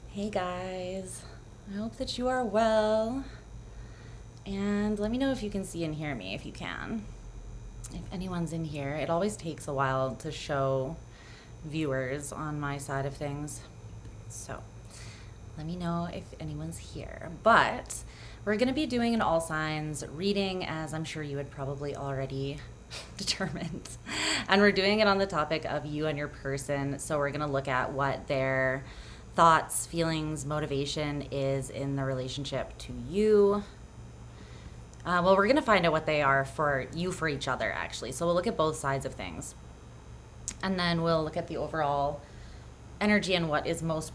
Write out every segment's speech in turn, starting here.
Hey guys, I hope that you are well, and let me know if you can see and hear me if you can. If anyone's in here, it always takes a while to show viewers on my side of things, so let me know if anyone's here. But we're going to be doing an all signs reading, as I'm sure you had probably already determined, and we're doing it on the topic of you and your person. So we're going to look at what their thoughts, feelings, motivation is in the relationship to you. Well, we're going to find out what they are for you, for each other, actually. So we'll look at both sides of things. And then we'll look at the overall energy and what is most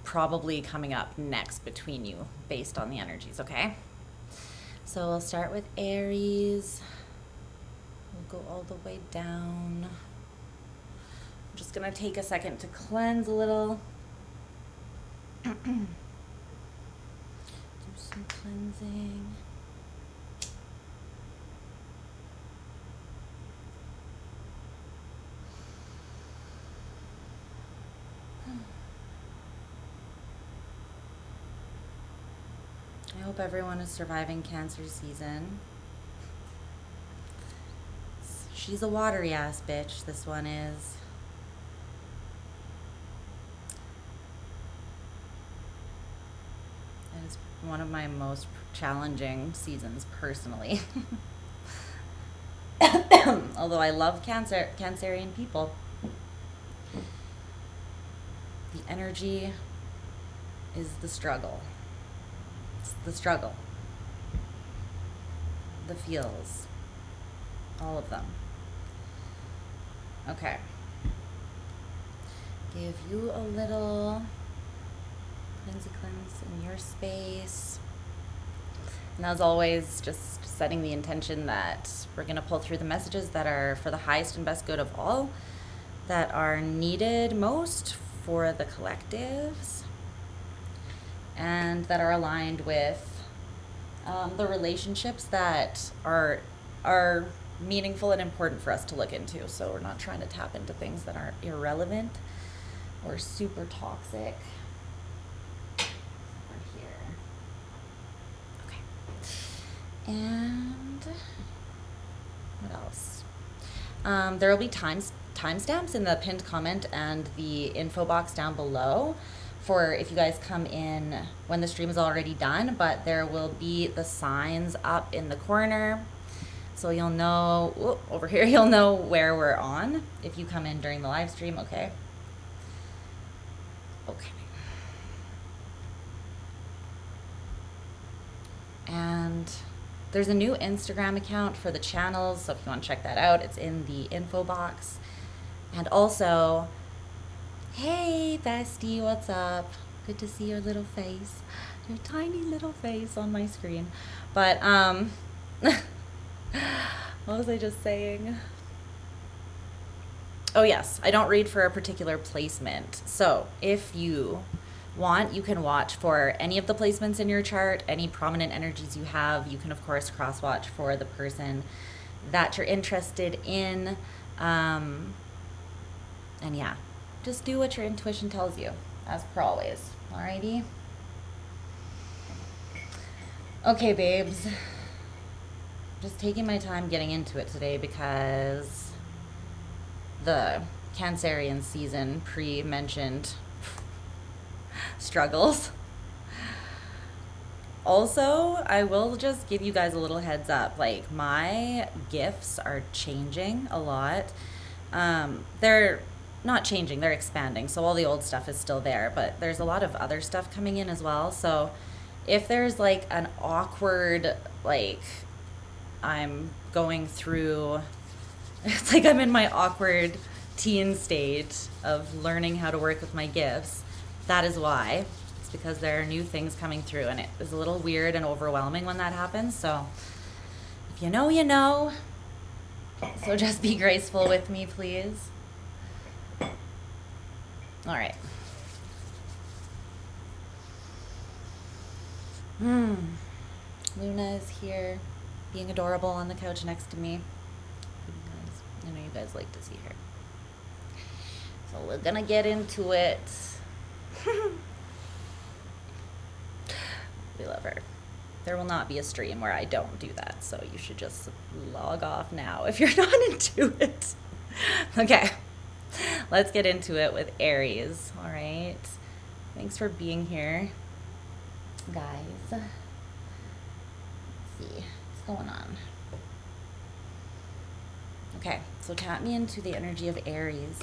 probably coming up next between you based on the energies, okay? So we'll start with Aries. We'll go all the way down. I'm just going to take a second to cleanse a little. Do some cleansing. I hope everyone is surviving Cancer season. She's a watery ass bitch, this one is. It is one of my most challenging seasons personally. Although I love Cancerian people. The energy is the struggle. It's the struggle. The feels. All of them. Okay. Give you a little cleanse in your space. And as always, just setting the intention that we're going to pull through the messages that are for the highest and best good of all, that are needed most for the collectives, and that are aligned with the relationships that are meaningful and important for us to look into. So we're not trying to tap into things that are irrelevant or super toxic. We're here. Okay. And what else? There will be timestamps in the pinned comment and the info box down below for if you guys come in when the stream is already done, but there will be the signs up in the corner. So you'll know, over here, you'll know where we're on if you come in during the live stream, okay? Okay. And there's a new Instagram account for the channels, so if you want to check that out, it's in the info box. And also, hey, bestie, what's up? Good to see your little face, your tiny little face on my screen. But, what was I just saying? Oh yes, I don't read for a particular placement. So if you want, you can watch for any of the placements in your chart, any prominent energies you have. You can of course cross watch for the person that you're interested in. And yeah, just do what your intuition tells you, as per always. Alrighty? Okay, babes. Just taking my time getting into it today because the Cancerian season pre-mentioned struggles. Also, I will just give you guys a little heads up. Like, my gifts are changing a lot. They're not changing, they're expanding. So all the old stuff is still there, but there's a lot of other stuff coming in as well. So if there's like an awkward, like, I'm going through, it's like I'm in my awkward teen stage of learning how to work with my gifts. That is why. It's because there are new things coming through, and it is a little weird and overwhelming when that happens. So if you know, you know. So just be graceful with me, please. All right. Luna is here, being adorable on the couch next to me. I know you guys like to see her. So we're gonna get into it. We love her. There will not be a stream where I don't do that, so you should just log off now if you're not into it. Okay, let's get into it with Aries, all right? Thanks for being here, guys. Let's see what's going on. Okay, so tap me into the energy of Aries.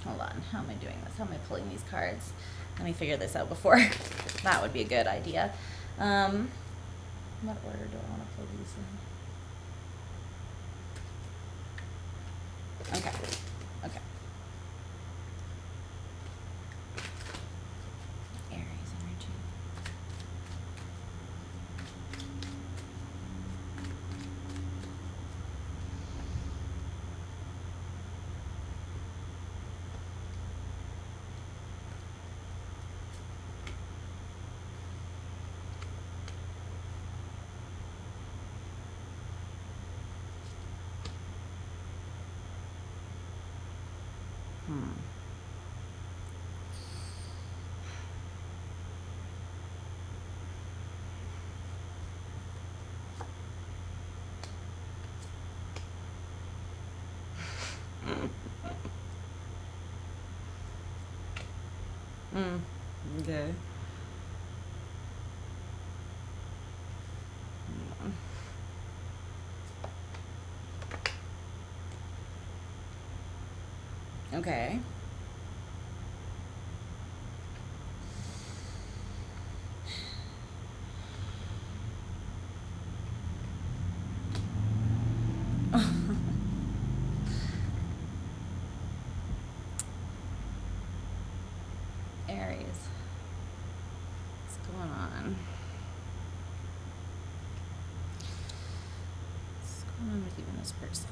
Hold on, how am I doing this? How am I pulling these cards? Let me figure this out before. That would be a good idea. What order do I want to pull these in? Okay, okay. Aries energy. Okay. Okay. Aries. What's going on? What's going on with you and this person?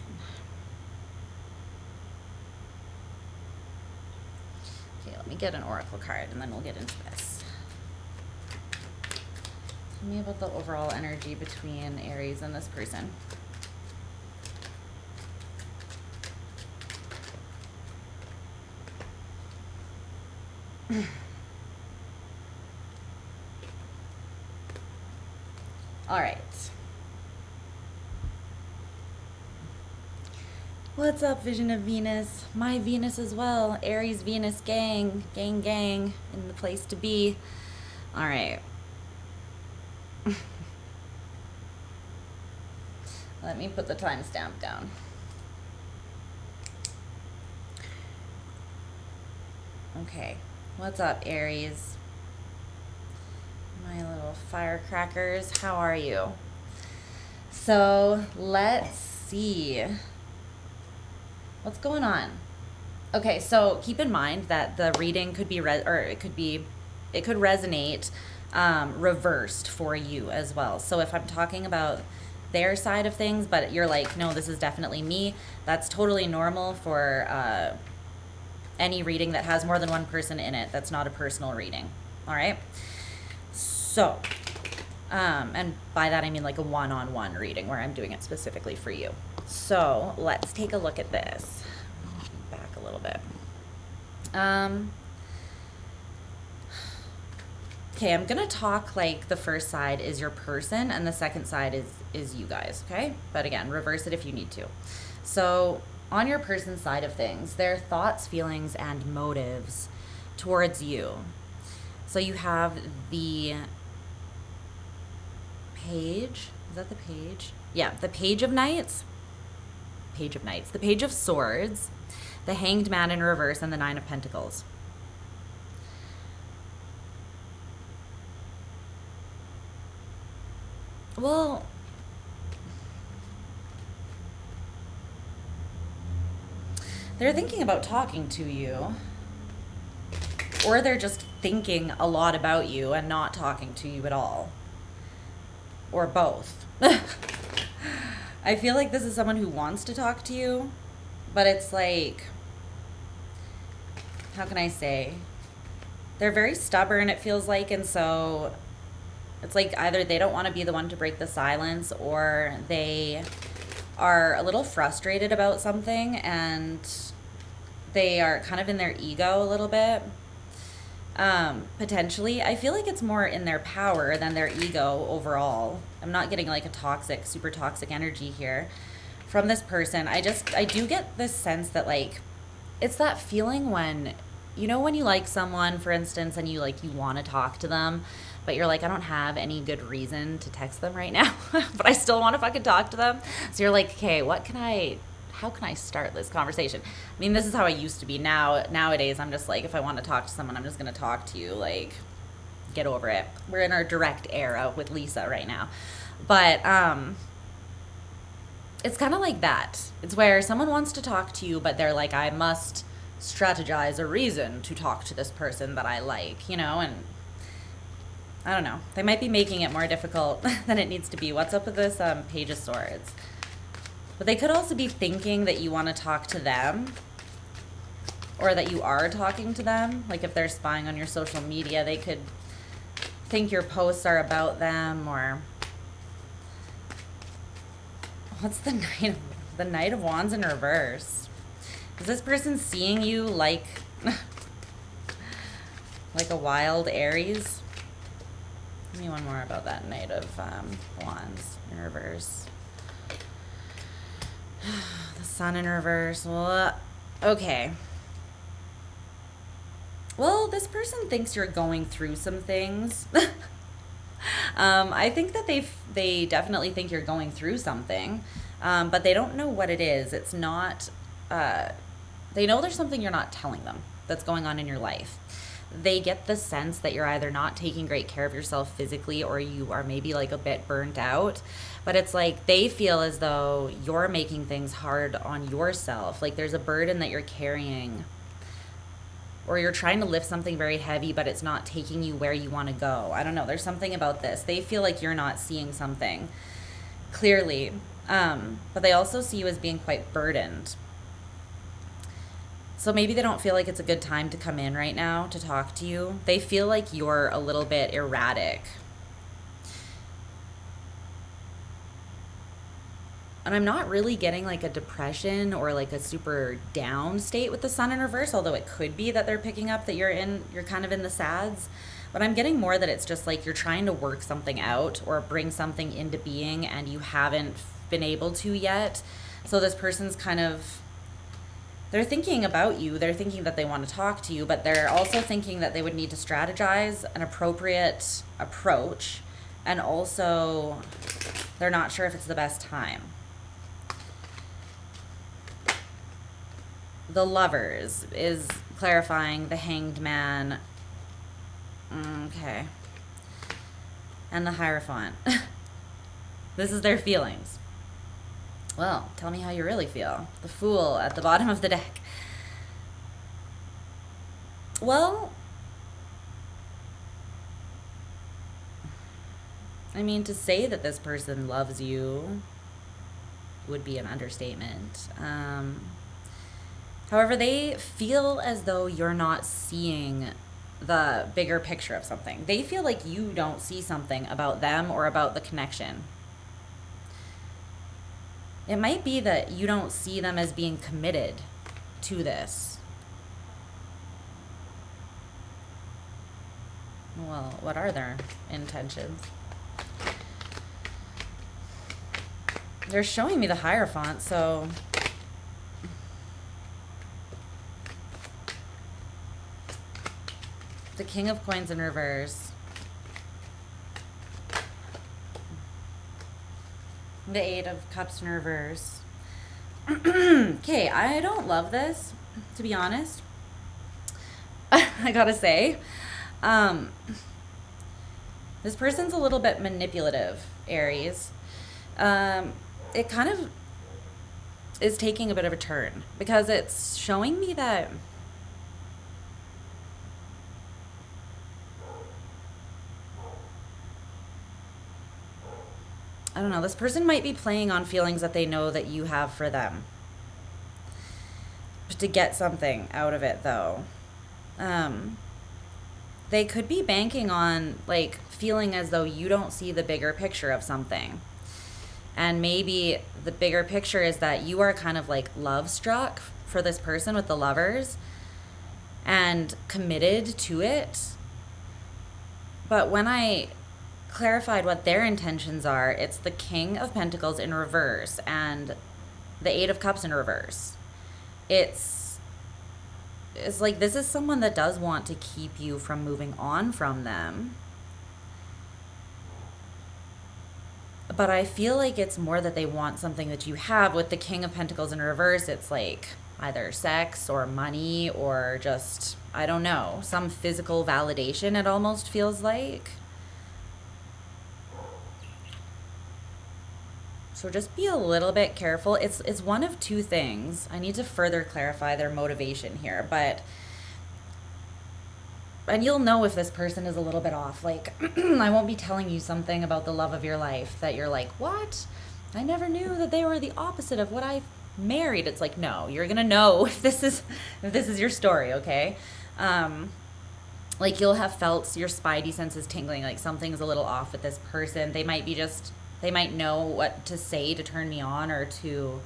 Okay, let me get an oracle card and then we'll get into this. Tell me about the overall energy between Aries and this person. All right. What's up, Vision of Venus? My Venus as well. Aries, Venus, gang, gang, gang, in the place to be. All right. Let me put the timestamp down. Okay. What's up, Aries? My little firecrackers, how are you? So let's see. What's going on? Okay, so keep in mind that the reading could be it could resonate reversed for you as well. So if I'm talking about their side of things, but you're like, no, this is definitely me, that's totally normal for any reading that has more than one person in it. That's not a personal reading. All right. So, and by that I mean like a one-on-one reading where I'm doing it specifically for you. So let's take a look at this. Back a little bit. Okay, I'm gonna talk like the first side is your person and the second side is you guys, okay? But again, reverse it if you need to. So on your person's side of things, their thoughts, feelings, and motives towards you. So you have the page. Is that the page? Yeah, the page of knights. Page of knights. The page of swords. The hanged man in reverse and the 9 of pentacles. Well, They're thinking about talking to you, or they're just thinking a lot about you and not talking to you at all, or both. I feel like this is someone who wants to talk to you, but it's like, how can I say? They're very stubborn, it feels like, and so it's like either they don't want to be the one to break the silence, or they are a little frustrated about something and they are kind of in their ego a little bit. Potentially, I feel like it's more in their power than their ego overall. I'm not getting like a toxic, super toxic energy here from this person. I do get this sense that like, it's that feeling when, you know, when you like someone, for instance, and you want to talk to them, but you're like, I don't have any good reason to text them right now, but I still want to fucking talk to them. So you're like, okay, how can I start this conversation? I mean, this is how I used to be. Nowadays, I'm just like, if I want to talk to someone, I'm just going to talk to you. Like, get over it. We're in our direct era with Lisa right now. But it's kind of like that. It's where someone wants to talk to you, but they're like, I must strategize a reason to talk to this person that I like, you know? And I don't know. They might be making it more difficult than it needs to be. What's up with this Page of Swords? But they could also be thinking that you want to talk to them, or that you are talking to them. Like if they're spying on your social media, they could think your posts are about them. Or what's the Knight of Wands in reverse? Is this person seeing you like like a wild Aries? Give me one more about that Knight of Wands in reverse. The Sun in reverse. Well, okay. Well, this person thinks you're going through some things. I think that they definitely think you're going through something, but they don't know what it is. It's not, they know there's something you're not telling them that's going on in your life. They get the sense that you're either not taking great care of yourself physically, or you are maybe like a bit burnt out. But it's like they feel as though you're making things hard on yourself. Like there's a burden that you're carrying, or you're trying to lift something very heavy, but it's not taking you where you want to go. I don't know. There's something about this. They feel like you're not seeing something clearly, but they also see you as being quite burdened. So maybe they don't feel like it's a good time to come in right now to talk to you. They feel like you're a little bit erratic. And I'm not really getting like a depression or like a super down state with the Sun in reverse, although it could be that they're picking up that you're kind of in the sads. But I'm getting more that it's just like you're trying to work something out or bring something into being and you haven't been able to yet. So this person's kind of, they're thinking about you. They're thinking that they want to talk to you, but they're also thinking that they would need to strategize an appropriate approach. And also, they're not sure if it's the best time. The Lovers is clarifying the Hanged Man. Okay. And the Hierophant. This is their feelings. Well, tell me how you really feel. The Fool at the bottom of the deck. Well, I mean, to say that this person loves you would be an understatement. However, they feel as though you're not seeing the bigger picture of something. They feel like you don't see something about them or about the connection. It might be that you don't see them as being committed to this. Well, what are their intentions? They're showing me the Hierophant, so the King of Coins in reverse. The Eight of Cups in reverse. Okay, I don't love this, to be honest. I gotta say. This person's a little bit manipulative, Aries. It kind of, is taking a bit of a turn, because it's showing me that I don't know, this person might be playing on feelings that they know that you have for them, to get something out of it, though. They could be banking on, like, feeling as though you don't see the bigger picture of something. And maybe the bigger picture is that you are kind of like love struck for this person with the Lovers and committed to it. But when I clarified what their intentions are, it's the King of Pentacles in reverse and the Eight of Cups in reverse. It's like, this is someone that does want to keep you from moving on from them. But I feel like it's more that they want something that you have. With the King of Pentacles in reverse, it's like either sex or money or just, I don't know, some physical validation, it almost feels like. So just be a little bit careful. It's one of two things. I need to further clarify their motivation here, and you'll know if this person is a little bit off. Like, I won't be telling you something about the love of your life that you're like, what? I never knew that they were the opposite of what I married. It's like, no, you're gonna know if this is your story, okay? Like, you'll have felt your spidey senses tingling, like something's a little off with this person. They might know what to say to turn me on or to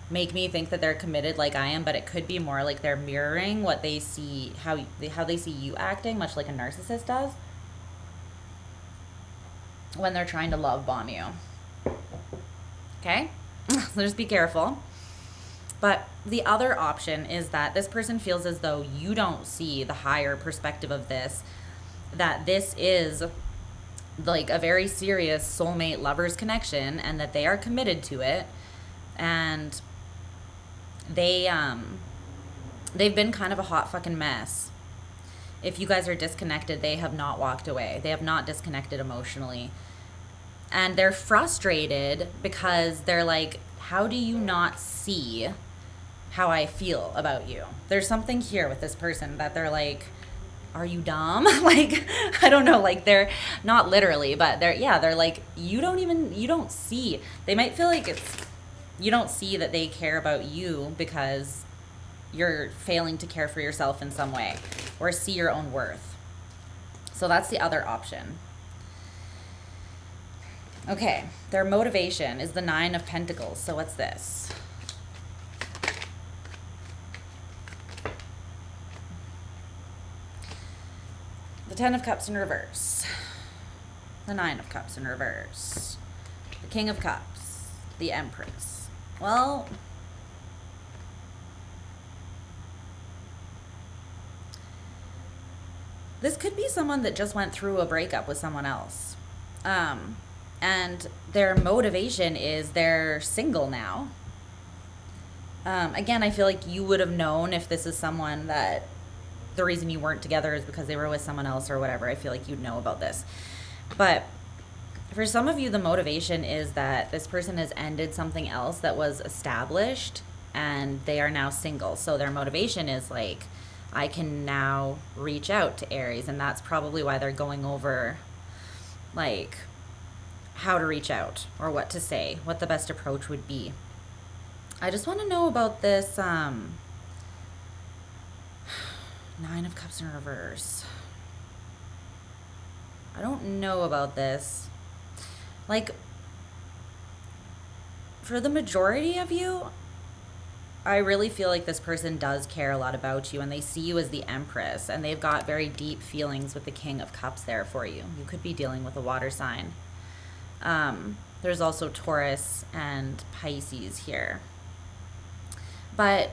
make me think that they're committed like I am, but it could be more like they're mirroring what they see, how they see you acting, much like a narcissist does when they're trying to love bomb you. Okay? So just be careful. But the other option is that this person feels as though you don't see the higher perspective of this, that this is like a very serious soulmate lovers connection and that they are committed to it. And they've been kind of a hot fucking mess. If you guys are disconnected, they have not walked away. They have not disconnected emotionally. And they're frustrated because they're like, how do you not see how I feel about you? There's something here with this person that they're like, are you dumb? Like, I don't know, like, they're not literally, but they're like, you don't see. They might feel like you don't see that they care about you because you're failing to care for yourself in some way or see your own worth. So that's the other option. Okay, their motivation is the Nine of Pentacles. So what's this? The Ten of Cups in reverse. The Nine of Cups in reverse. The King of Cups. The Empress. Well, this could be someone that just went through a breakup with someone else. And their motivation is they're single now. Again, I feel like you would have known if this is someone that the reason you weren't together is because they were with someone else or whatever. I feel like you'd know about this. But for some of you, the motivation is that this person has ended something else that was established and they are now single. So their motivation is like, I can now reach out to Aries. And that's probably why they're going over like how to reach out or what to say, what the best approach would be. I just want to know about this Nine of Cups in reverse. I don't know about this. Like, for the majority of you, I really feel like this person does care a lot about you and they see you as the Empress and they've got very deep feelings with the King of Cups there for you. You could be dealing with a water sign. There's also Taurus and Pisces here. But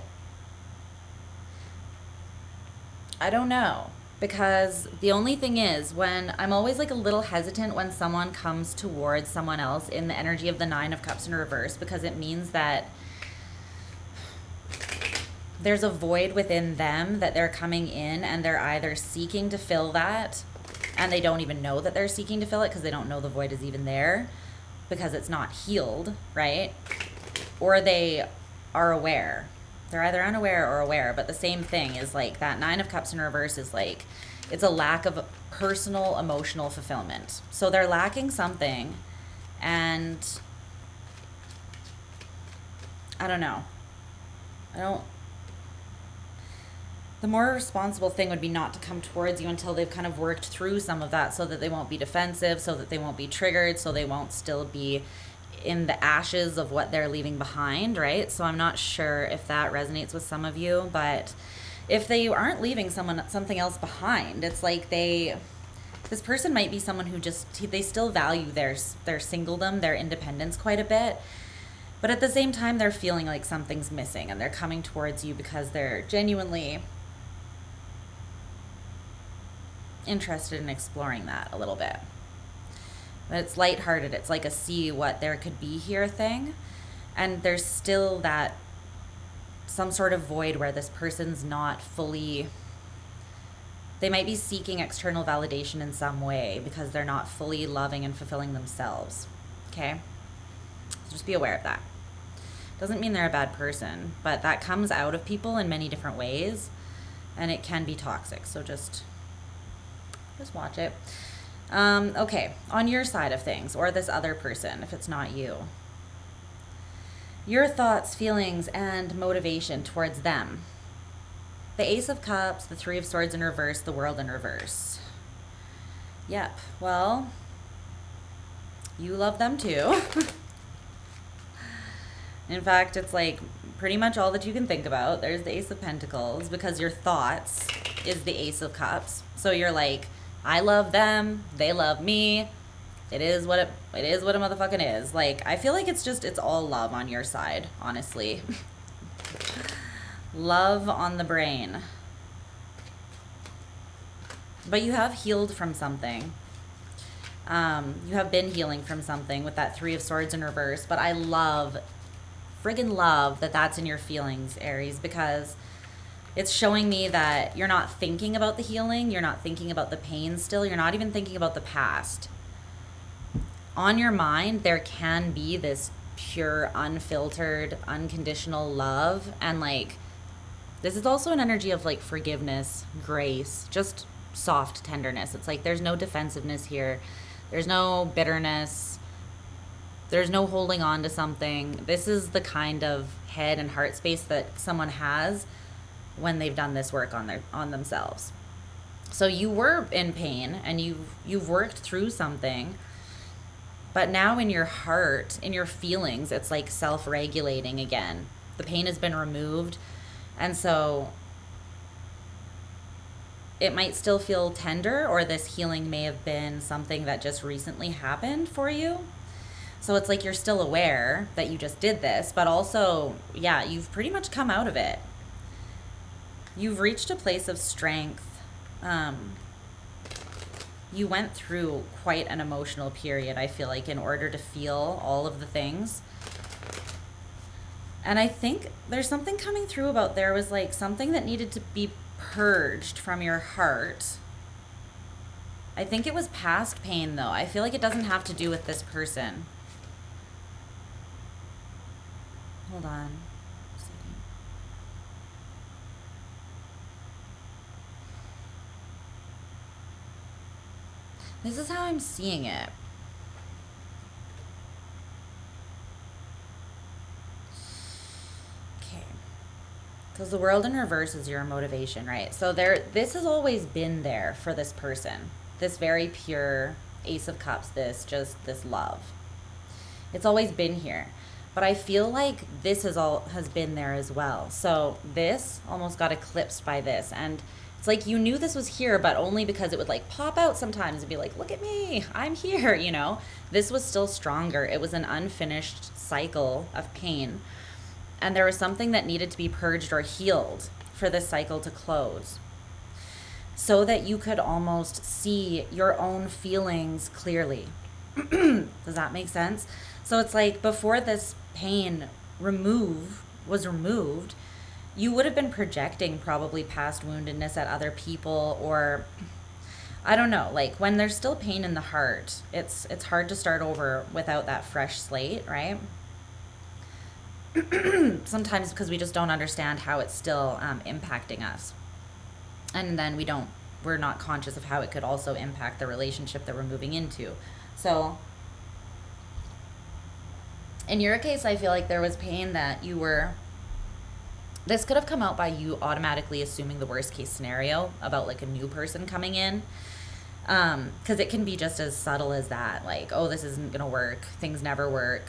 I don't know, because the only thing is, when I'm always like a little hesitant when someone comes towards someone else in the energy of the Nine of Cups in reverse, because it means that there's a void within them that they're coming in and they're either seeking to fill that and they don't even know that they're seeking to fill it because they don't know the void is even there because it's not healed, right? Or they are aware. They're either unaware or aware, but the same thing is like that Nine of Cups in reverse is like, it's a lack of personal emotional fulfillment. So they're lacking something, and I don't know. The more responsible thing would be not to come towards you until they've kind of worked through some of that, so that they won't be defensive, so that they won't be triggered, so they won't still be in the ashes of what they're leaving behind, right? So I'm not sure if that resonates with some of you, but if they aren't leaving something else behind, it's like this person might be someone who they still value their singledom, their independence quite a bit. But at the same time, they're feeling like something's missing, and they're coming towards you because they're genuinely interested in exploring that a little bit. But it's lighthearted. It's like a see what there could be here thing. And there's still that some sort of void where this person's not fully, they might be seeking external validation in some way because they're not fully loving and fulfilling themselves. Okay? So just be aware of that. Doesn't mean they're a bad person, but that comes out of people in many different ways, and it can be toxic. So just watch it. Okay, on your side of things, or this other person, if it's not you. Your thoughts, feelings, and motivation towards them. The Ace of Cups, the Three of Swords in reverse, the World in reverse. Yep, well, you love them too. In fact, it's like pretty much all that you can think about. There's the Ace of Pentacles, because your thoughts is the Ace of Cups. So you're like, I love them, they love me. It is what a motherfucking is. Like, I feel like it's all love on your side, honestly. Love on the brain. But you have healed from something. You have been healing from something with that Three of Swords in reverse. But I friggin' love that that's in your feelings, Aries, because it's showing me that you're not thinking about the healing. You're not thinking about the pain still. You're not even thinking about the past. On your mind, there can be this pure, unfiltered, unconditional love. And like, this is also an energy of like forgiveness, grace, just soft tenderness. It's like there's no defensiveness here. There's no bitterness. There's no holding on to something. This is the kind of head and heart space that someone has when they've done this work on themselves. So you were in pain and you've worked through something, but now in your heart, in your feelings, it's like self-regulating again. The pain has been removed, and so it might still feel tender, or this healing may have been something that just recently happened for you. So it's like you're still aware that you just did this, but also, yeah, you've pretty much come out of it. You've reached a place of strength. You went through quite an emotional period, I feel like, in order to feel all of the things. And I think there's something coming through about there was like something that needed to be purged from your heart. I think it was past pain, though. I feel like it doesn't have to do with this person. Hold on. This is how I'm seeing it. Okay. Because the World in reverse is your motivation, right? So this has always been there for this person. This very pure Ace of Cups, this love. It's always been here. But I feel like this has been there as well. So this almost got eclipsed by this. And it's like you knew this was here, but only because it would like pop out sometimes and be like, look at me, I'm here, you know? This was still stronger. It was an unfinished cycle of pain. And there was something that needed to be purged or healed for this cycle to close, so that you could almost see your own feelings clearly. Does that make sense? So it's like before this pain was removed, you would have been projecting probably past woundedness at other people, or I don't know, like when there's still pain in the heart, it's hard to start over without that fresh slate, right? Sometimes because we just don't understand how it's still impacting us. And then we're not conscious of how it could also impact the relationship that we're moving into. So in your case, I feel like there was pain that this could have come out by you automatically assuming the worst case scenario about like a new person coming in. Because it can be just as subtle as that, like, oh, this isn't gonna work, things never work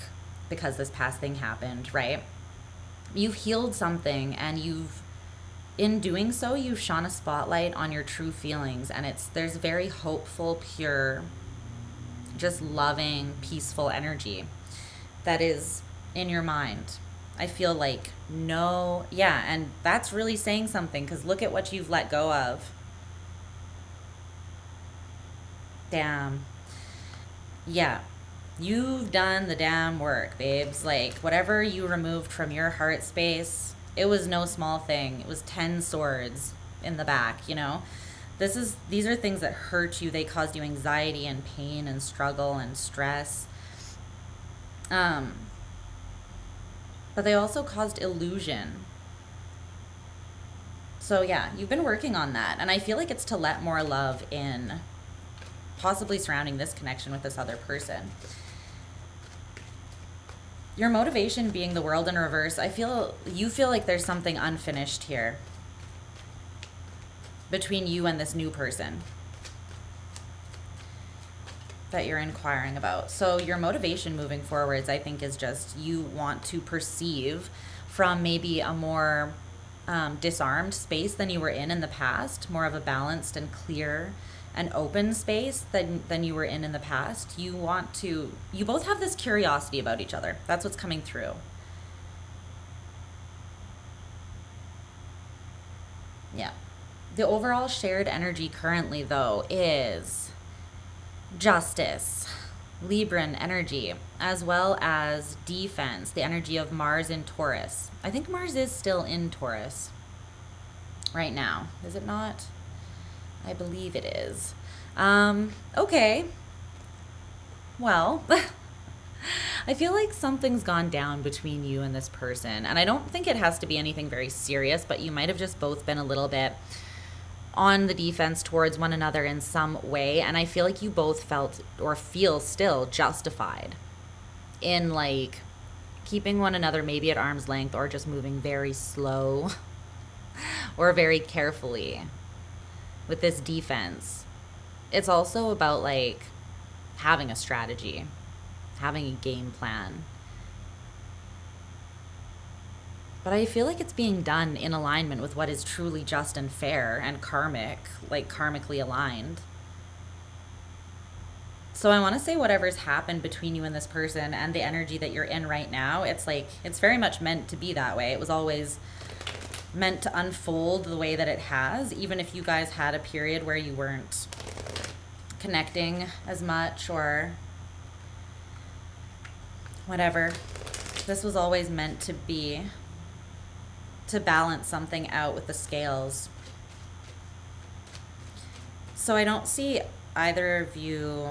because this past thing happened, right? You've healed something, and in doing so, you've shone a spotlight on your true feelings, and there's very hopeful, pure, just loving, peaceful energy that is in your mind. I feel like and that's really saying something, because look at what you've let go of. Damn. Yeah. You've done the damn work, babes. Like, whatever you removed from your heart space, it was no small thing. It was 10 swords in the back, you know? These are things that hurt you. They caused you anxiety and pain and struggle and stress. But they also caused illusion. So yeah, you've been working on that. And I feel like it's to let more love in, possibly surrounding this connection with this other person. Your motivation being the World in reverse, you feel like there's something unfinished here between you and this new person that you're inquiring about. So your motivation moving forwards, I think, is just you want to perceive from maybe a more disarmed space than you were in the past, more of a balanced and clear and open space than you were in the past. You both have this curiosity about each other. That's what's coming through. Yeah. The overall shared energy currently, though, is justice, Libran energy, as well as defense, the energy of Mars in Taurus. I think Mars is still in Taurus right now. Is it not? I believe it is. Okay. Well, I feel like something's gone down between you and this person. And I don't think it has to be anything very serious, but you might have just both been a little bit on the defense towards one another in some way. And I feel like you both felt or feel still justified in like keeping one another maybe at arm's length, or just moving very slow or very carefully with this defense. It's also about like having a strategy, having a game plan. But I feel like it's being done in alignment with what is truly just and fair and karmic, like karmically aligned. So I want to say whatever's happened between you and this person and the energy that you're in right now, it's very much meant to be that way. It was always meant to unfold the way that it has, even if you guys had a period where you weren't connecting as much or whatever. This was always meant to be to balance something out with the scales. So I don't see either of you.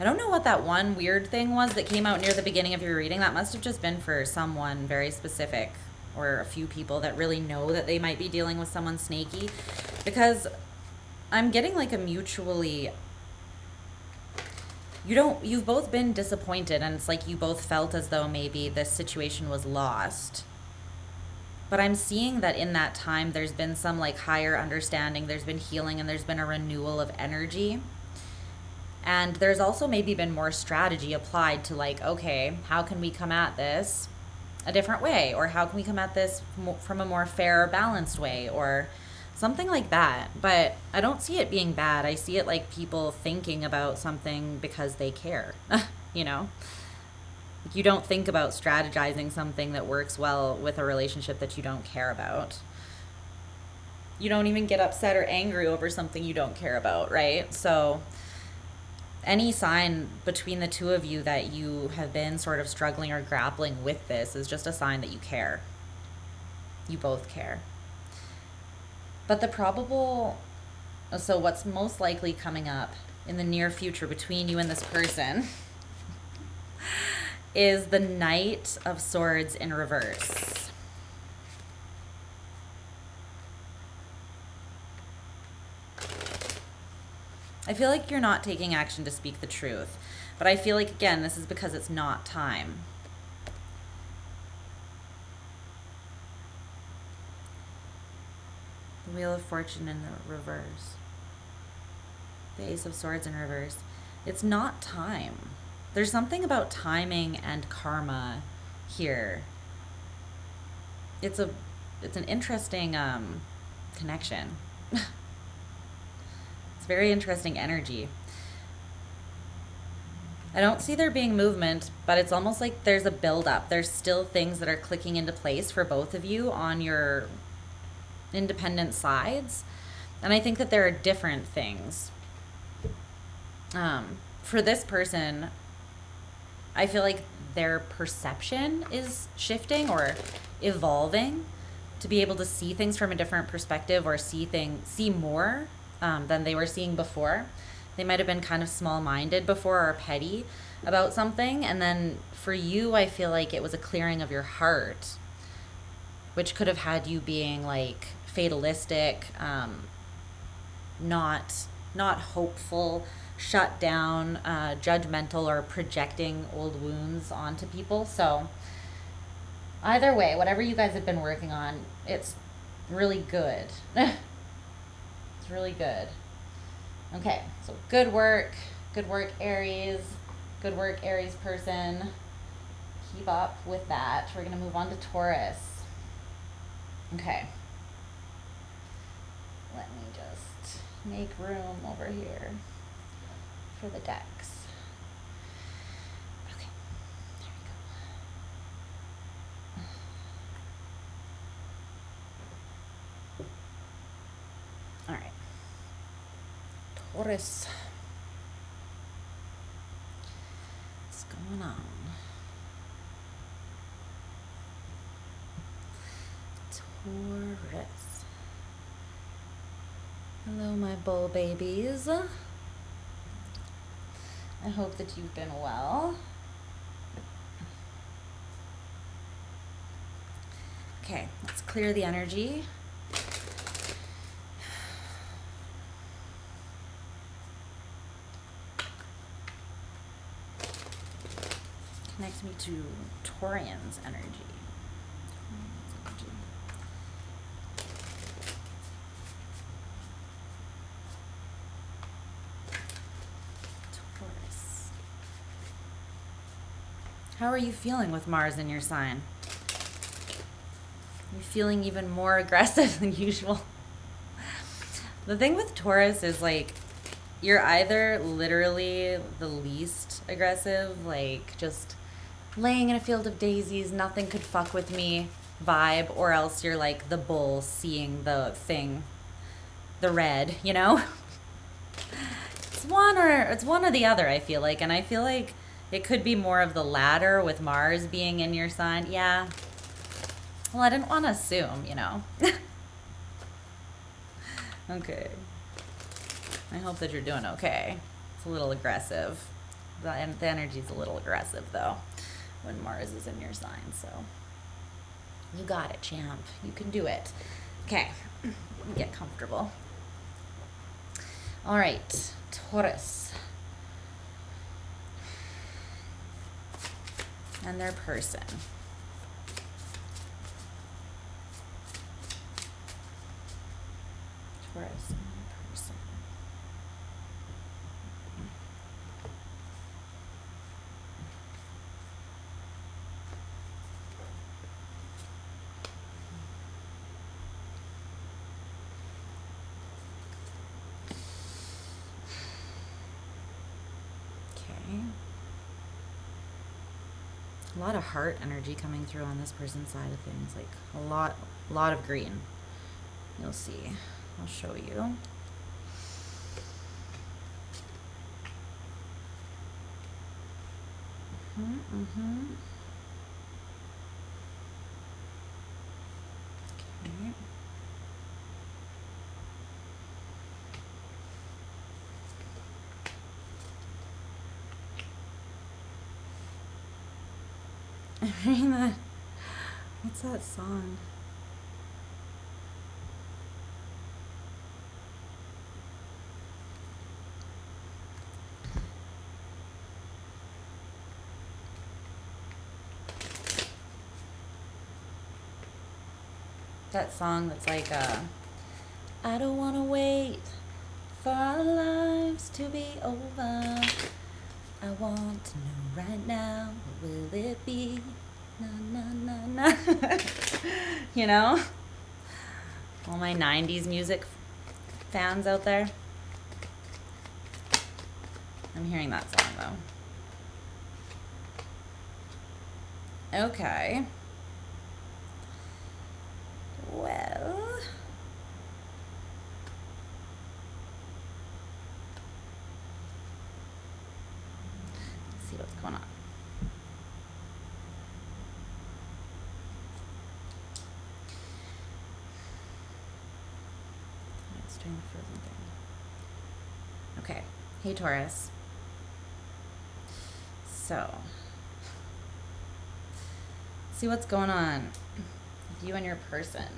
I don't know what that one weird thing was that came out near the beginning of your reading. That must have just been for someone very specific, or a few people that really know that they might be dealing with someone snaky, because I'm getting like a mutually, you've both been disappointed, and it's like you both felt as though maybe this situation was lost. But I'm seeing that in that time there's been some like higher understanding, there's been healing, and there's been a renewal of energy. And there's also maybe been more strategy applied to like, okay, how can we come at this a different way? Or how can we come at this from a more fair, balanced way? Or something like that. But I don't see it being bad. I see it like people thinking about something because they care, you know? You don't think about strategizing something that works well with a relationship that you don't care about. You don't even get upset or angry over something you don't care about, right? So any sign between the two of you that you have been sort of struggling or grappling with this is just a sign that you care. You both care. But so what's most likely coming up in the near future between you and this person is the Knight of Swords in reverse. I feel like you're not taking action to speak the truth, but I feel like, again, this is because it's not time. The Wheel of Fortune in the reverse. The Ace of Swords in reverse. It's not time. There's something about timing and karma here. It's an interesting connection. It's very interesting energy. I don't see there being movement, but it's almost like there's a buildup. There's still things that are clicking into place for both of you on your independent sides. And I think that there are different things. For this person, I feel like their perception is shifting or evolving to be able to see things from a different perspective, or see more than they were seeing before. They might have been kind of small-minded before, or petty about something, and then for you, I feel like it was a clearing of your heart, which could have had you being like fatalistic, not hopeful, shut down, judgmental, or projecting old wounds onto people. So either way, whatever you guys have been working on, it's really good. It's really good. Okay, so good work, Aries. Good work, Aries person. Keep up with that. We're gonna move on to Taurus. Okay. Let me just make room over here for the decks. Okay, there we go. All right. Taurus. What's going on? Taurus. Hello, my bull babies. I hope that you've been well. Okay, let's clear the energy. Connect me to Taurian's energy. Taurus. How are you feeling with Mars in your sign? Are you feeling even more aggressive than usual? The thing with Taurus is, like, you're either literally the least aggressive, like just laying in a field of daisies, nothing could fuck with me vibe, or else you're like the bull seeing the thing, the red, you know? It's one or the other, I feel like. And I feel like it could be more of the latter with Mars being in your sign. Yeah. Well, I didn't want to assume, you know? Okay. I hope that you're doing okay. It's a little aggressive. The energy's a little aggressive, though, when Mars is in your sign. So you got it, champ. You can do it. Okay. Let me get comfortable. All right. Taurus. And their person. Taurus and their person. A lot of heart energy coming through on this person's side of things, like a lot of green. You'll see. I'll show you. Okay. I'm hearing that. What's that song? That song that's like, I don't want to wait for our lives to be over. I want to know right now, what will it be? Na, na, na, na. You know? All my 90s music fans out there. I'm hearing that song though. Okay. Well. Let's see what's going on. It's doing the frozen thing. Okay. Hey, Taurus. So, see what's going on with you and your person.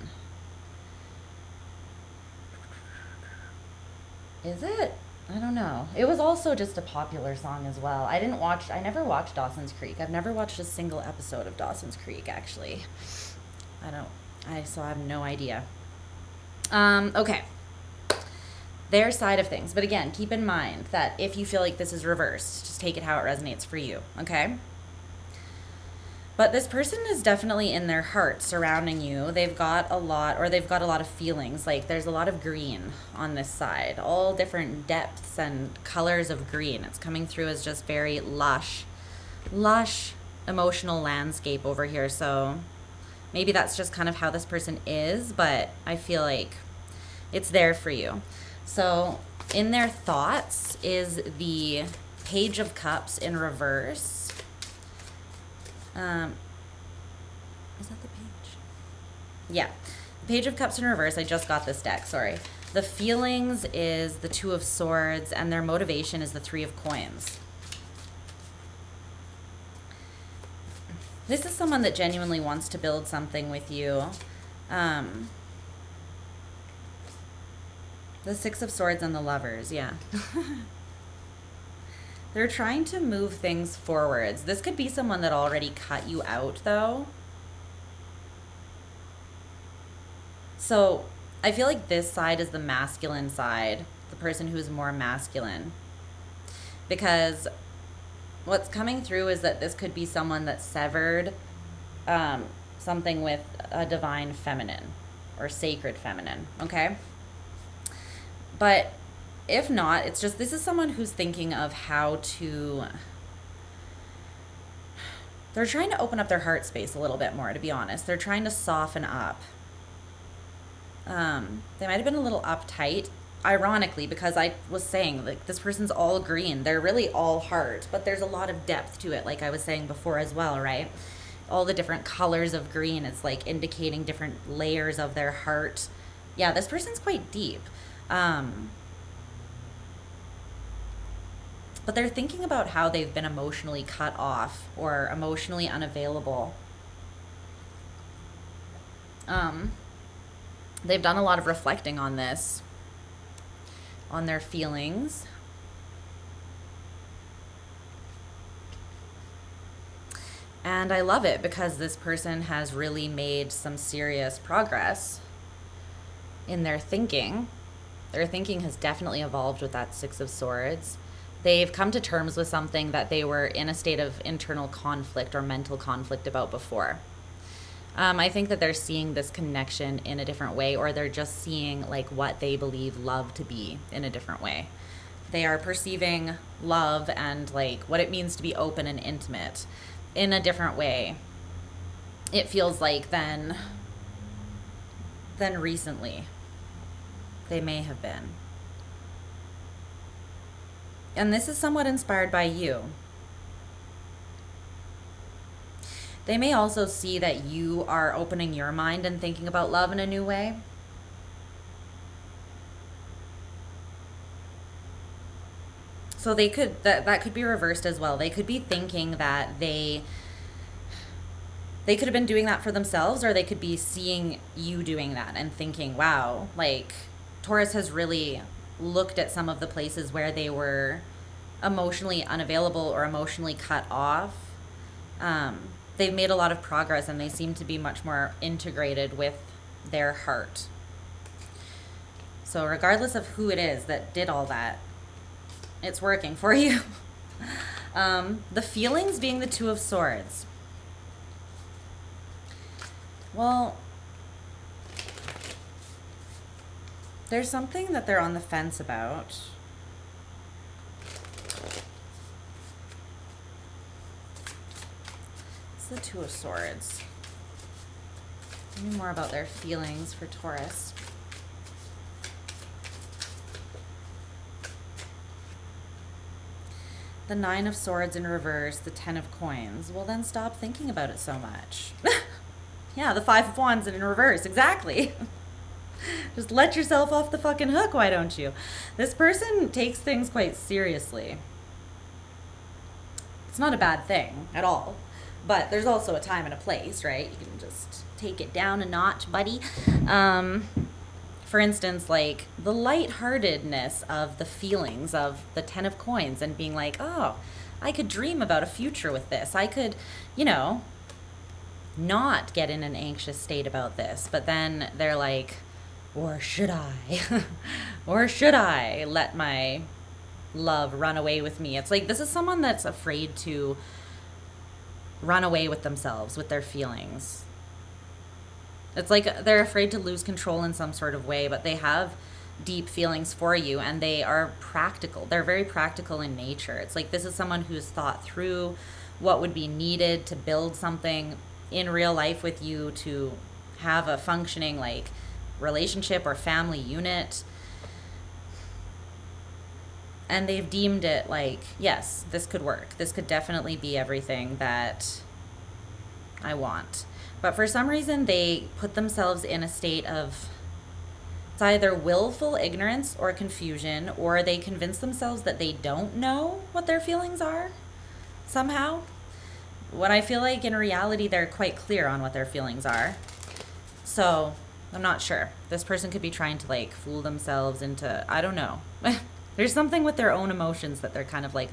Is it? I don't know. It was also just a popular song as well. I never watched Dawson's Creek. I've never watched a single episode of Dawson's Creek, actually. So I have no idea. Okay. Their side of things. But again, keep in mind that if you feel like this is reversed, just take it how it resonates for you, okay? But this person is definitely in their heart surrounding you. They've got a lot of feelings. Like there's a lot of green on this side, all different depths and colors of green. It's coming through as just very lush emotional landscape over here. So maybe that's just kind of how this person is, but I feel like it's there for you. So in their thoughts is the Page of Cups in reverse. Is that the page? Yeah. The Page of Cups in reverse. I just got this deck, sorry. The feelings is the Two of Swords, and their motivation is the Three of Coins. This is someone that genuinely wants to build something with you. The Six of Swords and the Lovers, yeah. They're trying to move things forwards. This could be someone that already cut you out, though. So I feel like this side is the masculine side, the person who's more masculine. Because what's coming through is that this could be someone that severed something with a divine feminine or sacred feminine, okay? But if not, it's just this is someone who's thinking of how to... They're trying to open up their heart space a little bit more, to be honest. They're trying to soften up. They might have been a little uptight, ironically, because I was saying, like, this person's all green. They're really all heart, but there's a lot of depth to it, like I was saying before as well, right? All the different colors of green, it's like indicating different layers of their heart. Yeah, this person's quite deep. But they're thinking about how they've been emotionally cut off or emotionally unavailable. They've done a lot of reflecting on this, on their feelings. And I love it because this person has really made some serious progress in their thinking. Their thinking has definitely evolved with that Six of Swords. They've come to terms with something that they were in a state of internal conflict or mental conflict about before. I think that they're seeing this connection in a different way, or they're just seeing like what they believe love to be in a different way. They are perceiving love and like what it means to be open and intimate in a different way. It feels like than recently they may have been. And this is somewhat inspired by you. They may also see that you are opening your mind and thinking about love in a new way. So they could, that could be reversed as well. They could be thinking that they They could have been doing that for themselves, or they could be seeing you doing that and thinking, wow, like Taurus has really looked at some of the places where they were emotionally unavailable or emotionally cut off. They've made a lot of progress, and they seem to be much more integrated with their heart. So regardless of who it is that did all that, it's working for you. The feelings being the Two of Swords. Well, there's something that they're on the fence about. It's the Two of Swords. Tell me more about their feelings for Taurus. The Nine of Swords in reverse, the Ten of Coins. Well, then stop thinking about it so much. Yeah, the Five of Wands in reverse, exactly. Just let yourself off the fucking hook, why don't you? This person takes things quite seriously. It's not a bad thing at all, but there's also a time and a place, right? You can just take it down a notch, buddy. For instance, like the lightheartedness of the feelings of the Ten of Coins and being like, oh, I could dream about a future with this. I could, you know, not get in an anxious state about this. But then they're like, or should I? Or should I let my love run away with me? It's like, this is someone that's afraid to run away with themselves, with their feelings. It's like they're afraid to lose control in some sort of way, but they have deep feelings for you, and they are practical. They're very practical in nature. It's like this is someone who's thought through what would be needed to build something in real life with you, to have a functioning like relationship or family unit. And they've deemed it like, yes, this could work. This could definitely be everything that I want. But for some reason, they put themselves in a state of, it's either willful ignorance or confusion, or they convince themselves that they don't know what their feelings are somehow. When I feel like in reality, they're quite clear on what their feelings are. So I'm not sure. This person could be trying to like fool themselves into, I don't know. There's something with their own emotions that they're kind of like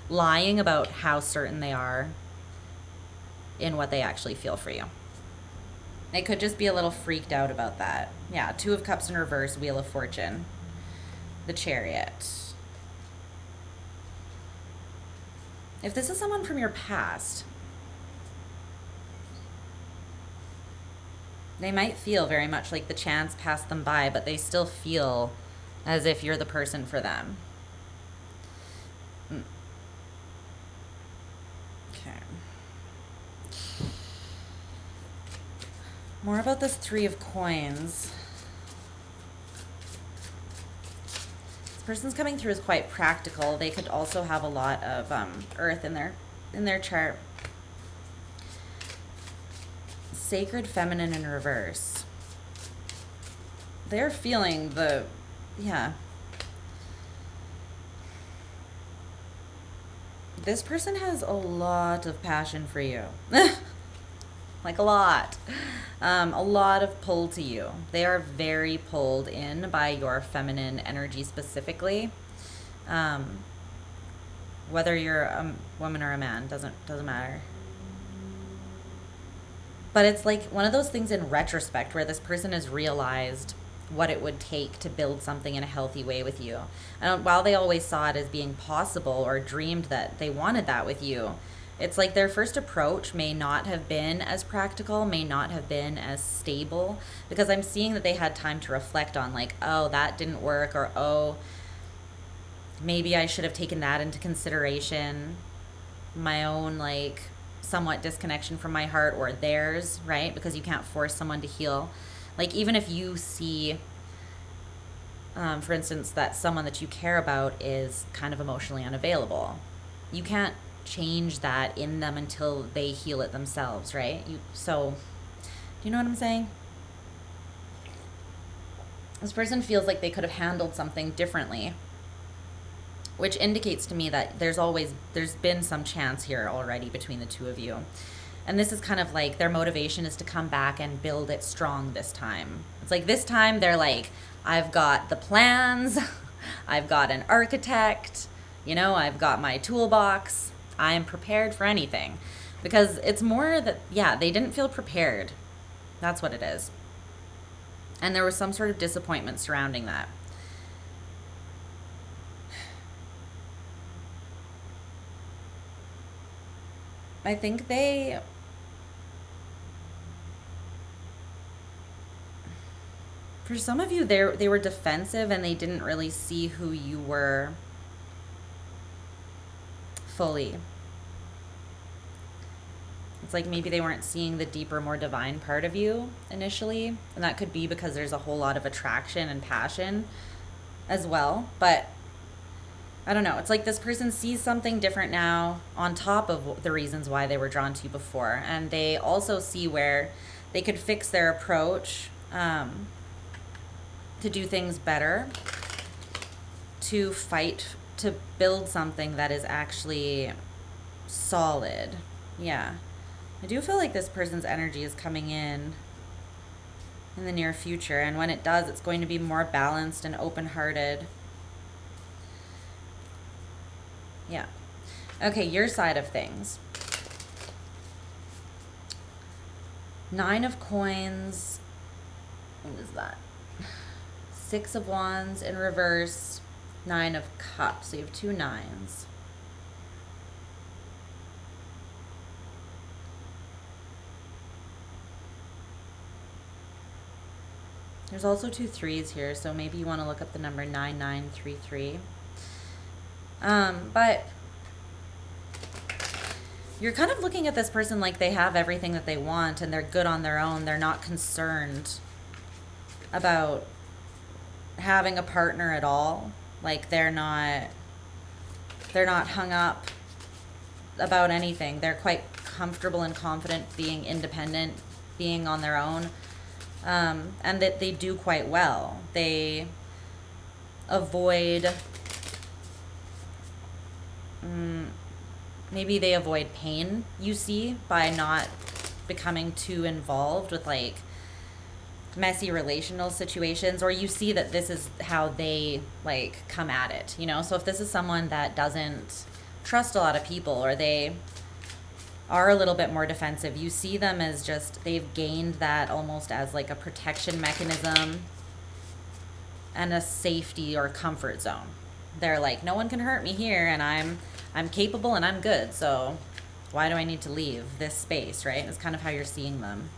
lying about how certain they are in what they actually feel for you. They could just be a little freaked out about that. Yeah, Two of Cups in reverse, Wheel of Fortune. The Chariot. If this is someone from your past, they might feel very much like the chance passed them by, but they still feel as if you're the person for them. Okay. More about this Three of Coins. This person's coming through as quite practical. They could also have a lot of earth in their chart. Sacred Feminine in reverse. They're feeling the, yeah. This person has a lot of passion for you. Like a lot of pull to you. They are very pulled in by your feminine energy specifically. Whether you're a woman or a man, doesn't matter. But it's like one of those things in retrospect where this person has realized what it would take to build something in a healthy way with you. And while they always saw it as being possible or dreamed that they wanted that with you, it's like their first approach may not have been as practical, may not have been as stable, because I'm seeing that they had time to reflect on like, oh, that didn't work, or oh, maybe I should have taken that into consideration. My own like somewhat disconnection from my heart or theirs, right? Because you can't force someone to heal. Like even if you see, for instance, that someone that you care about is kind of emotionally unavailable, you can't change that in them until they heal it themselves, right? So, do you know what I'm saying? This person feels like they could have handled something differently, which indicates to me that there's been some chance here already between the two of you. And this is kind of like their motivation is to come back and build it strong this time. It's like this time they're like, I've got the plans, I've got an architect, you know, I've got my toolbox, I am prepared for anything. Because it's more that, yeah, they didn't feel prepared. That's what it is. And there was some sort of disappointment surrounding that. I think for some of you, they were defensive and they didn't really see who you were fully. It's like maybe they weren't seeing the deeper, more divine part of you initially. And that could be because there's a whole lot of attraction and passion as well. But I don't know. It's like this person sees something different now on top of the reasons why they were drawn to you before. And they also see where they could fix their approach to do things better, to fight, to build something that is actually solid. Yeah. I do feel like this person's energy is coming in the near future. And when it does, it's going to be more balanced and open-hearted. Yeah. Okay, your side of things. 9 of coins. What is that? 6 of wands in reverse. 9 of cups. So you have 2 9s. There's also 2 3s here, so maybe you want to look up the number 9933. But you're kind of looking at this person like they have everything that they want and they're good on their own. They're not concerned about having a partner at all. Like they're not hung up about anything. They're quite comfortable and confident being independent, being on their own. And that they do quite well. They avoid maybe they avoid pain, you see, by not becoming too involved with like messy relational situations, or you see that this is how they like come at it, you know? So if this is someone that doesn't trust a lot of people, or they are a little bit more defensive, you see them as just, they've gained that almost as like a protection mechanism and a safety or comfort zone. They're like, no one can hurt me here, and I'm capable and I'm good, so why do I need to leave this space, right? It's kind of how you're seeing them.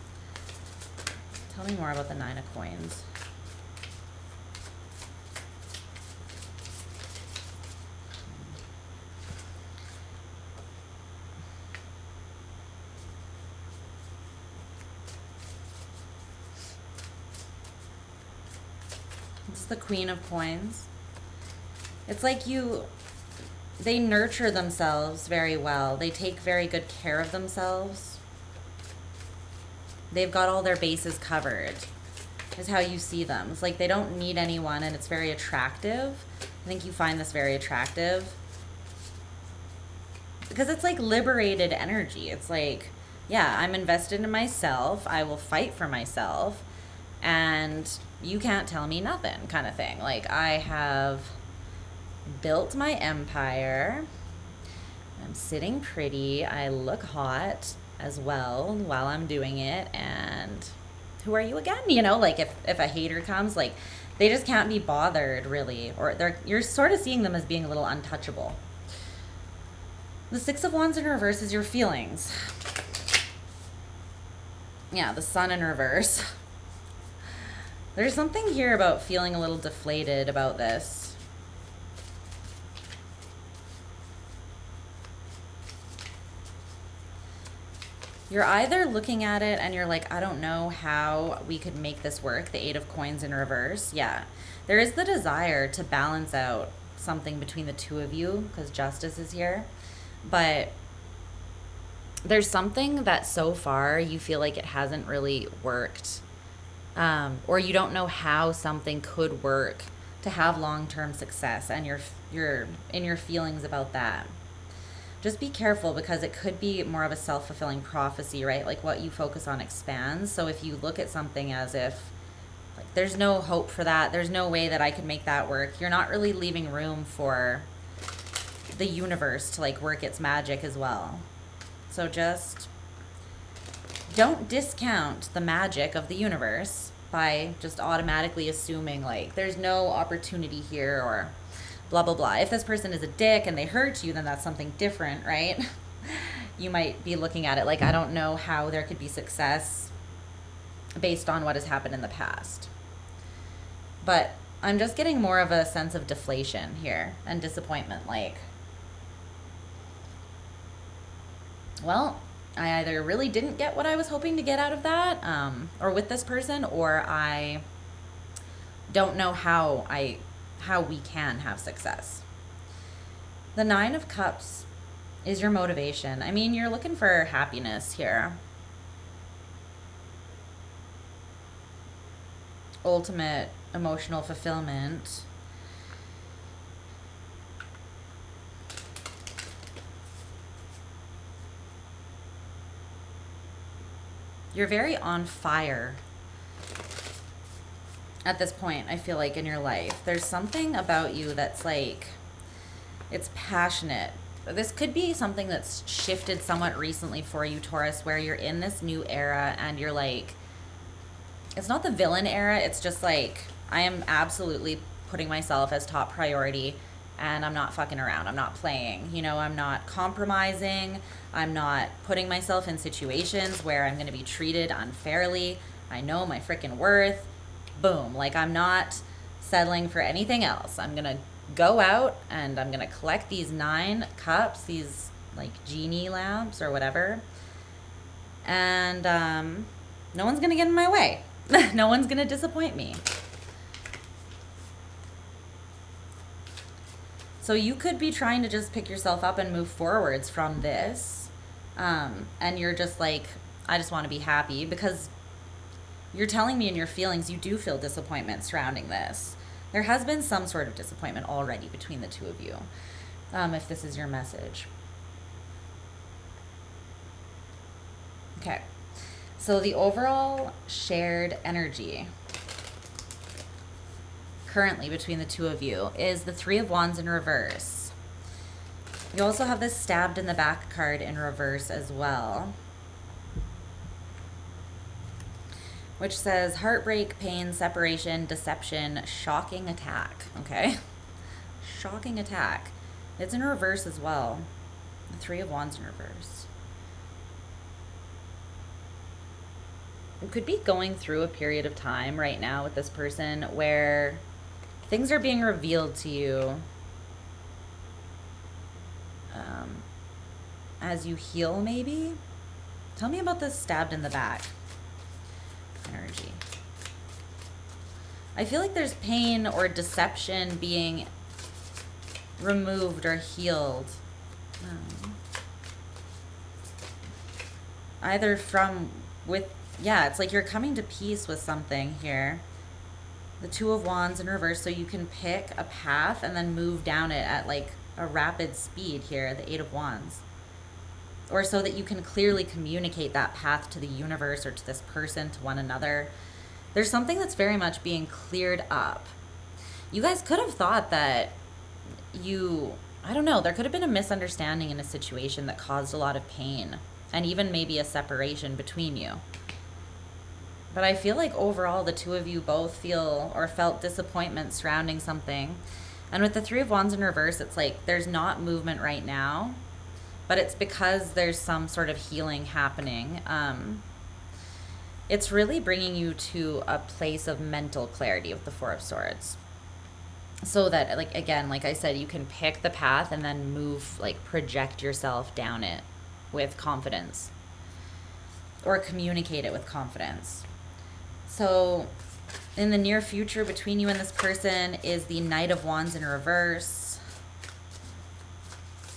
Tell me more about the 9 of coins. This is the Queen of Coins. It's like they nurture themselves very well. They take very good care of themselves. They've got all their bases covered, is how you see them. It's like they don't need anyone, and it's very attractive. I think you find this very attractive because it's like liberated energy. It's like, yeah, I'm invested in myself. I will fight for myself, and you can't tell me nothing, kind of thing. Like, I have built my empire. I'm sitting pretty. I look hot as well while I'm doing it. And who are you again? You know, like if a hater comes, like they just can't be bothered really, or you're sort of seeing them as being a little untouchable. The 6 of Wands in reverse is your feelings. Yeah, the Sun in reverse. There's something here about feeling a little deflated about this. You're either looking at it and you're like, I don't know how we could make this work. The 8 of Coins in reverse. Yeah. There is the desire to balance out something between the two of you because justice is here. But there's something that so far you feel like it hasn't really worked. Or you don't know how something could work to have long-term success, and you're in your feelings about that. just be careful, because it could be more of a self-fulfilling prophecy, right? Like what you focus on expands. So if you look at something as if like there's no hope for that, there's no way that I could make that work, you're not really leaving room for the universe to like work its magic as well. So just don't discount the magic of the universe by just automatically assuming like there's no opportunity here or blah, blah, blah. If this person is a dick and they hurt you, then that's something different, right? You might be looking at it like, I don't know how there could be success based on what has happened in the past. But I'm just getting more of a sense of deflation here and disappointment. Like, well, I either really didn't get what I was hoping to get out of that, or with this person, or I don't know how we can have success. The 9 of Cups is your motivation. I mean, you're looking for happiness here. Ultimate emotional fulfillment. You're very on fire at this point, I feel like, in your life. There's something about you that's like, it's passionate. This could be something that's shifted somewhat recently for you, Taurus, where you're in this new era and you're like, it's not the villain era, it's just like, I am absolutely putting myself as top priority and I'm not fucking around. I'm not playing. You know, I'm not compromising. I'm not putting myself in situations where I'm going to be treated unfairly. I know my freaking worth. Boom. Like, I'm not settling for anything else. I'm going to go out and I'm going to collect these 9 cups, these like genie lamps or whatever. And no one's going to get in my way. No one's going to disappoint me. So you could be trying to just pick yourself up and move forwards from this. And you're just like, I just want to be happy, because you're telling me in your feelings you do feel disappointment surrounding this. There has been some sort of disappointment already between the two of you, if this is your message. Okay. So the overall shared energy currently between the two of you is the 3 of Wands in reverse. You also have this stabbed in the back card in reverse as well, which says heartbreak, pain, separation, deception, shocking attack. Okay. Shocking attack. It's in reverse as well. The 3 of Wands in reverse. You could be going through a period of time right now with this person where things are being revealed to you as you heal, maybe? Tell me about this stabbed in the back energy. I feel like there's pain or deception being removed or healed. Either from, with, yeah, it's like you're coming to peace with something here. The 2 of Wands in reverse, so you can pick a path and then move down it at like a rapid speed here, the 8 of Wands. Or so that you can clearly communicate that path to the universe or to this person, to one another. There's something that's very much being cleared up. You guys could have thought that I don't know, there could have been a misunderstanding in a situation that caused a lot of pain and even maybe a separation between you. But I feel like overall the two of you both feel or felt disappointment surrounding something. And with the 3 of Wands in reverse, it's like there's not movement right now, but it's because there's some sort of healing happening. It's really bringing you to a place of mental clarity with the 4 of Swords. So that, like, again, like I said, you can pick the path and then move, like, project yourself down it with confidence. Or communicate it with confidence. So in the near future between you and this person is the Knight of Wands in reverse.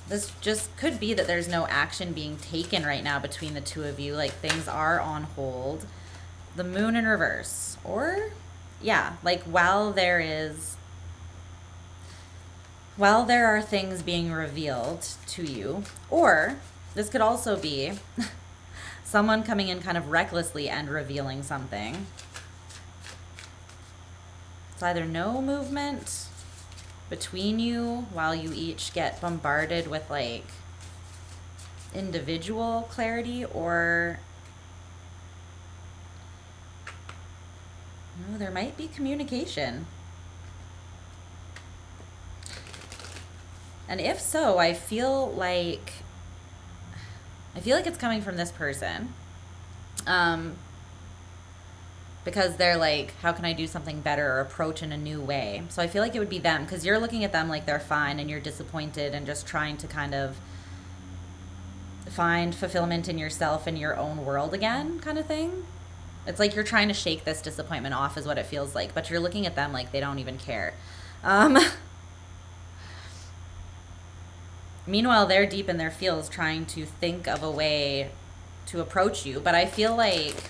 This just could be that there's no action being taken right now between the two of you. Like, things are on hold. The Moon in reverse. Or, yeah, like while there is while there are things being revealed to you, or this could also be someone coming in kind of recklessly and revealing something. It's either no movement between you while you each get bombarded with like individual clarity, or no, there might be communication. And if so, I feel like it's coming from this person. Because they're like, how can I do something better or approach in a new way? So I feel like it would be them, because you're looking at them like they're fine and you're disappointed and just trying to kind of find fulfillment in yourself and your own world again, kind of thing. It's like you're trying to shake this disappointment off is what it feels like, but you're looking at them like they don't even care. Meanwhile, they're deep in their feels trying to think of a way to approach you, but I feel like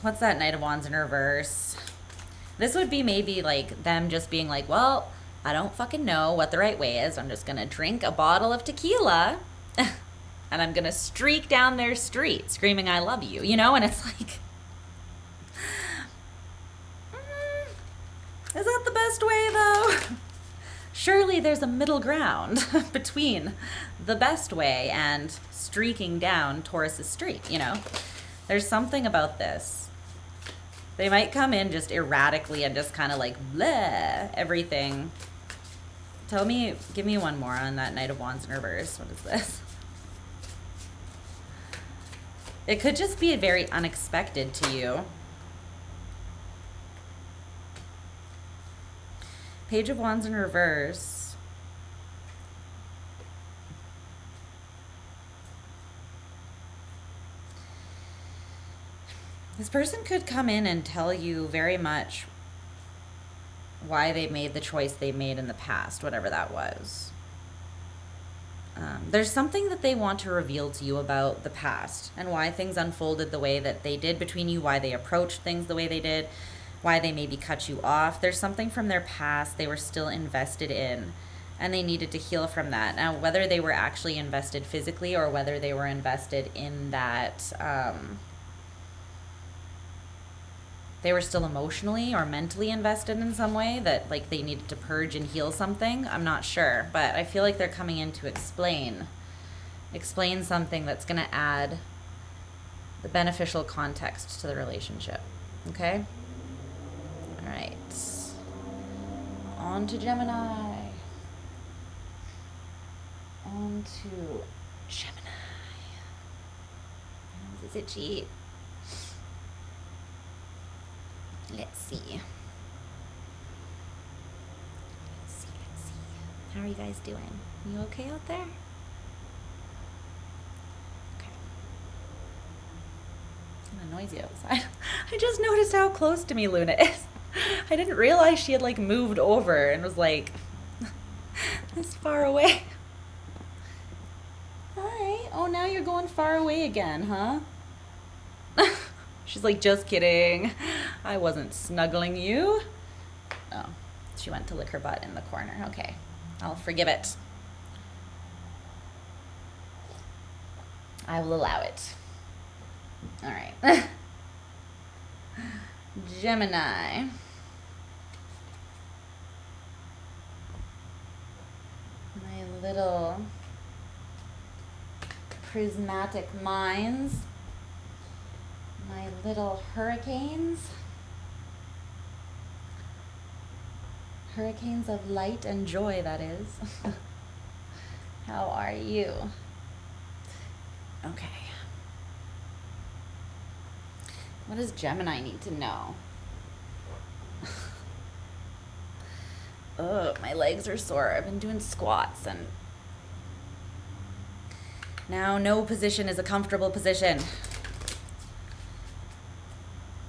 what's that Knight of Wands in reverse? This would be maybe like them just being like, well, I don't fucking know what the right way is. I'm just going to drink a bottle of tequila and I'm going to streak down their street screaming, I love you, you know? And it's like, is that the best way though? Surely there's a middle ground between the best way and streaking down Taurus's street, you know? There's something about this. They might come in just erratically and just kind of like, bleh, everything. Give me one more on that Knight of Wands in reverse. What is this? It could just be very unexpected to you. Page of Wands in reverse. This person could come in and tell you very much why they made the choice they made in the past, whatever that was. There's something that they want to reveal to you about the past and why things unfolded the way that they did between you, why they approached things the way they did, why they maybe cut you off. There's something from their past they were still invested in, and they needed to heal from that. Now, whether they were actually invested physically or whether they were invested in that, they were still emotionally or mentally invested in some way that like they needed to purge and heal something. I'm not sure, but I feel like they're coming in to explain something that's going to add the beneficial context to the relationship. Okay? All right. On to Gemini. On to Gemini. Is it cheat? Let's see. How are you guys doing? You okay out there? Okay. It's kind of noisy outside. I just noticed how close to me Luna is. I didn't realize she had like moved over and was like this far away. Hi. Oh, now you're going far away again, huh? She's like, just kidding. I wasn't snuggling you. Oh, she went to lick her butt in the corner. Okay, I'll forgive it. I will allow it. All right. Gemini. My little prismatic minds. My little hurricanes. Hurricanes of light and joy, that is. How are you? Okay. What does Gemini need to know? Oh, my legs are sore. I've been doing squats and now no position is a comfortable position.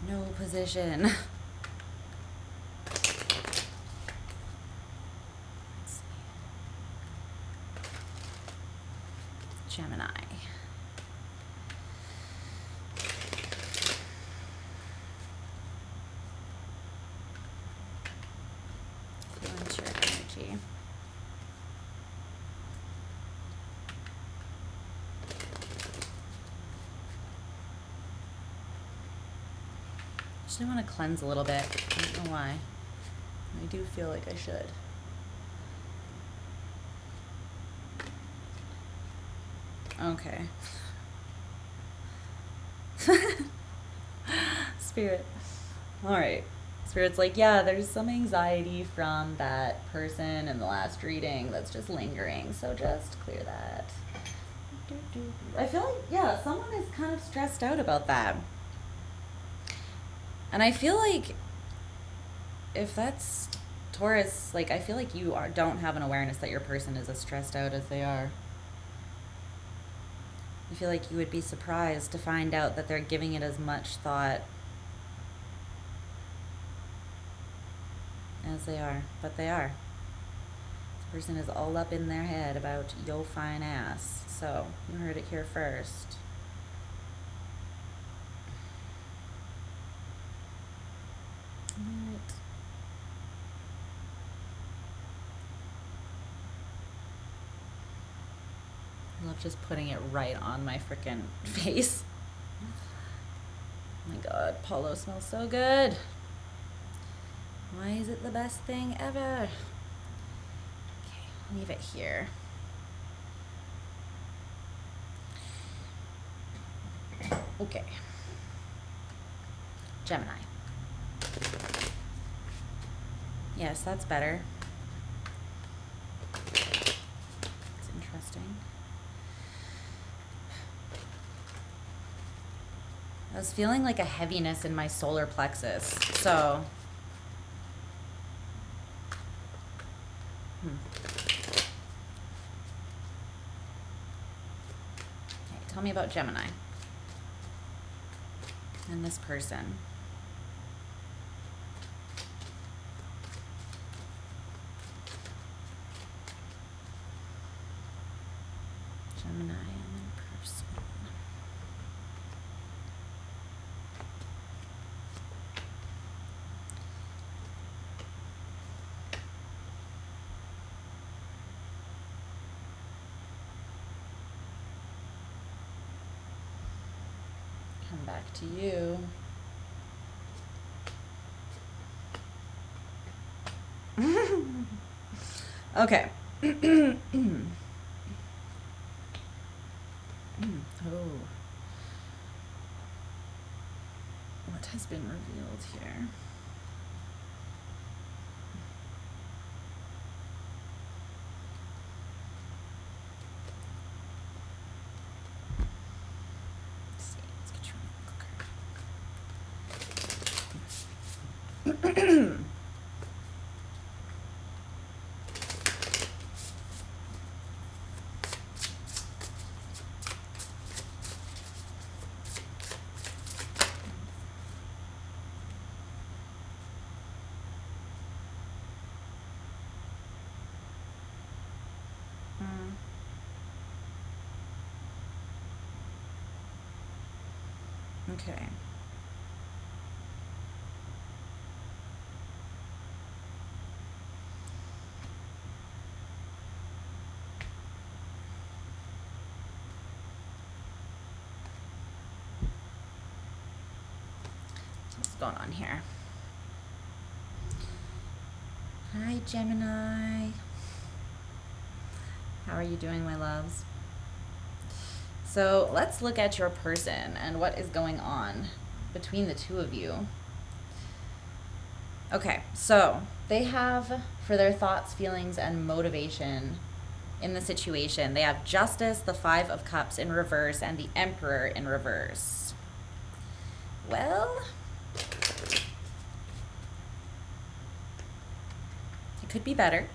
No position. Let's see. Gemini. Feel into your energy. Actually, I want to cleanse a little bit. I don't know why. I do feel like I should. Okay. Spirit. All right. Spirit's like, yeah, there's some anxiety from that person in the last reading that's just lingering. So just clear that. I feel like, yeah, someone is kind of stressed out about that. And I feel like if that's Taurus, like, I feel like you don't have an awareness that your person is as stressed out as they are. I feel like you would be surprised to find out that they're giving it as much thought as they are, but they are. This person is all up in their head about yo fine ass. So, you heard it here first. Right. I love just putting it right on my frickin' face. Oh my god, Polo smells so good. Why is it the best thing ever? Okay, leave it here. Okay. Gemini. Yes, that's better. It's interesting. I was feeling like a heaviness in my solar plexus, so. Okay, tell me about Gemini and this person. Gemini and then person. Come back to you. Okay. Oh. What has been revealed here? Let's see. Let's get your cooker. Okay. What's going on here? Hi, Gemini. How are you doing, my loves? So let's look at your person and what is going on between the two of you. Okay, so they have, for their thoughts, feelings, and motivation in the situation, they have Justice, the Five of Cups in reverse, and the Emperor in reverse. Well, it could be better,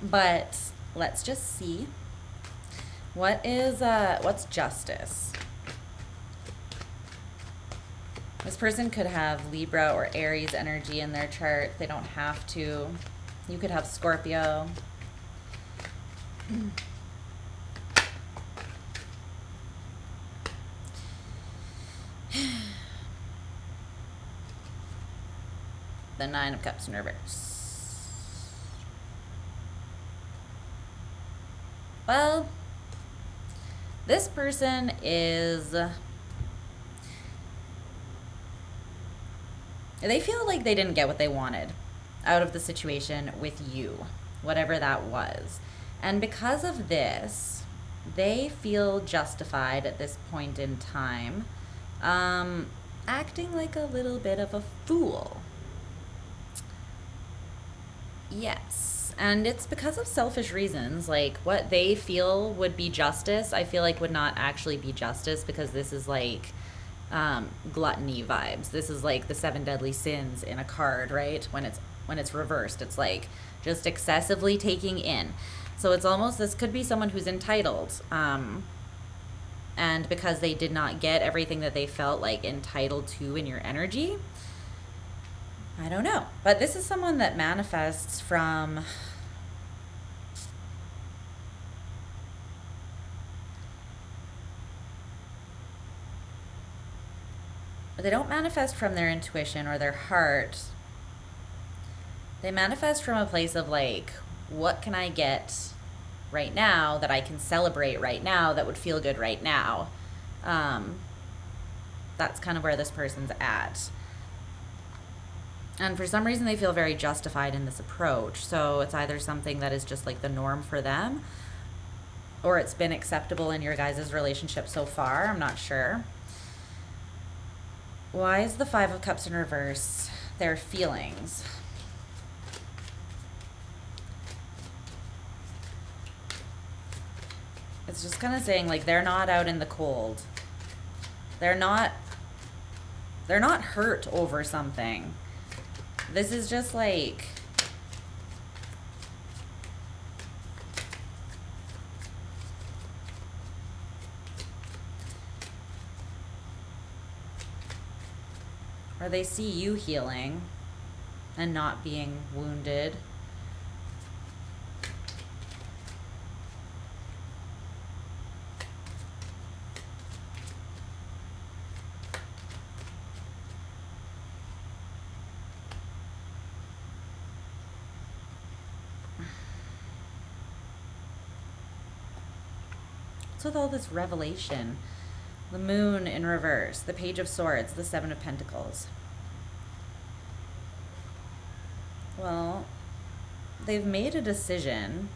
but let's just see. What's Justice? This person could have Libra or Aries energy in their chart. They don't have to. You could have Scorpio. The Nine of Cups in reverse. Well, this person is They feel like they didn't get what they wanted out of the situation with you, whatever that was. And because of this, they feel justified at this point in time, acting like a little bit of a fool. Yes. And it's because of selfish reasons. Like, what they feel would be justice, I feel like would not actually be justice, because this is like gluttony vibes. This is like the 7 deadly sins in a card, right? When it's reversed, it's like just excessively taking in. So it's almost, this could be someone who's entitled, and because they did not get everything that they felt like entitled to in your energy, I don't know. But this is someone that manifests from they don't manifest from their intuition or their heart. They manifest from a place of like, what can I get right now that I can celebrate right now that would feel good right now? That's kind of where this person's at. And for some reason, they feel very justified in this approach. So it's either something that is just like the norm for them, or it's been acceptable in your guys' relationship so far. I'm not sure. Why is the 5 of Cups in reverse? Their feelings. It's just kind of saying like they're not out in the cold. They're not hurt over something. This is just like, or they see you healing and not being wounded. With all this revelation, the Moon in reverse, the Page of Swords, the 7 of Pentacles. Well, they've made a decision,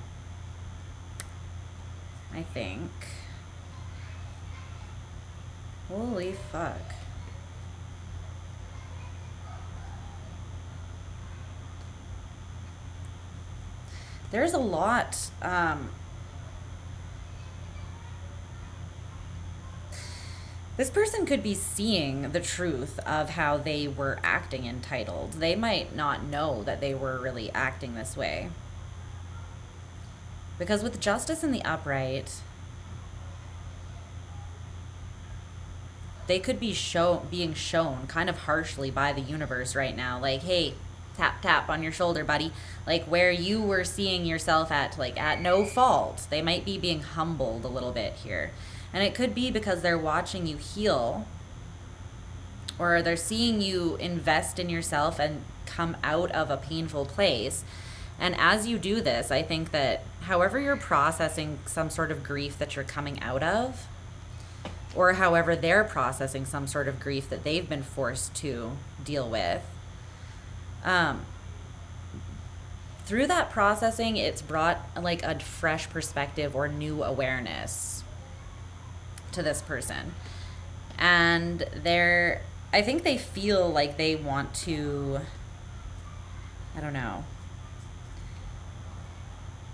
I think. Holy fuck. There's a lot, this person could be seeing the truth of how they were acting entitled. They might not know that they were really acting this way. Because with Justice in the upright, they could be being shown kind of harshly by the universe right now. Like, hey, tap, tap on your shoulder, buddy. Like, where you were seeing yourself at, like, at no fault. They might be being humbled a little bit here. And it could be because they're watching you heal, or they're seeing you invest in yourself and come out of a painful place. And as you do this, I think that however you're processing some sort of grief that you're coming out of, or however they're processing some sort of grief that they've been forced to deal with, through that processing, it's brought like a fresh perspective or new awareness to this person. And I think they feel like they want to, I don't know.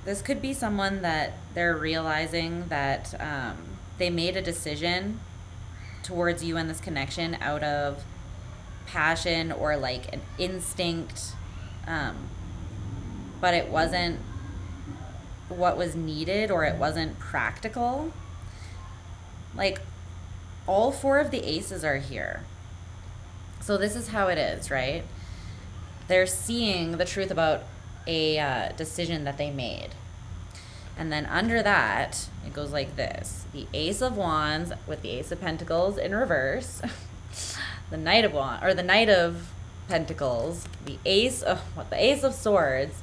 This could be someone that they're realizing that they made a decision towards you and this connection out of passion or like an instinct, but it wasn't what was needed, or it wasn't practical. Like, all 4 of the aces are here. So this is how it is, right? They're seeing the truth about a decision that they made. And then under that, it goes like this. The Ace of Wands with the Ace of Pentacles in reverse. The Knight of Wands, or the Knight of Pentacles. The Ace of Swords.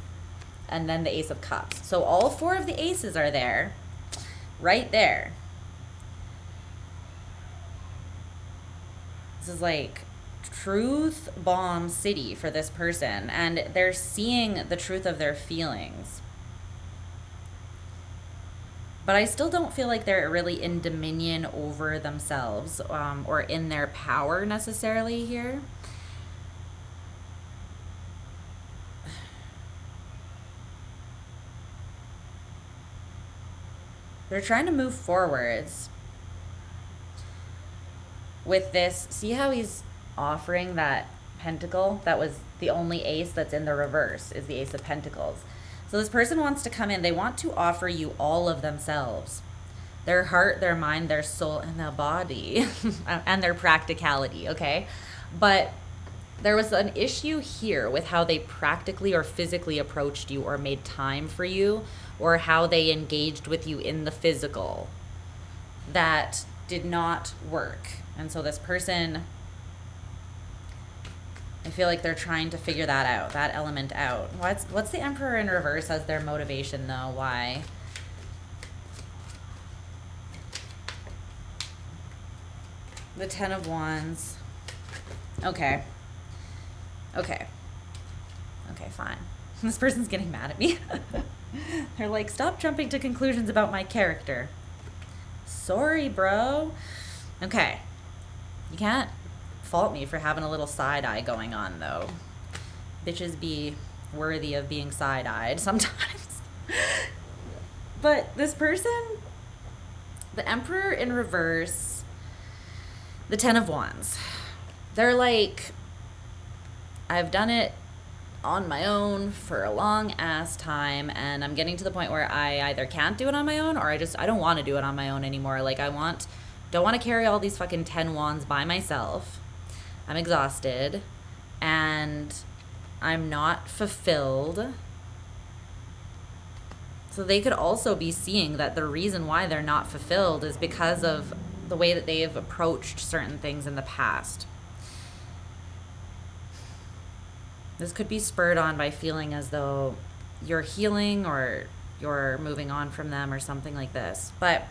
And then the Ace of Cups. So all 4 of the aces are there. Right there. This is like truth bomb city for this person, and they're seeing the truth of their feelings. But I still don't feel like they're really in dominion over themselves, or in their power necessarily here. They're trying to move forwards with this. See how he's offering that pentacle? That was the only ace that's in the reverse, is the Ace of Pentacles. So this person wants to come in. They want to offer you all of themselves. Their heart, their mind, their soul, and their body. And their practicality, okay? But there was an issue here with how they practically or physically approached you or made time for you, or how they engaged with you in the physical. That did not work. And so this person, I feel like they're trying to figure that out, that element out. What's the Emperor in reverse as their motivation, though? Why? The Ten of Wands. Okay. Okay, fine. This person's getting mad at me. They're like, stop jumping to conclusions about my character. Sorry, bro. Okay. You can't fault me for having a little side eye going on, though. Bitches be worthy of being side-eyed sometimes. But this person, the Emperor in reverse, the Ten of Wands, they're like, I've done it on my own for a long ass time, and I'm getting to the point where I either can't do it on my own, or I don't want to do it on my own anymore. Like, don't want to carry all these fucking 10 wands by myself. I'm exhausted, and I'm not fulfilled. So they could also be seeing that the reason why they're not fulfilled is because of the way that they have approached certain things in the past. This could be spurred on by feeling as though you're healing or you're moving on from them or something like this. But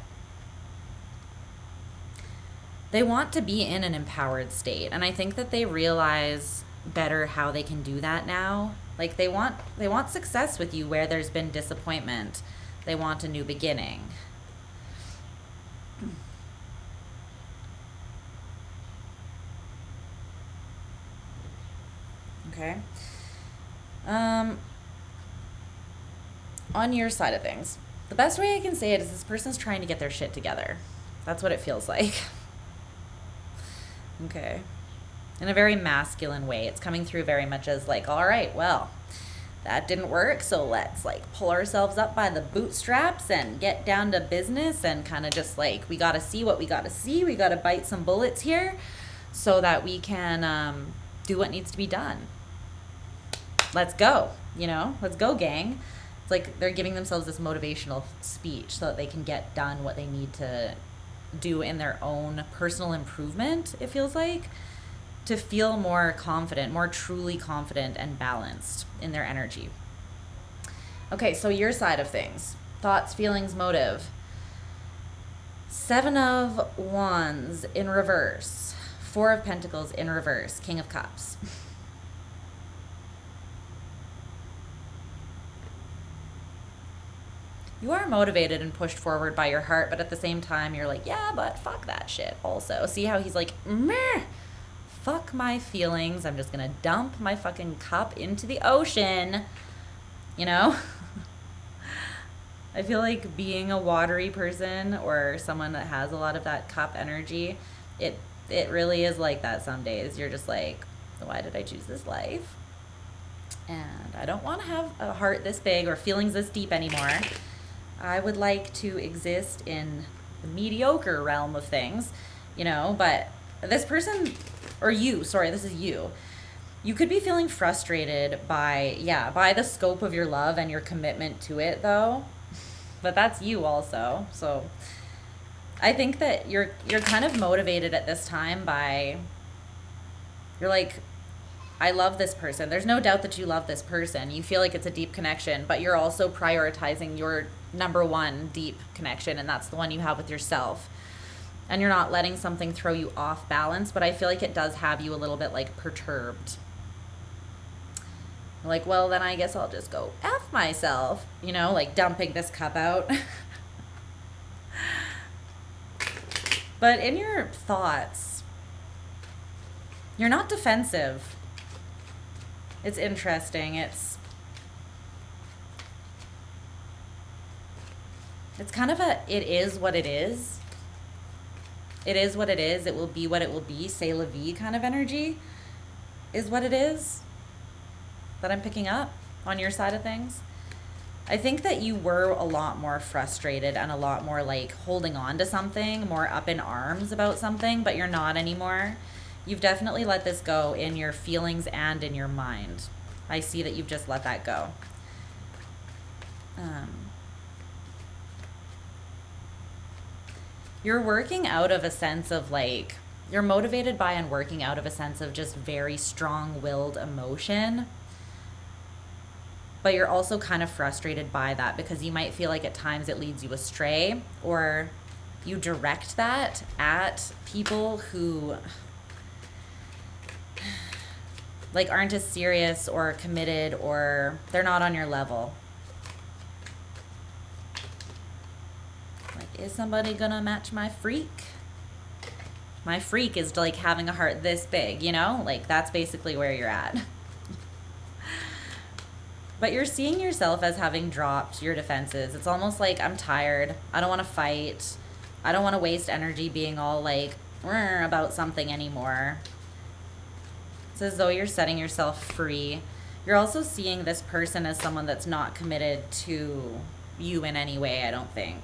they want to be in an empowered state. And I think that they realize better how they can do that now. Like, they want success with you where there's been disappointment. They want a new beginning. Okay. On your side of things, the best way I can say it is this person's trying to get their shit together. That's what it feels like. Okay. In a very masculine way. It's coming through very much as like, all right, well, that didn't work, so let's like pull ourselves up by the bootstraps and get down to business and kind of just like, we got to see what we got to see. We got to bite some bullets here so that we can do what needs to be done. Let's go, let's go, gang. It's like they're giving themselves this motivational speech so that they can get done what they need to do in their own personal improvement, it feels like, to feel more confident, more truly confident and balanced in their energy. Okay, so your side of things. Thoughts, feelings, motive. Seven of Wands in reverse. Four of Pentacles in reverse. King of Cups. You are motivated and pushed forward by your heart, but at the same time, you're like, yeah, but fuck that shit also. See how he's like, meh, fuck my feelings. I'm just going to dump my fucking cup into the ocean. I feel like being a watery person or someone that has a lot of that cup energy, it really is like that some days. You're just like, why did I choose this life? And I don't want to have a heart this big or feelings this deep anymore. I would like to exist in the mediocre realm of things, but this person, or you, sorry, this is you. You could be feeling frustrated by the scope of your love and your commitment to it, though. But that's you also. So I think that you're kind of motivated at this time by, you're like, I love this person. There's no doubt that you love this person. You feel like it's a deep connection, but you're also prioritizing your number one deep connection, and that's the one you have with yourself. and you're not letting something throw you off balance, but I feel like it does have you a little bit like perturbed. Like, well, then I guess I'll just go F myself, you know, like dumping this cup out. But in your thoughts, you're not defensive. It's interesting. It's kind of a, it is what it is. It is what it is. It will be what it will be. C'est la vie kind of energy is what it is that I'm picking up on your side of things. I think that you were a lot more frustrated and a lot more like holding on to something, more up in arms about something, but you're not anymore. You've definitely let this go in your feelings and in your mind. I see that you've just let that go. You're working out of a sense of like, you're motivated by and working out of a sense of just very strong-willed emotion. But you're also kind of frustrated by that because you might feel like at times it leads you astray, or you direct that at people who like aren't as serious or committed, or they're not on your level. Like, is somebody gonna match my freak? My freak is like having a heart this big, you know? Like, that's basically where you're at. But you're seeing yourself as having dropped your defenses. It's almost like, I'm tired. I don't want to fight. I don't want to waste energy being all like about something anymore. It's as though you're setting yourself free. You're also seeing this person as someone that's not committed to you in any way, I don't think.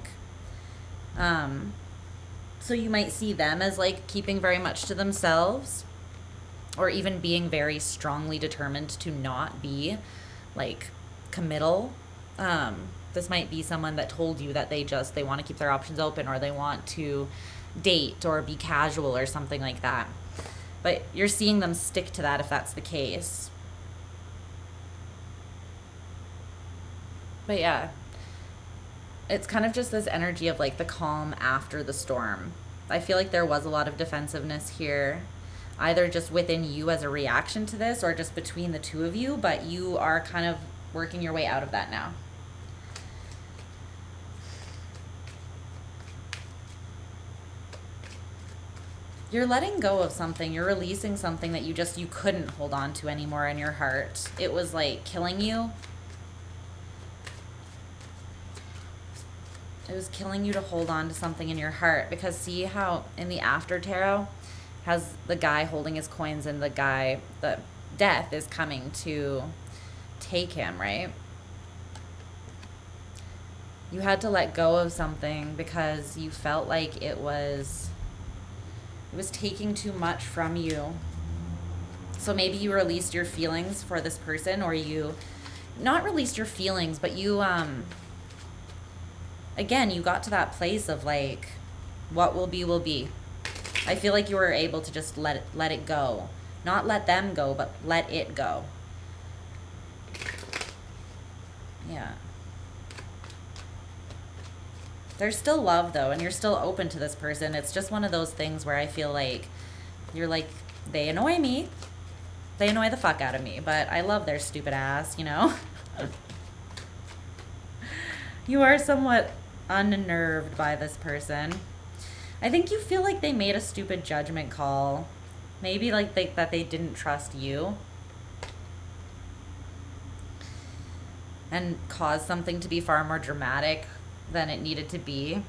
So you might see them as like keeping very much to themselves, or even being very strongly determined to not be like committal. This might be someone that told you that they want to keep their options open, or they want to date or be casual or something like that. But you're seeing them stick to that if that's the case. But yeah, it's kind of just this energy of like the calm after the storm. I feel like there was a lot of defensiveness here, either just within you as a reaction to this or just between the two of you, but you are kind of working your way out of that now. You're letting go of something. You're releasing something that you couldn't hold on to anymore in your heart. It was like killing you. It was killing you to hold on to something in your heart, because see how in the after tarot has the guy holding his coins, and the death is coming to take him, right? You had to let go of something because you felt like it was taking too much from you. So maybe you released your feelings for this person, or you not released your feelings, but you again, you got to that place of like, what will be will be. I feel like you were able to just let it go. Not let them go, but let it go. Yeah. There's still love though, and you're still open to this person. It's just one of those things where I feel like you're like, they annoy me. They annoy the fuck out of me, but I love their stupid ass, you know? You are somewhat unnerved by this person. I think you feel like they made a stupid judgment call. Maybe like that they didn't trust you. And caused something to be far more dramatic than it needed to be.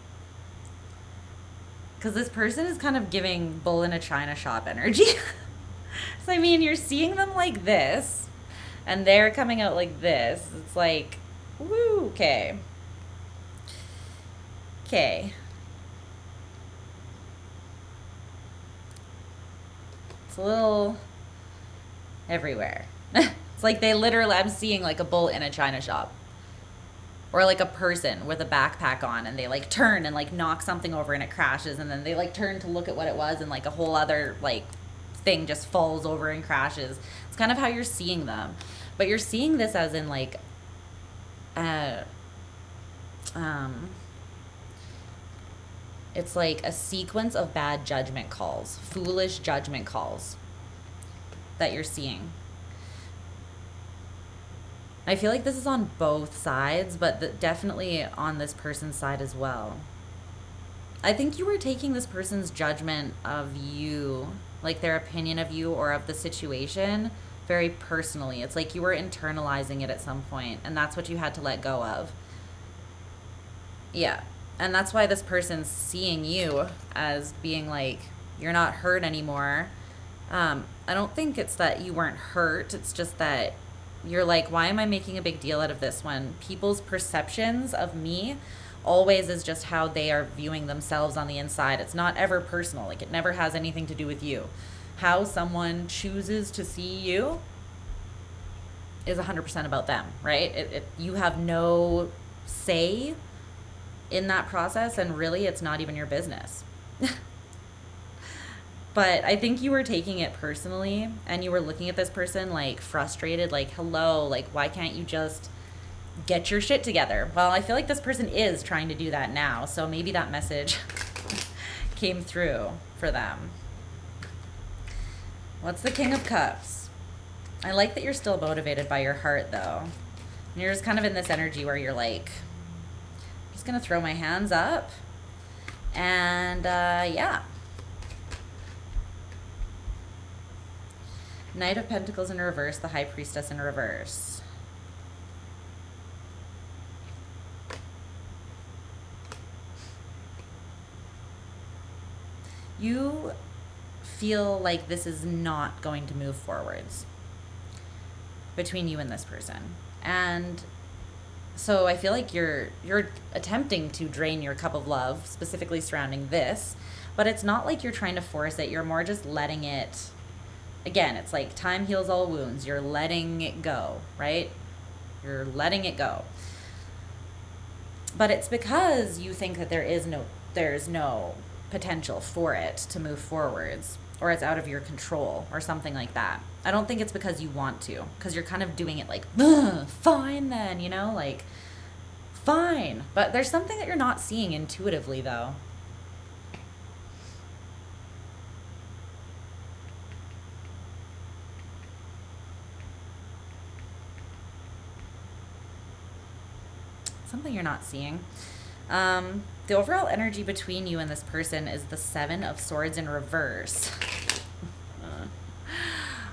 Because this person is kind of giving bull in a china shop energy. So I mean, you're seeing them like this, and they're coming out like this. It's like, woo, okay. Okay. It's a little everywhere. It's like they literally, I'm seeing like a bull in a china shop. Or like a person with a backpack on, and they like turn and like knock something over and it crashes, and then they like turn to look at what it was, and like a whole other like thing just falls over and crashes. It's kind of how you're seeing them. But you're seeing this as in like It's like a sequence of bad judgment calls, foolish judgment calls that you're seeing. I feel like this is on both sides, but definitely on this person's side as well. I think you were taking this person's judgment of you, like their opinion of you or of the situation, very personally. It's like you were internalizing it at some point, and that's what you had to let go of. Yeah. And that's why this person's seeing you as being like, you're not hurt anymore. I don't think it's that you weren't hurt. It's just that you're like, why am I making a big deal out of this when people's perceptions of me always is just how they are viewing themselves on the inside. It's not ever personal. Like, it never has anything to do with you. How someone chooses to see you is 100% about them, right? You have no say in that process, and really it's not even your business. But I think you were taking it personally, and you were looking at this person like frustrated, like, hello, like, why can't you just get your shit together? Well, I feel like this person is trying to do that now, so maybe that message came through for them. What's the King of Cups? I like that you're still motivated by your heart, though. And you're just kind of in this energy where you're like, I'm just going to throw my hands up. And, yeah. Knight of Pentacles in reverse, the High Priestess in reverse. You feel like this is not going to move forwards between you and this person. And so I feel like you're attempting to drain your cup of love, specifically surrounding this, but it's not like you're trying to force it. You're more just letting it. Again, it's like time heals all wounds. You're letting it go, right? You're letting it go. But it's because you think that there's no potential for it to move forwards, or it's out of your control or something like that. I don't think it's because you want to, because you're kind of doing it like, fine then, you know, like, fine. But there's something that you're not seeing intuitively, though. Something you're not seeing. The overall energy between you and this person is the Seven of Swords in reverse.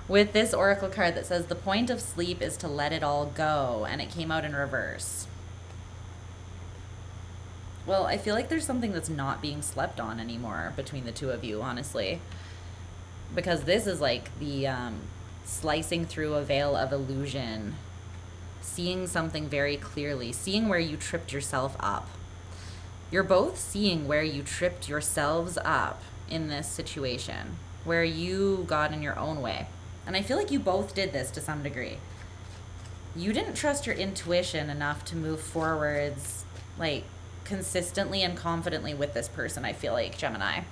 With this oracle card that says the point of sleep is to let it all go, and it came out in reverse. Well, I feel like there's something that's not being slept on anymore between the two of you, honestly. Because this is like the slicing through a veil of illusion, seeing something very clearly, seeing where you tripped yourself up. You're both seeing where you tripped yourselves up in this situation, where you got in your own way. And I feel like you both did this to some degree. You didn't trust your intuition enough to move forwards, like, consistently and confidently with this person, I feel like, Gemini,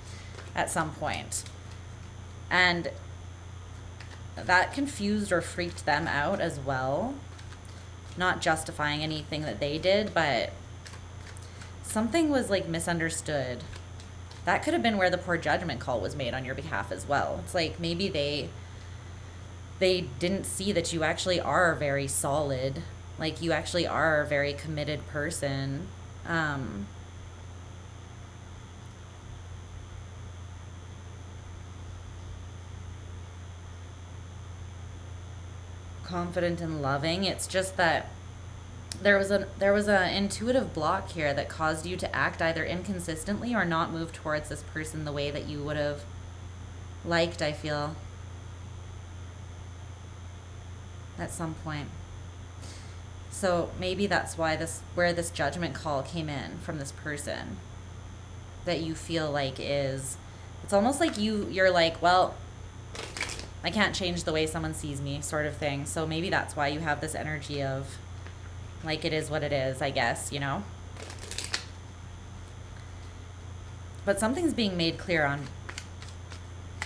at some point. And that confused or freaked them out as well. Not justifying anything that they did, but something was like misunderstood. That could have been where the poor judgment call was made on your behalf as well. It's like maybe they didn't see that you actually are very solid, like you actually are a very committed person. Confident and loving. It's just that there was a intuitive block here that caused you to act either inconsistently or not move towards this person the way that you would have liked, I feel, at some point. So maybe that's why where this judgment call came in from this person, that you feel like it's almost like you're like, well, I can't change the way someone sees me, sort of thing. So maybe that's why you have this energy of, like, it is what it is, I guess, you know? But something's being made clear on...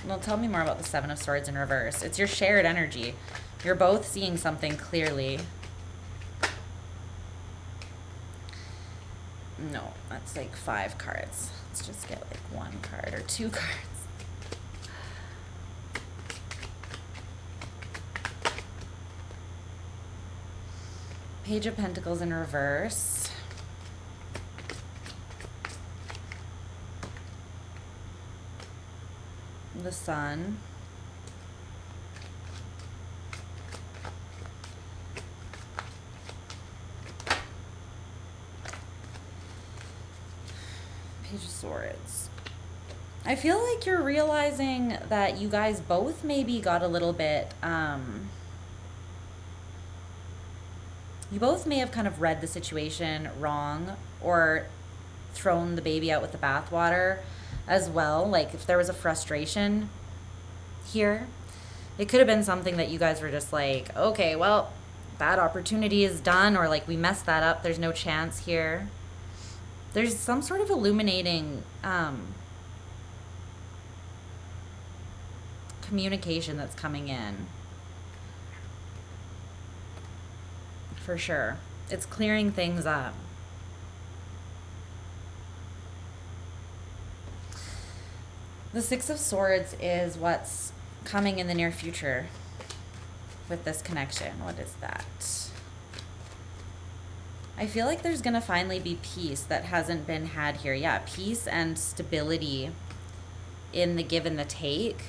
Well, tell me more about the Seven of Swords in reverse. It's your shared energy. You're both seeing something clearly. No, that's like 5 cards. Let's just get like one card or two cards. Page of Pentacles in reverse. The Sun. Page of Swords. I feel like you're realizing that you guys both maybe got a little bit, you both may have kind of read the situation wrong or thrown the baby out with the bathwater as well. Like if there was a frustration here, it could have been something that you guys were just like, okay, well, that opportunity is done, or like we messed that up. There's no chance here. There's some sort of illuminating communication that's coming in. For sure. It's clearing things up. The Six of Swords is what's coming in the near future with this connection. What is that? I feel like there's going to finally be peace that hasn't been had here. Yeah, peace and stability in the give and the take.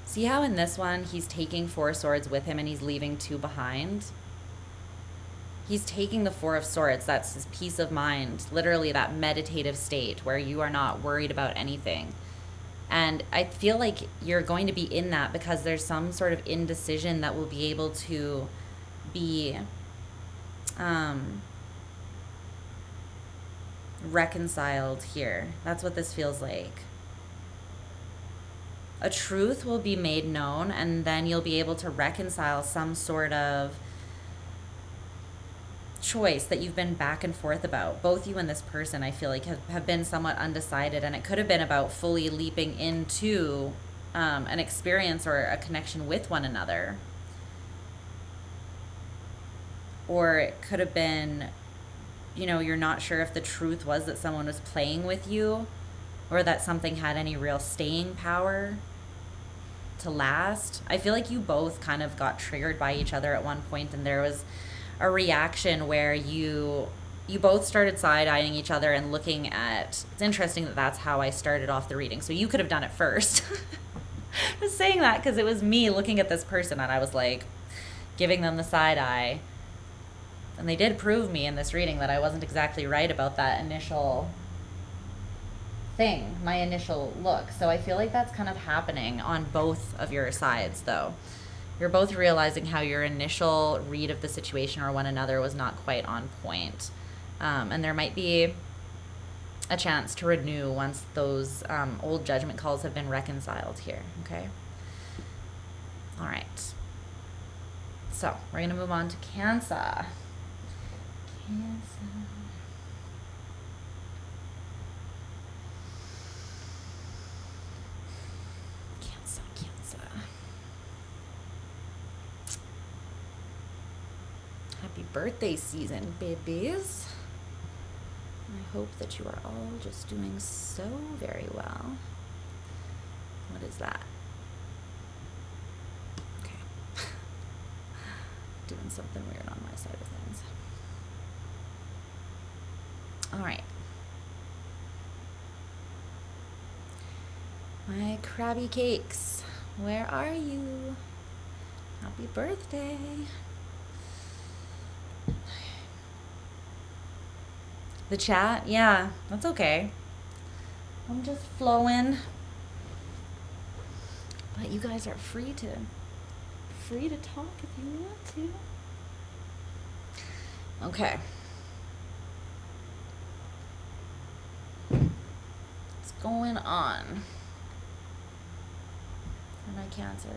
See how in this one he's taking 4 swords with him and he's leaving 2 behind? He's taking the 4 of Swords. That's his peace of mind. Literally that meditative state where you are not worried about anything. And I feel like you're going to be in that because there's some sort of indecision that will be able to be reconciled here. That's what this feels like. A truth will be made known, and then you'll be able to reconcile some sort of choice that you've been back and forth about. Both you and this person, I feel like, have been somewhat undecided, and it could have been about fully leaping into an experience or a connection with one another. Or it could have been, you know, you're not sure if the truth was that someone was playing with you or that something had any real staying power to last. I feel like you both kind of got triggered by each other at one point, and there was a reaction where you both started side-eyeing each other and looking at, it's interesting that that's how I started off the reading. So you could have done it first. I was saying that because it was me looking at this person and I was like giving them the side eye. And they did prove me in this reading that I wasn't exactly right about that initial thing, my initial look. So I feel like that's kind of happening on both of your sides, though. You're both realizing how your initial read of the situation or one another was not quite on point. And there might be a chance to renew once those old judgment calls have been reconciled here, okay? All right. So we're going to move on to Cancer. Cancer. Happy birthday season, babies. I hope that you are all just doing so very well. What is that? Okay. Doing something weird on my side of things. All right. My crabby cakes, where are you? Happy birthday. The chat? Yeah, that's okay. I'm just flowing. But you guys are free to talk if you want to. Okay. What's going on for my Cancers?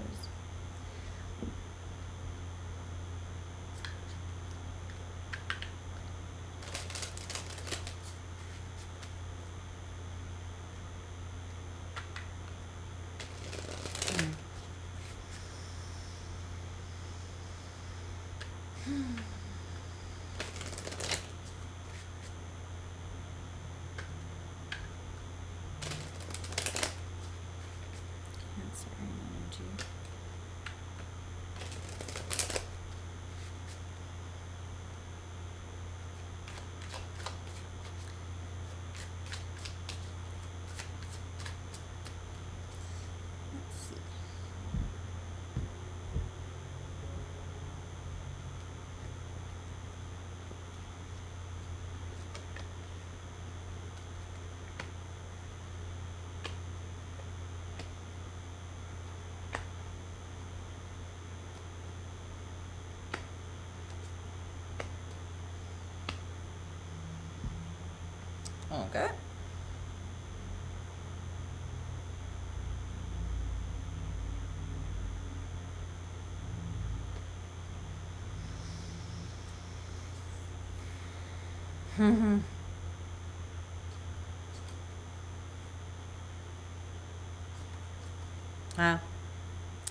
energy. Okay.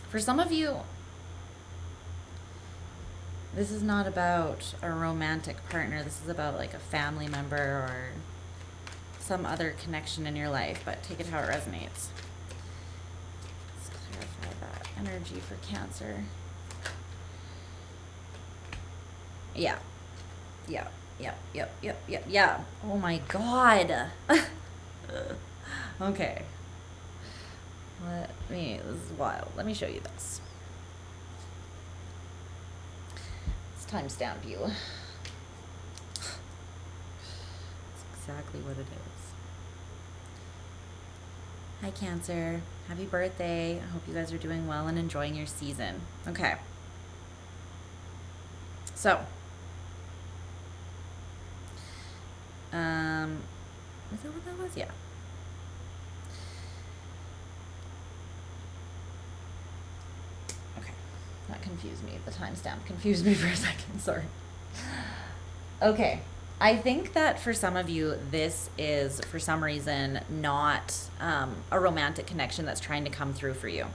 For some of you, this is not about a romantic partner. This is about like a family member or some other connection in your life, but take it how it resonates. Let's clarify that energy for Cancer. Yeah. Yeah. Oh my God. Okay. This is wild. Let me show you this. It's timestamp you. It's exactly what it is. Hi, Cancer. Happy birthday. I hope you guys are doing well and enjoying your season. Okay. So, is that what that was? Yeah. Okay. That confused me. The timestamp confused me for a second. Sorry. Okay. I think that for some of you, this is, for some reason, not a romantic connection that's trying to come through for you.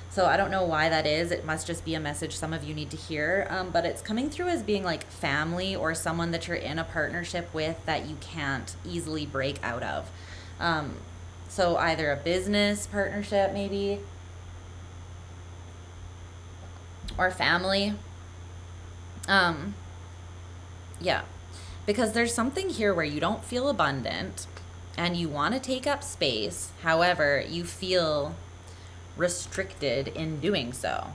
So I don't know why that is. It must just be a message some of you need to hear. But it's coming through as being like family or someone that you're in a partnership with that you can't easily break out of. So either a business partnership maybe, or family. Yeah. Because there's something here where you don't feel abundant and you want to take up space. However, you feel restricted in doing so.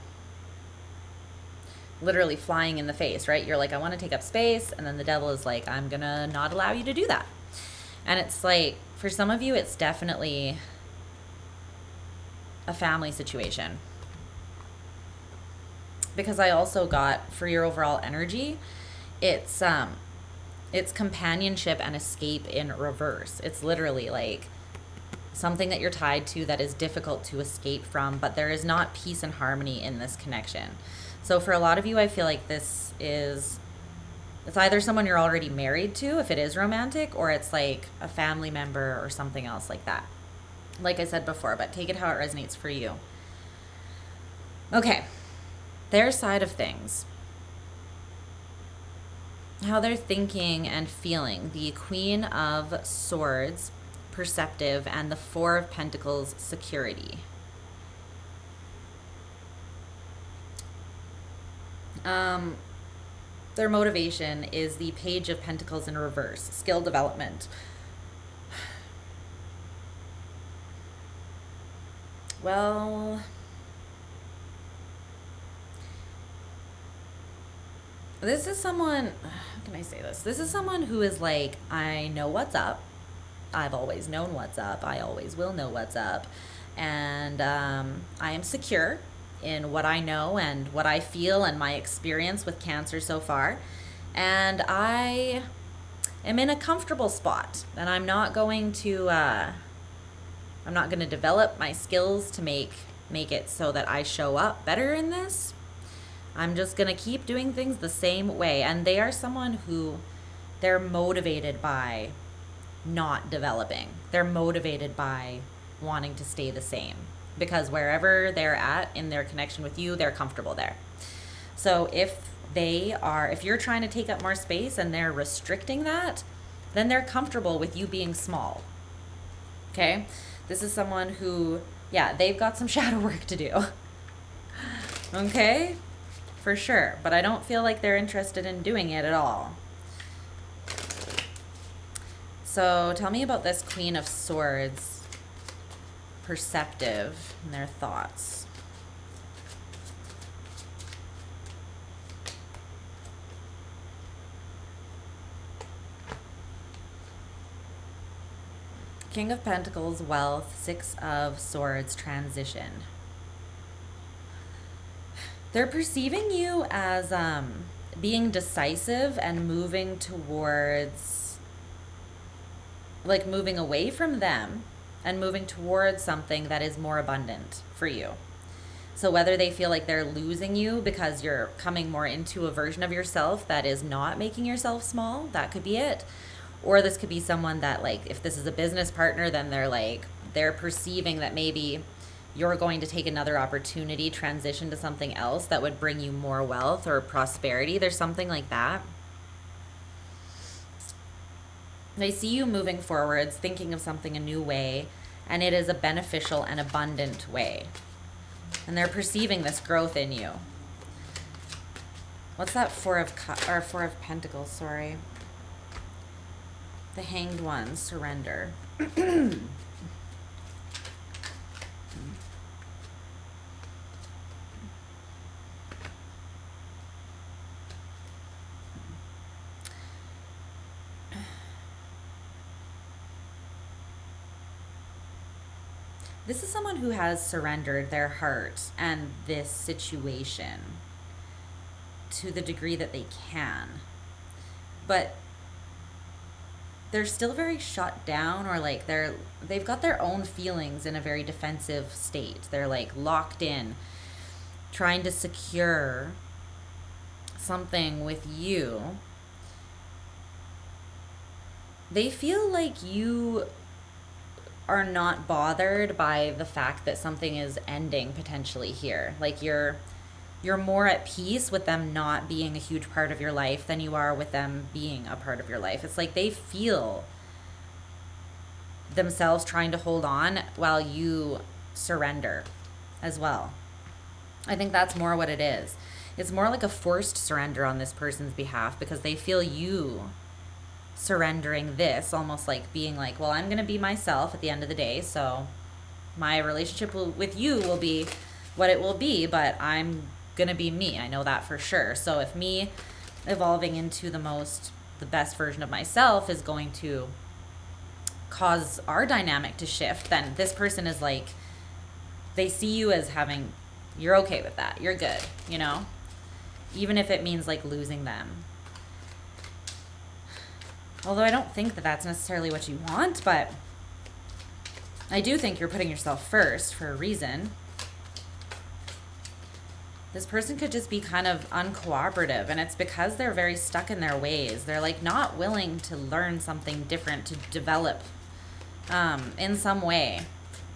Literally flying in the face, right? You're like, I want to take up space. And then the devil is like, I'm going to not allow you to do that. And it's like, for some of you, it's definitely a family situation. Because I also got, for your overall energy, it's companionship and escape in reverse. It's literally like something that you're tied to that is difficult to escape from, but there is not peace and harmony in this connection. So for a lot of you, I feel like it's either someone you're already married to, if it is romantic, or it's like a family member or something else like that. Like I said before, but take it how it resonates for you. Okay, their side of things. How they're thinking and feeling. The Queen of Swords, perceptive, and the Four of Pentacles, security. Their motivation is the Page of Pentacles in reverse, skill development. Well, this is someone, how can I say this? This is someone who is like, I know what's up. I've always known what's up. I always will know what's up. And I am secure in what I know and what I feel and my experience with Cancer so far. And I am in a comfortable spot. And I'm not going to develop my skills to make it so that I show up better in this. I'm just going to keep doing things the same way. And they are someone who, they're motivated by not developing. They're motivated by wanting to stay the same. Because wherever they're at in their connection with you, they're comfortable there. So if you're trying to take up more space and they're restricting that, then they're comfortable with you being small. Okay? This is someone who, yeah, they've got some shadow work to do. Okay? For sure. But I don't feel like they're interested in doing it at all. So tell me about this Queen of Swords, perceptive in their thoughts. King of Pentacles, wealth, Six of Swords, transition. They're perceiving you as being decisive and moving towards, like moving away from them and moving towards something that is more abundant for you. So whether they feel like they're losing you because you're coming more into a version of yourself that is not making yourself small, that could be it. Or this could be someone that, like, if this is a business partner, then they're perceiving that maybe you're going to take another opportunity, transition to something else that would bring you more wealth or prosperity. There's something like that. They see you moving forwards, thinking of something a new way, and it is a beneficial and abundant way. And they're perceiving this growth in you. What's that Four of Pentacles, sorry. The Hanged One, surrender. This is someone who has surrendered their heart and this situation to the degree that they can. But they're still very shut down, or like they've got their own feelings in a very defensive state. They're like locked in, trying to secure something with you. They feel like you are not bothered by the fact that something is ending potentially here. Like you're more at peace with them not being a huge part of your life than you are with them being a part of your life. It's like they feel themselves trying to hold on while you surrender as well. I think that's more what it is. It's more like a forced surrender on this person's behalf because they feel you surrendering this, almost like being like, well, I'm going to be myself at the end of the day, so my relationship with you will be what it will be, but I'm going to be me. I know that for sure. So if me evolving into the best version of myself is going to cause our dynamic to shift, then this person is like, they see you as having, you're okay with that. You're good, you know? Even if it means like losing them. Although I don't think that that's necessarily what you want, but I do think you're putting yourself first for a reason. This person could just be kind of uncooperative, and it's because they're very stuck in their ways. They're like not willing to learn something different, to develop in some way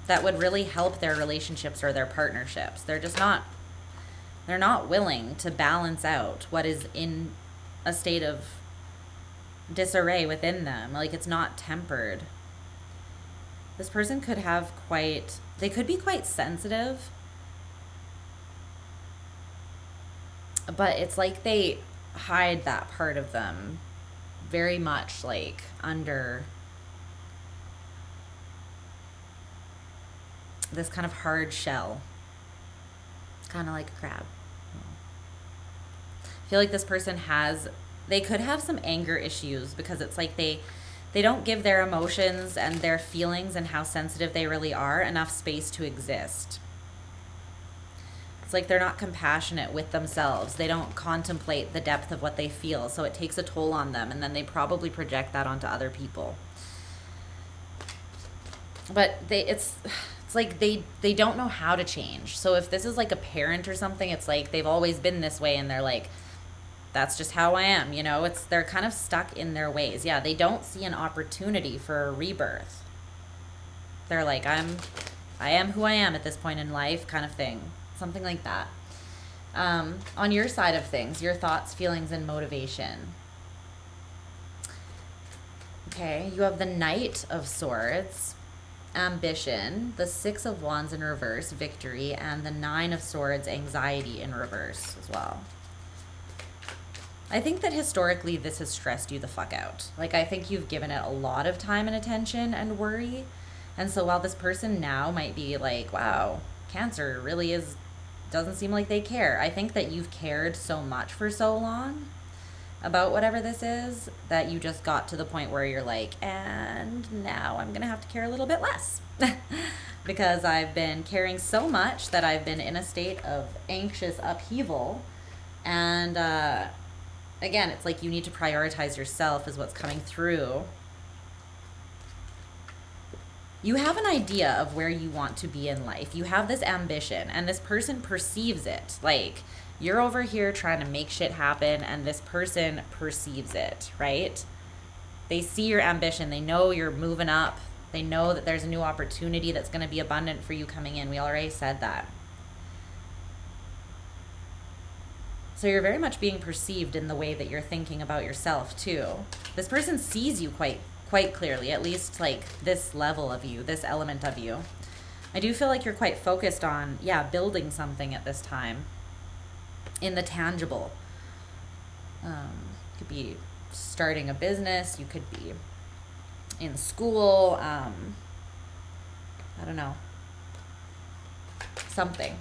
that would really help their relationships or their partnerships. They're just not, they're not willing to balance out what is in a state of disarray within them. Like it's not tempered. This person could have they could be quite sensitive, but it's like they hide that part of them very much, like under this kind of hard shell, kind of like a crab. I feel like this person they could have some anger issues because it's like they don't give their emotions and their feelings and how sensitive they really are enough space to exist. It's like they're not compassionate with themselves. They don't contemplate the depth of what they feel, so it takes a toll on them, and then they probably project that onto other people. But it's like they don't know how to change. So if this is like a parent or something, it's like they've always been this way, and they're like, that's just how I am, you know? They're kind of stuck in their ways. Yeah, they don't see an opportunity for a rebirth. They're like, I am who I am at this point in life, kind of thing. Something like that. On your side of things, your thoughts, feelings, and motivation. Okay, you have the Knight of Swords. ambition, the Six of Wands in reverse, victory, and the Nine of Swords, anxiety in reverse as well. I think that historically this has stressed you the fuck out. Like, I think you've given it a lot of time and attention and worry. And so while this person now might be like, wow, Cancer really doesn't seem like they care. I think that you've cared so much for so long about whatever this is that you just got to the point where you're like, and now I'm going to have to care a little bit less. Because I've been caring so much that I've been in a state of anxious upheaval. And again, it's like you need to prioritize yourself is what's coming through. You have an idea of where you want to be in life. You have this ambition, and this person perceives it. Like, you're over here trying to make shit happen, and this person perceives it, right? They see your ambition. They know you're moving up. They know that there's a new opportunity that's going to be abundant for you coming in. We already said that. So you're very much being perceived in the way that you're thinking about yourself, too. This person sees you quite clearly, at least like this level of you, this element of you. I do feel like you're quite focused on, yeah, building something at this time in the tangible. Could be starting a business, you could be in school, I don't know, something.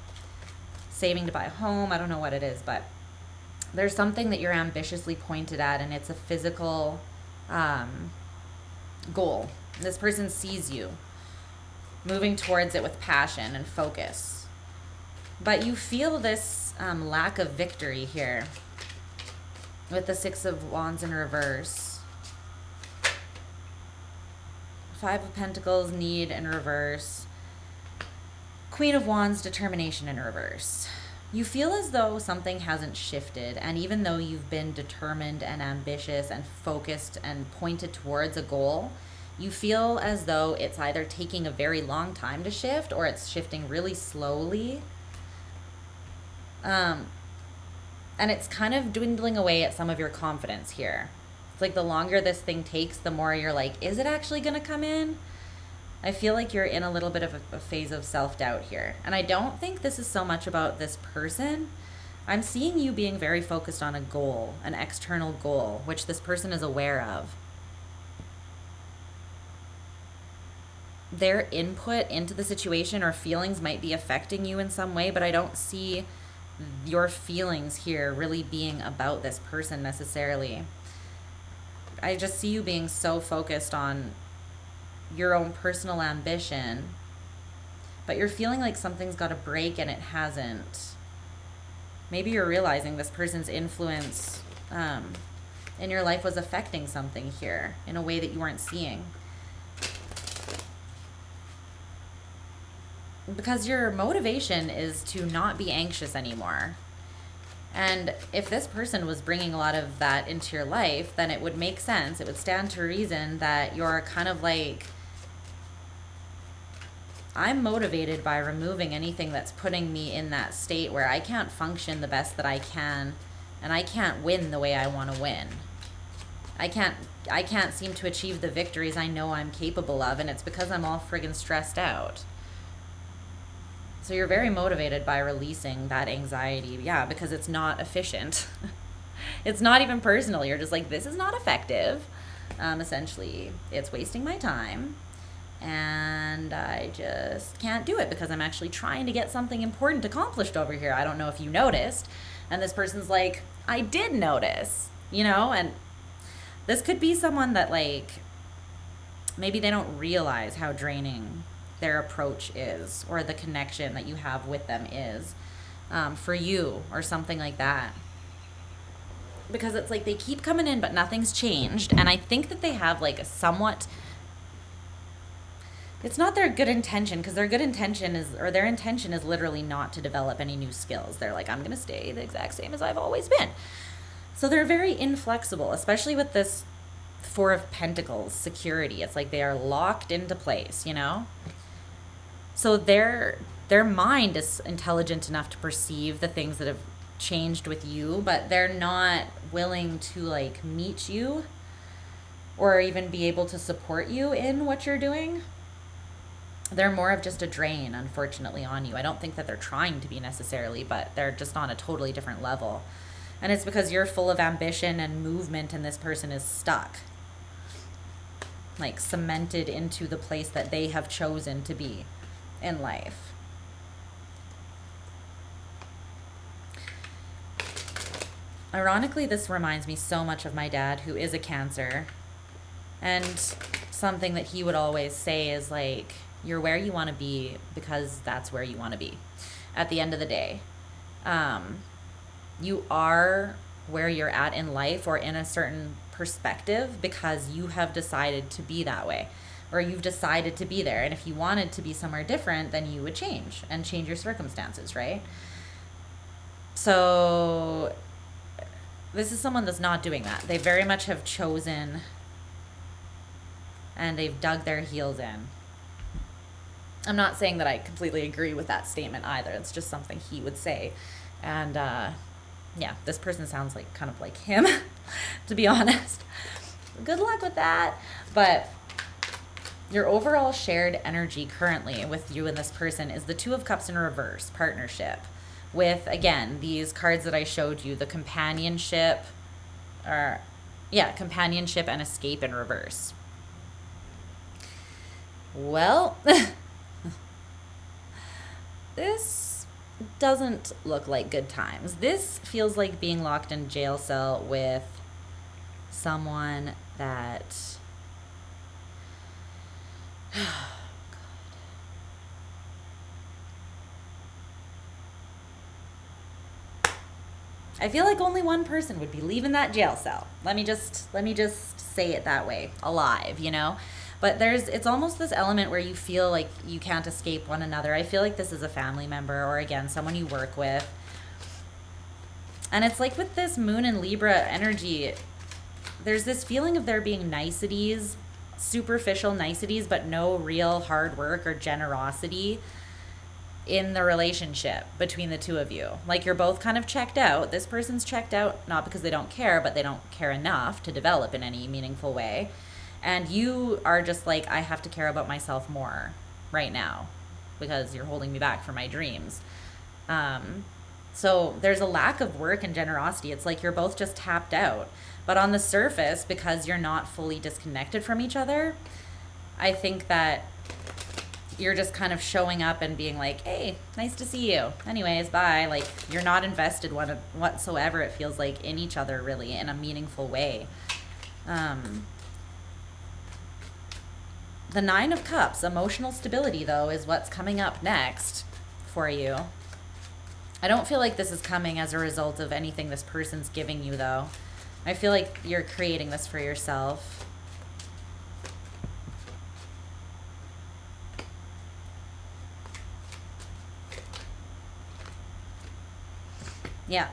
Saving to buy a home, I don't know what it is, but there's something that you're ambitiously pointed at, and it's a physical goal. This person sees you moving towards it with passion and focus. But you feel this lack of victory here with the Six of Wands in reverse. Five of Pentacles, need in reverse. Queen of Wands, determination in reverse. You feel as though something hasn't shifted, and even though you've been determined and ambitious and focused and pointed towards a goal, you feel as though it's either taking a very long time to shift or it's shifting really slowly. And it's kind of dwindling away at some of your confidence here. It's like the longer this thing takes, the more you're like, is it actually going to come in? I feel like you're in a little bit of a phase of self-doubt here. And I don't think this is so much about this person. I'm seeing you being very focused on a goal, an external goal, which this person is aware of. Their input into the situation or feelings might be affecting you in some way, but I don't see your feelings here really being about this person necessarily. I just see you being so focused on your own personal ambition, but you're feeling like something's got to break and it hasn't. Maybe you're realizing this person's influence in your life was affecting something here in a way that you weren't seeing. Because your motivation is to not be anxious anymore. And if this person was bringing a lot of that into your life, then it would make sense. It would stand to reason that you're kind of like, I'm motivated by removing anything that's putting me in that state where I can't function the best that I can, and I can't win the way I want to win. I can't seem to achieve the victories I know I'm capable of, and it's because I'm all friggin' stressed out. So you're very motivated by releasing that anxiety, yeah, because it's not efficient. It's not even personal. You're just like, this is not effective. Essentially, it's wasting my time, and I just can't do it because I'm actually trying to get something important accomplished over here. I don't know if you noticed. And this person's like, I did notice, you know? And this could be someone that, like, maybe they don't realize how draining their approach is, or the connection that you have with them is for you, or something like that. Because it's like they keep coming in but nothing's changed, and I think that they have like a somewhat, it's not their good intention, because their good intention is, or their intention is literally not to develop any new skills. They're like, I'm gonna stay the exact same as I've always been. So they're very inflexible, especially with this Four of Pentacles, security. It's like they are locked into place, you know? So their mind is intelligent enough to perceive the things that have changed with you, but they're not willing to like meet you or even be able to support you in what you're doing. they're more of just a drain, unfortunately, on you. I don't think that they're trying to be necessarily, but they're just on a totally different level. And it's because you're full of ambition and movement, and this person is stuck, like cemented into the place that they have chosen to be in life. Ironically, this reminds me so much of my dad, who is a Cancer. And something that he would always say is like, you're where you want to be because that's where you want to be at the end of the day. You are where you're at in life or in a certain perspective because you have decided to be that way, or you've decided to be there. And if you wanted to be somewhere different, then you would change and change your circumstances, right? So this is someone that's not doing that. They very much have chosen, and they've dug their heels in. I'm not saying that I completely agree with that statement either. It's just something he would say. And yeah, this person sounds like kind of like him, to be honest. Good luck with that. But your overall shared energy currently with you and this person is the Two of Cups in reverse, partnership. With, again, these cards that I showed you, the companionship, companionship and escape in reverse. Well, this doesn't look like good times. This feels like being locked in jail cell with someone that... I feel like only one person would be leaving that jail cell. Let me just say it that way, alive, you know? But it's almost this element where you feel like you can't escape one another. I feel like this is a family member, or again, someone you work with. And it's like with this Moon and Libra energy, there's this feeling of there being niceties, superficial niceties, but no real hard work or generosity in the relationship between the two of you. Like, you're both kind of checked out. This person's checked out, not because they don't care, but they don't care enough to develop in any meaningful way. And you are just like, I have to care about myself more right now because you're holding me back from my dreams. So there's a lack of work and generosity. It's like you're both just tapped out. But on the surface, because you're not fully disconnected from each other, I think that you're just kind of showing up and being like, hey, nice to see you. Anyways, bye. Like, you're not invested whatsoever, it feels like, in each other really in a meaningful way. The Nine of Cups, emotional stability, though, is what's coming up next for you. I don't feel like this is coming as a result of anything this person's giving you, though. I feel like you're creating this for yourself. Yeah,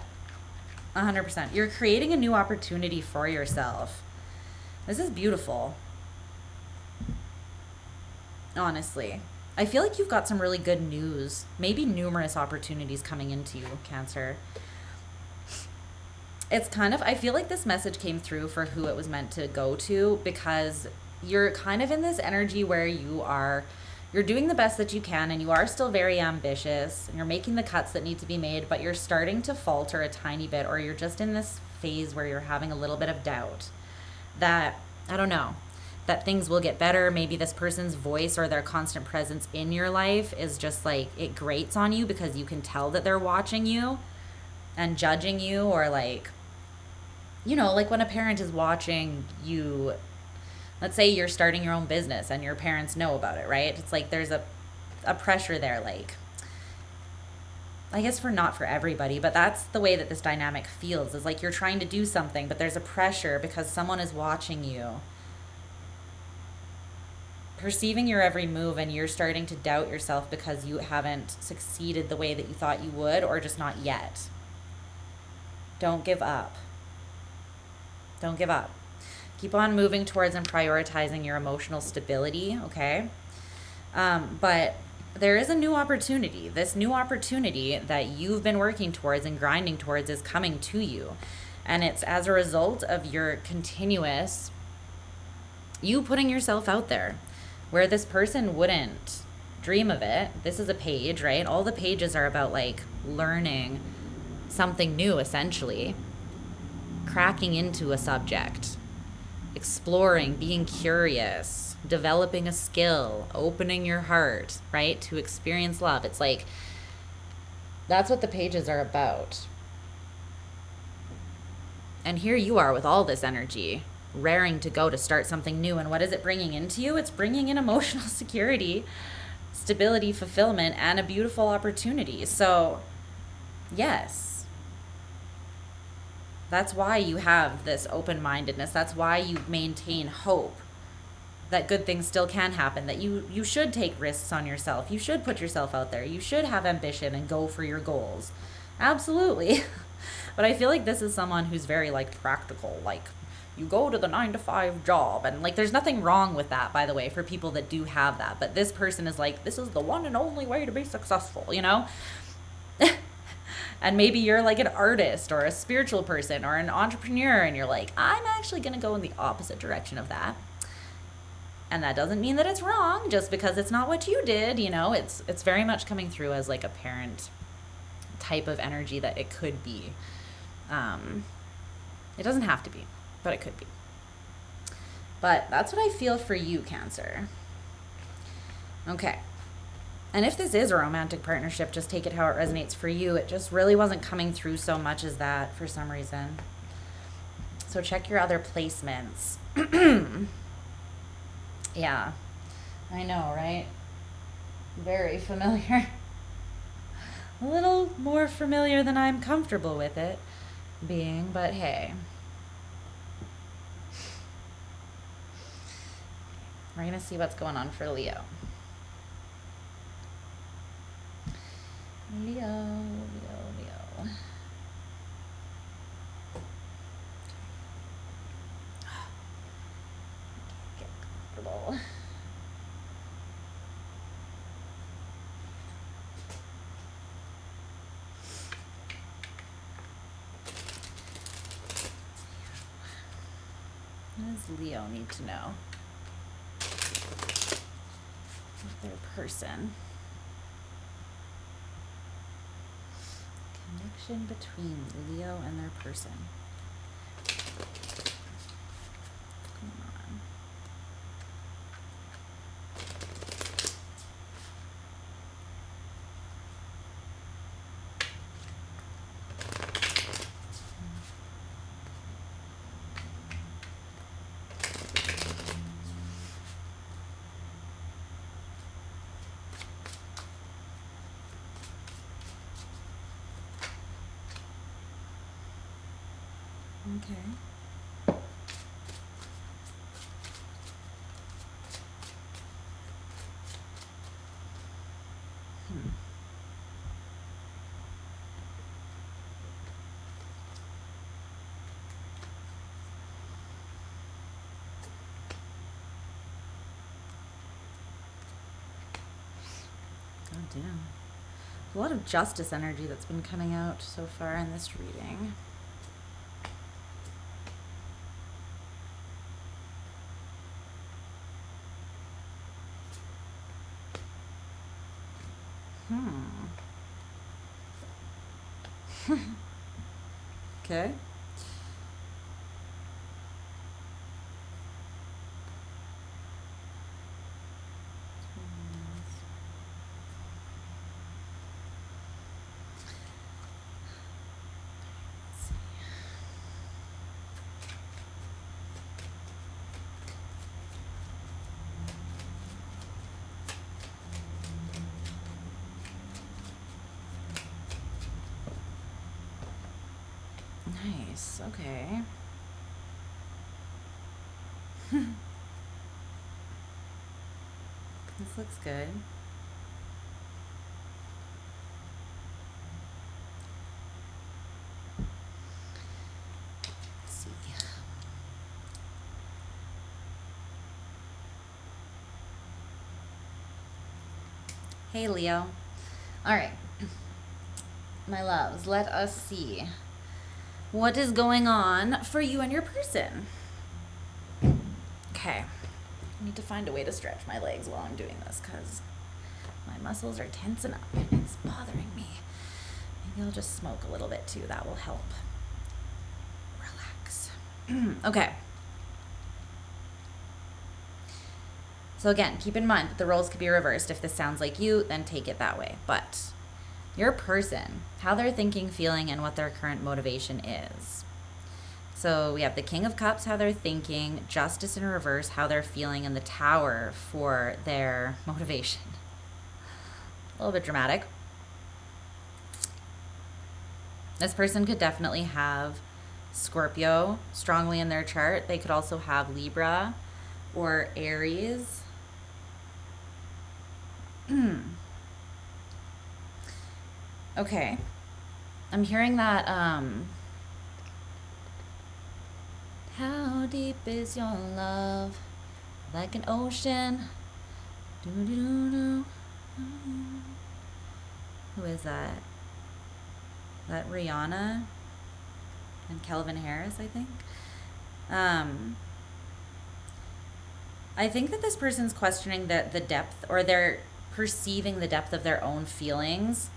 100%. You're creating a new opportunity for yourself. This is beautiful. Honestly, I feel like you've got some really good news, maybe numerous opportunities coming into you, Cancer. It's kind of, I feel like this message came through for who it was meant to go to, because you're kind of in this energy where you're doing the best that you can, and you are still very ambitious, and you're making the cuts that need to be made, but you're starting to falter a tiny bit, or you're just in this phase where you're having a little bit of doubt that, I don't know, that things will get better. Maybe this person's voice or their constant presence in your life is just like, it grates on you because you can tell that they're watching you and judging you, or like, you know, like when a parent is watching you. Let's say you're starting your own business and your parents know about it, right? It's like there's a pressure there, like, I guess not for everybody, but that's the way that this dynamic feels, is like you're trying to do something, but there's a pressure because someone is watching you, perceiving your every move, and you're starting to doubt yourself because you haven't succeeded the way that you thought you would, or just not yet. Don't give up. Don't give up. Keep on moving towards and prioritizing your emotional stability, okay? But there is a new opportunity. This new opportunity that you've been working towards and grinding towards is coming to you. And it's as a result of your continuous, you putting yourself out there, where this person wouldn't Dream of it. This is a page, right? All the pages are about like learning something new, essentially. Cracking into a subject, exploring, being curious, developing a skill, opening your heart, right? To experience love. It's like, that's what the pages are about. And here you are with all this energy, raring to go to start something new. And what is it bringing into you? It's bringing in emotional security, stability, fulfillment, and a beautiful opportunity. So, yes, that's why you have this open-mindedness. That's why you maintain hope that good things still can happen, that you should take risks on yourself. You should put yourself out there. You should have ambition and go for your goals. Absolutely. But I feel like this is someone who's very like practical, like you go to the 9-to-5 job, and like there's nothing wrong with that, by the way, for people that do have that. But this person is like, this is the one and only way to be successful, you know? And maybe you're like an artist or a spiritual person or an entrepreneur, and you're like, I'm actually going to go in the opposite direction of that. And that doesn't mean that it's wrong just because it's not what you did, you know? It's very much coming through as like a parent type of energy that it could be. It doesn't have to be, but it could be. But that's what I feel for you, Cancer. Okay. And if this is a romantic partnership, just take it how it resonates for you. It just really wasn't coming through so much as that for some reason. So check your other placements. Yeah, I know, right? Very familiar. A little more familiar than I'm comfortable with it being, but hey. We're going to see what's going on for Leo. Leo. Get comfortable. What does Leo need to know? Their person. Connection between Leo and their person. Come on. Okay. Oh, damn. A lot of justice energy that's been coming out so far in this reading. Okay. Nice. Okay. This looks good. Let's see. Hey, Leo. All right. My loves, let us see what is going on for you and your person. Okay. I need to find a way to stretch my legs while I'm doing this because muscles are tensing up. It's bothering me. Maybe I'll just smoke a little bit too. That will help. Relax. Okay. So again, keep in mind that the roles could be reversed. If this sounds like you, then take it that way. But your person, how they're thinking, feeling, and what their current motivation is. So we have the King of Cups, how they're thinking, Justice in reverse, how they're feeling, and the Tower for their motivation. A little bit dramatic. This person could definitely have Scorpio strongly in their chart. They could also have Libra or Aries. Okay. I'm hearing that, how deep is your love? Like an ocean. Doo-doo-doo-doo. Who is that? That Rihanna and Calvin Harris, I think. I think that this person's questioning the depth, or they're perceiving the depth of their own feelings,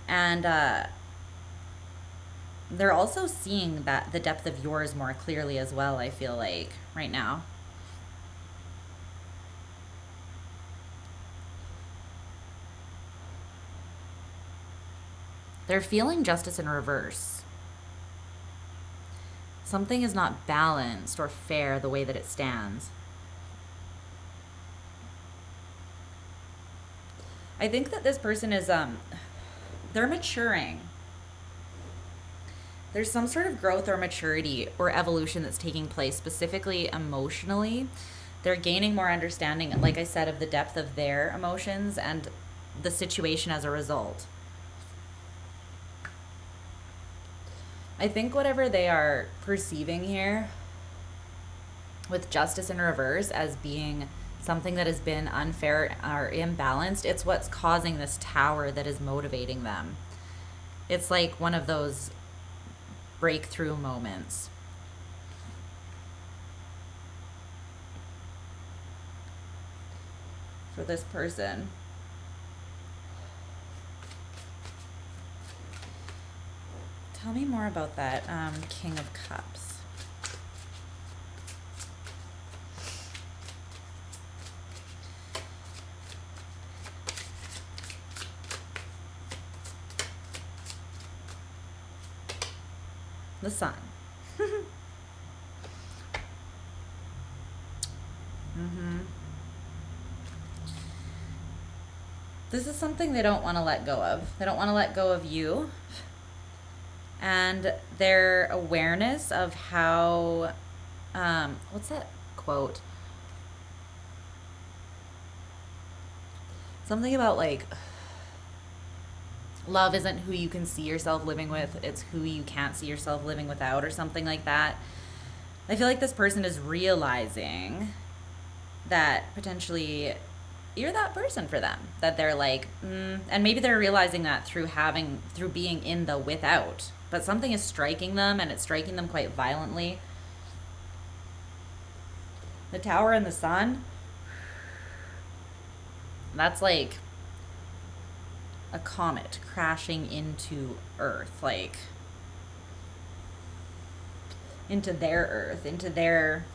and they're also seeing that the depth of yours more clearly as well, I feel like, right now. They're feeling justice in reverse. Something is not balanced or fair the way that it stands. I think that this person is, they're maturing. There's some sort of growth or maturity or evolution that's taking place, specifically emotionally. They're gaining more understanding, like I said, of the depth of their emotions and the situation as a result. I think whatever they are perceiving here with justice in reverse as being something that has been unfair or imbalanced, it's what's causing this Tower that is motivating them. It's like one of those breakthrough moments. For this person. Tell me more about that King of Cups. The Sun. This is something they don't want to let go of. They don't want to let go of you. And their awareness of how, what's that quote? Something about like, love isn't who you can see yourself living with, it's who you can't see yourself living without, or something like that. I feel like this person is realizing that potentially you're that person for them, that they're like, and maybe they're realizing that through being in the without, but something is striking them, and it's striking them quite violently. The Tower and the Sun, that's like a comet crashing into Earth, like into their Earth, into their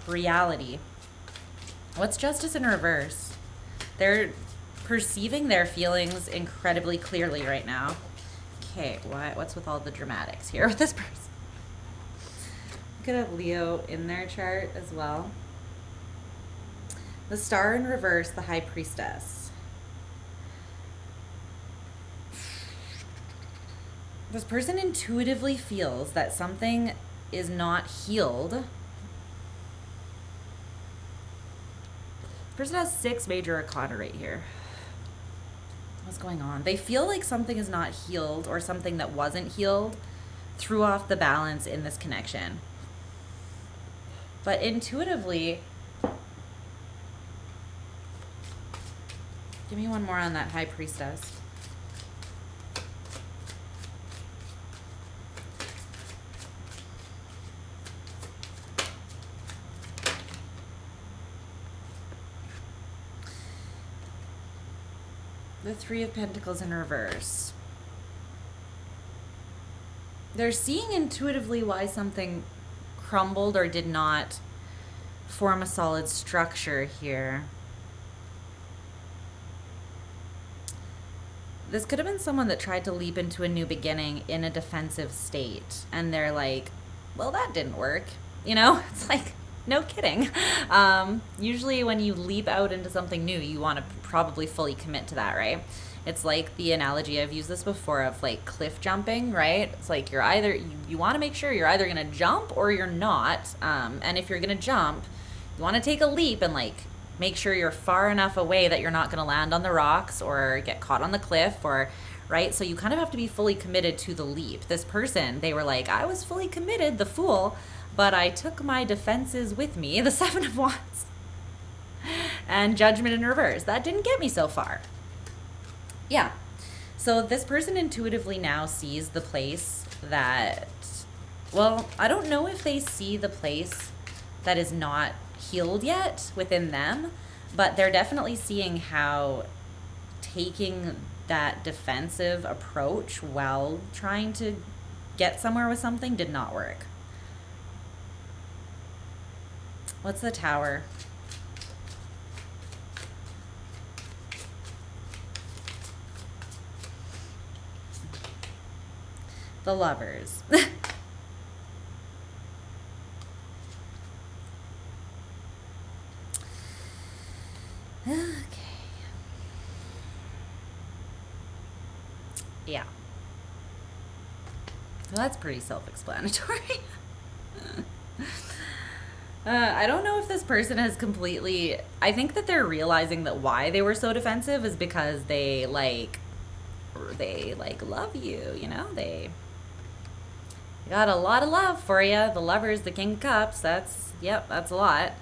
reality. What's justice in reverse? They're perceiving their feelings incredibly clearly right now. Okay, what's with all the dramatics here with this person? You could have Leo in their chart as well. The Star in reverse, the High Priestess. This person intuitively feels that something is not healed. This person has 6 major arcana right here. What's going on? They feel like something is not healed, or something that wasn't healed threw off the balance in this connection. But intuitively, give me one more on that High Priestess. The Three of Pentacles in reverse. They're seeing intuitively why something crumbled or did not form a solid structure here. This could have been someone that tried to leap into a new beginning in a defensive state. And they're like, well, that didn't work. You know, it's like, no kidding. Usually when you leap out into something new, you want to probably fully commit to that, right? It's like the analogy, I've used this before, of like cliff jumping, right? It's like you're either, you want to make sure you're either going to jump or you're not. And if you're going to jump, you want to take a leap and like make sure you're far enough away that you're not going to land on the rocks or get caught on the cliff, or right? So you kind of have to be fully committed to the leap. This person, they were like, I was fully committed, the fool, but I took my defenses with me, the Seven of Wands, and Judgment in reverse. That didn't get me so far. Yeah. So this person intuitively now sees the place that, well, I don't know if they see the place that is not healed yet within them, but they're definitely seeing how taking that defensive approach while trying to get somewhere with something did not work. What's the Tower? The Lovers. Okay. Yeah. Well, that's pretty self-explanatory. I don't know if this person has completely... I think that they're realizing that why they were so defensive is because they love you, you know? They got a lot of love for you. The Lovers, the King of Cups, that's a lot.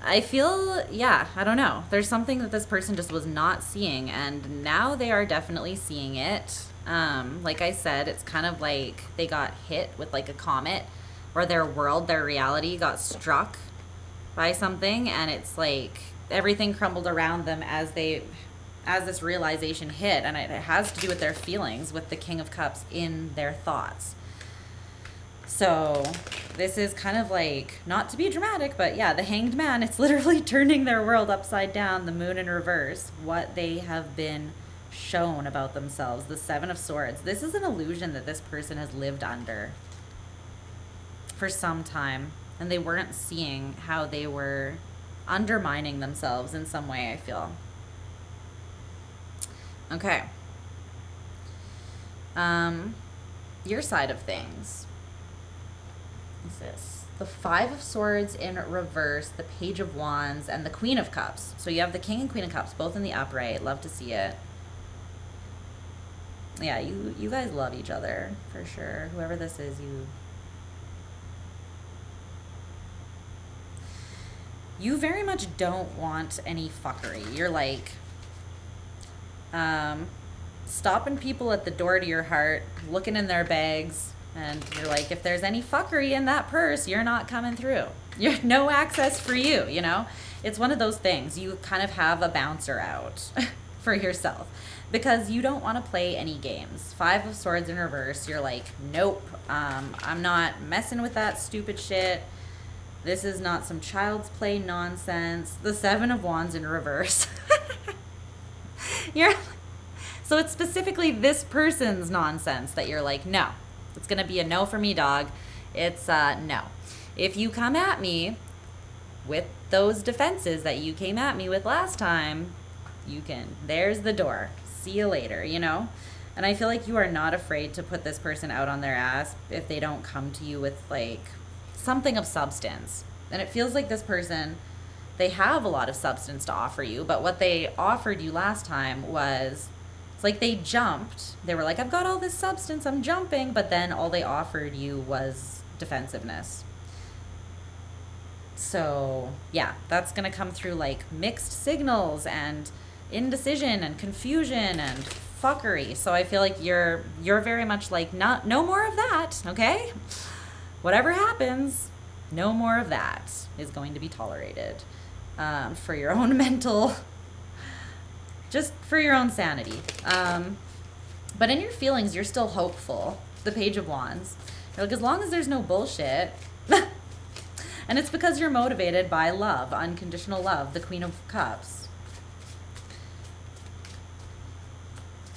I feel, yeah, I don't know. There's something that this person just was not seeing, and now they are definitely seeing it. Like I said, it's kind of like they got hit with like a comet, or their world, their reality got struck by something, and it's like everything crumbled around them as this realization hit, and it has to do with their feelings, with the King of Cups in their thoughts. So this is kind of like, not to be dramatic, but yeah, the Hanged Man, it's literally turning their world upside down, the Moon in reverse, what they have been shown about themselves, the Seven of Swords. This is an illusion that this person has lived under for some time, and they weren't seeing how they were undermining themselves in some way, I feel. Okay. Your side of things. What's this? The Five of Swords in reverse, the Page of Wands, and the Queen of Cups. So you have the King and Queen of Cups both in the upright. Love to see it. Yeah, you guys love each other for sure. Whoever this is, you very much don't want any fuckery. You're like stopping people at the door to your heart, looking in their bags, and you're like, if there's any fuckery in that purse, you're not coming through. You're no access for you, you know? It's one of those things. You kind of have a bouncer out for yourself because you don't want to play any games. Five of Swords in reverse, you're like, nope, I'm not messing with that stupid shit. This is not some child's play nonsense. The Seven of Wands in reverse. So it's specifically this person's nonsense that you're like, no. It's going to be a no for me, dog. It's no. If you come at me with those defenses that you came at me with last time, you can, there's the door. See you later, you know? And I feel like you are not afraid to put this person out on their ass if they don't come to you with like something of substance. And it feels like this person, they have a lot of substance to offer you, but what they offered you last time was, it's like they jumped. They were like, I've got all this substance, I'm jumping, but then all they offered you was defensiveness. So yeah, that's gonna come through like mixed signals and indecision and confusion and fuckery. So I feel like you're very much like, no more of that, okay? Whatever happens, no more of that is going to be tolerated for your own mental just for your own sanity. But in your feelings, you're still hopeful. The Page of Wands. You're like, as long as there's no bullshit. And it's because you're motivated by love, unconditional love, the Queen of Cups.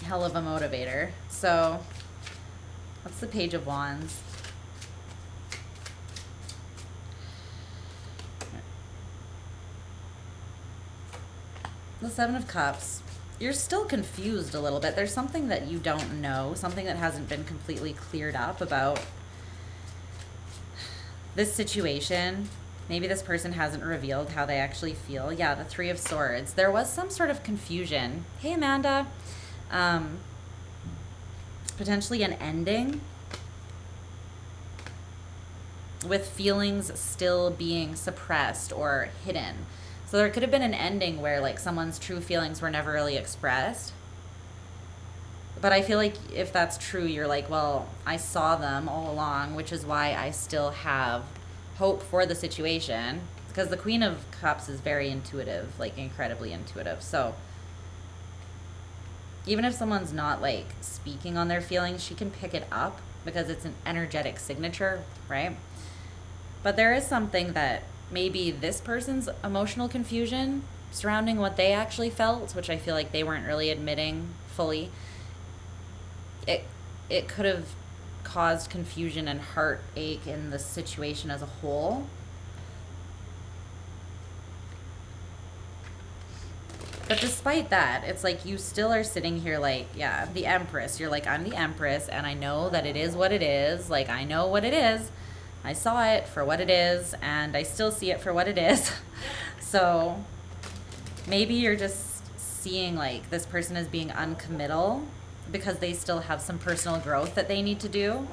Hell of a motivator. So, what's the Page of Wands? The Seven of Cups. You're still confused a little bit. There's something that you don't know, something that hasn't been completely cleared up about this situation. Maybe this person hasn't revealed how they actually feel. Yeah, the Three of Swords. There was some sort of confusion. Hey, Amanda. Potentially an ending with feelings still being suppressed or hidden. So there could have been an ending where like someone's true feelings were never really expressed. But I feel like if that's true, you're like, well, I saw them all along, which is why I still have hope for the situation. Because the Queen of Cups is very intuitive, like incredibly intuitive. So even if someone's not like speaking on their feelings, she can pick it up because it's an energetic signature, right? But there is something that maybe this person's emotional confusion surrounding what they actually felt, which I feel like they weren't really admitting fully. It could have caused confusion and heartache in the situation as a whole. But despite that, it's like you still are sitting here like, yeah, the Empress. You're like, I'm the Empress, and I know that it is what it is. Like, I know what it is. I saw it for what it is, and I still see it for what it is. So maybe you're just seeing like this person as being uncommittal because they still have some personal growth that they need to do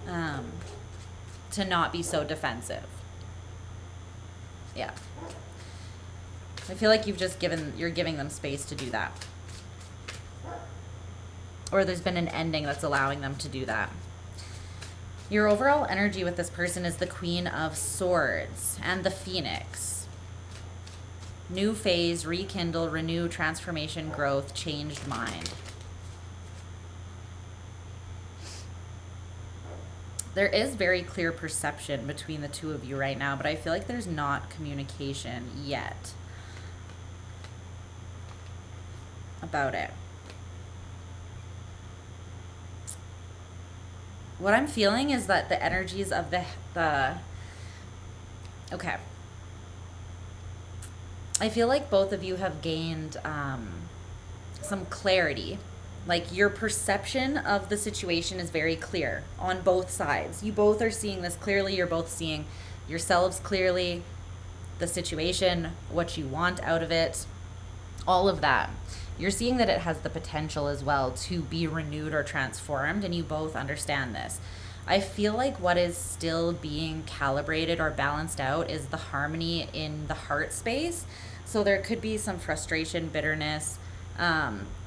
to not be so defensive. Yeah. I feel like you're giving them space to do that. Or there's been an ending that's allowing them to do that. Your overall energy with this person is the Queen of Swords and the Phoenix. New phase, rekindle, renew, transformation, growth, changed mind. There is very clear perception between the two of you right now, but I feel like there's not communication yet about it. What I'm feeling is that the energies of the okay. I feel like both of you have gained some clarity. Like your perception of the situation is very clear on both sides. You both are seeing this clearly. You're both seeing yourselves clearly, the situation, what you want out of it, all of that. You're seeing that it has the potential as well to be renewed or transformed, and you both understand this. I feel like what is still being calibrated or balanced out is the harmony in the heart space. So there could be some frustration, bitterness,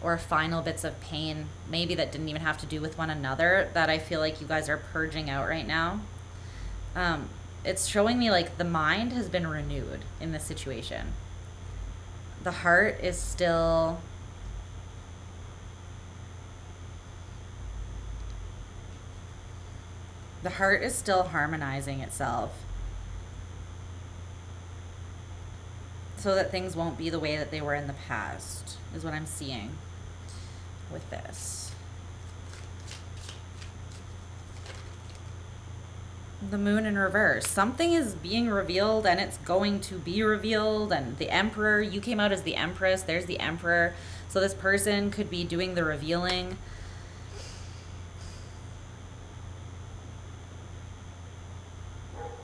or final bits of pain, maybe that didn't even have to do with one another, that I feel like you guys are purging out right now. It's showing me like the mind has been renewed in this situation. The heart is still... The heart is still harmonizing itself so that things won't be the way that they were in the past, is what I'm seeing with this. The Moon in reverse. Something is being revealed and it's going to be revealed. And the Emperor, you came out as the Empress. There's the Emperor. So this person could be doing the revealing.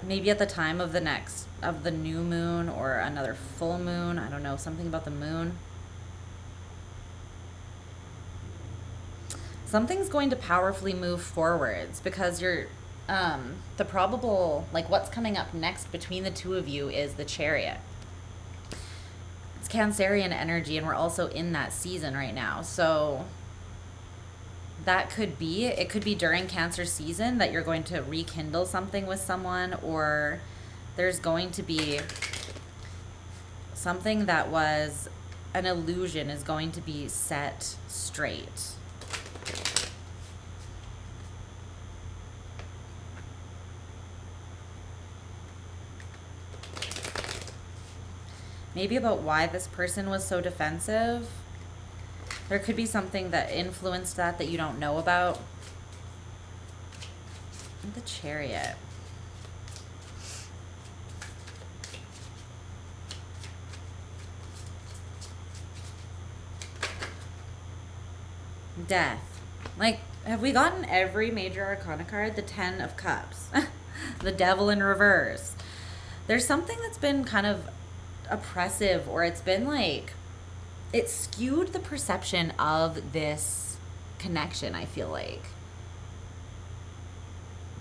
Maybe at the time of the new moon or another full moon. I don't know, something about the moon. Something's going to powerfully move forwards because you're, the probable, like what's coming up next between the two of you is the Chariot. It's Cancerian energy, and we're also in that season right now. So that could be, it could be during Cancer season that you're going to rekindle something with someone, or there's going to be something that was an illusion is going to be set straight. Maybe about why this person was so defensive. There could be something that influenced that you don't know about. The Chariot. Death. Like, have we gotten every major arcana card? The 10 of Cups. The Devil in reverse. There's something that's been kind of oppressive, or it's been like, it skewed the perception of this connection, I feel like.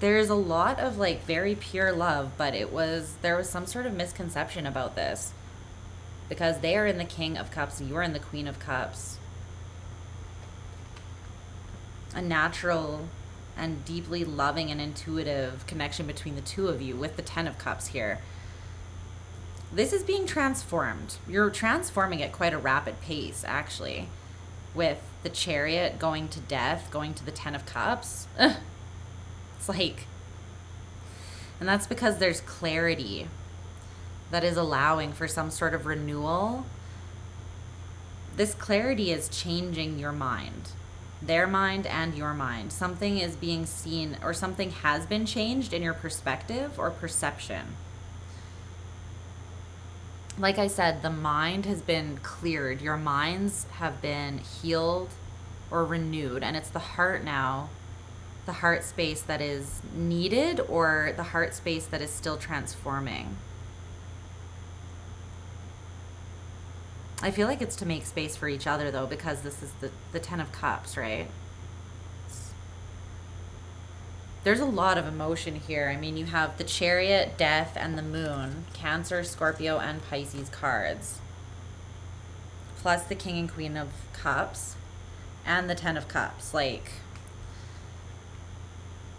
There's a lot of like very pure love, but there was some sort of misconception about this. Because they are in the King of Cups and you are in the Queen of Cups. A natural and deeply loving and intuitive connection between the two of you with the 10 of Cups here. This is being transformed. You're transforming at quite a rapid pace, actually. With the Chariot going to death, going to the 10 of Cups. Ugh. It's like... And that's because there's clarity that is allowing for some sort of renewal. This clarity is changing your mind. Their mind and your mind. Something is being seen, or something has been changed in your perspective or perception. Like I said, the mind has been cleared. Your minds have been healed or renewed. And it's the heart now, the heart space that is needed, or the heart space that is still transforming. I feel like it's to make space for each other, though, because this is the 10 of Cups, right? There's a lot of emotion here. I mean, you have the Chariot, Death, and the Moon. Cancer, Scorpio, and Pisces cards. Plus the King and Queen of Cups. And the 10 of Cups. Like,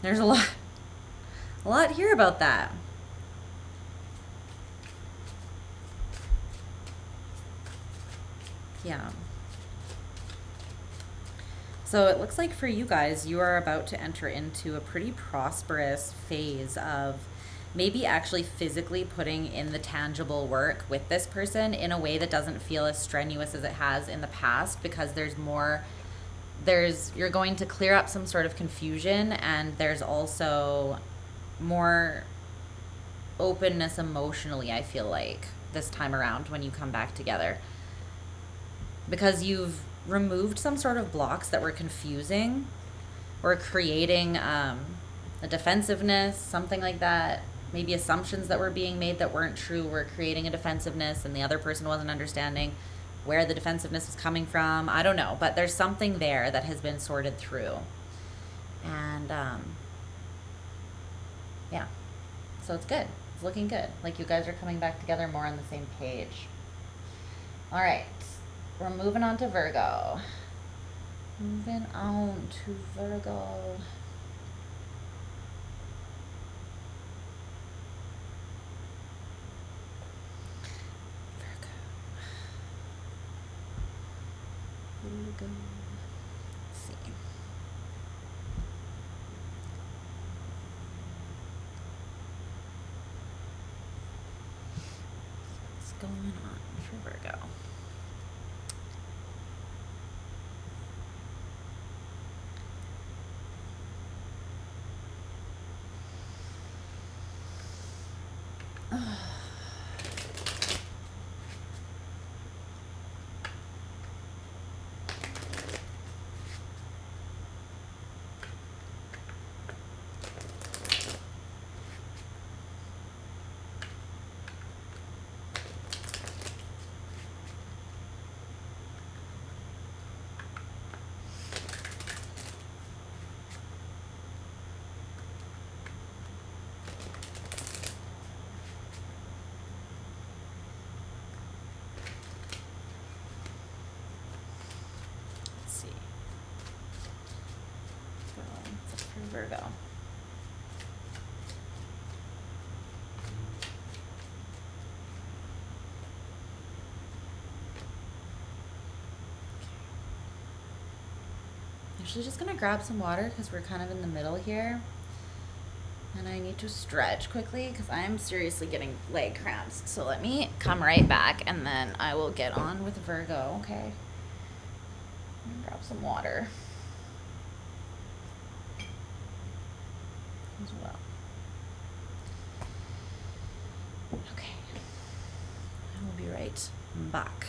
there's a lot here about that. Yeah. So it looks like for you guys, you are about to enter into a pretty prosperous phase of maybe actually physically putting in the tangible work with this person in a way that doesn't feel as strenuous as it has in the past, because you're going to clear up some sort of confusion, and there's also more openness emotionally, I feel like, this time around when you come back together. Because you've removed some sort of blocks that were confusing or creating a defensiveness, something like that. Maybe assumptions that were being made that weren't true were creating a defensiveness, and the other person wasn't understanding where the defensiveness was coming from. I don't know, but there's something there that has been sorted through. And yeah, so it's good. It's looking good. Like you guys are coming back together more on the same page. All right. We're moving on to Virgo. Moving on to Virgo. Virgo. Let's see. What's going on for Virgo? Virgo. actually just gonna grab some water because we're kind of in the middle here. And I need to stretch quickly because I'm seriously getting leg cramps. So let me come right back and then I will get on with Virgo, okay? Grab some water as well. Okay. I will be right back.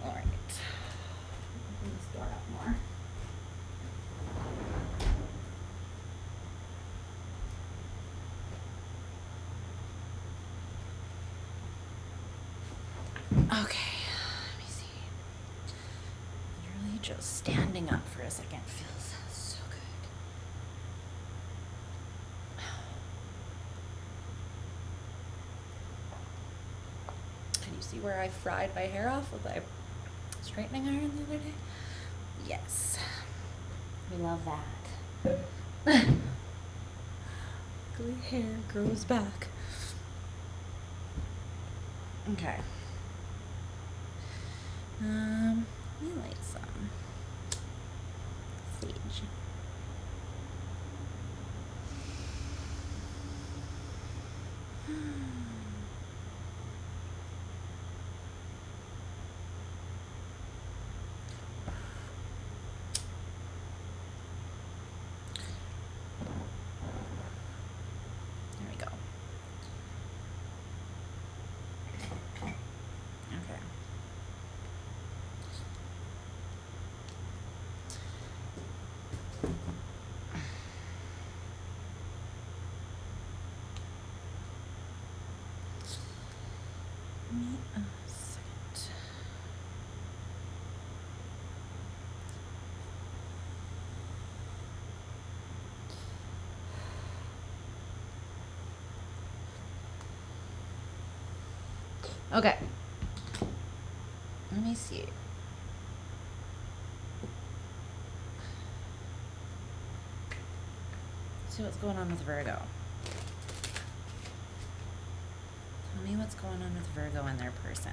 All right. Open this door up more. Okay, let me see. Literally just standing up for a second feels so good. Can you see where I fried my hair off with my straightening iron the other day? Yes. We love that. Ugly hair grows back. Okay. Let me light some sage. There we go. Okay. Give me a second. Okay. Let me see. See what's going on with Virgo. Tell me what's going on with Virgo and their person.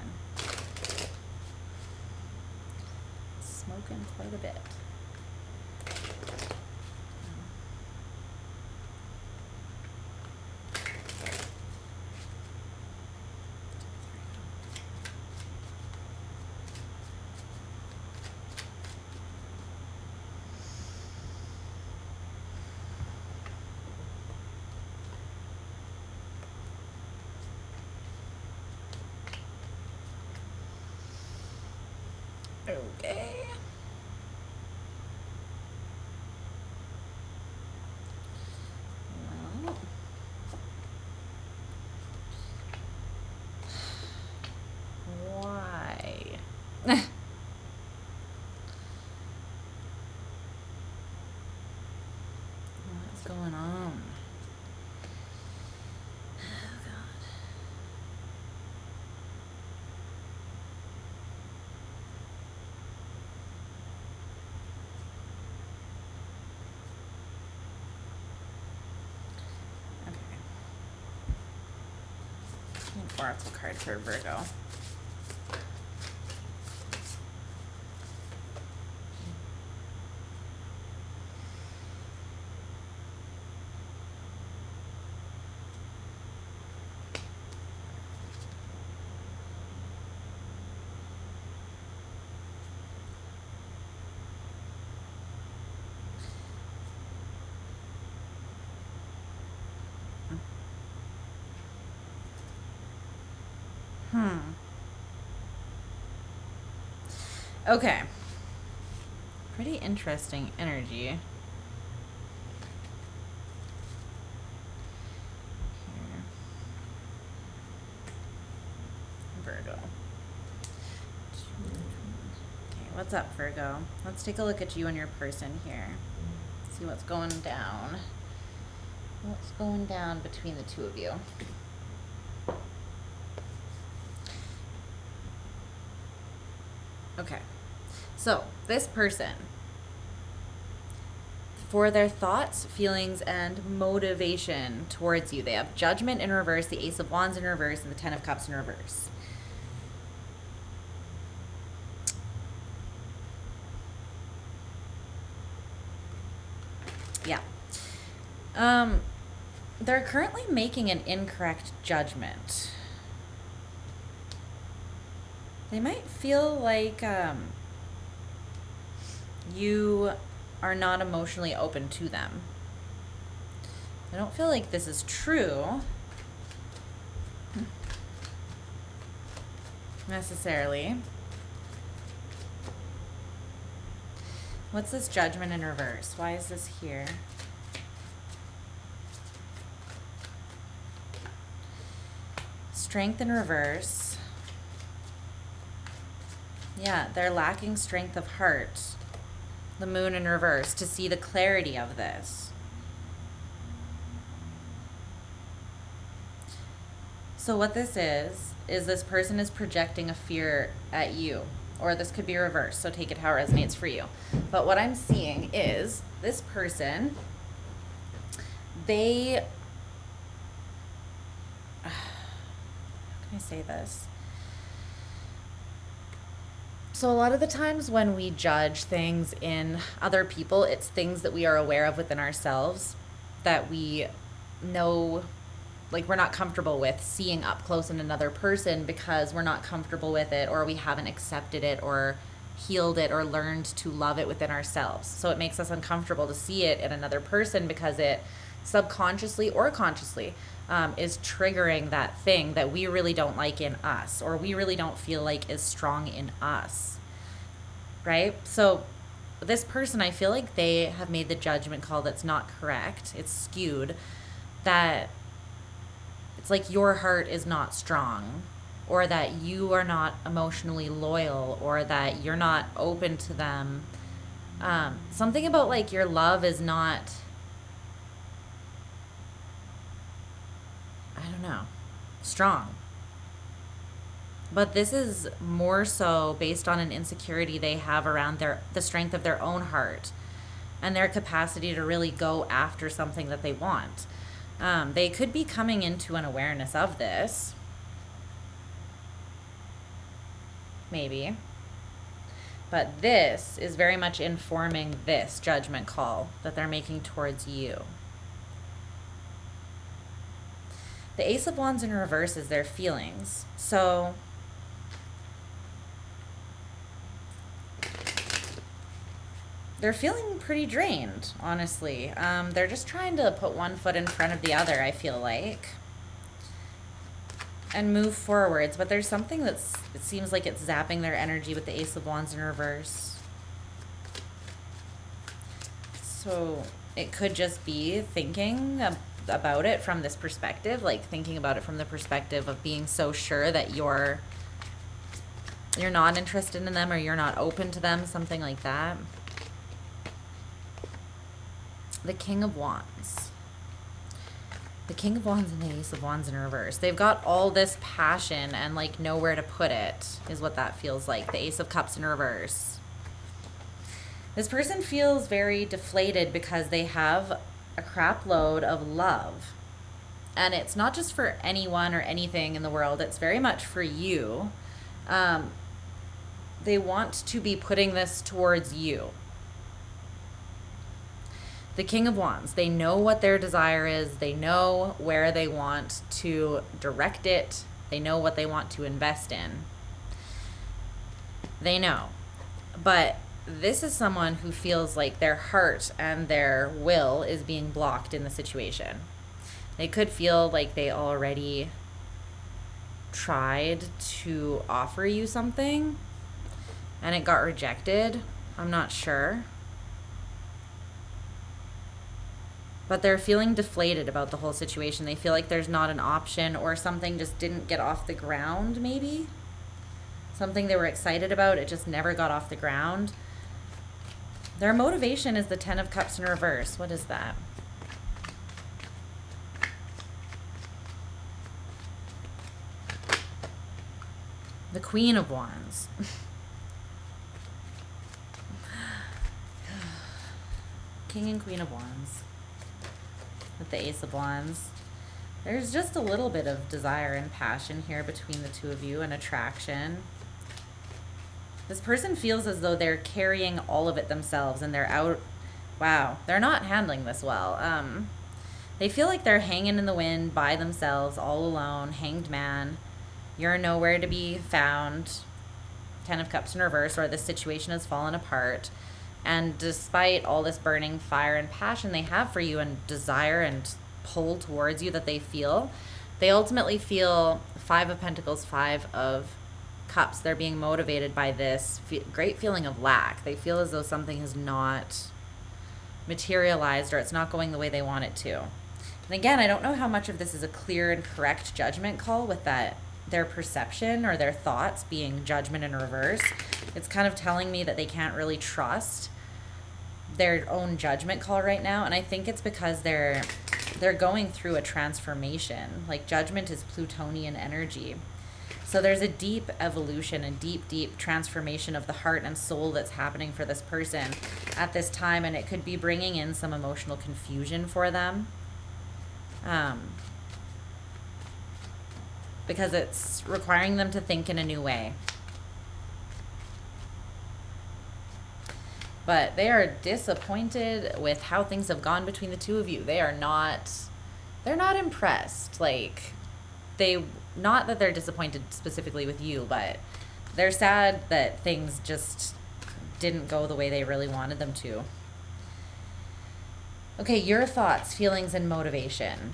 Smoking quite a bit. Okay. Well. Why? What's going on? Oh, God. Okay. I need Oracle card for Virgo. Okay. Pretty interesting energy. Here. Virgo. Okay, what's up, Virgo? Let's take a look at you and your person here. See what's going down. What's going down between the two of you? Okay. So, this person, for their thoughts, feelings, and motivation towards you, they have Judgment in reverse, the Ace of Wands in reverse, and the Ten of Cups in reverse. Yeah. They're currently making an incorrect judgment. They might feel like you are not emotionally open to them. I don't feel like this is true necessarily. What's this Judgment in reverse? Why is this here? Strength in reverse. Yeah, they're lacking strength of heart. The Moon in reverse, to see the clarity of this. So what this is this person is projecting a fear at you. Or this could be reversed, so take it how it resonates for you. But what I'm seeing is this person, they... How can I say this? So a lot of the times when we judge things in other people, it's things that we are aware of within ourselves that we know, like, we're not comfortable with seeing up close in another person because we're not comfortable with it, or we haven't accepted it or healed it or learned to love it within ourselves. So it makes us uncomfortable to see it in another person because it subconsciously or consciously is triggering that thing that we really don't like in us, or we really don't feel like is strong in us, right? So this person, I feel like they have made the judgment call that's not correct. It's skewed, that it's like your heart is not strong, or that you are not emotionally loyal, or that you're not open to them. Something about like your love is not, I don't know, strong. But this is more so based on an insecurity they have around the strength of their own heart and their capacity to really go after something that they want. They could be coming into an awareness of this. Maybe. But this is very much informing this judgment call that they're making towards you. The Ace of Wands in reverse is their feelings. So they're feeling pretty drained, honestly. They're just trying to put one foot in front of the other, I feel like. and move forwards. But there's something it seems like it's zapping their energy with the Ace of Wands in reverse. So it could just be thinking about it from this perspective, like thinking about it from the perspective of being so sure that you're not interested in them, or you're not open to them, something like that. The King of Wands. The King of Wands and the Ace of Wands in reverse. They've got all this passion and like nowhere to put it, is what that feels like. The Ace of Cups in reverse. This person feels very deflated because they have a crap load of love. And it's not just for anyone or anything in the world. It's very much for you. They want to be putting this towards you. The King of Wands, they know what their desire is. They know where they want to direct it. They know what they want to invest in. They know. But this is someone who feels like their heart and their will is being blocked in the situation. They could feel like they already tried to offer you something and it got rejected. I'm not sure. But they're feeling deflated about the whole situation. They feel like there's not an option, or something just didn't get off the ground, maybe. Something they were excited about, it just never got off the ground. Their motivation is the Ten of Cups in reverse. What is that? The Queen of Wands. King and Queen of Wands. With the Ace of Wands. There's just a little bit of desire and passion here between the two of you, and attraction. This person feels as though they're carrying all of it themselves, and they're out. Wow, they're not handling this well. They feel like they're hanging in the wind by themselves, all alone, hanged man. You're nowhere to be found. Ten of Cups in reverse, or this situation has fallen apart. And despite all this burning fire and passion they have for you, and desire and pull towards you that they feel, they ultimately feel Five of Pentacles, Five of Cups. They're being motivated by this great feeling of lack. They feel as though something has not materialized, or it's not going the way they want it to. And again, I don't know how much of this is a clear and correct judgment call, with that their perception or their thoughts being judgment in reverse. It's kind of telling me that they can't really trust their own judgment call right now, and I think it's because they're going through a transformation. Like, judgment is Plutonian energy, so there's a deep evolution, a deep transformation of the heart and soul that's happening for this person at this time, and it could be bringing in some emotional confusion for them, because it's requiring them to think in a new way. But they are disappointed with how things have gone between the two of you. They're not impressed. Like, not that they're disappointed specifically with you, but they're sad that things just didn't go the way they really wanted them to. Okay, your thoughts, feelings, and motivation.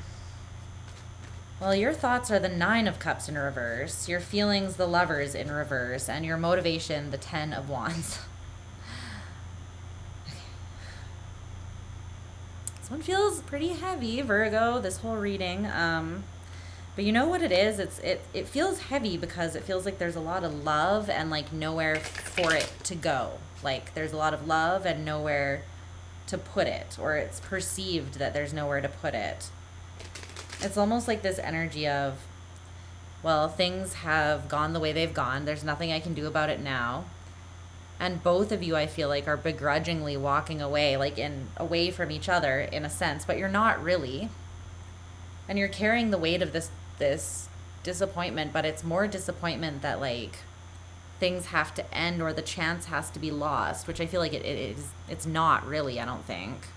Well, your thoughts are the Nine of Cups in reverse, your feelings, the Lovers in reverse, and your motivation, the Ten of Wands. One feels pretty heavy, Virgo, this whole reading. But you know what it is? It feels heavy because it feels like there's a lot of love and like nowhere for it to go. Like, there's a lot of love and nowhere to put it, or it's perceived that there's nowhere to put it. It's almost like this energy of, well, things have gone the way they've gone. There's nothing I can do about it now. And both of you, I feel like, are begrudgingly walking away, like away from each other in a sense, but you're not really. And you're carrying the weight of this disappointment, but it's more disappointment that like things have to end, or the chance has to be lost, which I feel like it's not really, I don't think,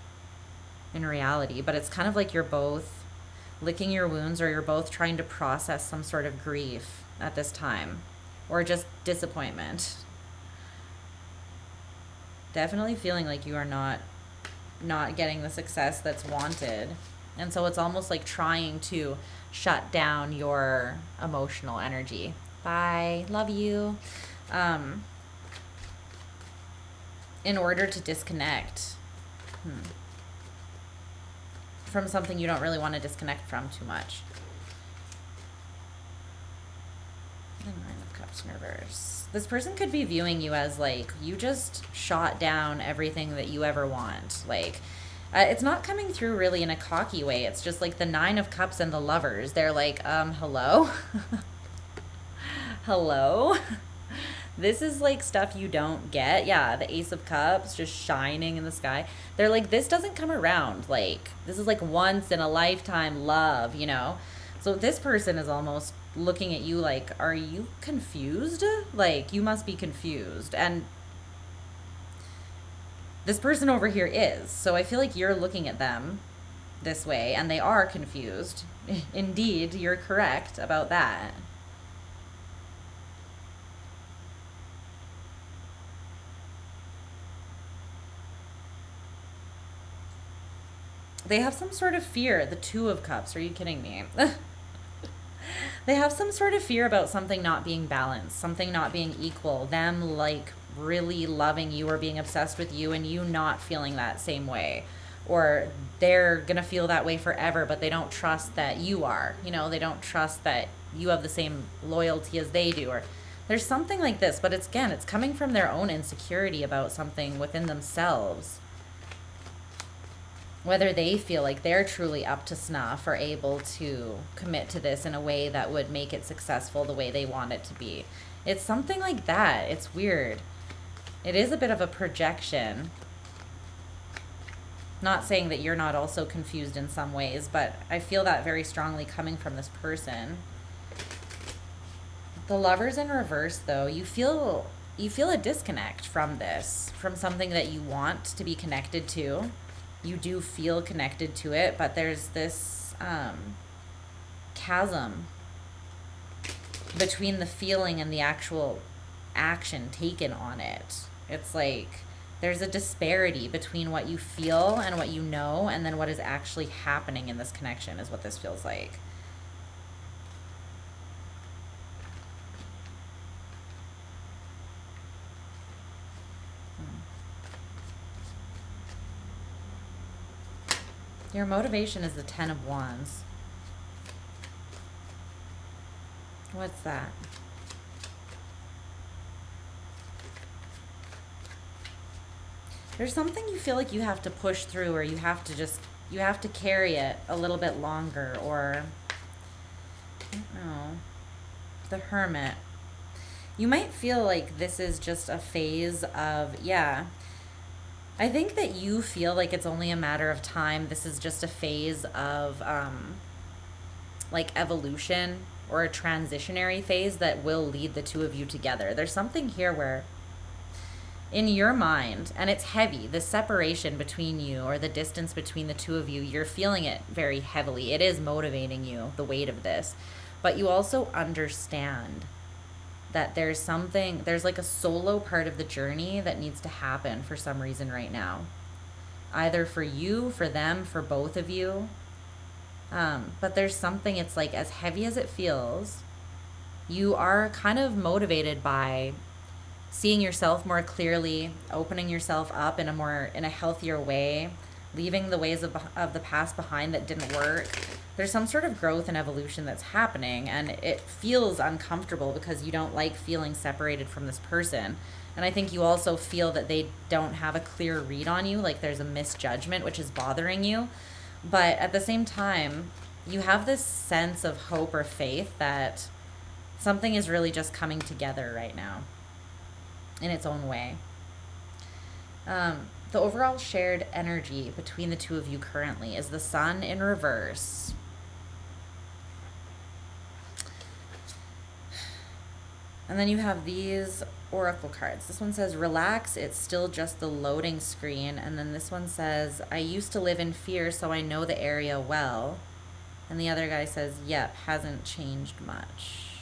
in reality. But it's kind of like you're both licking your wounds, or you're both trying to process some sort of grief at this time, or just disappointment. Definitely feeling like you are not getting the success that's wanted. And so it's almost like trying to shut down your emotional energy. Bye. Love you. In order to disconnect from something you don't really want to disconnect from too much. The Nine of Cups in reverse. This person could be viewing you as like, you just shot down everything that you ever want. Like, it's not coming through really in a cocky way. It's just like the Nine of Cups and the Lovers. They're like, hello? Hello? This is like stuff you don't get. Yeah, the Ace of Cups just shining in the sky. They're like, this doesn't come around. Like, this is like once in a lifetime love, you know? So this person is almost looking at you like, are you confused? Like, you must be confused. And this person over here is. So I feel like you're looking at them this way and they are confused. Indeed, you're correct about that. They have some sort of fear. The Two of Cups. Are you kidding me? They have some sort of fear about something not being balanced, something not being equal, them like really loving you or being obsessed with you and you not feeling that same way. Or they're going to feel that way forever, but they don't trust that you are. You know, they don't trust that you have the same loyalty as they do. Or there's something like this, but it's coming from their own insecurity about something within themselves. Whether they feel like they're truly up to snuff or able to commit to this in a way that would make it successful the way they want it to be. It's something like that. It's weird. It is a bit of a projection. Not saying that you're not also confused in some ways, but I feel that very strongly coming from this person. The Lovers in reverse, though, you feel a disconnect from this, from something that you want to be connected to. You do feel connected to it, but there's this chasm between the feeling and the actual action taken on it. It's like there's a disparity between what you feel and what you know, and then what is actually happening in this connection is what this feels like. Your motivation is the Ten of Wands. What's that? There's something you feel like you have to push through, or you have to carry it a little bit longer, or I don't know. The Hermit. You might feel like this is just a phase of, yeah. I think that you feel like it's only a matter of time. This is just a phase of like evolution or a transitionary phase that will lead the two of you together. There's something here where in your mind, and it's heavy, the separation between you or the distance between the two of you, you're feeling it very heavily. It is motivating you, the weight of this. But you also understand that there's like a solo part of the journey that needs to happen for some reason right now. Either for you, for them, for both of you. But there's something, it's like as heavy as it feels, you are kind of motivated by seeing yourself more clearly, opening yourself up in a healthier way, leaving the ways of the past behind that didn't work. There's some sort of growth and evolution that's happening, and it feels uncomfortable because you don't like feeling separated from this person. And I think you also feel that they don't have a clear read on you, like there's a misjudgment, which is bothering you. But at the same time, you have this sense of hope or faith that something is really just coming together right now in its own way. The overall shared energy between the two of you currently is the Sun in reverse. And then you have these oracle cards. This one says, relax, it's still just the loading screen. And then this one says, I used to live in fear, so I know the area well. And the other guy says, yep, hasn't changed much.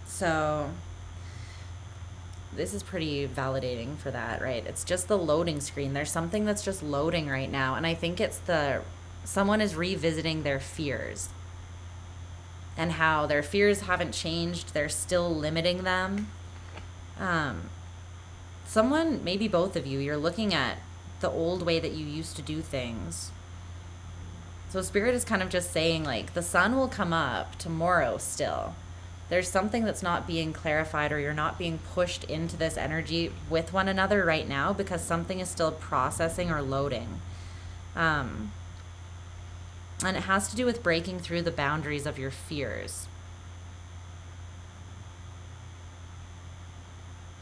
So this is pretty validating for that, right? It's just the loading screen. There's something that's just loading right now. And I think it's someone is revisiting their fears and how their fears haven't changed. They're still limiting them. Someone, maybe both of you, you're looking at the old way that you used to do things. So Spirit is kind of just saying, like, the sun will come up tomorrow still. There's something that's not being clarified, or you're not being pushed into this energy with one another right now because something is still processing or loading. And it has to do with breaking through the boundaries of your fears.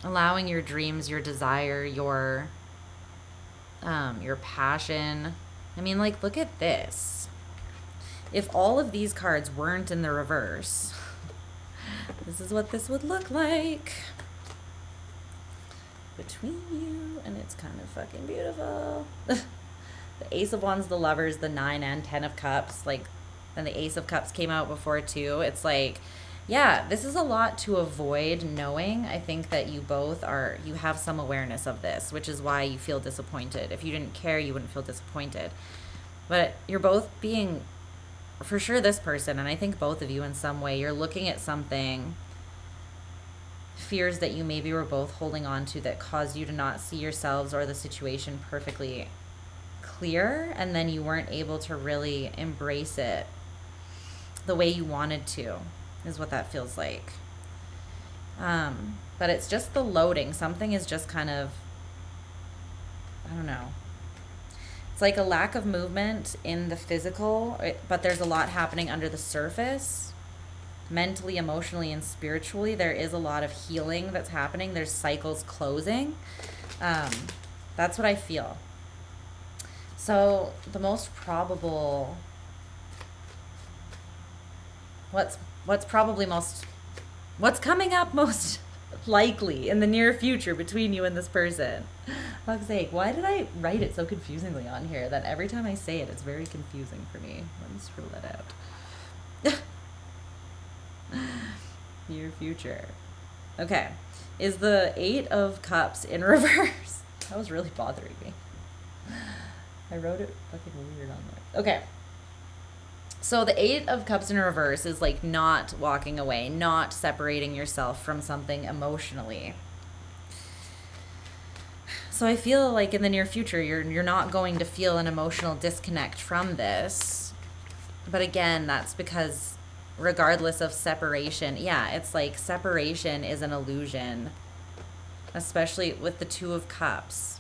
Allowing your dreams, your desire, your passion. I mean, like, look at this. If all of these cards weren't in the reverse, this is what this would look like between you, and it's kind of fucking beautiful. The Ace of Wands, the Lovers, the 9 and 10 of Cups, like, and the Ace of Cups came out before too. It's like, yeah, this is a lot to avoid knowing. I think that you have some awareness of this, which is why you feel disappointed. If you didn't care, you wouldn't feel disappointed. But you're both being, for sure this person, and I think both of you in some way, you're looking at something, fears that you maybe were both holding on to that caused you to not see yourselves or the situation perfectly clear, and then you weren't able to really embrace it the way you wanted to, is what that feels like. But it's just the loading. Something is just kind of, I don't know. It's like a lack of movement in the physical, but there's a lot happening under the surface. Mentally, emotionally, and spiritually, there is a lot of healing that's happening. There's cycles closing. That's what I feel. So the most probable, what's coming up most likely in the near future between you and this person? Fuck's sake, why did I write it so confusingly on here that every time I say it, it's very confusing for me? Let me scroll that out. Near future. Okay. Is the 8 of Cups in reverse? That was really bothering me. I wrote it fucking weird on there. Okay. So the 8 of Cups in reverse is like not walking away, not separating yourself from something emotionally. So I feel like in the near future, you're not going to feel an emotional disconnect from this. But again, that's because regardless of separation, yeah, it's like separation is an illusion, especially with the 2 of Cups.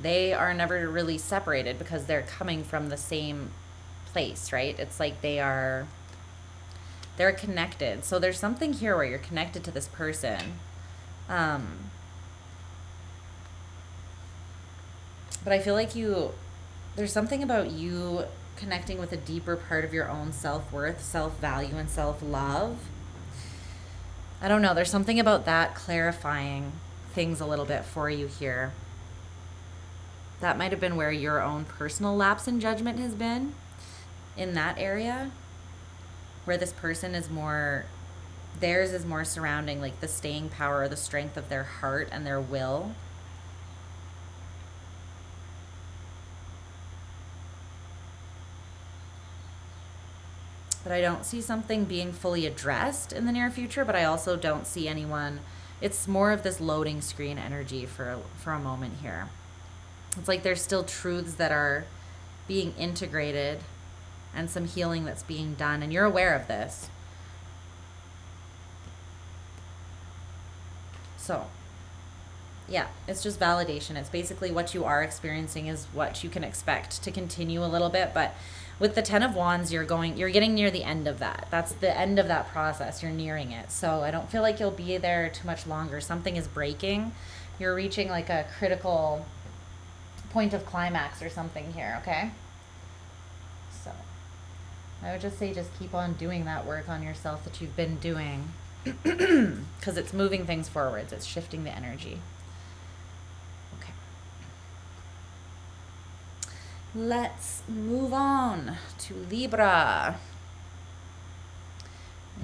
They are never really separated because they're coming from the same place, right? It's like they're connected. So there's something here where you're connected to this person. But I feel like there's something about you connecting with a deeper part of your own self-worth, self-value, and self-love. I don't know. There's something about that clarifying things a little bit for you here. That might have been where your own personal lapse in judgment has been, in that area, where this person is more, theirs is more surrounding like the staying power or the strength of their heart and their will. But I don't see something being fully addressed in the near future, but I also don't see anyone. It's more of this loading screen energy for a moment here. It's like there's still truths that are being integrated and some healing that's being done, and you're aware of this. So, yeah, it's just validation. It's basically what you are experiencing is what you can expect to continue a little bit, but with the 10 of Wands, you're getting near the end of that. That's the end of that process. You're nearing it. So I don't feel like you'll be there too much longer. Something is breaking. You're reaching like a critical point of climax or something here, okay? So I would just say just keep on doing that work on yourself that you've been doing, because it's moving things forwards. It's shifting the energy. Okay. Let's move on to Libra.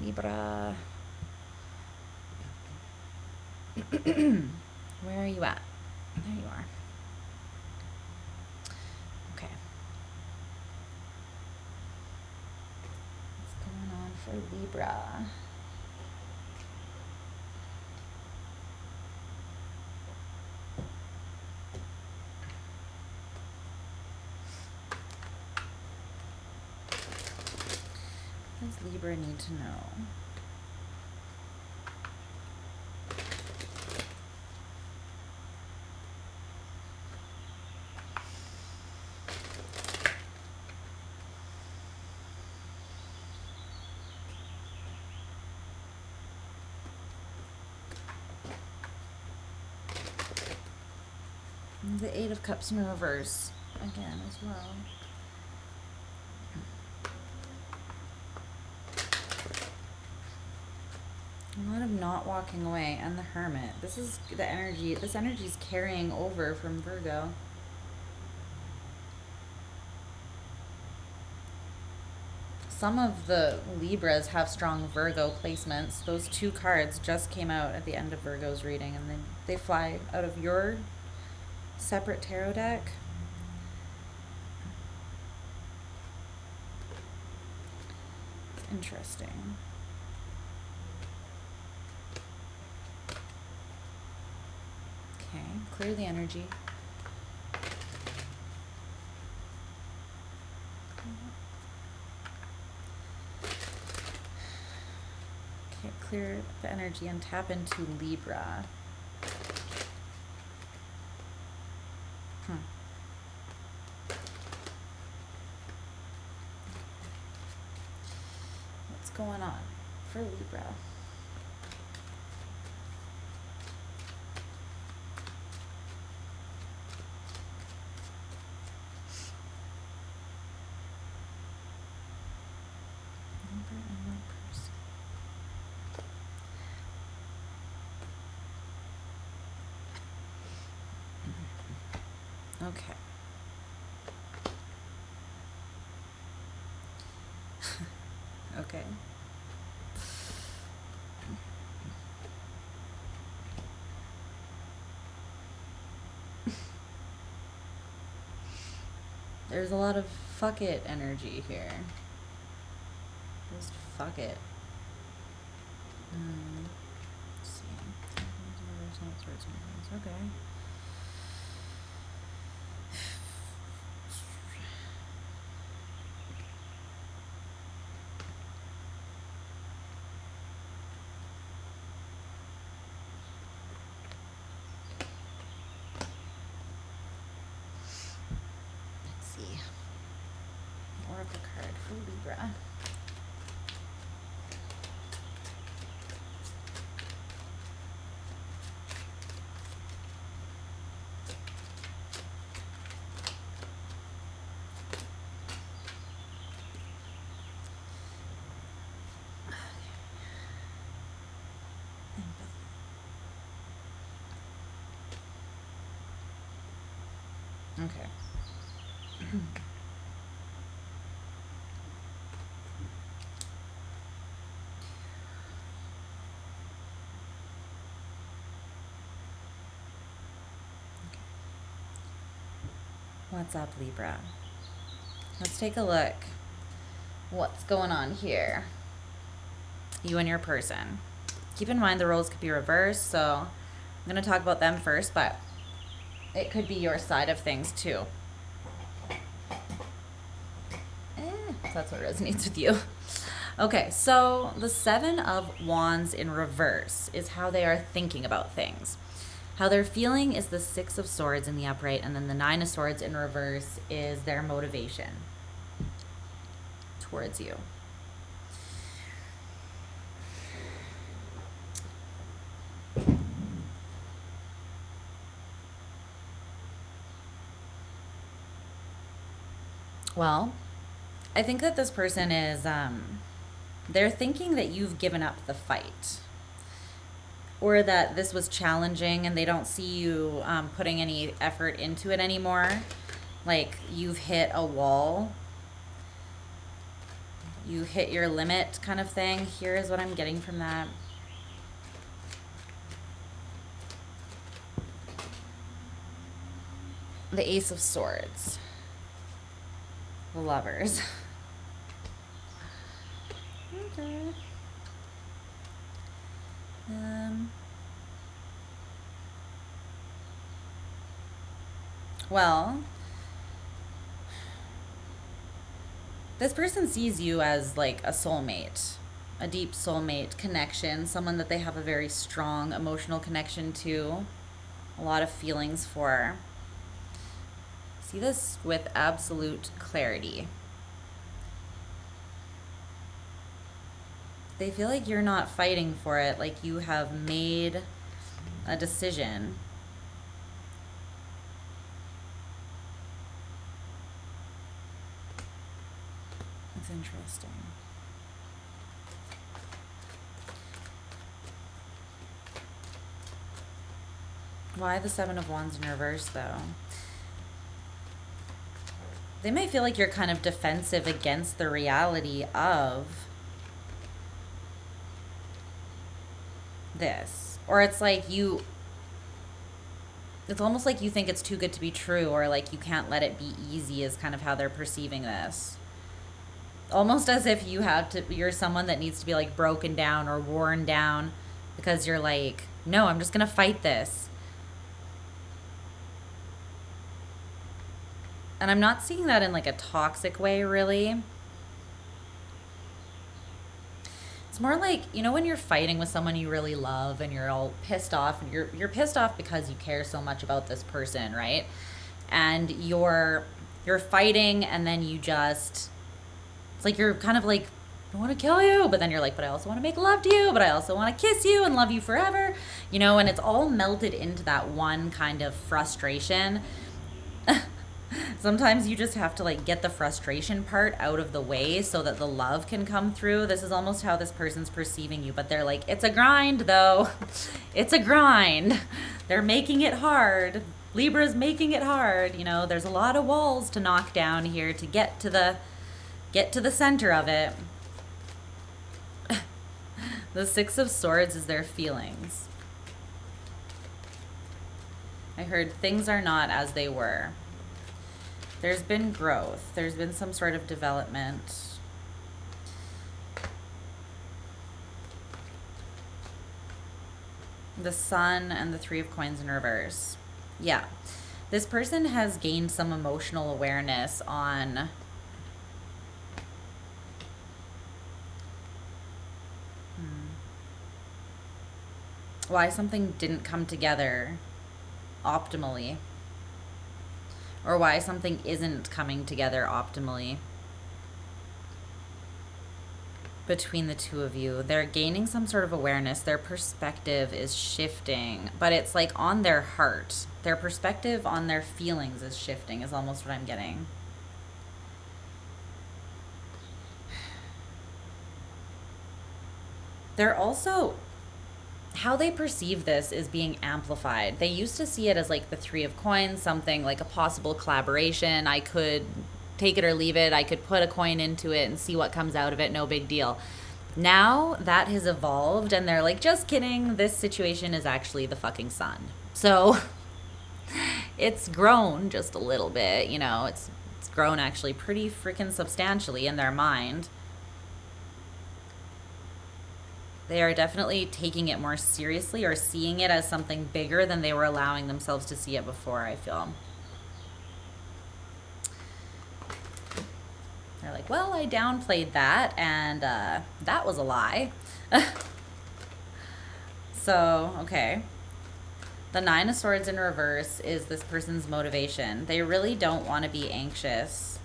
Libra. Where are you at? There you are. Okay. What's going on for Libra? What does Libra need to know? The Eight of Cups in reverse again as well. A lot of not walking away, and the Hermit. This is the energy. This energy is carrying over from Virgo. Some of the Libras have strong Virgo placements. Those two cards just came out at the end of Virgo's reading, and then they fly out of your separate tarot deck. It's interesting. Okay, clear the energy. Okay, clear the energy and tap into Libra. What's going on for Libra? Okay. Okay. There's a lot of fuck it energy here. Just fuck it. Let's see. Okay. Oracle card for Libra. Okay. What's up, Libra? Let's take a look. What's going on here? You and your person. Keep in mind the roles could be reversed, so I'm going to talk about them first, but it could be your side of things too. That's what resonates with you. Okay, so the Seven of Wands in reverse is how they are thinking about things. How they're feeling is the Six of Swords in the upright, and then the Nine of Swords in reverse is their motivation towards you. Well, I think that this person is, they're thinking that you've given up the fight, or that this was challenging and they don't see you putting any effort into it anymore. Like you've hit a wall. you hit your limit kind of thing. Here is what I'm getting from that. The Ace of Swords. The Lovers. Okay. Well, this person sees you as like a soulmate, a deep soulmate connection, someone that they have a very strong emotional connection to, a lot of feelings for. See this with absolute clarity. They feel like you're not fighting for it, like you have made a decision. That's interesting. Why the Seven of Wands in reverse, though? They may feel like you're kind of defensive against the reality of this. Or it's like you... It's almost like you think it's too good to be true, or like you can't let it be easy is kind of how they're perceiving this. Almost as if you're someone that needs to be like broken down or worn down because you're like, no, I'm just going to fight this. And I'm not seeing that in like a toxic way, really. It's more like, you know, when you're fighting with someone you really love and you're all pissed off, and you're pissed off because you care so much about this person, right? And you're fighting, and then you just, it's like you're kind of like, I want to kill you, but then you're like, but I also want to make love to you, but I also want to kiss you and love you forever, you know, and it's all melted into that one kind of frustration. Sometimes you just have to like get the frustration part out of the way so that the love can come through. This is almost how this person's perceiving you, but they're like, it's a grind though. It's a grind. They're making it hard. Libra's making it hard. You know, there's a lot of walls to knock down here to get to the center of it. The Six of Swords is their feelings. I heard things are not as they were. There's been growth. There's been some sort of development. The Sun and the Three of Coins in reverse. Yeah. This person has gained some emotional awareness on why something didn't come together optimally. Or why something isn't coming together optimally between the two of you. They're gaining some sort of awareness. Their perspective is shifting, but it's like on their heart. Their perspective on their feelings is shifting, is almost what I'm getting. They're also... how they perceive this is being amplified. They used to see it as like the Three of Coins, something like a possible collaboration. I could take it or leave it. I could put a coin into it and see what comes out of it. No big deal. Now that has evolved and they're like, just kidding. This situation is actually the fucking Sun. So it's grown just a little bit, you know, it's grown actually pretty freaking substantially in their mind. They are definitely taking it more seriously or seeing it as something bigger than they were allowing themselves to see it before, I feel. They're like, well, I downplayed that, and that was a lie. So, okay. The Nine of Swords in reverse is this person's motivation. They really don't want to be anxious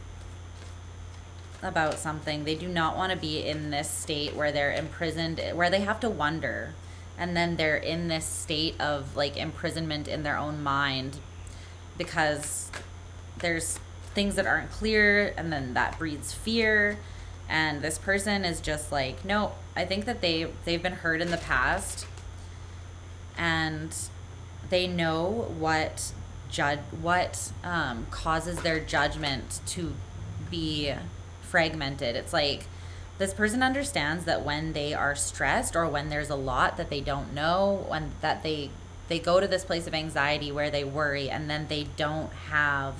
about something. They do not want to be in this state where they're imprisoned, where they have to wonder, and then they're in this state of like imprisonment in their own mind because there's things that aren't clear, and then that breeds fear. And this person is just like, no, I think that they've been hurt in the past, and they know what causes their judgment to be fragmented. It's like This person understands that when they are stressed or when there's a lot that they don't know, when that they go to this place of anxiety where they worry and then they don't have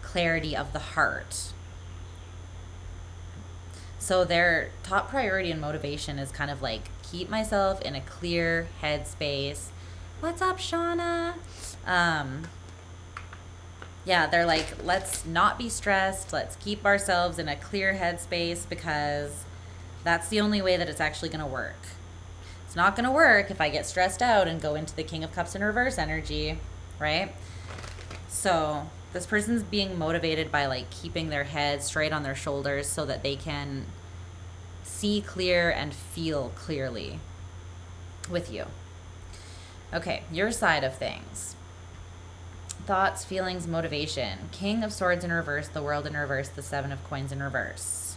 clarity of the heart. So their top priority and motivation is kind of like, keep myself in a clear headspace. What's up, Shawna? Yeah, they're like, let's not be stressed. Let's keep ourselves in a clear headspace, because that's the only way that it's actually going to work. It's not going to work if I get stressed out and go into the King of Cups in reverse energy, right? So this person's being motivated by like keeping their head straight on their shoulders so that they can see clear and feel clearly with you. Okay, your side of things. Thoughts, feelings, motivation. King of Swords in reverse, the World in reverse, the Seven of Coins in reverse.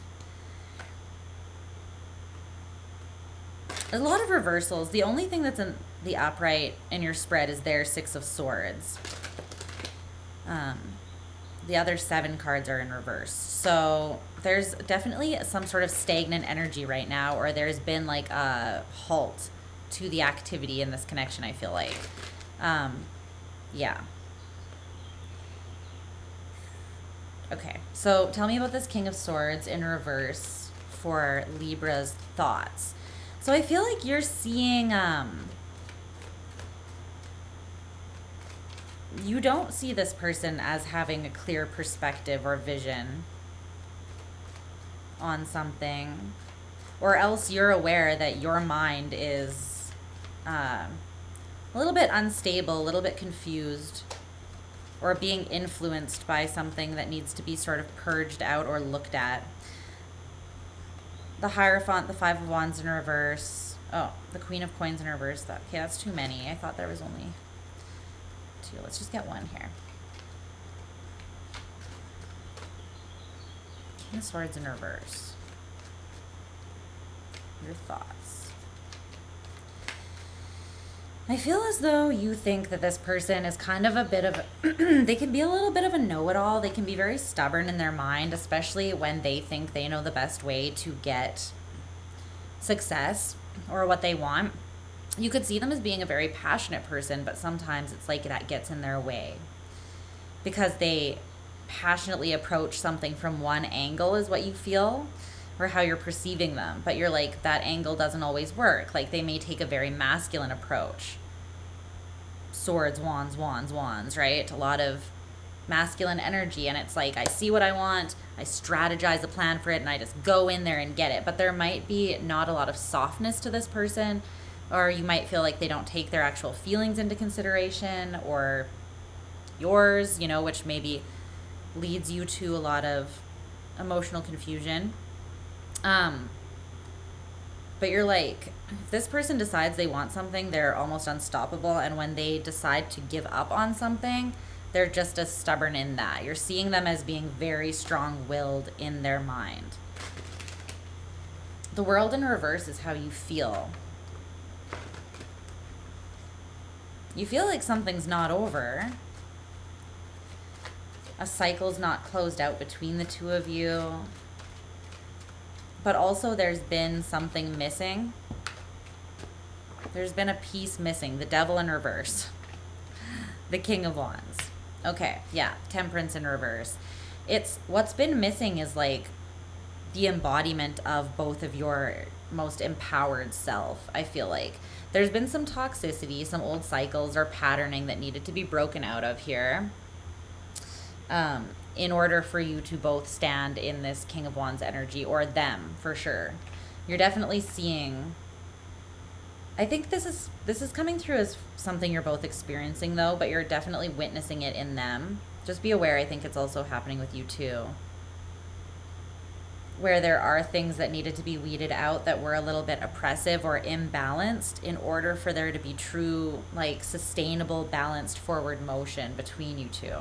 There's a lot of reversals. The only thing that's in the upright in your spread is their Six of Swords. The other 7 cards are in reverse. So there's definitely some sort of stagnant energy right now, or there's been like a halt to the activity in this connection, I feel like. Yeah. Okay, so tell me about this King of Swords in reverse for Libra's thoughts. So I feel like you're seeing, you don't see this person as having a clear perspective or vision on something, or else you're aware that your mind is a little bit unstable, a little bit confused, or being influenced by something that needs to be sort of purged out or looked at. The Hierophant, the Five of Wands in reverse. Oh, the Queen of Coins in reverse. Okay, that's too many. I thought there was only 2. Let's just get 1 here. King of Swords in reverse. Your thoughts. I feel as though you think that this person is kind of a bit of, they can be a little bit of a know-it-all. They can be very stubborn in their mind, especially when they think they know the best way to get success or what they want. You could see them as being a very passionate person, but sometimes it's like that gets in their way because they passionately approach something from one angle is what you feel, or how you're perceiving them, but you're like, that angle doesn't always work. Like, they may take a very masculine approach. Swords, wands, wands, wands, right? A lot of masculine energy, and it's like, I see what I want, I strategize a plan for it, and I just go in there and get it. But there might be not a lot of softness to this person, or you might feel like they don't take their actual feelings into consideration, or yours, you know, which maybe leads you to a lot of emotional confusion. But you're like, if this person decides they want something, they're almost unstoppable. And when they decide to give up on something, they're just as stubborn in that. You're seeing them as being very strong-willed in their mind. The World in reverse is how you feel. You feel like something's not over. A cycle's not closed out between the two of you. But also there's been something missing. There's been a piece missing. The Devil in reverse. The King of Wands. Okay, yeah. Temperance in reverse. It's, what's been missing is like the embodiment of both of your most empowered self, I feel like. There's been some toxicity, some old cycles or patterning that needed to be broken out of here. In order for you to both stand in this King of Wands energy, or them, for sure. You're definitely seeing, I think this is coming through as something you're both experiencing though, but you're definitely witnessing it in them. Just be aware, I think it's also happening with you too. Where there are things that needed to be weeded out that were a little bit oppressive or imbalanced in order for there to be true, like, sustainable, balanced forward motion between you two.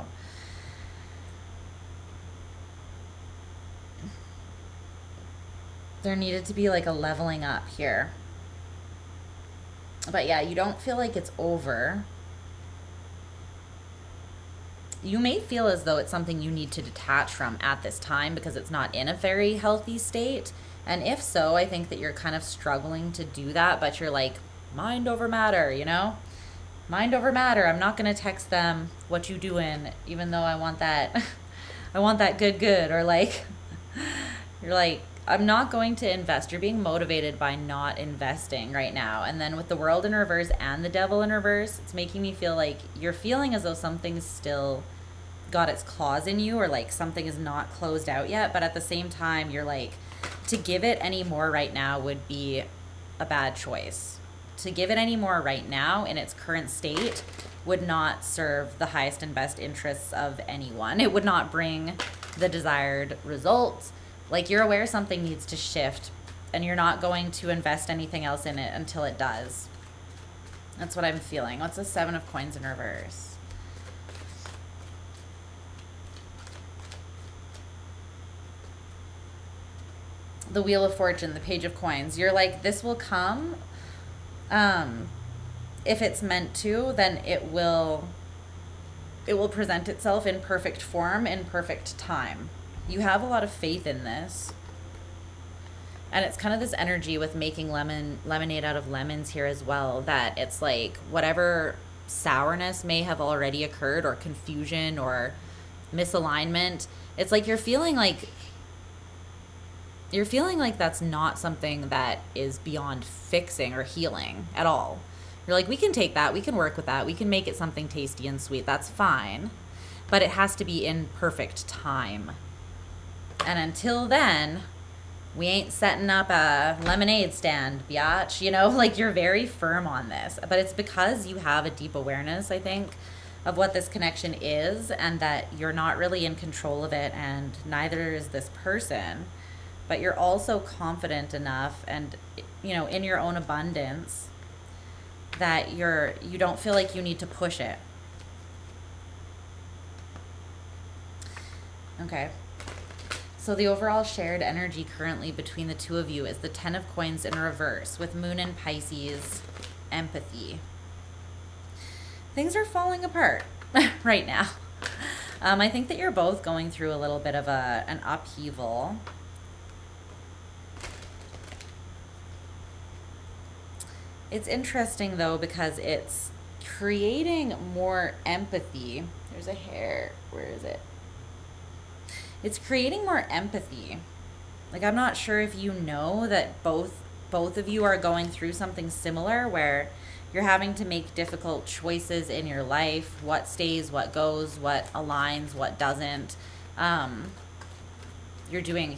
There needed to be like a leveling up here. But yeah, you don't feel like it's over. you may feel as though it's something you need to detach from at this time because it's not in a very healthy state. And if so, I think that you're kind of struggling to do that, but you're like, mind over matter, you know? Mind over matter. I'm not going to text them, what you doing, even though I want that, I want that good. Or like, you're like, I'm not going to invest. You're being motivated by not investing right now. And then with the world in reverse and the devil in reverse, it's making me feel like you're feeling as though something's still got its claws in you, or like something is not closed out yet. But at the same time, you're like, to give it any more right now would be a bad choice. To give it any more right now in its current state would not serve the highest and best interests of anyone. It would not bring the desired results. Like, you're aware something needs to shift, and you're not going to invest anything else in it until it does. That's what I'm feeling. What's the 7 of Coins in reverse? The Wheel of Fortune, the Page of Coins. You're like, this will come. If it's meant to, then it will present itself in perfect form, in perfect time. You have a lot of faith in this. And it's kind of this energy with making lemonade out of lemons here as well, that it's like whatever sourness may have already occurred, or confusion or misalignment, it's like you're feeling like that's not something that is beyond fixing or healing at all. You're like, we can take that, we can work with that, we can make it something tasty and sweet, that's fine. But it has to be in perfect time. And until then, we ain't setting up a lemonade stand, biatch. You know, like, you're very firm on this. But it's because you have a deep awareness, I think, of what this connection is, and that you're not really in control of it, and neither is this person. But you're also confident enough and, you know, in your own abundance that you don't feel like you need to push it. Okay. So the overall shared energy currently between the two of you is the 10 of Coins in reverse with Moon in Pisces, empathy. Things are falling apart right now. I think that you're both going through a little bit of an upheaval. It's interesting, though, because it's creating more empathy. There's a hair. Where is it? It's creating more empathy. Like, I'm not sure if you know that both of you are going through something similar, where you're having to make difficult choices in your life. What stays, what goes, what aligns, what doesn't. You're doing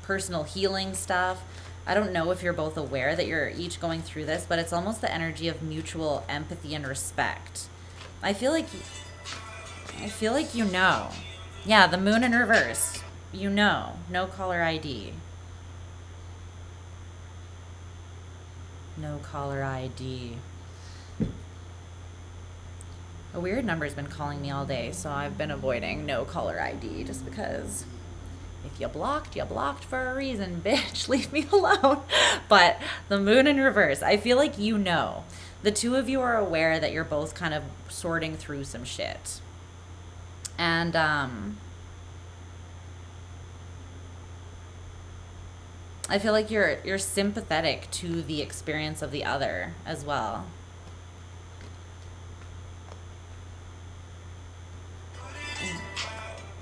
personal healing stuff. I don't know if you're both aware that you're each going through this, but it's almost the energy of mutual empathy and respect. I feel like you know. Yeah, the Moon in reverse. You know. No caller ID. No caller ID. A weird number's been calling me all day, so I've been avoiding no caller ID just because if you blocked for a reason, bitch. Leave me alone. But the Moon in reverse, I feel like you know. The two of you are aware that you're both kind of sorting through some shit. And I feel like you're sympathetic to the experience of the other as well.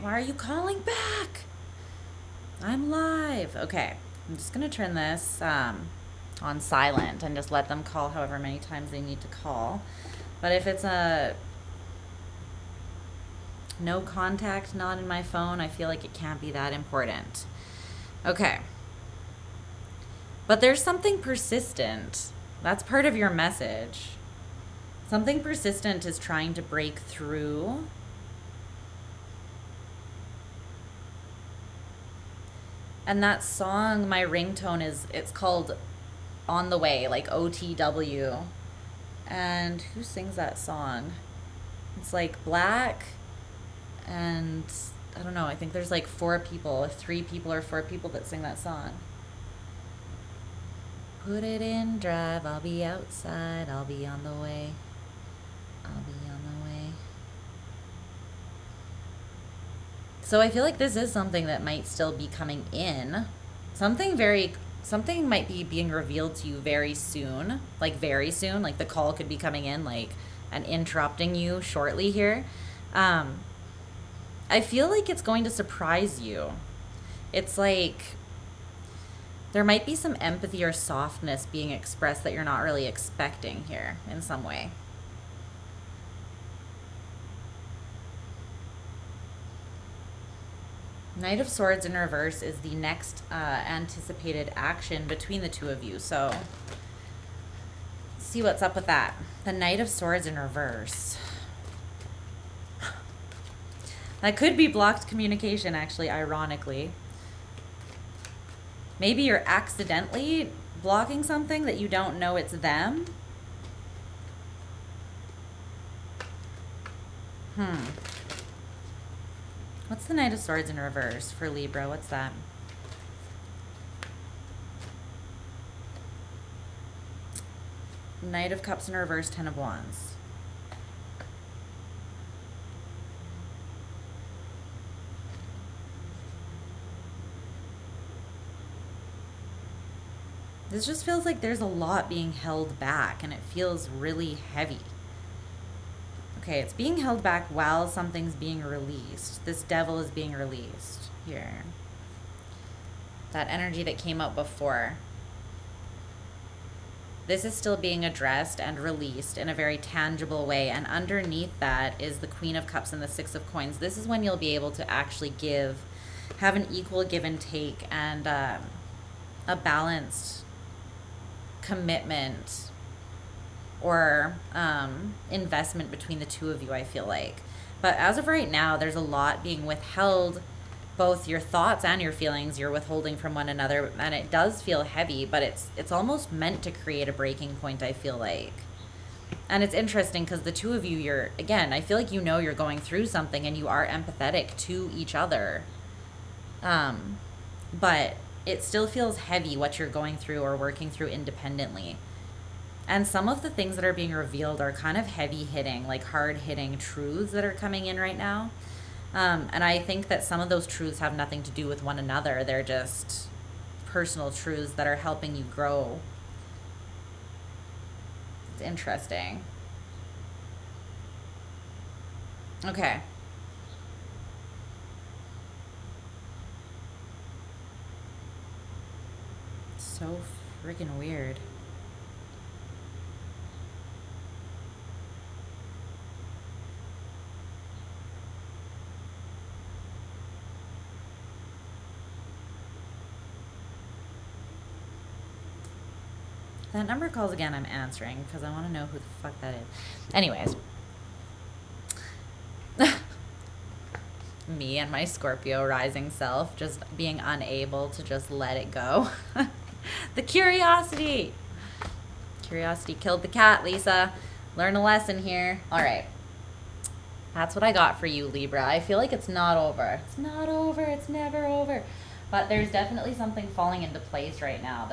Why are you calling back? I'm live. Okay, I'm just gonna turn this on silent and just let them call however many times they need to call. But if it's a no contact, not in my phone, I feel like it can't be that important. Okay. But there's something persistent. That's part of your message. Something persistent is trying to break through. And that song, my ringtone it's called On the Way, like OTW. And who sings that song? It's like Black, and I don't know, I think there's like 3 people or 4 people that sing that song. Put it in drive, I'll be outside, I'll be on the way. I'll be on the way. So I feel like this is something that might still be coming in. Something might be being revealed to you very soon. Like very soon. Like the call could be coming in like and interrupting you shortly here. I feel like it's going to surprise you. It's like there might be some empathy or softness being expressed that you're not really expecting here in some way. Knight of Swords in reverse is the next anticipated action between the two of you. So, let's see what's up with that. The Knight of Swords in reverse. That could be blocked communication, actually, ironically. Maybe you're accidentally blocking something that you don't know it's them. What's the Knight of Swords in reverse for Libra? What's that? Knight of Cups in reverse, Ten of Wands. This just feels like there's a lot being held back, and it feels really heavy. Okay, it's being held back while something's being released. This Devil is being released here. That energy that came up before. This is still being addressed and released in a very tangible way. And underneath that is the Queen of Cups and the Six of Coins. This is when you'll be able to actually have an equal give and take, and a balanced commitment or investment between the two of you, I feel like. But as of right now, there's a lot being withheld. Both your thoughts and your feelings you're withholding from one another, and it does feel heavy, but it's almost meant to create a breaking point, I feel like. And it's interesting because the two of you, I feel like you're going through something and you are empathetic to each other. But it still feels heavy what you're going through or working through independently. And some of the things that are being revealed are kind of heavy hitting, like hard hitting truths that are coming in right now. And I think that some of those truths have nothing to do with one another. They're just personal truths that are helping you grow. It's interesting. Okay. So freaking weird. That number calls again, I'm answering because I want to know who the fuck that is. Anyways. Me and my Scorpio rising self just being unable to just let it go. The curiosity. Curiosity killed the cat, Lisa. Learn a lesson here. All right. That's what I got for you, Libra. I feel like it's not over. It's not over. It's never over. But there's definitely something falling into place right now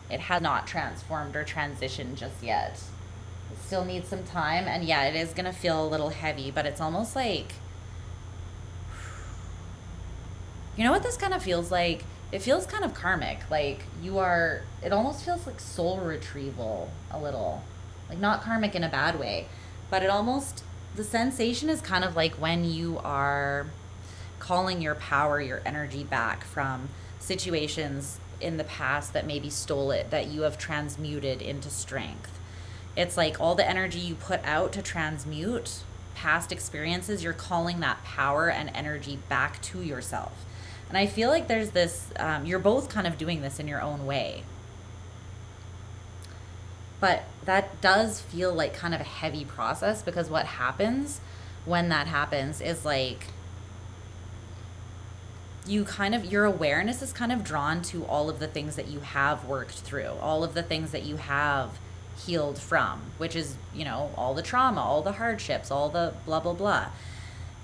it has not transformed or transitioned just yet. It still needs some time. And yeah, it is going to feel a little heavy, but it's almost like, you know what this kind of feels like? It feels kind of karmic. Like it almost feels like soul retrieval a little. Like not karmic in a bad way, but the sensation is kind of like when you are calling your power, your energy back from situations in the past that maybe stole it, that you have transmuted into strength. It's like all the energy you put out to transmute past experiences, you're calling that power and energy back to yourself. And I feel like there's this, you're both kind of doing this in your own way. But that does feel like kind of a heavy process, because what happens when that happens is like, your awareness is kind of drawn to all of the things that you have worked through, all of the things that you have healed from, which is, all the trauma, all the hardships, all the blah, blah, blah.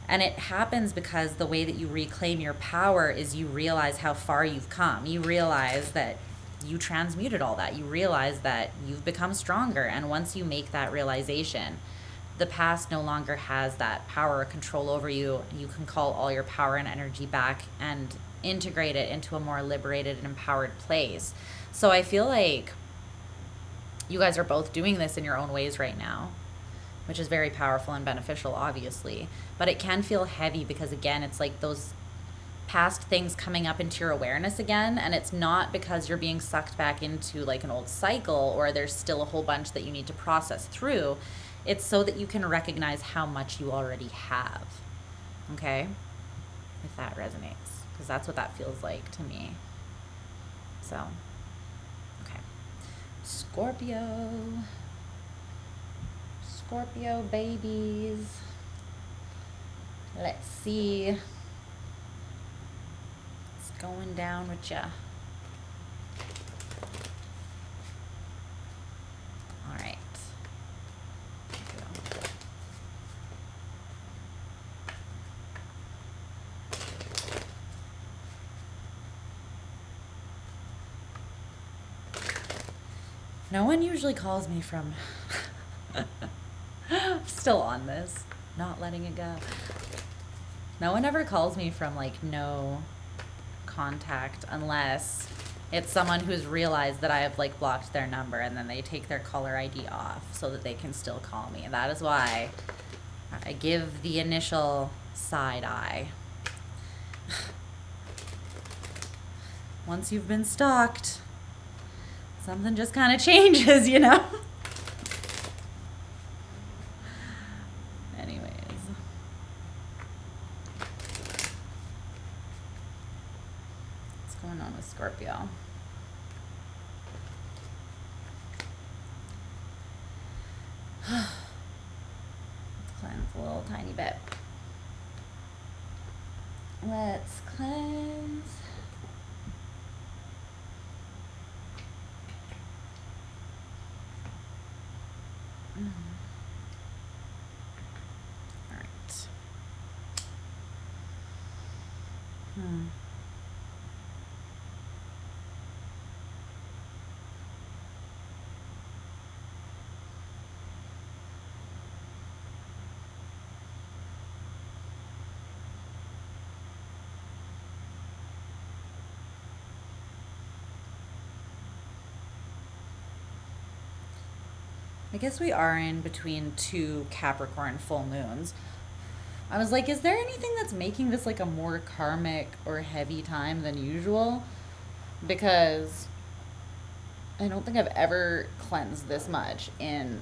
And it happens because the way that you reclaim your power is you realize how far you've come. You realize that you transmuted all that. You realize that you've become stronger. And once you make that realization, the past no longer has that power or control over you. You can call all your power and energy back and integrate it into a more liberated and empowered place. So I feel like you guys are both doing this in your own ways right now, which is very powerful and beneficial, obviously. But it can feel heavy because, again, it's like those past things coming up into your awareness again, and it's not because you're being sucked back into like an old cycle or there's still a whole bunch that you need to process through. It's so that you can recognize how much you already have. Okay? If that resonates, because that's what that feels like to me. So, okay. Scorpio babies. Let's see what's going down with ya. All right. No one usually calls me from still on this, not letting it go. No one ever calls me from like no contact unless it's someone who's realized that I have like blocked their number, and then they take their caller ID off so that they can still call me. And that is why I give the initial side eye. Once you've been stalked, something just kind of changes, you know? Anyways. What's going on with Scorpio? Let's cleanse a little tiny bit. Let's cleanse. All right. I guess we are in between two Capricorn full moons. I was like, is there anything that's making this like a more karmic or heavy time than usual? Because I don't think I've ever cleansed this much in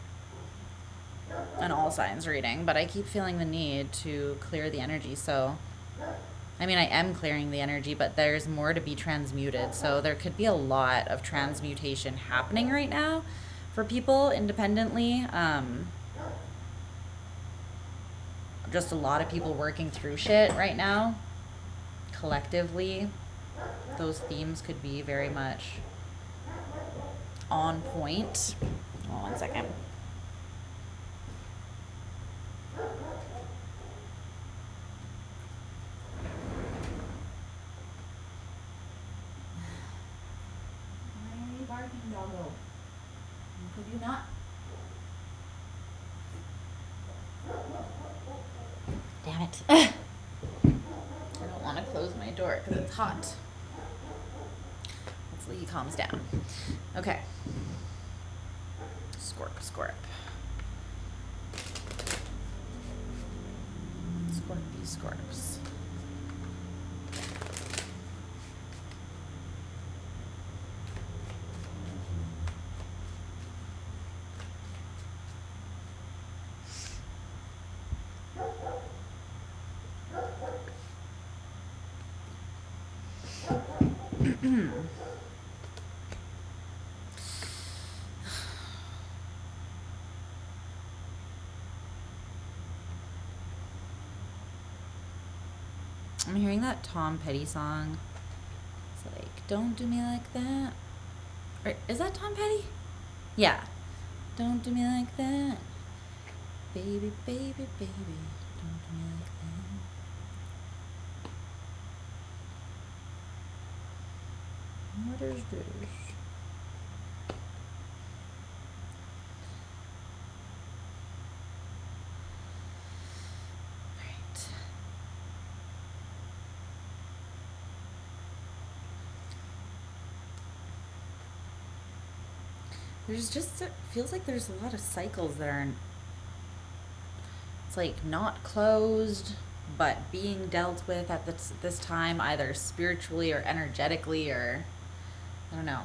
an all signs reading, but I keep feeling the need to clear the energy. So, I mean, I am clearing the energy, but there's more to be transmuted. So there could be a lot of transmutation happening right now for people independently. Just a lot of people working through shit right now. Collectively, those themes could be very much on point. Hold on 1 second. Why are you barking, doggo? Could you not? Damn it. I don't want to close my door because it's hot. Hopefully he calms down. Okay. Scorp. Scorps. I'm hearing that Tom Petty song. It's like, don't do me like that. Or, is that Tom Petty? Yeah. Don't do me like that. Baby, baby, baby. Don't do me like that. What is this? There's just, it feels like there's a lot of cycles that aren't, it's like not closed, but being dealt with at this time, either spiritually or energetically, or I don't know.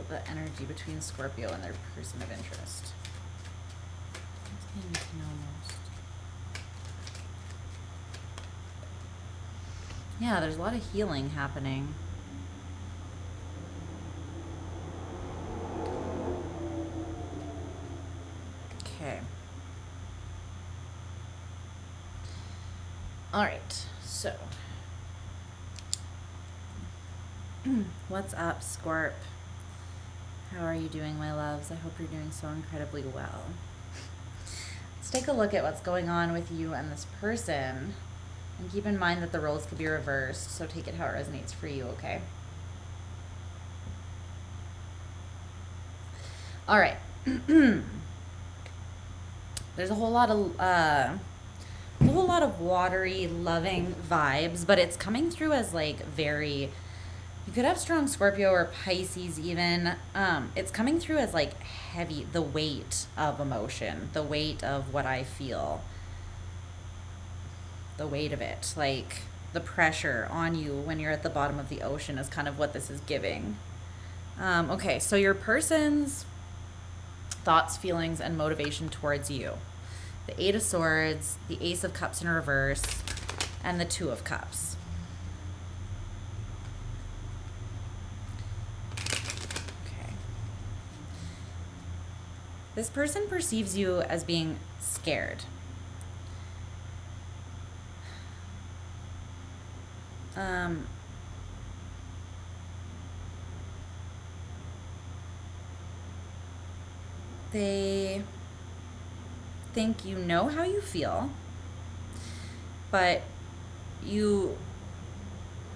The energy between Scorpio and their person of interest. That's what I need to know most. Yeah, there's a lot of healing happening. Okay. All right, so what's up, Scorp? How are you doing, my loves? I hope you're doing so incredibly well. Let's take a look at what's going on with you and this person. And keep in mind that the roles could be reversed, so take it how it resonates for you, okay? All right. There's a whole lot of watery, loving vibes, but it's coming through as like very, you could have strong Scorpio or Pisces even. It's coming through as like heavy, the weight of emotion, the weight of what I feel, the weight of it, like the pressure on you when you're at the bottom of the ocean is kind of what this is giving. Okay, so your person's thoughts, feelings, and motivation towards you. The Eight of Swords, the Ace of Cups in reverse, and the Two of Cups. Okay. This person perceives you as being scared. They think you know how you feel, but you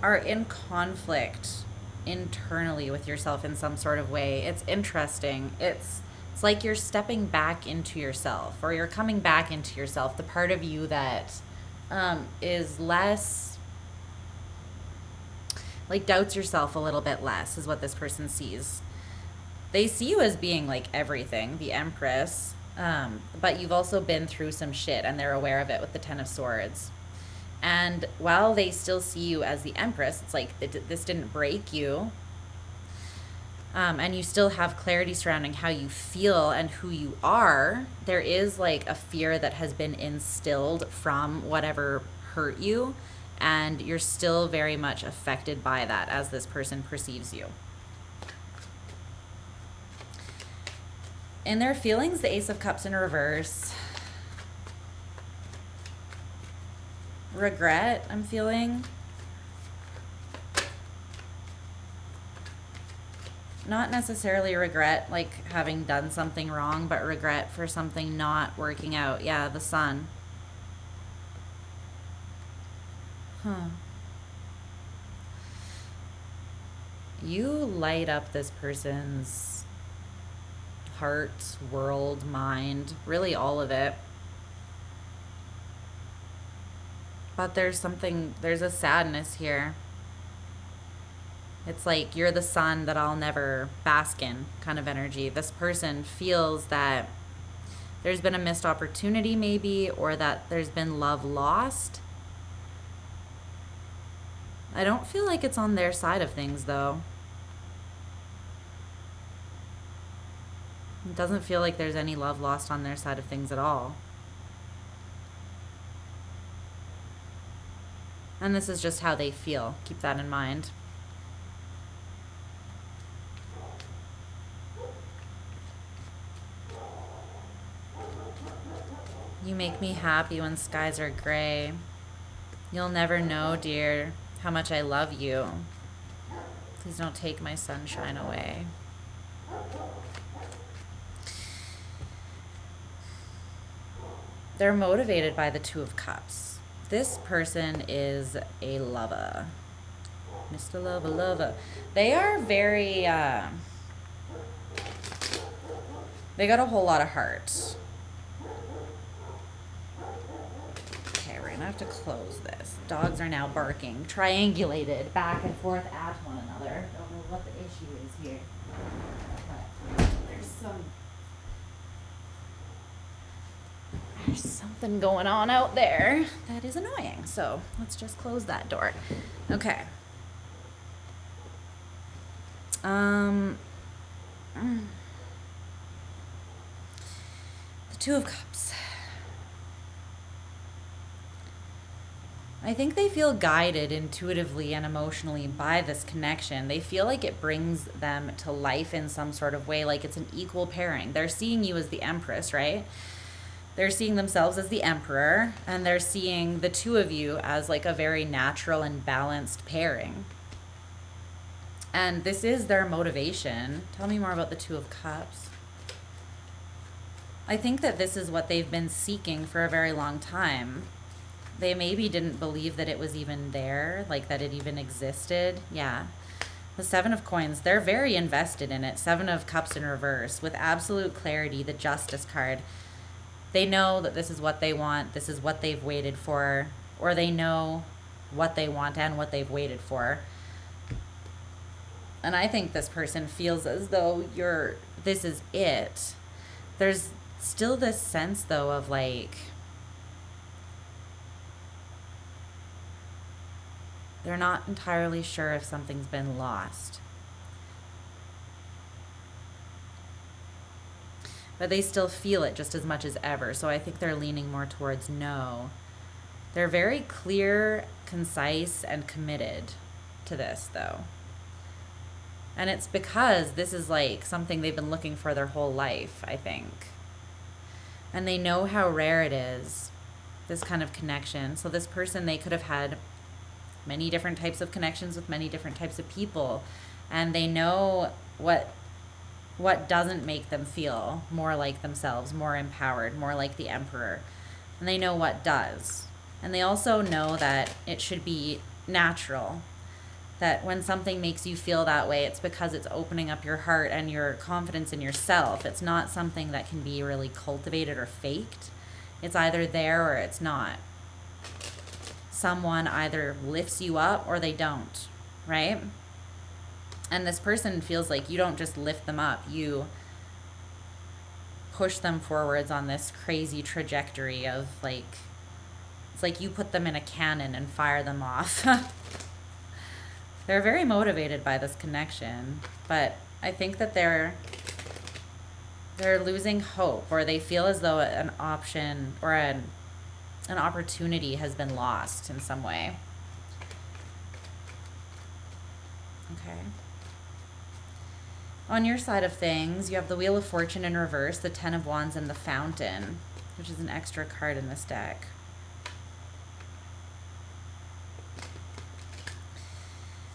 are in conflict internally with yourself in some sort of way. It's interesting. It's like you're stepping back into yourself, or you're coming back into yourself, the part of you that is less, like doubts yourself a little bit less, is what this person sees. They see you as being like everything, the Empress, but you've also been through some shit, and they're aware of it with the Ten of Swords. And while they still see you as the Empress, it's like this didn't break you, and you still have clarity surrounding how you feel and who you are. There is like a fear that has been instilled from whatever hurt you, and you're still very much affected by that as this person perceives you. In their feelings, the Ace of Cups in reverse. Regret, I'm feeling. Not necessarily regret, like having done something wrong, but regret for something not working out. Yeah, the Sun. You light up this person's heart, world, mind, really all of it. But there's a sadness here. It's like you're the sun that I'll never bask in kind of energy. This person feels that there's been a missed opportunity maybe, or that there's been love lost. I don't feel like it's on their side of things though. It doesn't feel like there's any love lost on their side of things at all. And this is just how they feel. Keep that in mind. You make me happy when skies are gray. You'll never know, dear, how much I love you. Please don't take my sunshine away. They're motivated by the Two of Cups. This person is a lover. Mr. Lover, lover. They are very, they got a whole lot of heart. Okay, we're going gonna have to close this. Dogs are now barking, triangulated back and forth at one another. Don't know what the issue is here. But there's something going on out there that is annoying. So let's just close that door. Okay. The Two of Cups. I think they feel guided intuitively and emotionally by this connection. They feel like it brings them to life in some sort of way, like it's an equal pairing. They're seeing you as the Empress, right? They're seeing themselves as the Emperor, and they're seeing the two of you as like a very natural and balanced pairing. And this is their motivation. Tell me more about the Two of Cups. I think that this is what they've been seeking for a very long time. They maybe didn't believe that it was even there, like that it even existed. Yeah. The Seven of Coins, they're very invested in it. Seven of Cups in reverse with absolute clarity, the Justice card. They know that this is what they want. This is what they've waited for, or they know what they want and what they've waited for. And I think this person feels as though this is it. There's still this sense though of like, they're not entirely sure if something's been lost. But they still feel it just as much as ever. So I think they're leaning more towards no. They're very clear, concise, and committed to this though. And it's because this is like something they've been looking for their whole life, I think. And they know how rare it is, this kind of connection. So this person, they could have had many different types of connections with many different types of people. And they know what doesn't make them feel more like themselves, more empowered, more like the Emperor. And they know what does. And they also know that it should be natural. That when something makes you feel that way, it's because it's opening up your heart and your confidence in yourself. It's not something that can be really cultivated or faked. It's either there or it's not. Someone either lifts you up or they don't, right? And this person feels like you don't just lift them up, you push them forwards on this crazy trajectory of like, it's like you put them in a cannon and fire them off. They're very motivated by this connection, but I think that they're losing hope, or they feel as though an option or an opportunity has been lost in some way. Okay. On your side of things, you have the Wheel of Fortune in reverse, the Ten of Wands, and the Fountain, which is an extra card in this deck.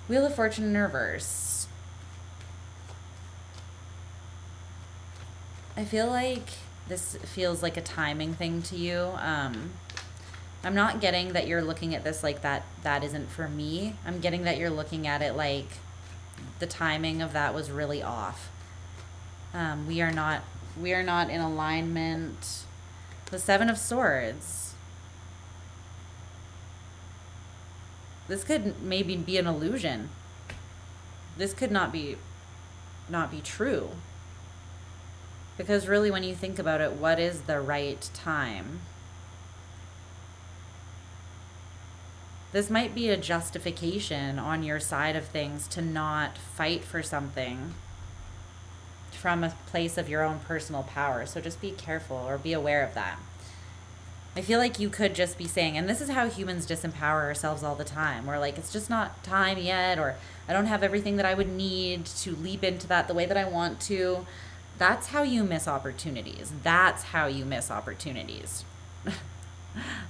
Wheel of Fortune in reverse. I feel like this feels like a timing thing to you. I'm not getting that you're looking at this like that isn't for me. I'm getting that you're looking at it like the timing of that was really off. We are not in alignment. The Seven of Swords. This could maybe be an illusion. This could not be true. Because really, when you think about it, what is the right time? This might be a justification on your side of things to not fight for something from a place of your own personal power. So just be careful or be aware of that. I feel like you could just be saying, and this is how humans disempower ourselves all the time. We're like, it's just not time yet, or I don't have everything that I would need to leap into that the way that I want to. That's how you miss opportunities. That's how you miss opportunities.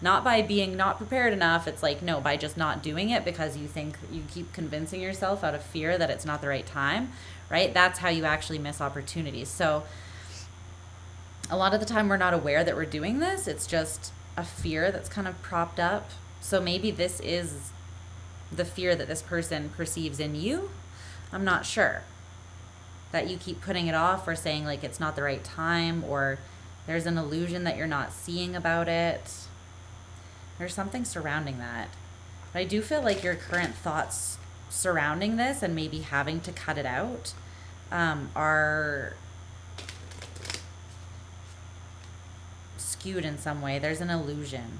Not by being not prepared enough. It's like, no, by just not doing it because you think you keep convincing yourself out of fear that it's not the right time, right? That's how you actually miss opportunities. So a lot of the time we're not aware that we're doing this. It's just a fear that's kind of propped up. So maybe this is the fear that this person perceives in you. I'm not sure. That you keep putting it off or saying like it's not the right time, or there's an illusion that you're not seeing about it. There's something surrounding that. But I do feel like your current thoughts surrounding this and maybe having to cut it out are skewed in some way. There's an illusion.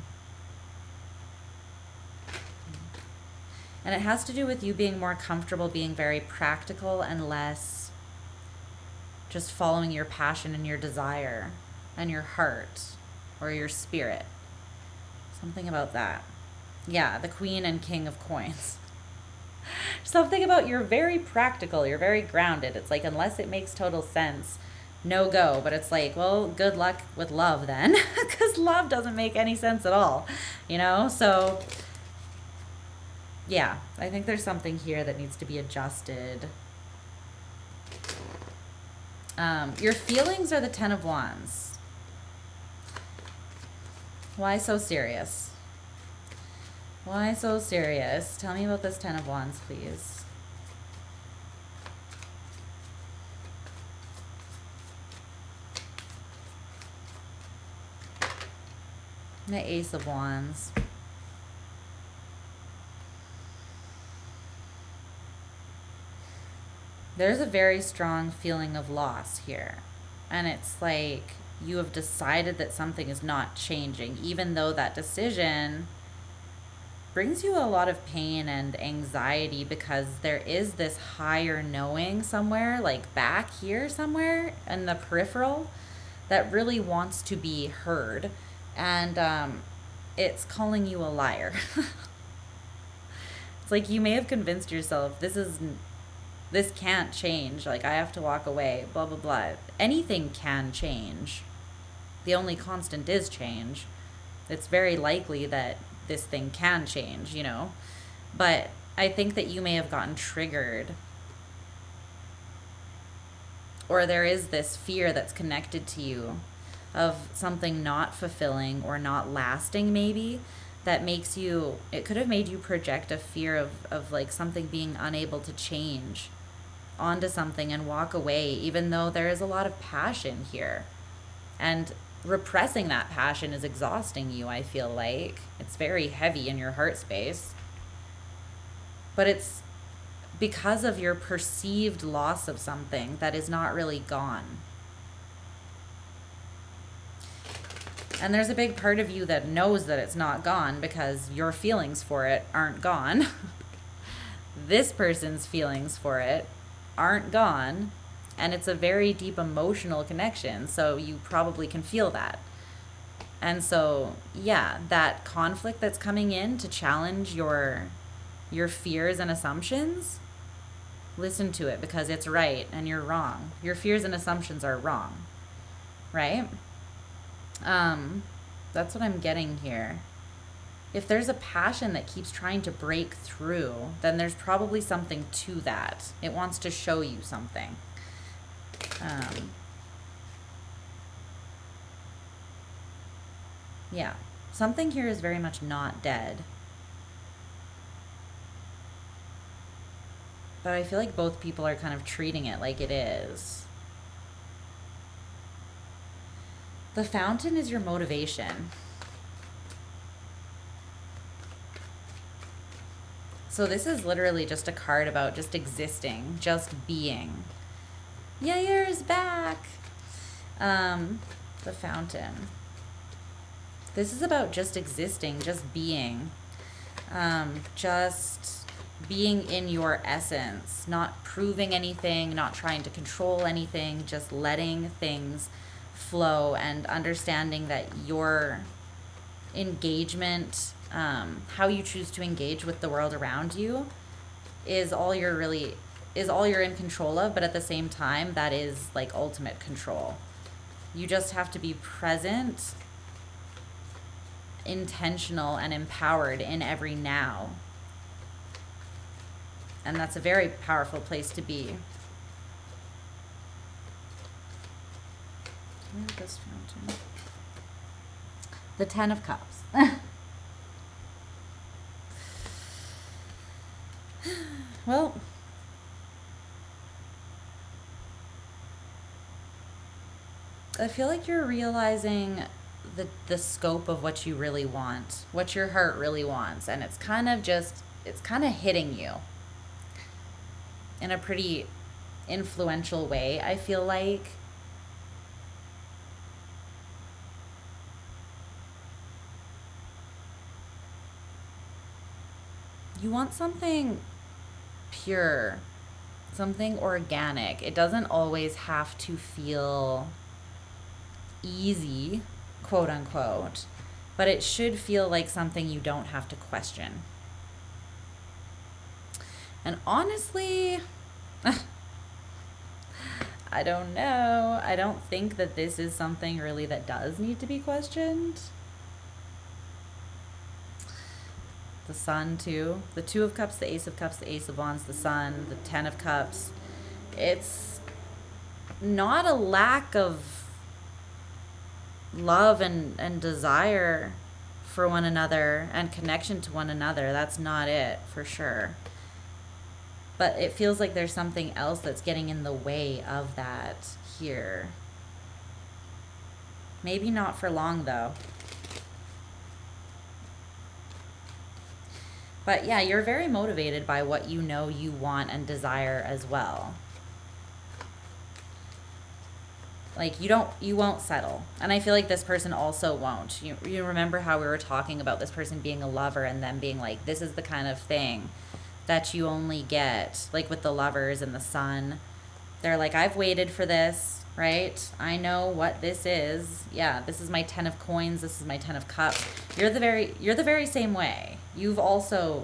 And it has to do with you being more comfortable being very practical and less just following your passion and your desire and your heart or your spirit. Something about that. Yeah, the Queen and King of Coins. Something about you're very practical, you're very grounded. It's like, unless it makes total sense, no go. But it's like, well, good luck with love then, because love doesn't make any sense at all, you know? So yeah, I think there's something here that needs to be adjusted. Your feelings are the Ten of Wands. Why so serious? Why so serious? Tell me about this Ten of Wands, please. The Ace of Wands. There's a very strong feeling of loss here. And it's like you have decided that something is not changing, even though that decision brings you a lot of pain and anxiety, because there is this higher knowing somewhere, like back here somewhere in the peripheral, that really wants to be heard. And it's calling you a liar. It's like you may have convinced yourself this can't change, like I have to walk away, blah blah blah. Anything can change. The only constant is change. It's very likely that this thing can change, you know. But I think that you may have gotten triggered, or there is this fear that's connected to you of something not fulfilling or not lasting, maybe, that makes you, it could have made you project a fear of like something being unable to change onto something and walk away, even though there is a lot of passion here. And repressing that passion is exhausting you, I feel like. It's very heavy in your heart space. But it's because of your perceived loss of something that is not really gone. And there's a big part of you that knows that it's not gone because your feelings for it aren't gone. This person's feelings for it aren't gone. And it's a very deep emotional connection. So you probably can feel that. And so, yeah, that conflict that's coming in to challenge your fears and assumptions, listen to it, because it's right and you're wrong. Your fears and assumptions are wrong, right? That's what I'm getting here. If there's a passion that keeps trying to break through, then there's probably something to that. It wants to show you something. Yeah, something here is very much not dead. But I feel like both people are kind of treating it like it is. The Fountain is your motivation. So this is literally just a card about just existing, just being. Yayer's back. The Fountain. This is about just existing, just being. Just being in your essence, not proving anything, not trying to control anything, just letting things flow and understanding that your engagement, how you choose to engage with the world around you is all you're in control of, but at the same time, that is like ultimate control. You just have to be present, intentional, and empowered in every now. And that's a very powerful place to be. This Fountain. The Ten of Cups. Well, I feel like you're realizing the scope of what you really want, what your heart really wants, and it's kind of hitting you in a pretty influential way, I feel like. You want something pure, something organic. It doesn't always have to feel easy, quote unquote, but it should feel like something you don't have to question. And honestly, I don't know. I don't think that this is something really that does need to be questioned. The Sun too. The Two of Cups, the Ace of Cups, the Ace of Wands, the Sun, the Ten of Cups. It's not a lack of love and desire for one another and connection to one another. That's not it, for sure. But it feels like there's something else that's getting in the way of that here. Maybe not for long, though. But yeah, you're very motivated by what you know you want and desire as well. Like, you won't settle. And I feel like this person also won't. You remember how we were talking about this person being a lover and them being like, this is the kind of thing that you only get, like with the Lovers and the Sun. They're like, I've waited for this, right? I know what this is. Yeah, this is my 10 of coins. This is my 10 of cups. You're the very same way. You're also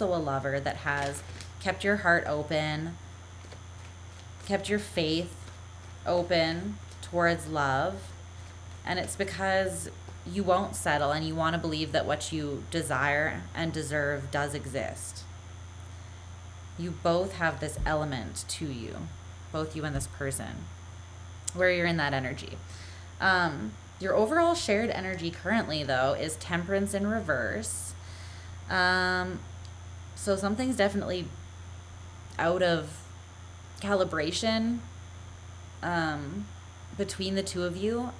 a lover that has kept your heart open, kept your faith open towards love. And it's because you won't settle and you want to believe that what you desire and deserve does exist. You both have this element to you, both you and this person, where you're in that energy. Your overall shared energy currently, though, is Temperance in reverse. So something's definitely out of calibration between the two of you.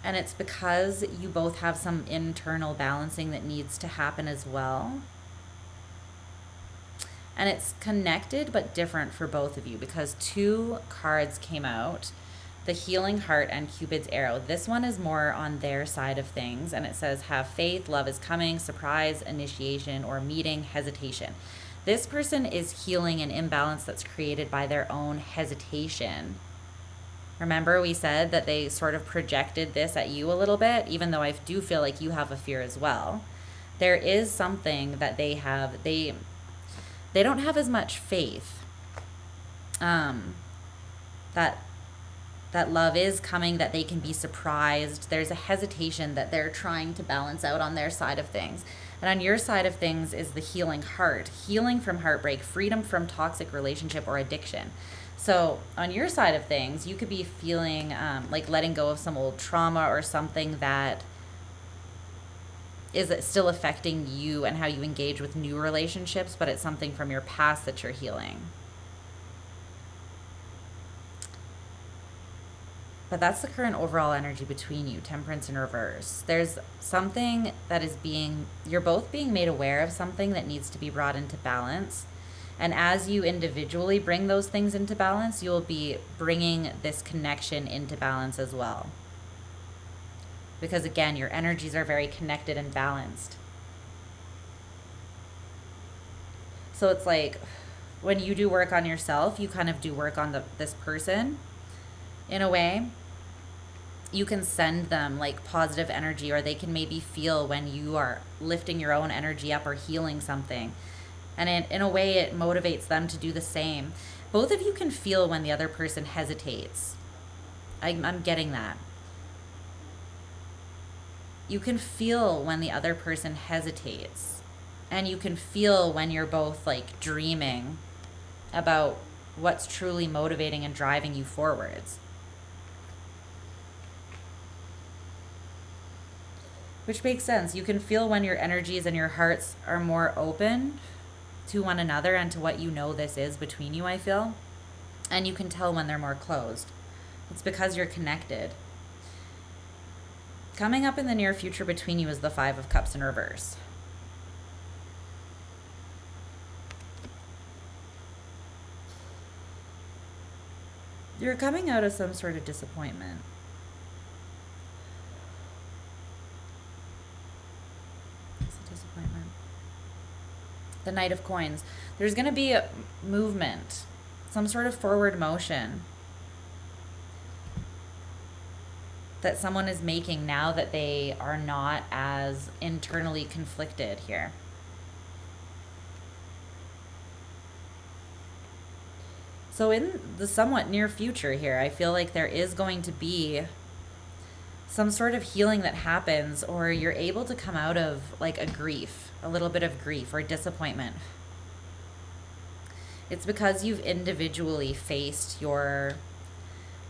And it's because you both have some internal balancing that needs to happen as well. And it's connected but different for both of you because two cards came out, the Healing Heart and Cupid's Arrow. This one is more on their side of things, and it says, have faith, love is coming, surprise, initiation, or meeting, hesitation. This person is healing an imbalance that's created by their own hesitation. Remember we said that they sort of projected this at you a little bit, even though I do feel like you have a fear as well. There is something that they have, they don't have as much faith that love is coming, that they can be surprised. There's a hesitation that they're trying to balance out on their side of things. And on your side of things is the Healing Heart, healing from heartbreak, freedom from toxic relationship or addiction. So on your side of things, you could be feeling like letting go of some old trauma or something that is still affecting you and how you engage with new relationships, but it's something from your past that you're healing. But that's the current overall energy between you, Temperance in reverse. There's something that is you're both being made aware of something that needs to be brought into balance. And as you individually bring those things into balance, you'll be bringing this connection into balance as well. Because again, your energies are very connected and balanced. So it's like when you do work on yourself, you kind of do work on this person in a way. You can send them like positive energy, or they can maybe feel when you are lifting your own energy up or healing something. And in a way, it motivates them to do the same. Both of you can feel when the other person hesitates. I'm getting that. You can feel when the other person hesitates. And you can feel when you're both like dreaming about what's truly motivating and driving you forwards. Which makes sense. You can feel when your energies and your hearts are more open to one another and to what you know this is between you, I feel. And you can tell when they're more closed. It's because you're connected. coming up in the near future between you is the Five of Cups in reverse. You're coming out of some sort of disappointment. It's a disappointment. The Knight of Coins. There's going to be a movement, some sort of forward motion that someone is making now that they are not as internally conflicted here. So in the somewhat near future here, I feel like there is going to be some sort of healing that happens, or you're able to come out of like a grief, a little bit of grief or disappointment. It's because you've individually faced your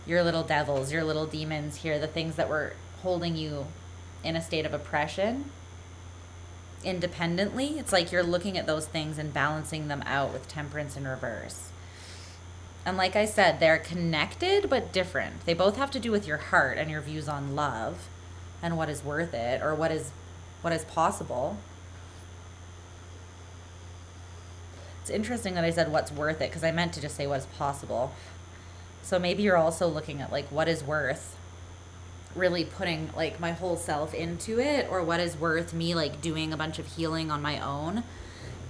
little devils, your little demons here, the things that were holding you in a state of oppression independently. It's like you're looking at those things and balancing them out with Temperance in reverse. And like I said, they're connected but different. They both have to do with your heart and your views on love and what is worth it, or what is possible. It's interesting that I said what's worth it, because I meant to just say what is possible. So maybe you're also looking at like what is worth really putting like my whole self into it, or what is worth me like doing a bunch of healing on my own.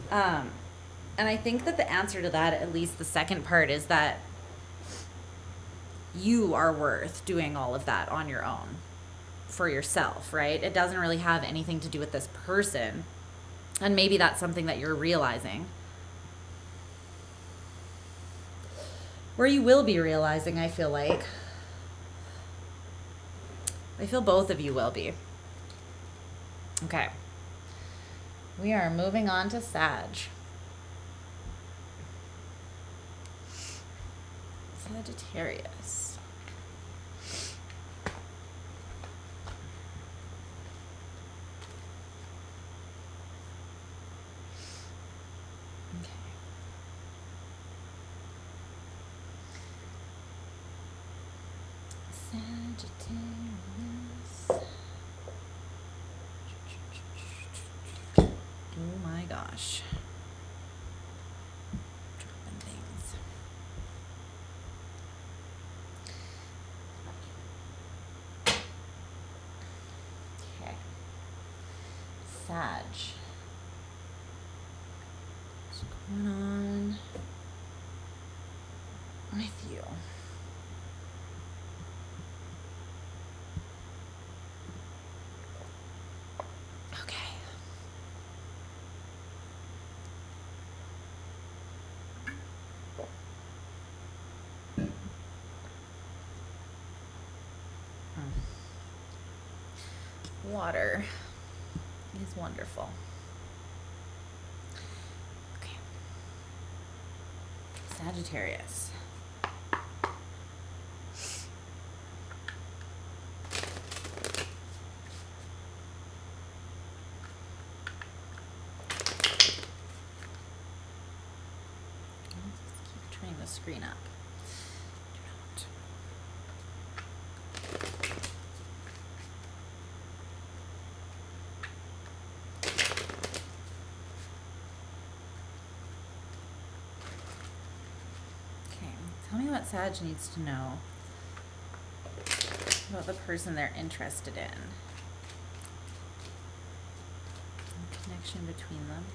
And I think that the answer to that, at least the second part, is that you are worth doing all of that on your own for yourself, right? It doesn't really have anything to do with this person. And maybe that's something that you're realizing. Or you will be realizing, I feel like. I feel both of you will be. Okay. We are moving on to Sag. Sagittarius. Okay. Sagittarius. Oh my gosh. Dropping things. Okay. Sag. What's going on with you? Okay. Water is wonderful. Okay. Sagittarius. Let's keep turning the screen up. Do Tell me what Sag needs to know about the person they're interested in. The connection between them.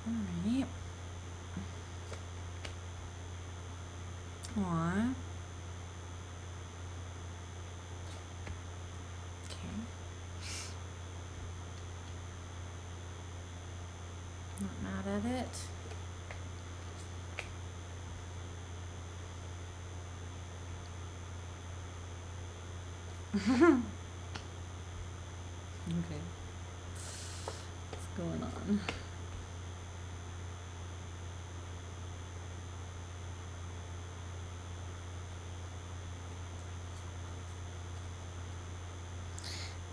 All right. Aww. Not mad at it. Okay. What's going on?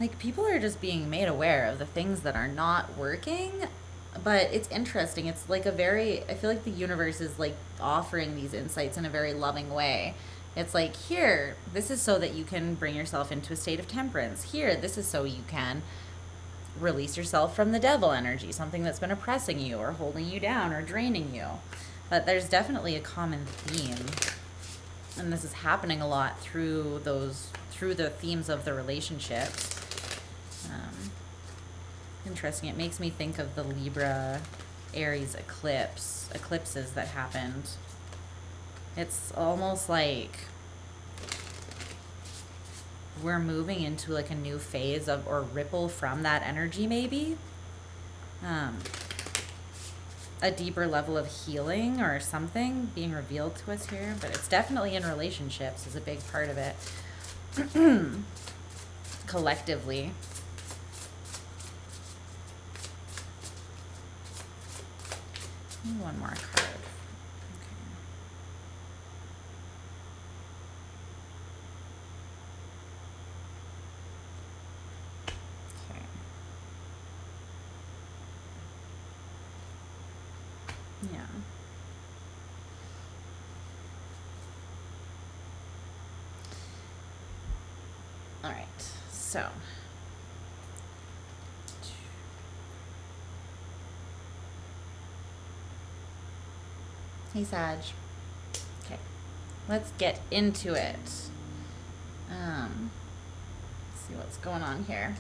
like people are just being made aware of the things that are not working. But it's interesting. It's like a very, I feel like the universe is like offering these insights in a very loving way. It's like, here, this is so that you can bring yourself into a state of temperance. Here, this is so you can release yourself from the devil energy, something that's been oppressing you or holding you down or draining you. But there's definitely a common theme. And this is happening a lot through the themes of the relationships. Interesting. It makes me think of the Libra Aries eclipses that happened. It's almost like we're moving into like a new phase of, or ripple from that energy maybe. A deeper level of healing or something being revealed to us here, but it's definitely in relationships is a big part of it. Collectively. One more card. Okay. Yeah. All right. So. Hey, Sag. Okay, let's get into it. Let's see what's going on here.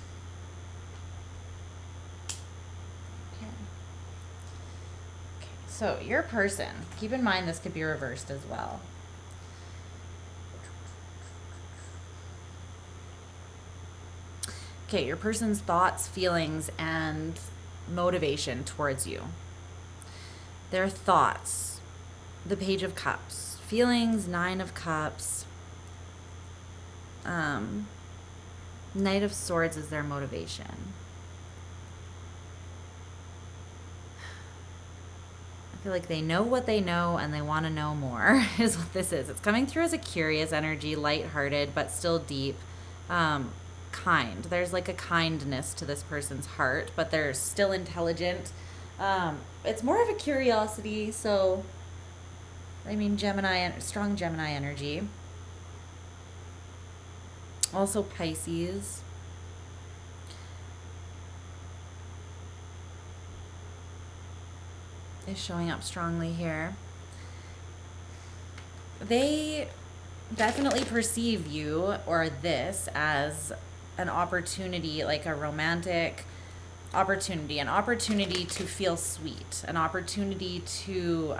Okay. So your person, keep in mind this could be reversed as well. Okay, your person's thoughts, feelings, and motivation towards you. Their thoughts. The Page of Cups, feelings, 9 of Cups, Knight of Swords is their motivation. I feel like they know what they know and they want to know more is what this is. It's coming through as a curious energy, lighthearted, but still deep, kind. There's like a kindness to this person's heart, but they're still intelligent. It's more of a curiosity, so... I mean, Gemini, strong Gemini energy. Also Pisces. Is showing up strongly here. They definitely perceive you or this as an opportunity, like a romantic opportunity, an opportunity to feel sweet, an opportunity to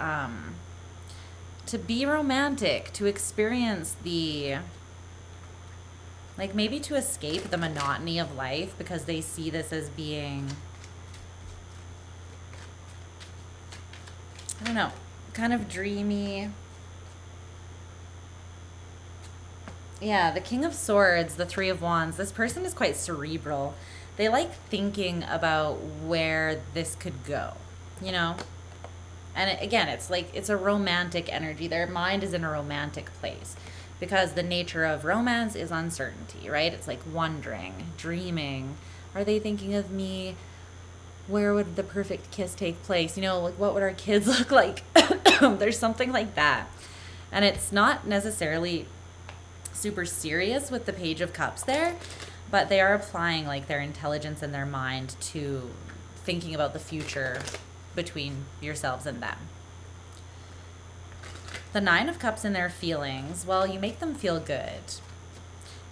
be romantic, to experience the, like maybe to escape the monotony of life, because they see this as being, I don't know, kind of dreamy. Yeah, the King of Swords, the Three of Wands, this person is quite cerebral. They like thinking about where this could go, you know? And again, it's like, it's a romantic energy. Their mind is in a romantic place because the nature of romance is uncertainty, right? It's like wondering, dreaming. Are they thinking of me? Where would the perfect kiss take place? You know, like what would our kids look like? There's something like that. And it's not necessarily super serious with the Page of Cups there, but they are applying like their intelligence and their mind to thinking about the future between yourselves and them. The Nine of Cups in their feelings, well, you make them feel good.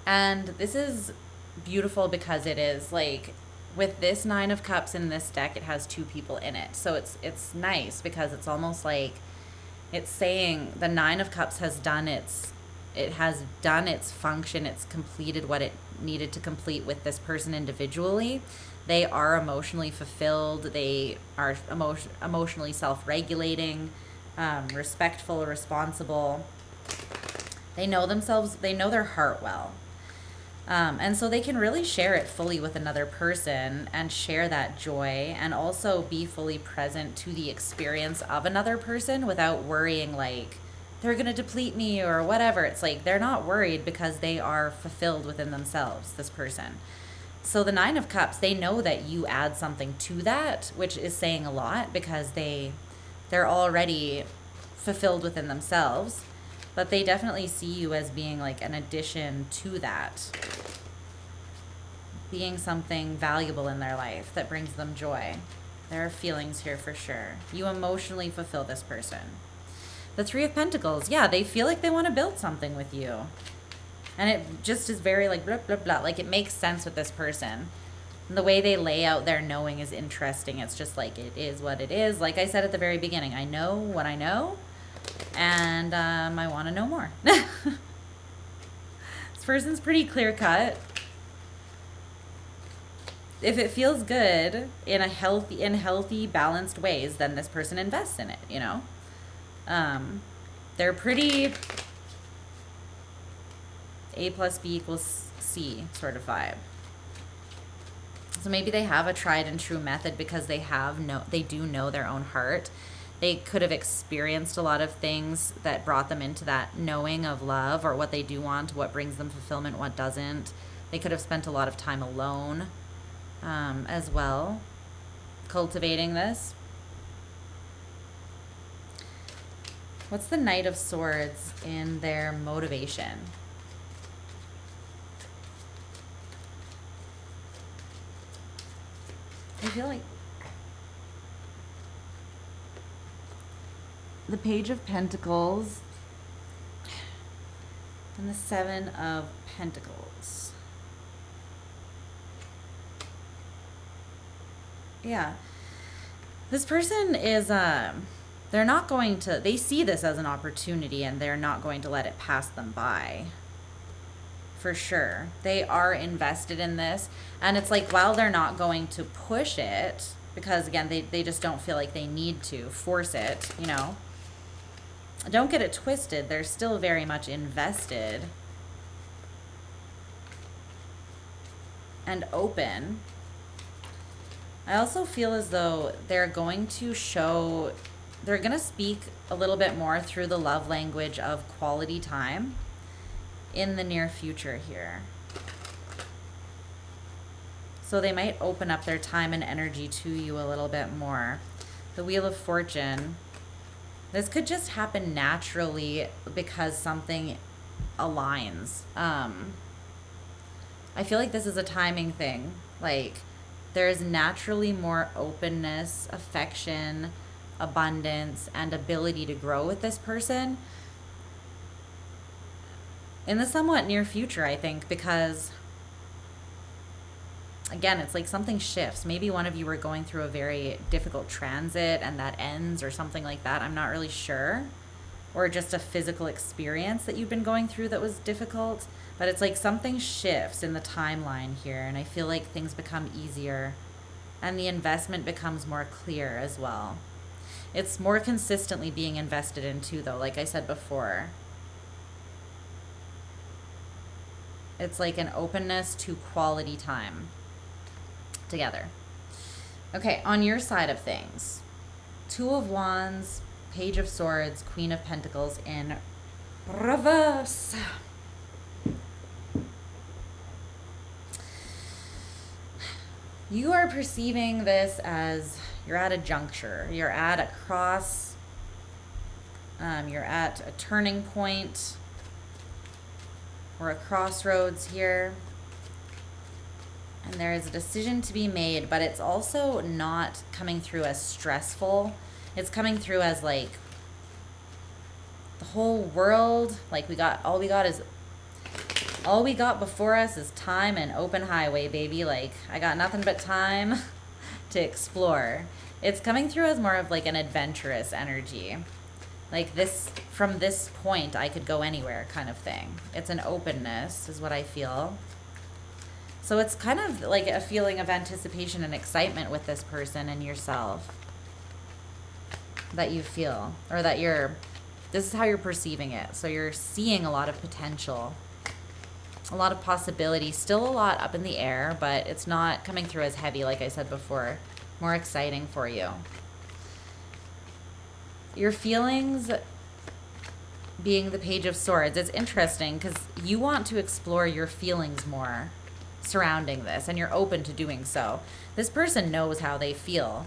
And this is beautiful because it is like, with this Nine of Cups in this deck, it has 2 people in it. So it's nice because it's almost like it's saying the Nine of Cups has done its function. It's completed what it needed to complete with this person individually. They are emotionally fulfilled. They are emotionally self-regulating, respectful, responsible. They know themselves. They know their heart well. And so they can really share it fully with another person and share that joy and also be fully present to the experience of another person without worrying like they're going to deplete me or whatever. It's like they're not worried because they are fulfilled within themselves, this person. So the Nine of Cups, they know that you add something to that, which is saying a lot because they're already fulfilled within themselves, but they definitely see you as being like an addition to that, being something valuable in their life that brings them joy. There are feelings here for sure. You emotionally fulfill this person. The Three of Pentacles, yeah, they feel like they want to build something with you. And it just is very like blah, blah, blah. Like it makes sense with this person. And the way they lay out their knowing is interesting. It's just like it is what it is. Like I said at the very beginning, I know what I know. And I want to know more. This person's pretty clear cut. If it feels good in healthy, balanced ways, then this person invests in it, you know? They're pretty A plus B equals C sort of vibe. So maybe they have a tried and true method because they do know their own heart. They could have experienced a lot of things that brought them into that knowing of love, or what they do want, what brings them fulfillment, what doesn't. They could have spent a lot of time alone as well, cultivating this. What's the Knight of Swords in their motivation? I feel like the Page of Pentacles and the Seven of Pentacles. Yeah. This person is, they're not going to, they see this as an opportunity and they're not going to let it pass them by. For sure. They are invested in this. And it's like, while they're not going to push it, because again, they just don't feel like they need to force it, you know. Don't get it twisted. They're still very much invested and open. I also feel as though they're going to speak a little bit more through the love language of quality time in the near future here. So they might open up their time and energy to you a little bit more. The Wheel of Fortune. This could just happen naturally because something aligns. I feel like this is a timing thing. Like, there's naturally more openness, affection, abundance, and ability to grow with this person in the somewhat near future, I think, because again, it's like something shifts. Maybe one of you were going through a very difficult transit and that ends, or something like that. I'm not really sure. Or just a physical experience that you've been going through that was difficult. But it's like something shifts in the timeline here, and I feel like things become easier and the investment becomes more clear as well. It's more consistently being invested into, though, like I said before. It's like an openness to quality time together. Okay, on your side of things, Two of Wands, Page of Swords, Queen of Pentacles in reverse. You are perceiving this as you're at a juncture. You're at a cross. You're at a turning point or a crossroads here. And there is a decision to be made, but it's also not coming through as stressful. It's coming through as like the whole world, like all we got before us is time and open highway, baby. Like, I got nothing but time to explore. It's coming through as more of like an adventurous energy. Like this, from this point, I could go anywhere kind of thing. It's an openness is what I feel. So it's kind of like a feeling of anticipation and excitement with this person and yourself that you feel, or that this is how you're perceiving it. So you're seeing a lot of potential, a lot of possibility, still a lot up in the air, but it's not coming through as heavy, like I said before, more exciting for you. Your feelings being the Page of Swords, it's interesting because you want to explore your feelings more surrounding this, and you're open to doing so. This person knows how they feel,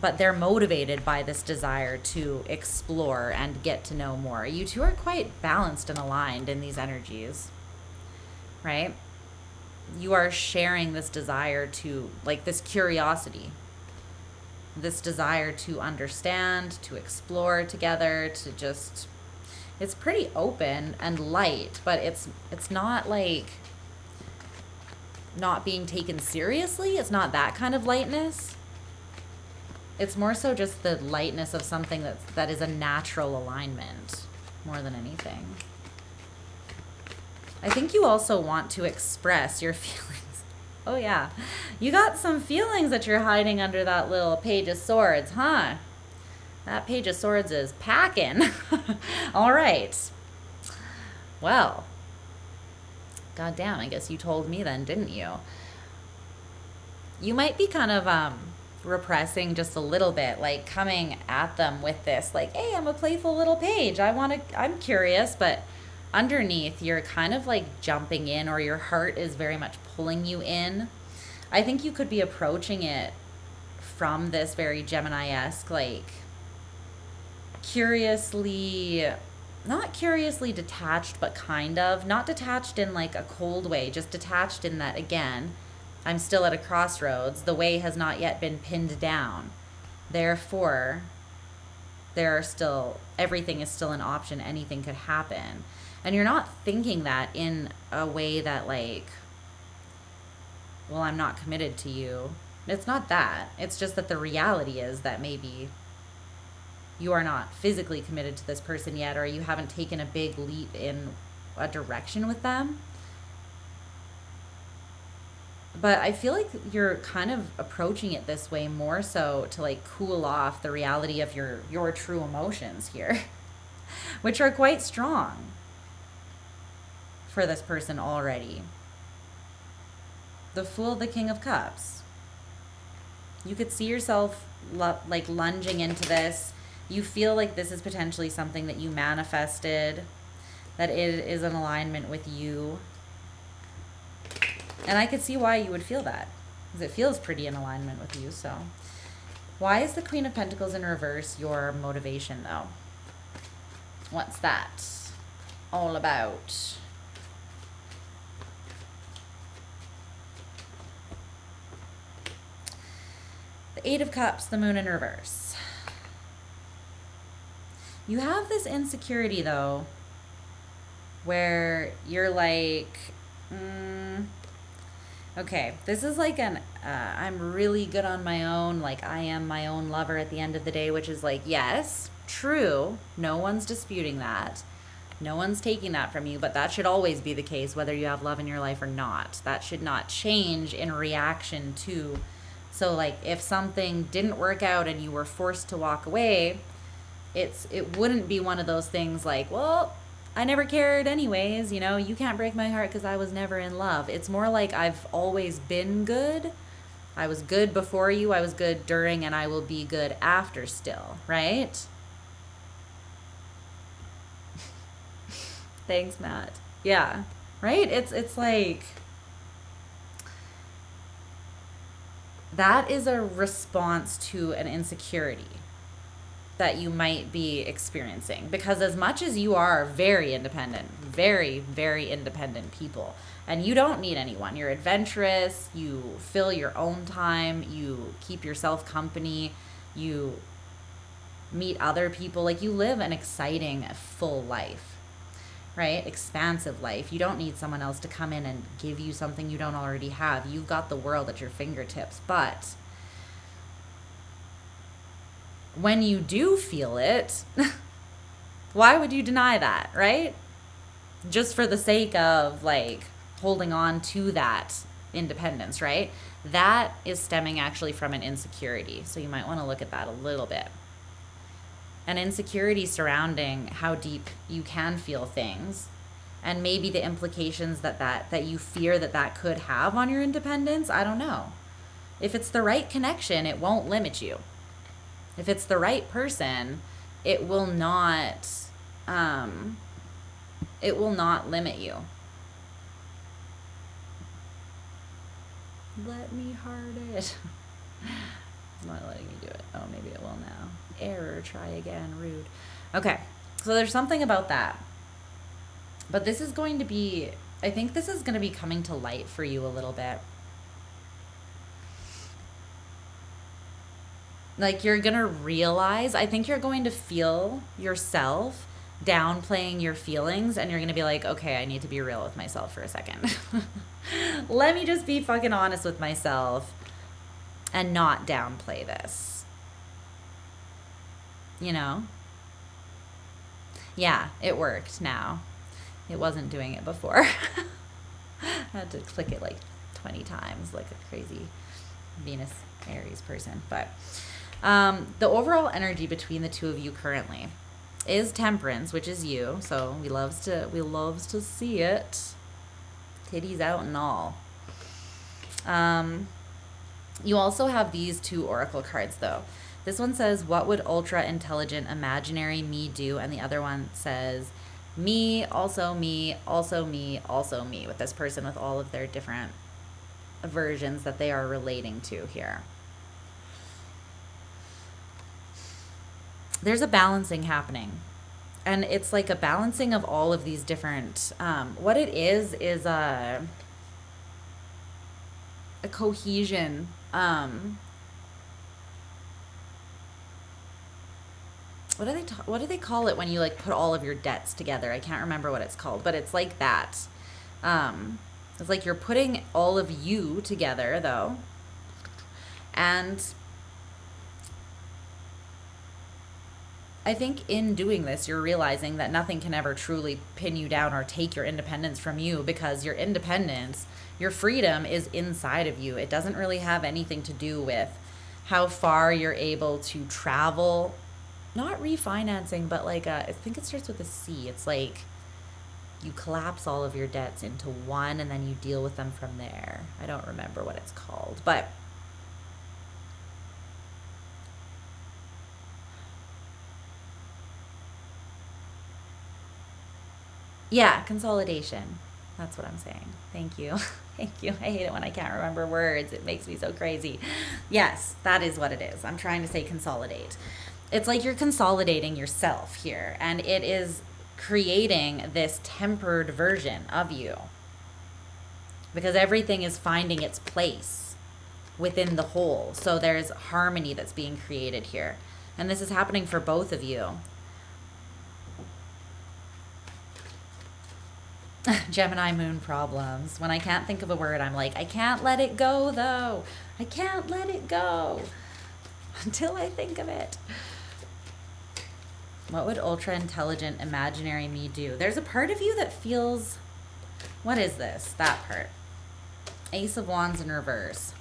but they're motivated by this desire to explore and get to know more. You two are quite balanced and aligned in these energies, right? You are sharing this desire to, like, this curiosity, this desire to understand, to explore together, to just, it's pretty open and light, but it's not like not being taken seriously. It's not that kind of lightness. It's more so just the lightness of something that is a natural alignment more than anything. I think you also want to express your feelings. Oh yeah, you got some feelings that you're hiding under that little Page of Swords, huh? That Page of Swords is packing. All right. Well, goddamn, I guess you told me then, didn't you? You might be kind of repressing just a little bit, like coming at them with this, like, hey, I'm a playful little page. I'm curious, but underneath you're kind of like jumping in, or your heart is very much pulling you in. I think you could be approaching it from this very Gemini-esque, like curiously, not curiously detached, but kind of, not detached in like a cold way, just detached in that, again, I'm still at a crossroads. The way has not yet been pinned down. Therefore, there are still, everything is still an option. Anything could happen. And you're not thinking that in a way that, like, well, I'm not committed to you. It's not that. It's just that the reality is that maybe you are not physically committed to this person yet, or you haven't taken a big leap in a direction with them. But I feel like you're kind of approaching it this way more so to, like, cool off the reality of your true emotions here, which are quite strong for this person already. The Fool, the King of Cups. You could see yourself like lunging into this. You feel like this is potentially something that you manifested, that it is in alignment with you. And I could see why you would feel that, because it feels pretty in alignment with you. So why is the Queen of Pentacles in reverse your motivation, though? What's that all about? The Eight of Cups, the Moon in reverse. You have this insecurity, though, where you're like, okay, this is like an, I'm really good on my own, like I am my own lover at the end of the day, which is like, yes, true. No one's disputing that. No one's taking that from you, but that should always be the case, whether you have love in your life or not. That should not change in reaction to, so like if something didn't work out and you were forced to walk away, it wouldn't be one of those things like, well, I never cared anyways, you know, you can't break my heart because I was never in love. It's more like I've always been good. I was good before you, I was good during, and I will be good after still, right? Thanks, Matt. Yeah, right? It's like, that is a response to an insecurity that you might be experiencing, because as much as you are very independent, very, very independent people, and you don't need anyone, you're adventurous, you fill your own time, you keep yourself company, you meet other people, like you live an exciting, full life, right? Expansive life. You don't need someone else to come in and give you something you don't already have. You've got the world at your fingertips. But when you do feel it, why would you deny that, right? Just for the sake of like holding on to that independence, right? That is stemming actually from an insecurity. So you might want to look at that a little bit. An insecurity surrounding how deep you can feel things, and maybe the implications that you fear that could have on your independence. I don't know. If it's the right connection, it won't limit you. If it's the right person, it will not limit you. Let me heart it. It's not letting me do it. Oh, maybe it will now. Error, try again, rude. Okay, so there's something about that. But this is going to be, I think this is going to be coming to light for you a little bit. Like, you're going to realize, I think you're going to feel yourself downplaying your feelings, and you're going to be like, okay, I need to be real with myself for a second. Let me just be fucking honest with myself and not downplay this. You know? Yeah, it worked now. It wasn't doing it before. I had to click it like 20 times like a crazy Venus Aries person. But the overall energy between the two of you currently is Temperance, which is you. So we loves to see it. Titties out and all. You also have these two oracle cards though. This one says, what would ultra intelligent imaginary me do? And the other one says, me, also me, also me, also me, with this person with all of their different versions that they are relating to here. There's a balancing happening. And it's like a balancing of all of these different, what it is a cohesion. What do they call it when you like put all of your debts together? I can't remember what it's called, but it's like that. It's like you're putting all of you together though. And I think in doing this, you're realizing that nothing can ever truly pin you down or take your independence from you, because your independence, your freedom is inside of you. It doesn't really have anything to do with how far you're able to travel. Not refinancing, but like I think it starts with a C. It's like you collapse all of your debts into one and then you deal with them from there. I don't remember what it's called, but yeah, consolidation. That's what I'm saying. Thank you. Thank you. I hate it when I can't remember words. It makes me so crazy. Yes, that is what it is. I'm trying to say consolidate. It's like you're consolidating yourself here, and it is creating this tempered version of you, because everything is finding its place within the whole. So there's harmony that's being created here, and this is happening for both of you. Gemini moon problems. When I can't think of a word, I'm like, I can't let it go though. I can't let it go until I think of it. What would ultra intelligent imaginary me do? There's a part of you that feels, what is this? That part. Ace of Wands in reverse.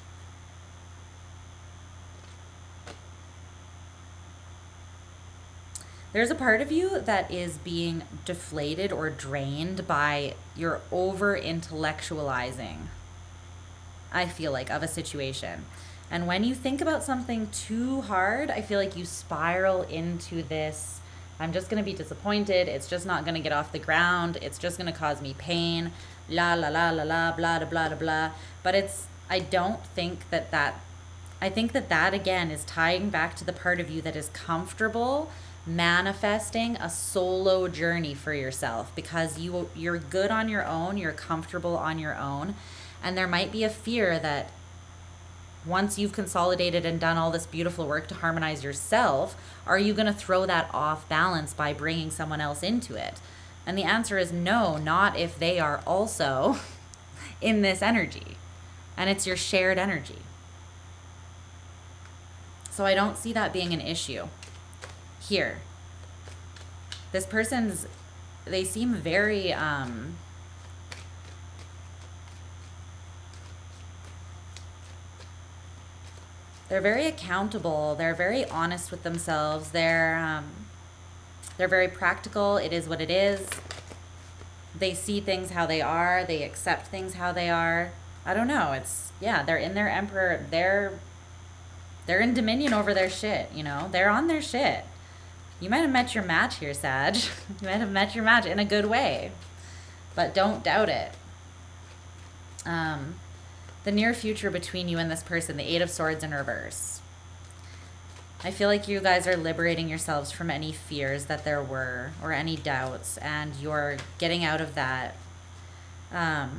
There's a part of you that is being deflated or drained by your over intellectualizing, I feel like, of a situation. And when you think about something too hard, I feel like you spiral into this, I'm just going to be disappointed. It's just not going to get off the ground. It's just going to cause me pain. La, la, la, la, la, blah, blah, blah, blah. But I don't think that I think that again is tying back to the part of you that is comfortable manifesting a solo journey for yourself, because you're good on your own. You're comfortable on your own. And there might be a fear that once you've consolidated and done all this beautiful work to harmonize yourself, are you going to throw that off balance by bringing someone else into it? And the answer is no, not if they are also in this energy. And it's your shared energy. So I don't see that being an issue here. This person's, they seem very, they're very accountable. They're very honest with themselves. They're very practical. It is what it is. They see things how they are. They accept things how they are. I don't know. It's, yeah, they're in their emperor. They're in dominion over their shit, you know? They're on their shit. You might have met your match here, Sag. You might have met your match in a good way. But don't doubt it. the near future between you and this person, the Eight of Swords in reverse. I feel like you guys are liberating yourselves from any fears that there were or any doubts, and you're getting out of that. Yeah.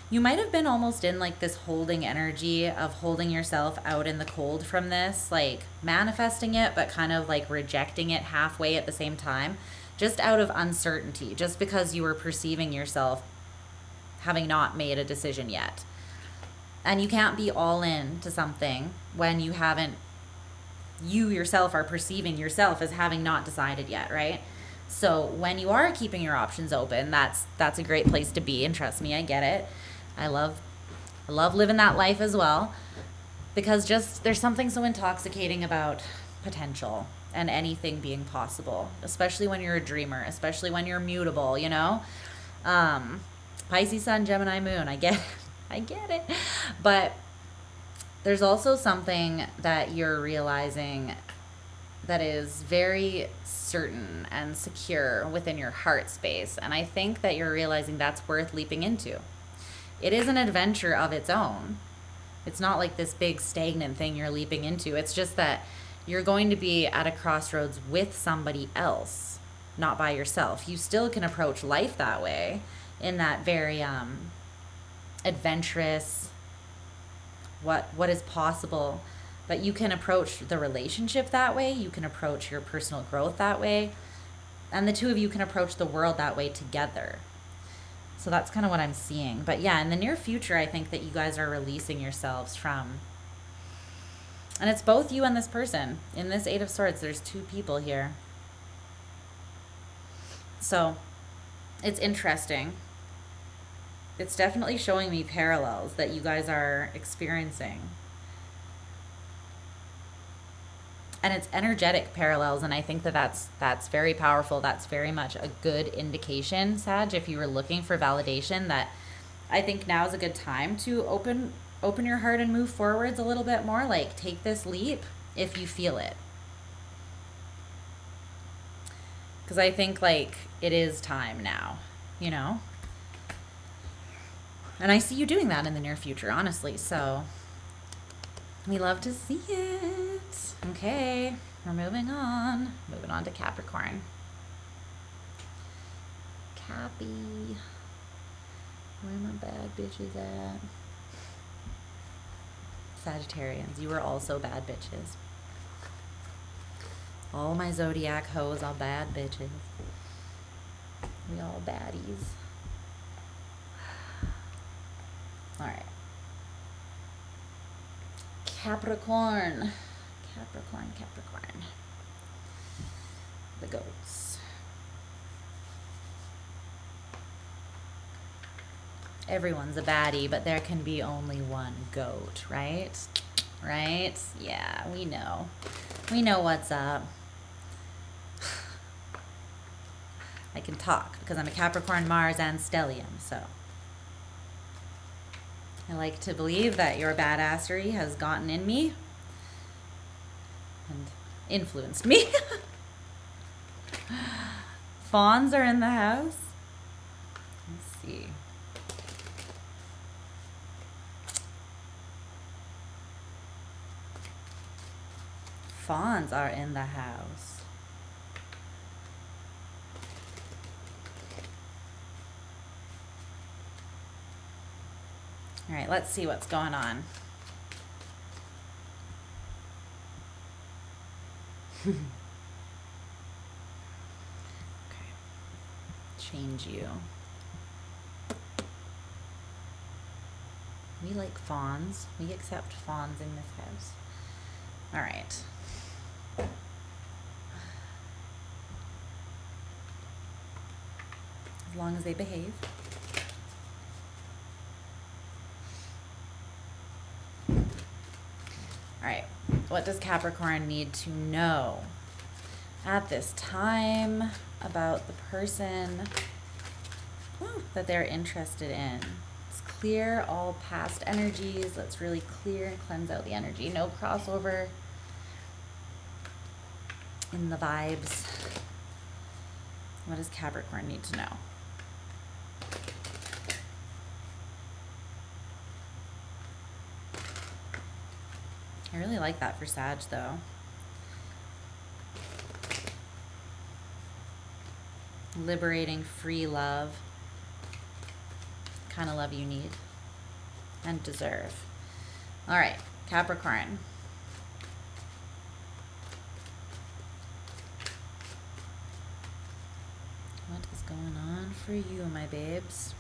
You might have been almost in like this holding energy of holding yourself out in the cold from this, like manifesting it, but kind of like rejecting it halfway at the same time, just out of uncertainty, just because you were perceiving yourself having not made a decision yet. And you can't be all in to something when you haven't, you yourself are perceiving yourself as having not decided yet, right? So when you are keeping your options open, that's a great place to be. And trust me, I get it. I love living that life as well, because just there's something so intoxicating about potential and anything being possible, especially when you're a dreamer, especially when you're mutable, you know? Pisces Sun, Gemini Moon, I get it. But there's also something that you're realizing that is very certain and secure within your heart space. And I think that you're realizing that's worth leaping into. It is an adventure of its own. It's not like this big stagnant thing you're leaping into. It's just that you're going to be at a crossroads with somebody else, not by yourself. You still can approach life that way, in that very adventurous, what is possible. But you can approach the relationship that way. You can approach your personal growth that way. And the two of you can approach the world that way together. So that's kind of what I'm seeing. But yeah, in the near future, I think that you guys are releasing yourselves from, and it's both you and this person. In this Eight of Swords, there's two people here. So it's interesting. It's definitely showing me parallels that you guys are experiencing. And it's energetic parallels, and I think that that's very powerful. That's very much a good indication, Sag, if you were looking for validation, that I think now is a good time to open your heart and move forwards a little bit more. Like, take this leap if you feel it. Because I think, like, it is time now, you know? And I see you doing that in the near future, honestly, so we love to see it. Okay, we're moving on. Moving on to Capricorn. Cappy. Where my bad bitches at? Sagittarians, you are also bad bitches. All my zodiac hoes are bad bitches. We all baddies. All right. Capricorn. Capricorn. The goats. Everyone's a baddie, but there can be only one goat, right? Right? Yeah, we know. We know what's up. I can talk because I'm a Capricorn, Mars, and Stellium, so I like to believe that your badassery has gotten in me and influenced me. Fawns are in the house. Let's see. Fawns are in the house. All right, let's see what's going on. Okay. Change you. We like fawns. We accept fawns in this house. All right. As long as they behave. All right, what does Capricorn need to know at this time about the person that they're interested in? Let's clear all past energies. Let's really clear and cleanse out the energy. No crossover in the vibes. What does Capricorn need to know? I really like that for Sag, though. Liberating, free love. Kind of love you need and deserve. All right, Capricorn. What is going on for you, my babes?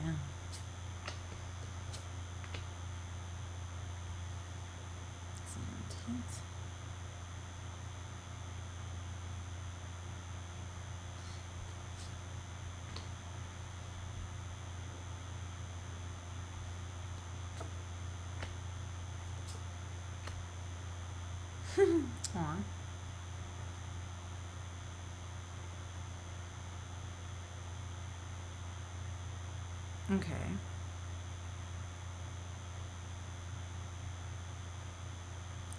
Yeah. Aw. Okay.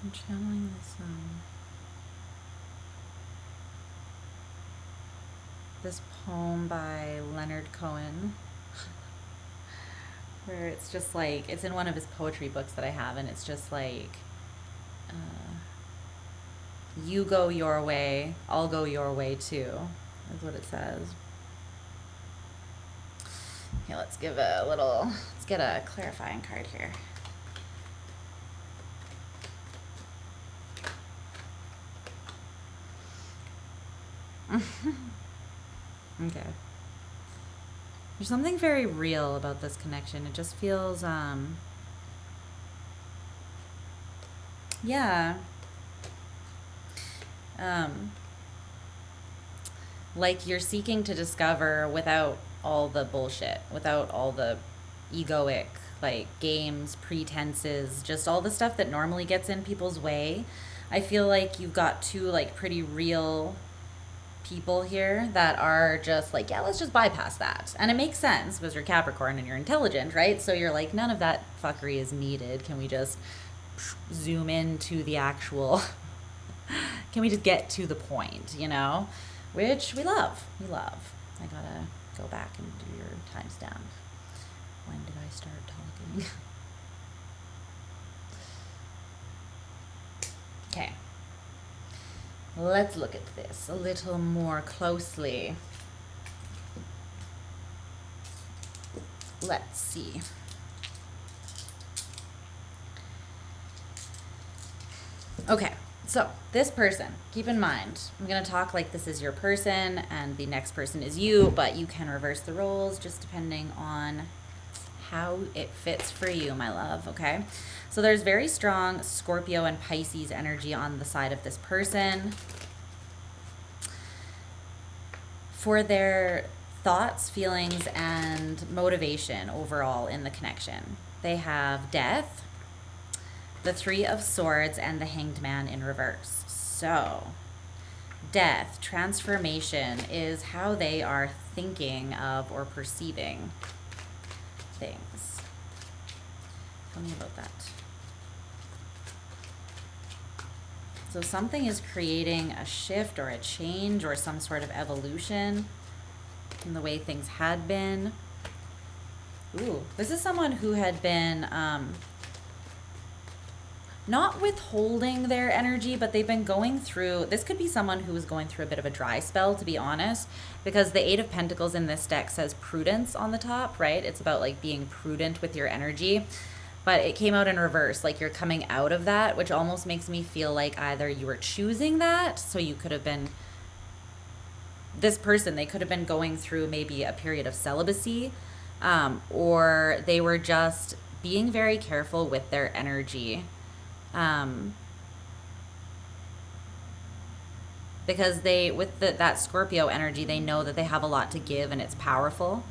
I'm channeling this poem by Leonard Cohen, where it's just like, it's in one of his poetry books that I have, and it's just like, you go your way, I'll go your way too, is what it says. Okay, let's get a clarifying card here. Okay. There's something very real about this connection. It just feels, yeah. Like you're seeking to discover without all the bullshit, without all the egoic, like games, pretenses, just all the stuff that normally gets in people's way. I feel like you've got two like pretty real people here that are just like, yeah, let's just bypass that. And it makes sense because you're Capricorn and you're intelligent, right? So you're like, none of that fuckery is needed. Can we just zoom into the actual, can we just get to the point, you know? Which we love. We love. I gotta go back and do your timestamp. When did I start talking? Okay. Let's look at this a little more closely. Let's see. Okay, so this person, keep in mind, I'm going to talk like this is your person and the next person is you, but you can reverse the roles just depending on how it fits for you, my love, okay? So there's very strong Scorpio and Pisces energy on the side of this person. For their thoughts, feelings, and motivation overall in the connection, they have death, the Three of Swords, and the Hanged Man in reverse. So death, transformation, is how they are thinking of or perceiving things. Tell me about that. So something is creating a shift or a change or some sort of evolution in the way things had been. Ooh, this is someone who had been not withholding their energy, but they've been going through, this could be someone who was going through a bit of a dry spell, to be honest, because the Eight of Pentacles in this deck says prudence on the top, right? It's about like being prudent with your energy, but it came out in reverse, like you're coming out of that, which almost makes me feel like either you were choosing that, so you could have been, this person, they could have been going through maybe a period of celibacy, or they were just being very careful with their energy. Because they, with that Scorpio energy, they know that they have a lot to give and it's powerful.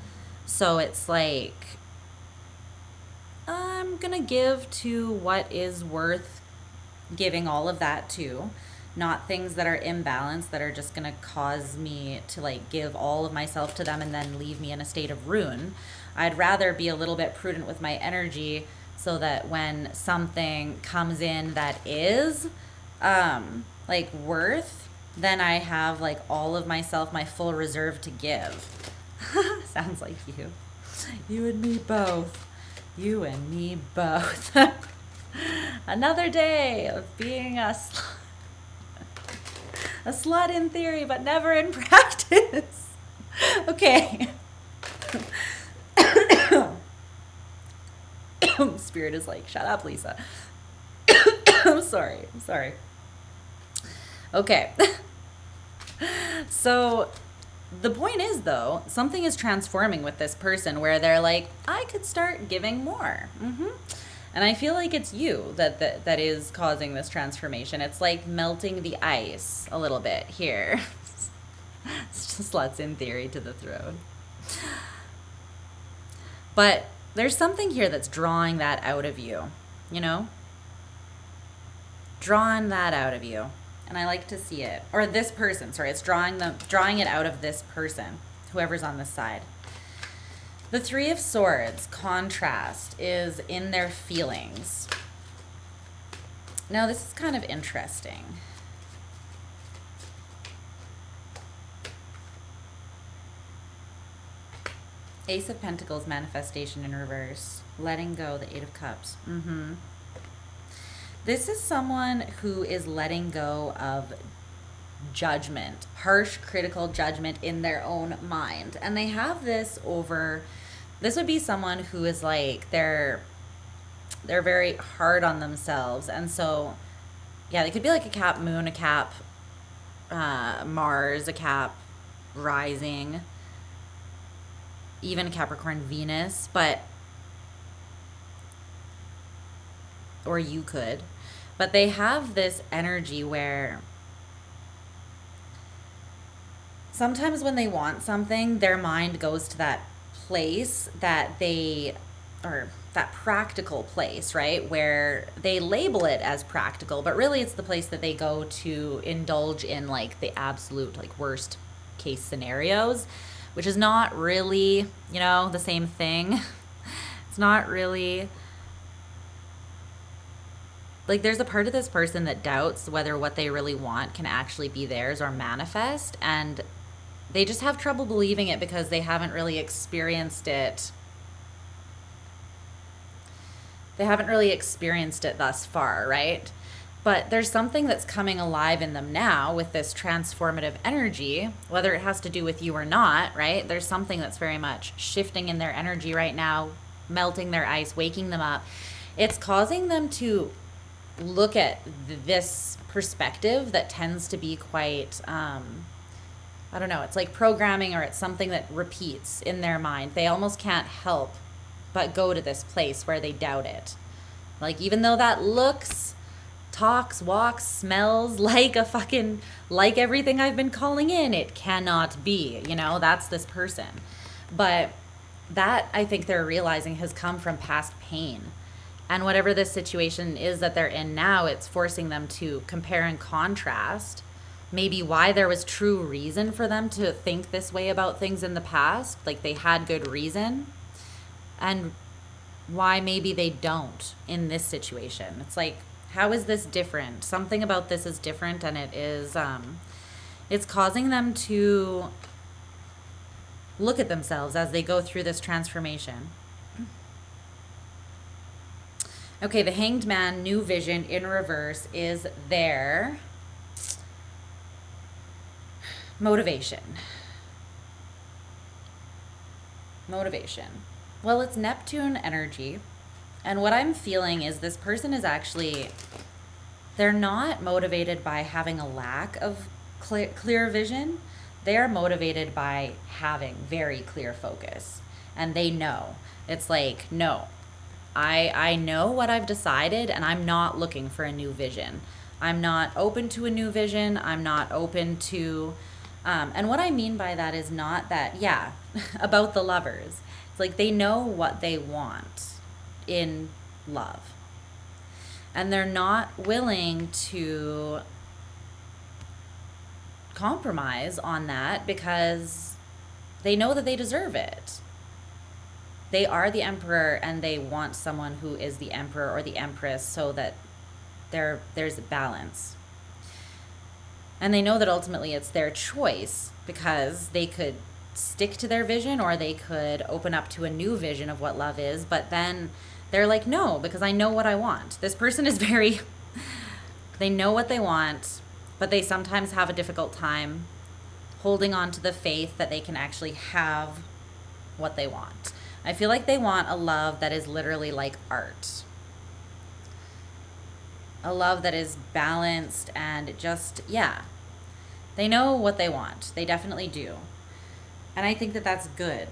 So it's like, I'm gonna give to what is worth giving all of that to. not things that are imbalanced that are just going to cause me to like give all of myself to them and then leave me in a state of ruin. I'd rather be a little bit prudent with my energy so that when something comes in that is like worth, then I have like all of myself, my full reserve to give. Sounds like you. You and me both. You and me both. Another day of being a slut in theory, but never in practice. Okay. Spirit is like, shut up, Lisa. I'm sorry. Okay. So the point is, though, something is transforming with this person where they're like, I could start giving more. And I feel like it's you that is causing this transformation. It's like melting the ice a little bit here. It's just sluts in theory to the throne. But there's something here that's drawing that out of you, you know? Drawing that out of you. And I like to see it. Or this person, sorry, it's drawing it out of this person, whoever's on this side. The Three of Swords contrast is in their feelings. Now, this is kind of interesting. Ace of Pentacles manifestation in reverse. Letting go, the Eight of Cups. This is someone who is letting go of judgment, harsh, critical judgment in their own mind. And they have this over, this would be someone who is like, they're very hard on themselves. And so, yeah, they could be like a Cap moon, a Cap Mars, a Cap rising, even Capricorn Venus, or you could. But they have this energy where sometimes when they want something, their mind goes to that place that that practical place, right? Where they label it as practical, but really it's the place that they go to indulge in like the absolute like worst case scenarios, which is not really, you know, the same thing. It's not really... Like, there's a part of this person that doubts whether what they really want can actually be theirs or manifest, and they just have trouble believing it because they haven't really experienced it. They haven't really experienced it thus far, right? But there's something that's coming alive in them now with this transformative energy, whether it has to do with you or not, right? There's something that's very much shifting in their energy right now, melting their ice, waking them up. It's causing them to look at this perspective that tends to be quite, I don't know, it's like programming, or it's something that repeats in their mind. They almost can't help but go to this place where they doubt it. Like, even though that looks, talks, walks, smells like like everything I've been calling in, it cannot be, you know, that's this person. But that, I think they're realizing, has come from past pain. And whatever this situation is that they're in now, it's forcing them to compare and contrast maybe why there was true reason for them to think this way about things in the past, like they had good reason, and why maybe they don't in this situation. It's like, how is this different? Something about this is different, and it is, it's causing them to look at themselves as they go through this transformation. Okay, the Hanged Man, new vision in reverse, is their motivation. Motivation. Well, it's Neptune energy. And what I'm feeling is this person is actually, they're not motivated by having a lack of clear vision. They are motivated by having very clear focus. And they know. It's like, no. I know what I've decided, and I'm not looking for a new vision. I'm not open to a new vision. I'm not open to, and what I mean by that is not that, yeah, about the lovers. It's like they know what they want in love. And they're not willing to compromise on that because they know that they deserve it. They are the emperor and they want someone who is the emperor or the empress so that there's balance. And they know that ultimately it's their choice because they could stick to their vision or they could open up to a new vision of what love is. But then they're like, no, because I know what I want. This person is very, they know what they want, but they sometimes have a difficult time holding on to the faith that they can actually have what they want. I feel like they want a love that is literally like art. A love that is balanced and just, yeah. They know what they want. They definitely do. And I think that that's good.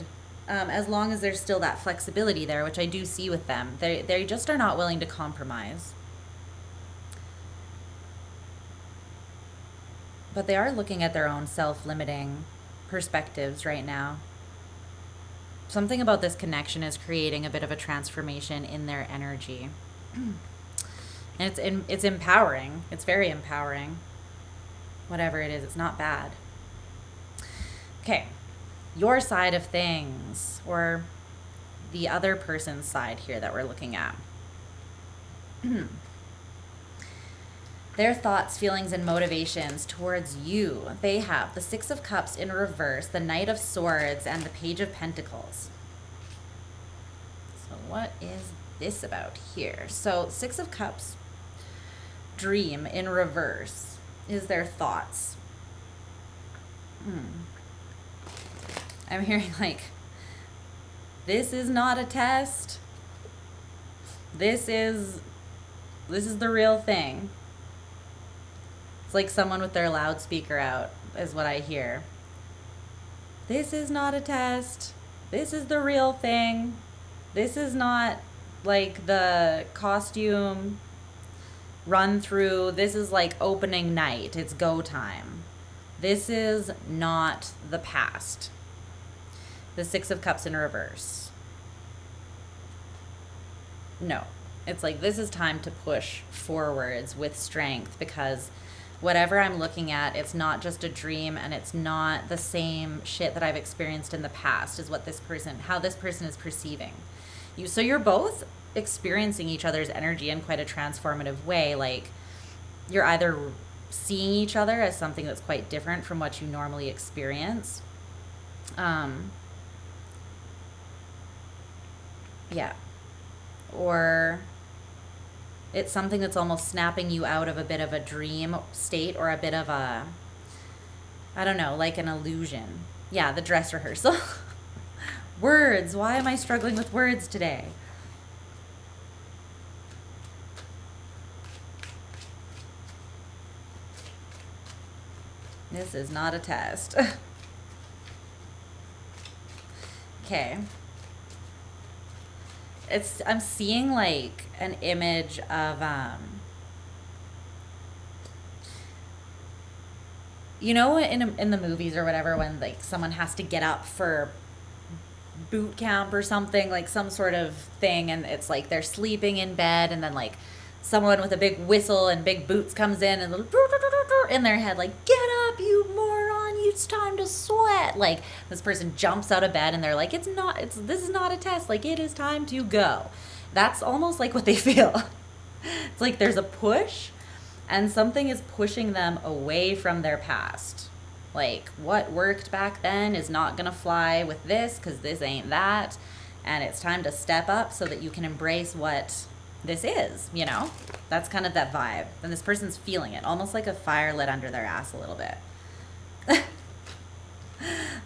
As long as there's still that flexibility there, which I do see with them. They just are not willing to compromise. But they are looking at their own self-limiting perspectives right now. Something about this connection is creating a bit of a transformation in their energy. And it's empowering. It's very empowering. Whatever it is, it's not bad. Okay. Your side of things, or the other person's side here that we're looking at. Their thoughts, feelings, and motivations towards you. They have the Six of Cups in reverse, the Knight of Swords, and the Page of Pentacles. So what is this about here? So Six of Cups, dream in reverse, is their thoughts. I'm hearing like, this is not a test. This is the real thing. It's like someone with their loudspeaker out is what I hear. This is not a test. This is the real thing. This is not like the costume run through. This is like opening night. It's go time. This is not the past. The Six of Cups in reverse. No. It's like this is time to push forwards with strength because whatever I'm looking at, it's not just a dream and it's not the same shit that I've experienced in the past is what how this person is perceiving you. So you're both experiencing each other's energy in quite a transformative way. Like you're either seeing each other as something that's quite different from what you normally experience. Yeah. Or it's something that's almost snapping you out of a bit of a dream state or a bit of a, I don't know, like an illusion. Yeah, the dress rehearsal. Words. Why am I struggling with words today? This is not a test. Okay. I'm seeing like an image of you know, in the movies or whatever, when like someone has to get up for boot camp or something, like some sort of thing, and it's like they're sleeping in bed and then like someone with a big whistle and big boots comes in and in their head like, get up you moron, it's time to sweat. Like this person jumps out of bed and they're like, this is not a test, like it is time to go. That's almost like what they feel. It's like there's a push and something is pushing them away from their past. Like what worked back then is not gonna fly with this because this ain't that, and it's time to step up so that you can embrace what this is, you know? That's kind of that vibe. And this person's feeling it, almost like a fire lit under their ass a little bit.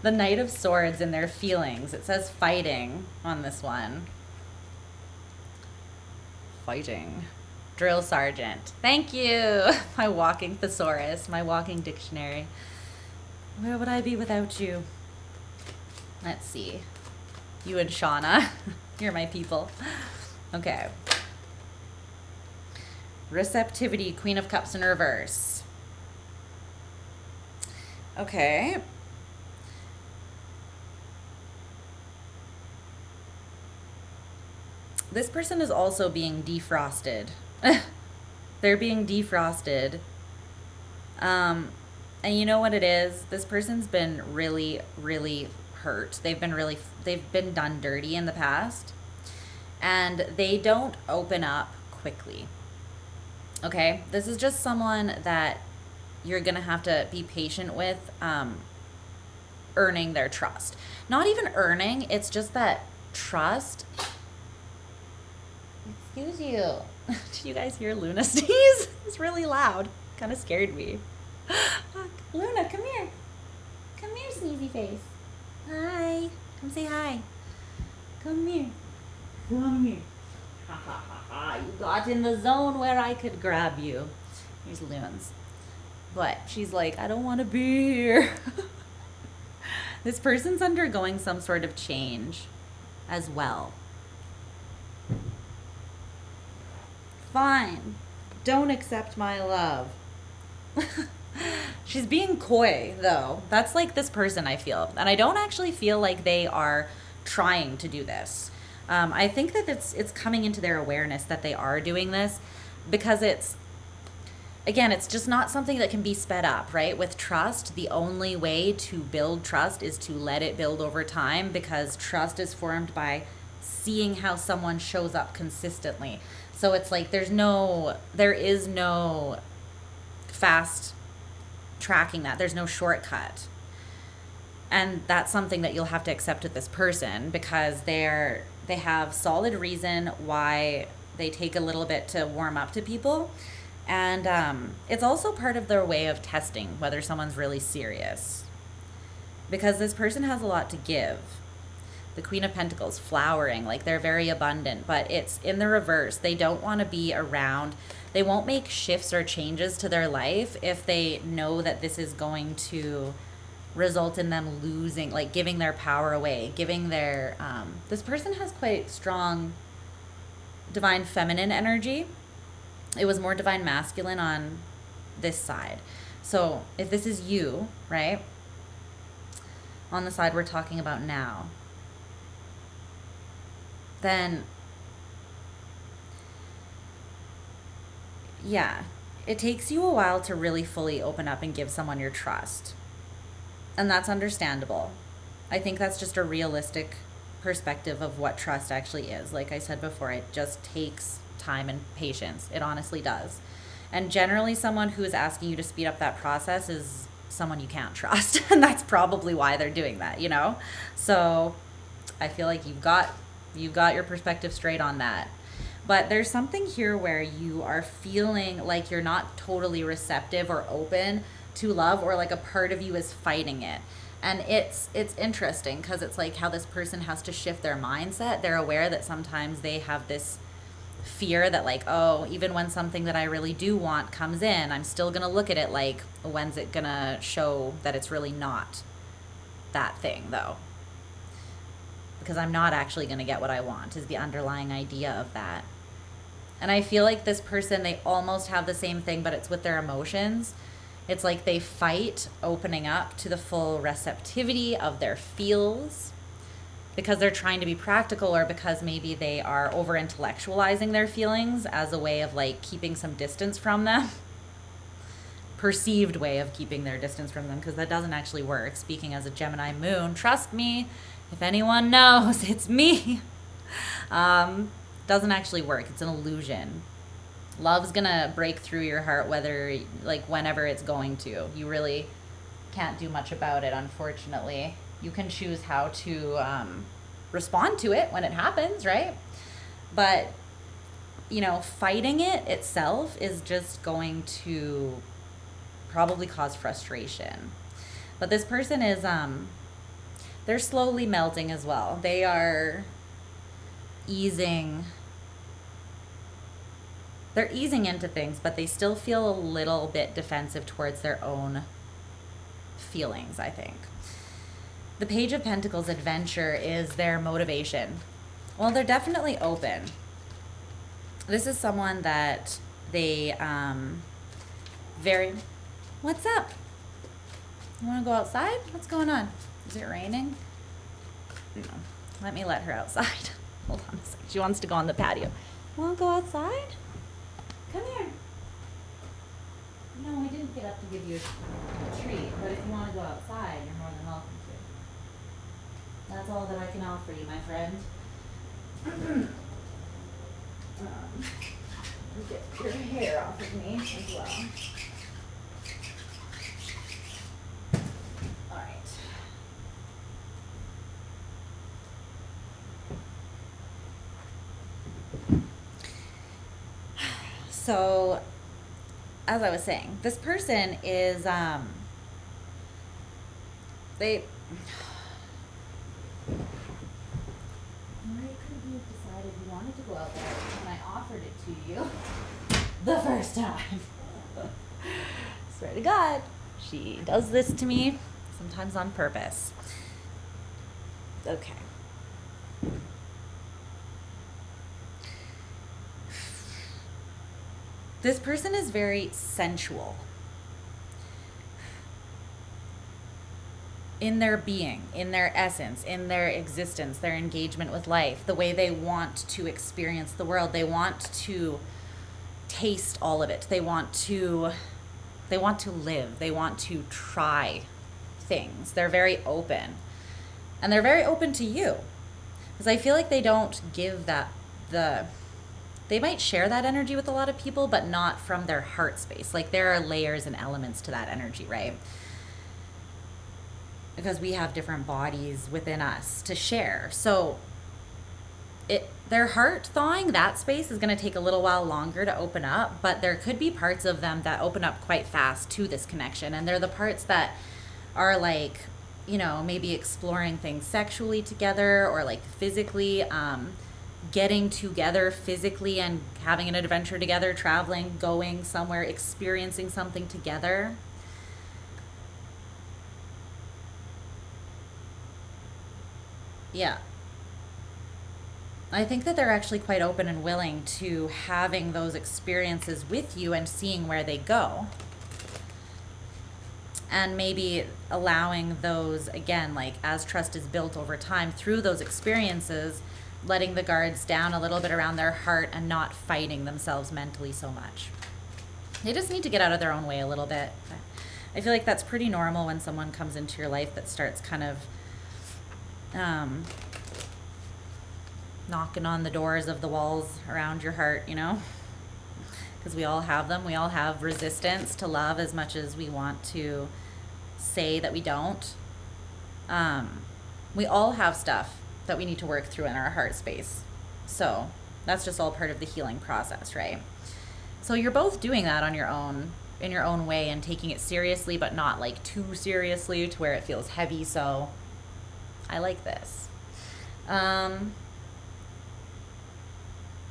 The Knight of Swords in their feelings. It says fighting on this one. Fighting. Drill sergeant. Thank you. My walking thesaurus, my walking dictionary. Where would I be without you? Let's see. You and Shawna. You're my people. Okay. Receptivity, Queen of Cups in reverse. Okay. This person is also being defrosted. They're being defrosted. And you know what it is? This person's been really, really hurt. They've been done dirty in the past. And they don't open up quickly. Okay? This is just someone that you're going to have to be patient with earning their trust. Not even earning, it's just that trust. Excuse you. Did you guys hear Luna sneeze? It's really loud. Kind of scared me. Luna, come here. Come here, sneezy face. Hi. Come say hi. Come here. Come here. Ha ha ha ha. You got in the zone where I could grab you. Here's Luna's. But she's like, I don't want to be here. This person's undergoing some sort of change as well. Fine. Don't accept my love. She's being coy, though. That's like this person, I feel. And I don't actually feel like they are trying to do this. I think that it's coming into their awareness that they are doing this because it's just not something that can be sped up, right? With trust, the only way to build trust is to let it build over time, because trust is formed by seeing how someone shows up consistently. So it's like there is no fast tracking that. There's no shortcut. And that's something that you'll have to accept with this person, because they have solid reason why they take a little bit to warm up to people. And it's also part of their way of testing whether someone's really serious, because this person has a lot to give. The Queen of Pentacles, flowering, like they're very abundant, but it's in the reverse. They don't want to be around. They won't make shifts or changes to their life if they know that this is going to result in them losing, like giving their power away, giving their, this person has quite strong divine feminine energy. It was more divine masculine on this side. So if this is you, right, on the side we're talking about now, then yeah, it takes you a while to really fully open up and give someone your trust. And that's understandable. I think that's just a realistic perspective of what trust actually is. Like I said before, it just takes time and patience. It honestly does. And generally someone who is asking you to speed up that process is someone you can't trust. And that's probably why they're doing that, you know? So I feel like you've got your perspective straight on that. But there's something here where you are feeling like you're not totally receptive or open to love, or like a part of you is fighting it. And it's interesting, because it's like how this person has to shift their mindset. They're aware that sometimes they have this fear that like, oh, even when something that I really do want comes in, I'm still gonna look at it like, when's it gonna show that it's really not that thing though? Because I'm not actually gonna get what I want, is the underlying idea of that. And I feel like this person, they almost have the same thing, but it's with their emotions. It's like they fight opening up to the full receptivity of their feels, because they're trying to be practical, or because maybe they are over intellectualizing their feelings as a way of like keeping some distance from them. Perceived way of keeping their distance from them, because that doesn't actually work. Speaking as a Gemini moon, trust me, if anyone knows, it's me. Doesn't actually work. It's an illusion. Love's gonna break through your heart, whenever it's going to. You really can't do much about it, unfortunately. You can choose how to respond to it when it happens, right? But, fighting it itself is just going to probably cause frustration. But this person is, they're slowly melting as well. They are easing into things, but they still feel a little bit defensive towards their own feelings, I think. The Page of Pentacles, adventure, is their motivation. Well, they're definitely open. This is someone that they What's up? You want to go outside? What's going on? Is it raining? No. Let me let her outside. Hold on a second. She wants to go on the patio. Want to go outside? Come here. No, we didn't get up to give you a treat, but if you want to go outside, you're more than welcome to. That's all that I can offer you, my friend. Get your hair off of me as well. All right. So, as I was saying, this person is, they, why couldn't you have decided you wanted to go out there when I offered it to you the first time? Swear to God, she does this to me, sometimes on purpose. Okay. This person is very sensual in their being, in their essence, in their existence, their engagement with life, the way they want to experience the world. They want to taste all of it. They want to live. They want to try things. They're very open. And they're very open to you. Because I feel like they don't give they might share that energy with a lot of people, but not from their heart space. Like there are layers and elements to that energy, right? Because we have different bodies within us to share. So their heart thawing, that space is going to take a little while longer to open up, but there could be parts of them that open up quite fast to this connection. And they're the parts that are like, you know, maybe exploring things sexually together or like physically, getting together physically and having an adventure together, traveling, going somewhere, experiencing something together. Yeah. I think that they're actually quite open and willing to having those experiences with you and seeing where they go. And maybe allowing those, again, like as trust is built over time through those experiences, letting the guards down a little bit around their heart and not fighting themselves mentally so much. They just need to get out of their own way a little bit. I feel like that's pretty normal when someone comes into your life that starts kind of knocking on the doors of the walls around your heart, you know? Because we all have them. We all have resistance to love as much as we want to say that we don't. We all have stuff that we need to work through in our heart space. So that's just all part of the healing process, right? So you're both doing that on your own, in your own way, and taking it seriously, but not like too seriously to where it feels heavy. So I like this. The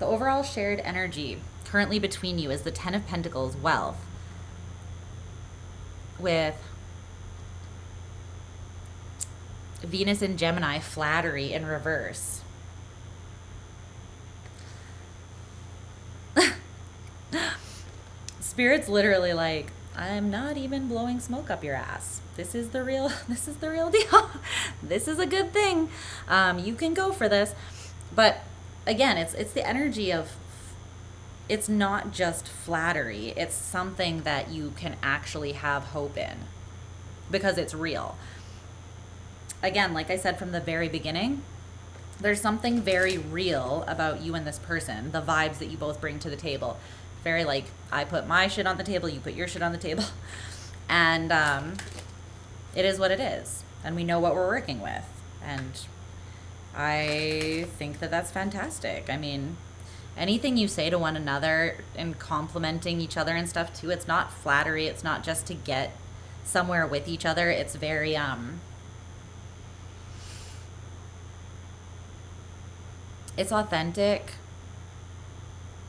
overall shared energy currently between you is the 10 of Pentacles, wealth, with Venus in Gemini, flattery in reverse. Spirit's literally like, I'm not even blowing smoke up your ass. This is the real deal. This is a good thing. You can go for this. But again, it's the energy of, it's not just flattery. It's something that you can actually have hope in because it's real. Again, like I said from the very beginning, there's something very real about you and this person, the vibes that you both bring to the table. Very like, I put my shit on the table, you put your shit on the table. And it is what it is. And we know what we're working with. And I think that that's fantastic. I mean, anything you say to one another and complimenting each other and stuff too, it's not flattery. It's not just to get somewhere with each other. It's very, it's authentic.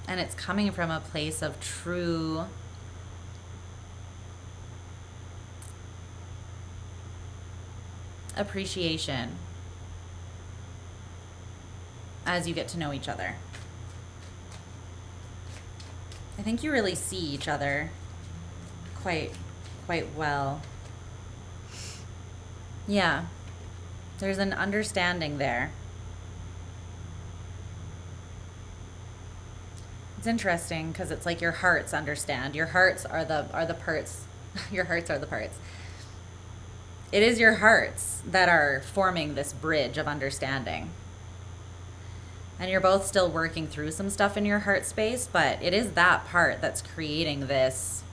And it's coming from a place of true appreciation as you get to know each other. I think you really see each other quite well. Yeah. There's an understanding there. It's it's interesting because it's like your hearts understand. Your hearts are the parts. Your hearts are the parts. It is your hearts that are forming this bridge of understanding. And you're both still working through some stuff in your heart space, but it is that part that's creating this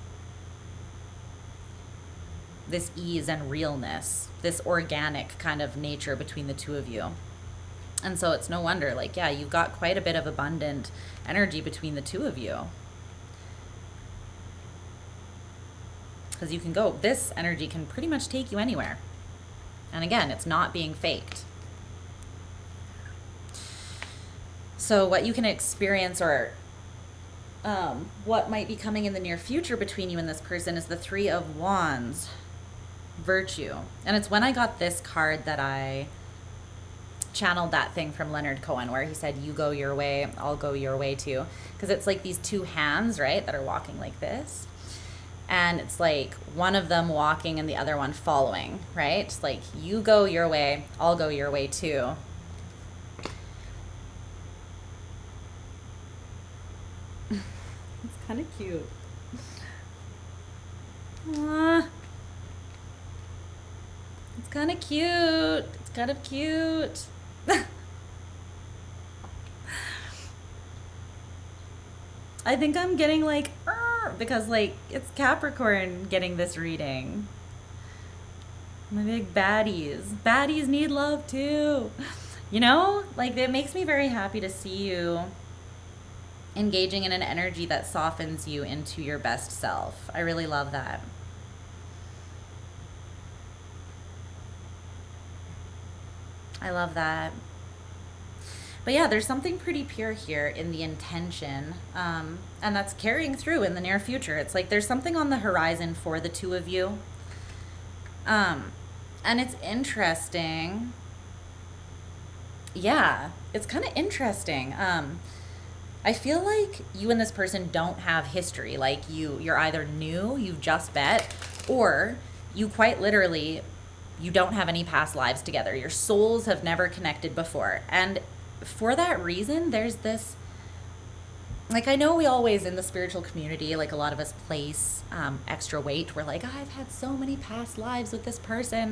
ease and realness, this organic kind of nature between the two of you. And so it's no wonder, like, yeah, you've got quite a bit of abundant energy between the two of you. Because you can go, this energy can pretty much take you anywhere. And again, it's not being faked. So what you can experience, or what might be coming in the near future between you and this person, is the Three of Wands, Virtue. And it's when I got this card that I channeled that thing from Leonard Cohen where he said, you go your way, I'll go your way too. Because it's like these two hands, right, that are walking like this. And it's like one of them walking and the other one following, right? It's like, you go your way, I'll go your way too. It's kind of cute. Aww. It's kind of cute. It's kind of cute. I think I'm getting like, because like it's Capricorn getting this reading. My big baddies. Baddies need love too. You know, like it makes me very happy to see you engaging in an energy that softens you into your best self. I really love that. I love that. But yeah, there's something pretty pure here in the intention, and that's carrying through in the near future. It's like there's something on the horizon for the two of you. And it's interesting. Yeah, it's kind of interesting. I feel like you and this person don't have history. Like you're either new, you've just met, or you quite literally, you don't have any past lives together. Your souls have never connected before. And for that reason, there's this, like, I know we always in the spiritual community, like a lot of us place extra weight. We're like, I've had so many past lives with this person.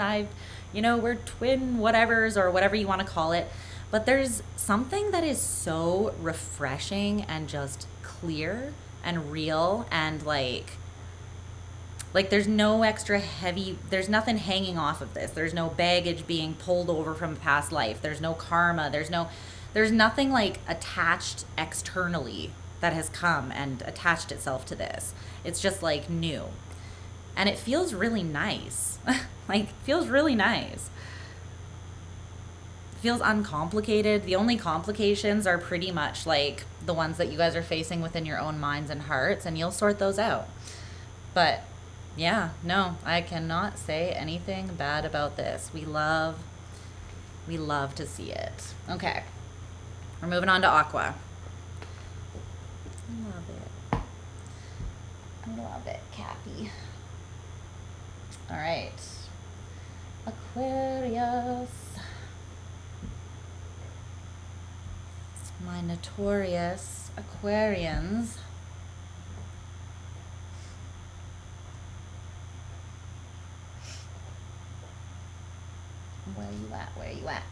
We're twin whatevers or whatever you want to call it. But there's something that is so refreshing and just clear and real, and like there's no extra heavy, there's nothing hanging off of this. There's no baggage being pulled over from a past life. There's no karma. There's nothing like attached externally that has come and attached itself to this. It's just like new. And it feels really nice. Feels really nice. Feels uncomplicated. The only complications are pretty much like the ones that you guys are facing within your own minds and hearts, and you'll sort those out. But yeah, no, I cannot say anything bad about this. We love to see it. Okay, we're moving on to Aqua. I love it, Cappy. All right, Aquarius. My notorious Aquarians. Where you at? Where you at?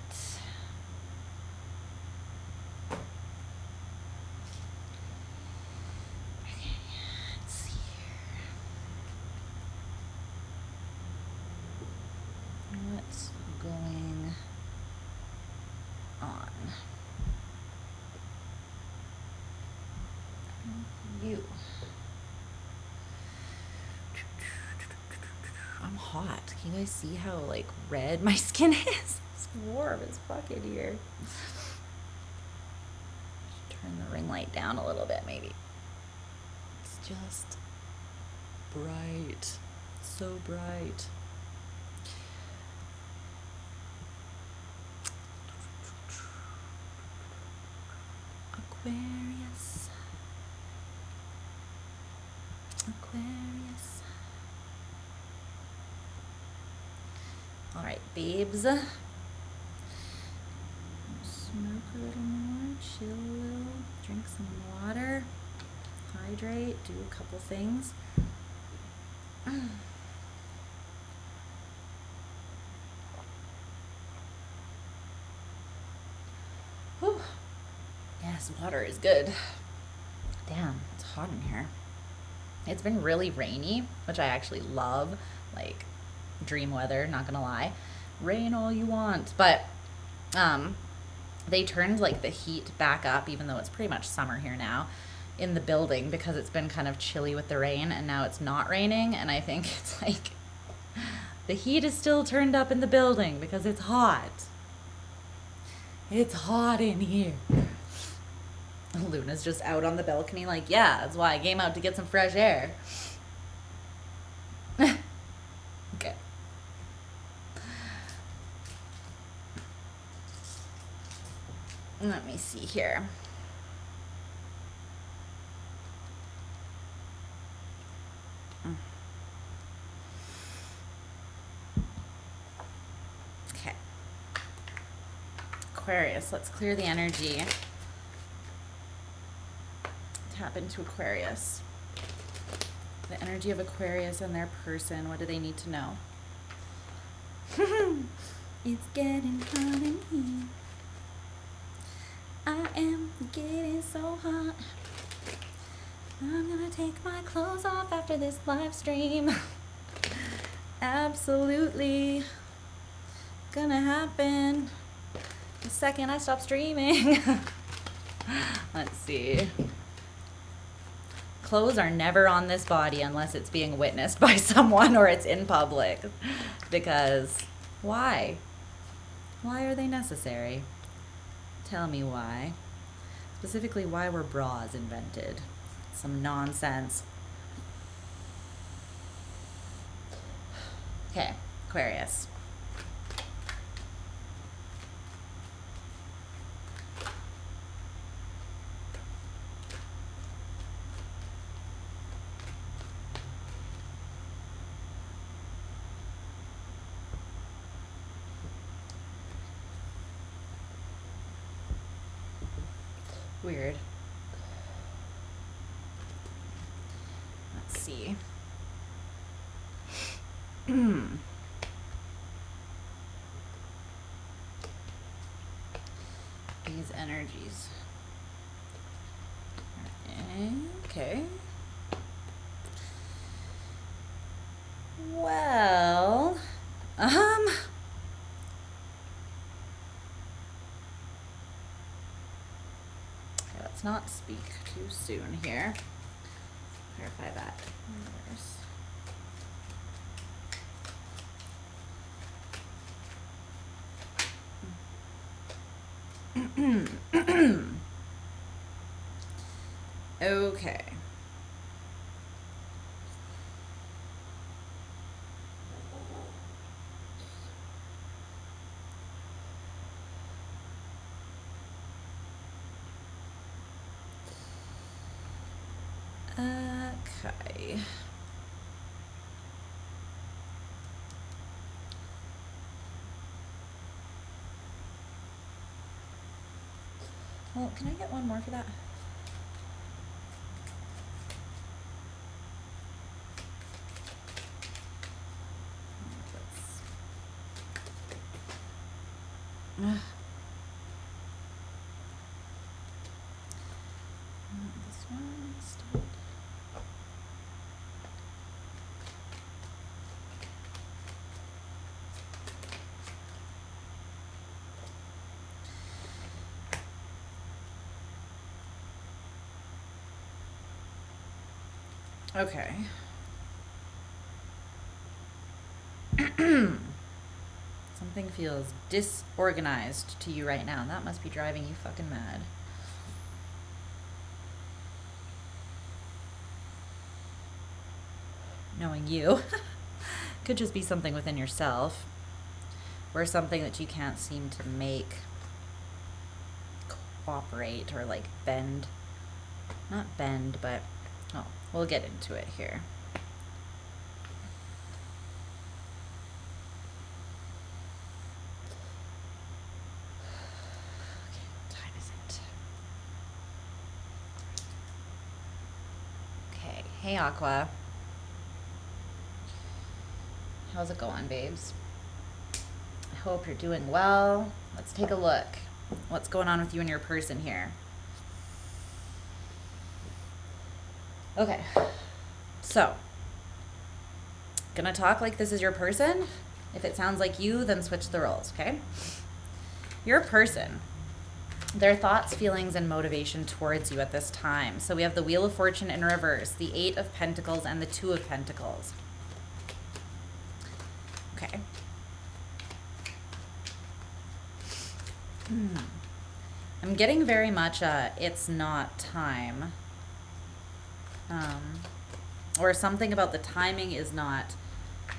Okay, let's see here. What's going on? You. I'm hot. Can you guys see how like red my skin is? It's warm as fuck in here. Turn the ring light down a little bit maybe. It's just bright. So bright. Aquarius. Aquarius. All right, babes. Smoke a little more, chill a little, drink some water. hydrate, do a couple things. Whew. Yes, water is good. Damn, it's hot in here. It's been really rainy, which I actually love, like dream weather, not gonna lie. Rain all you want. But they turned like the heat back up, even though it's pretty much summer here now, in the building, because it's been kind of chilly with the rain, and now it's not raining, and I think it's like the heat is still turned up in the building because it's hot. It's hot in here. Luna's just out on the balcony like, yeah, that's why I came out to get some fresh air. Okay. Let me see here. Okay. Aquarius, let's clear the energy. Tap into Aquarius. The energy of Aquarius and their person. What do they need to know? It's getting hot in here. I am getting so hot. I'm gonna take my clothes off after this live stream. Absolutely gonna happen the second I stop streaming. Let's see. Clothes are never on this body unless it's being witnessed by someone or it's in public. Because why? Why are they necessary? Tell me why. Specifically, why were bras invented? Some nonsense. Okay, Aquarius. Weird. Let's see. These energies. Okay. Well, let's not speak too soon here. Clarify that. Okay. Okay. Well, can I get one more for that? This one still. Okay. Something feels disorganized to you right now. That must be driving you fucking mad. Knowing you. Could just be something within yourself. Or something that you can't seem to make cooperate or like bend. Not bend, but oh, we'll get into it here. Okay, what time is it? Hey, Aqua. How's it going, babes? I hope you're doing well. Let's take a look. What's going on with you and your person here? Okay. So, gonna talk like this is your person. If it sounds like you, then switch the roles, okay? Your person, their thoughts, feelings, and motivation towards you at this time. So we have the Wheel of Fortune in reverse, the Eight of Pentacles, and the Two of Pentacles. Okay. I'm getting very much it's not time. Or something about the timing is not,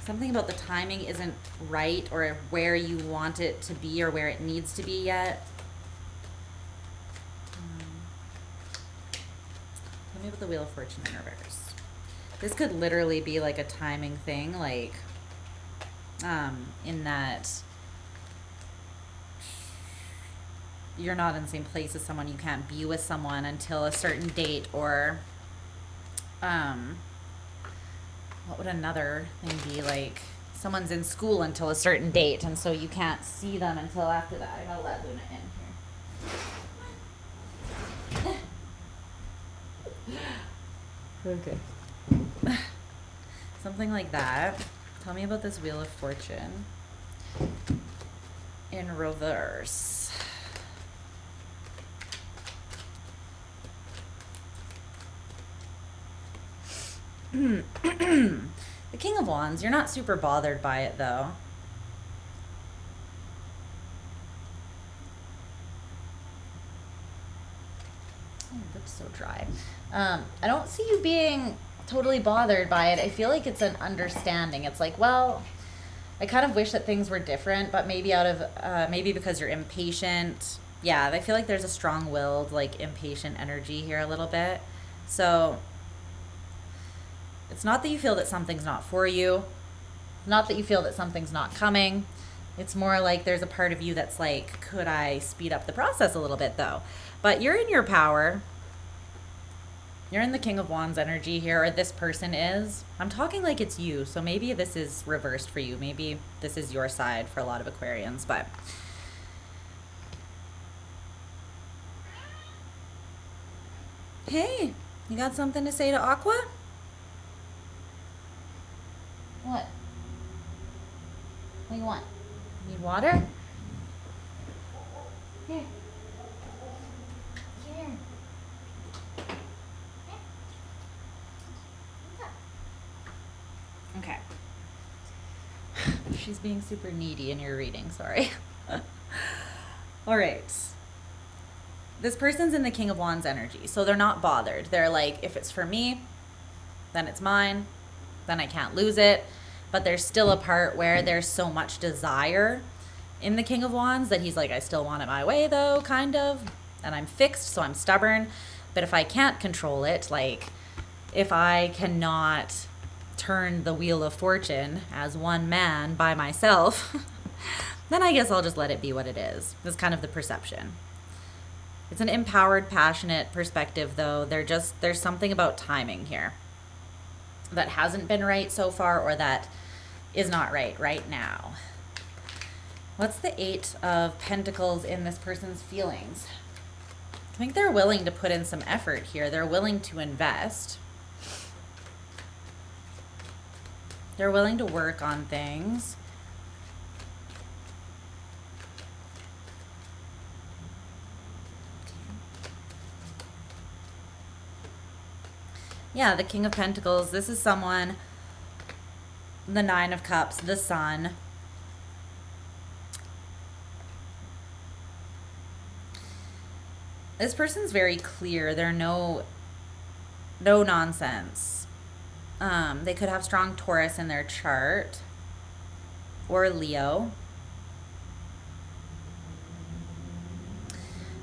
something about the timing isn't right, or where you want it to be or where it needs to be yet. Tell me about the Wheel of Fortune in reverse. This could literally be like a timing thing, like in that you're not in the same place as someone, you can't be with someone until a certain date, or what would another thing be, like someone's in school until a certain date and so you can't see them until after that. I gotta let Luna in here. Okay. Something like that. Tell me about this Wheel of Fortune in reverse. The King of Wands, you're not super bothered by it though. Oh, my lip's so dry. I don't see you being totally bothered by it. I feel like it's an understanding. It's like, well, I kind of wish that things were different, but maybe out of, maybe because you're impatient. Yeah, I feel like there's a strong-willed, like, impatient energy here a little bit. So it's not that you feel that something's not for you, not that you feel that something's not coming. It's more like there's a part of you that's like, could I speed up the process a little bit though? But you're in your power. You're in the King of Wands energy here, or this person is. I'm talking like it's you, so maybe this is reversed for you. Maybe this is your side for a lot of Aquarians, but hey, you got something to say to Aqua? What? What do you want? Need water? Here. Here. Okay. She's being super needy in your reading, sorry. All right. This person's in the King of Wands energy, so they're not bothered. They're like, if it's for me, then it's mine. Then I can't lose it. But there's still a part where there's so much desire in the King of Wands that he's like, I still want it my way though, kind of. And I'm fixed, so I'm stubborn. But if I can't control it, like if I cannot turn the Wheel of Fortune as one man by myself, then I guess I'll just let it be what it is. That's kind of the perception. It's an empowered, passionate perspective though. There's something about timing here that hasn't been right so far, or that is not right now. What's the Eight of Pentacles in this person's feelings? I think they're willing to put in some effort here. They're willing to invest. They're willing to work on things. Yeah, the King of Pentacles. This is someone, the Nine of Cups, the Sun. This person's very clear. They're no nonsense. They could have strong Taurus in their chart, or Leo.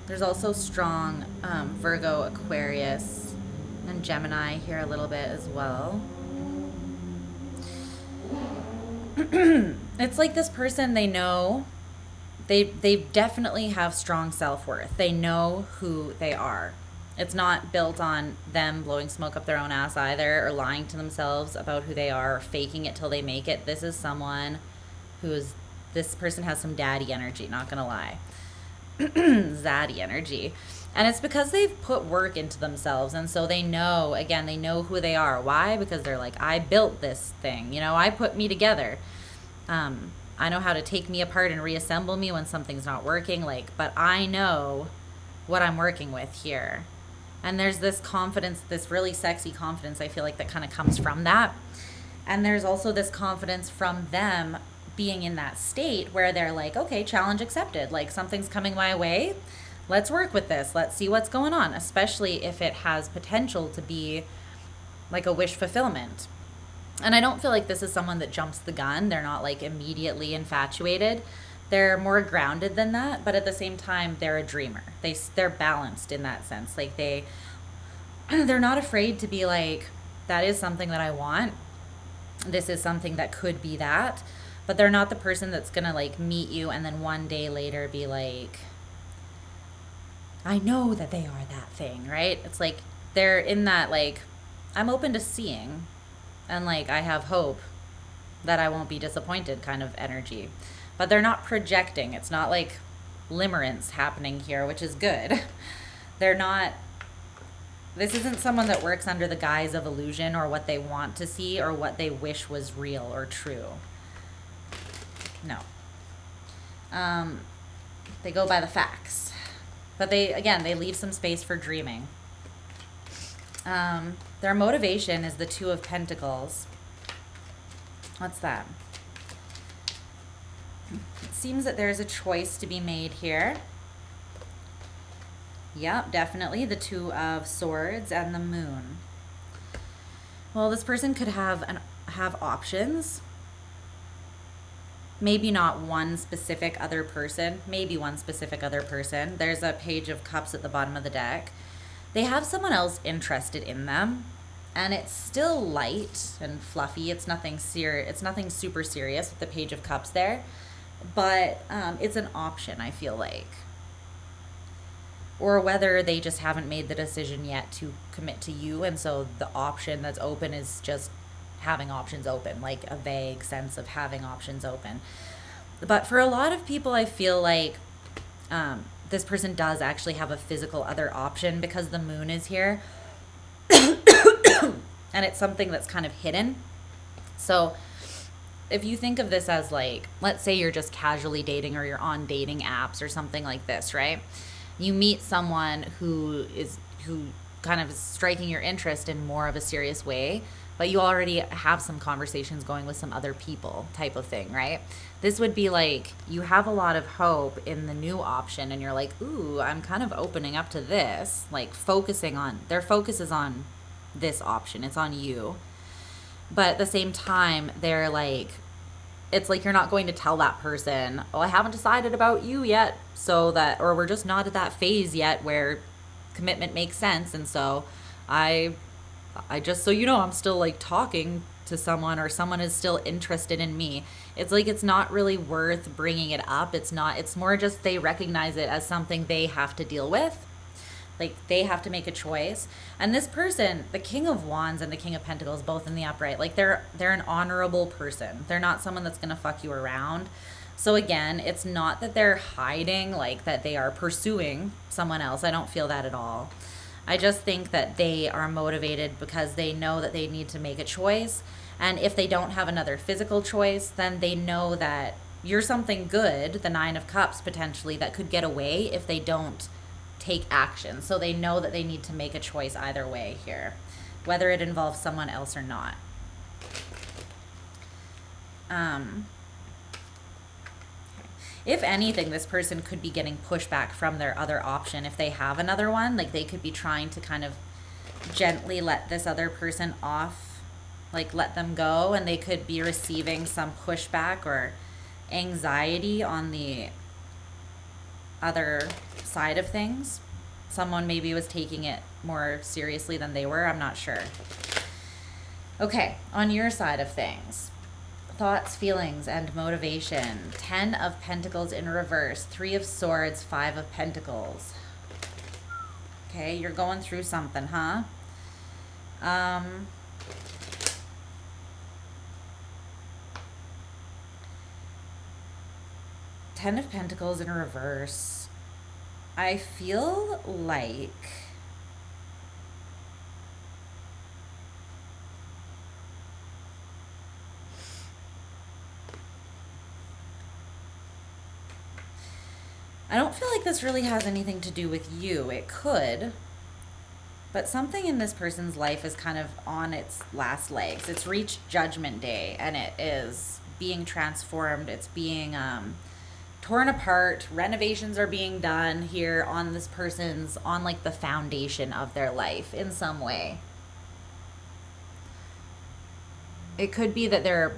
There's also strong Virgo, Aquarius, and Gemini here a little bit as well. It's like this person, they know, they definitely have strong self-worth. They know who they are. It's not built on them blowing smoke up their own ass either, or lying to themselves about who they are, or faking it till they make it. This is someone this person has some daddy energy, not gonna lie. Zaddy energy. And it's because they've put work into themselves, and so they know, again, they know who they are. Why? Because they're like, I built this thing, you know, I put me together. I know how to take me apart and reassemble me when something's not working, like, but I know what I'm working with here. And there's this confidence, this really sexy confidence, I feel like, that kind of comes from that. And there's also this confidence from them being in that state where they're like, okay, challenge accepted. Like, something's coming my way. Let's work with this. Let's see what's going on, especially if it has potential to be like a wish fulfillment. And I don't feel like this is someone that jumps the gun. They're not like immediately infatuated. They're more grounded than that, but at the same time, they're a dreamer. They're balanced in that sense. Like they're not afraid to be like, that is something that I want. This is something that could be that, but they're not the person that's gonna like meet you and then one day later be like, I know that they are that thing, right? It's like they're in that like, I'm open to seeing, and like I have hope that I won't be disappointed kind of energy. But they're not projecting. It's not like limerence happening here, which is good. They're not, this isn't someone that works under the guise of illusion or what they want to see or what they wish was real or true. No. They go by the facts. But they leave some space for dreaming. Their motivation is the Two of Pentacles. What's that? It seems that there's a choice to be made here. Yep, definitely. The Two of Swords and the Moon. Well, this person could have options. Maybe not one specific other person. Maybe one specific other person. There's a Page of Cups at the bottom of the deck. They have someone else interested in them. And it's still light and fluffy. It's nothing It's nothing super serious with the Page of Cups there. But it's an option, I feel like. Or whether they just haven't made the decision yet to commit to you, and so the option that's open is just having options open, like a vague sense of having options open. But for a lot of people, I feel like this person does actually have a physical other option because the Moon is here. And it's something that's kind of hidden. So if you think of this as like, let's say you're just casually dating or you're on dating apps or something like this, right? You meet someone who kind of is striking your interest in more of a serious way, but you already have some conversations going with some other people type of thing, right? This would be like, you have a lot of hope in the new option and you're like, ooh, I'm kind of opening up to this, like their focus is on this option. It's on you. But at the same time, they're like, it's like you're not going to tell that person, oh, I haven't decided about you yet, or we're just not at that phase yet where commitment makes sense. And so I just, so you know, I'm still like talking to someone, or someone is still interested in me. It's like, it's not really worth bringing it up. It's more just they recognize it as something they have to deal with. Like, they have to make a choice. And this person, the King of Wands and the King of Pentacles, both in the upright, like they're an honorable person. They're not someone that's going to fuck you around. So again, it's not that they're hiding, like that they are pursuing someone else. I don't feel that at all. I just think that they are motivated because they know that they need to make a choice. And if they don't have another physical choice, then they know that you're something good, the Nine of Cups potentially, that could get away if they don't take action. So they know that they need to make a choice either way here, whether it involves someone else or not. If anything, this person could be getting pushback from their other option. If they have another one, like they could be trying to kind of gently let this other person off, like let them go, and they could be receiving some pushback or anxiety on the other side of things. Someone maybe was taking it more seriously than they were. I'm not sure. Okay, on your side of things, thoughts, feelings, and motivation. 10 of Pentacles in reverse, 3 of Swords, 5 of Pentacles. Okay, you're going through something, huh? Ten of Pentacles in reverse. I feel like I don't feel like this really has anything to do with you. It could, but something in this person's life is kind of on its last legs. It's reached Judgment Day, and it is being transformed. It's being torn apart. Renovations are being done here on this person's, on like the foundation of their life in some way. It could be that they're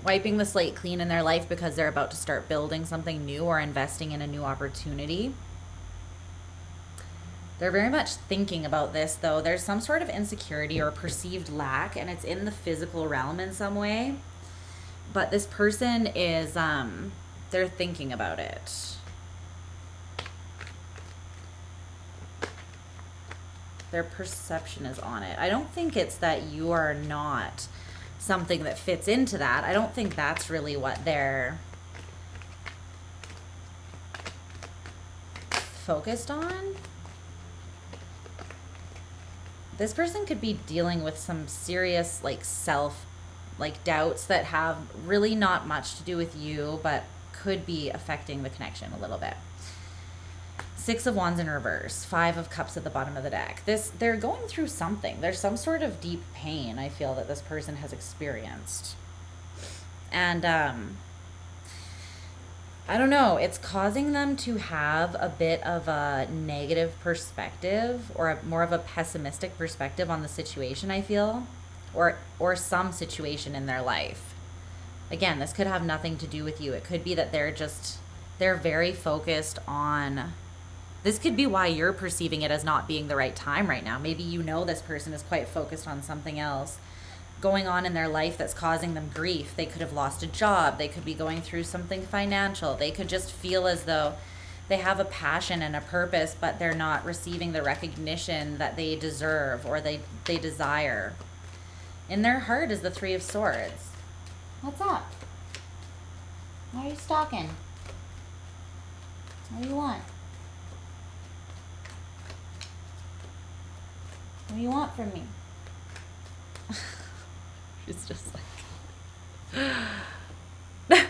wiping the slate clean in their life because they're about to start building something new or investing in a new opportunity. They're very much thinking about this, though. There's some sort of insecurity or perceived lack, and it's in the physical realm in some way. But this person is, they're thinking about it. Their perception is on it. I don't think it's that you are not something that fits into that. I don't think that's really what they're focused on. This person could be dealing with some serious doubts that have really not much to do with you, but could be affecting the connection a little bit. Six of Wands in reverse, Five of Cups at the bottom of the deck. They're going through something. There's some sort of deep pain, I feel, that this person has experienced. And I don't know, it's causing them to have a bit of a negative perspective, or more of a pessimistic perspective on the situation, I feel, or some situation in their life. Again, this could have nothing to do with you. It could be that they're very focused on, this could be why you're perceiving it as not being the right time right now. Maybe you know this person is quite focused on something else going on in their life that's causing them grief. They could have lost a job. They could be going through something financial. They could just feel as though they have a passion and a purpose, but they're not receiving the recognition that they deserve or they desire. In their heart is the Three of Swords. What's up? Why are you stalking? What do you want? What do you want from me? She's just like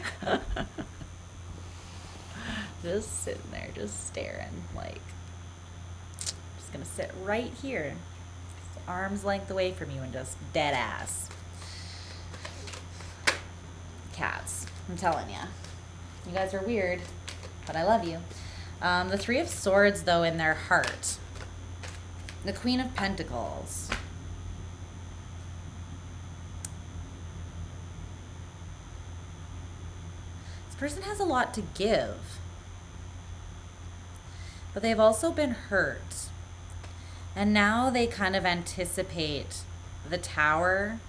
just sitting there, just staring, like, just gonna sit right here, just arm's length away from you and just dead ass. Cats, I'm telling you, you guys are weird, but I love you. The Three of Swords, though, in their heart, the Queen of Pentacles. This person has a lot to give, but they've also been hurt. And now they kind of anticipate the Tower,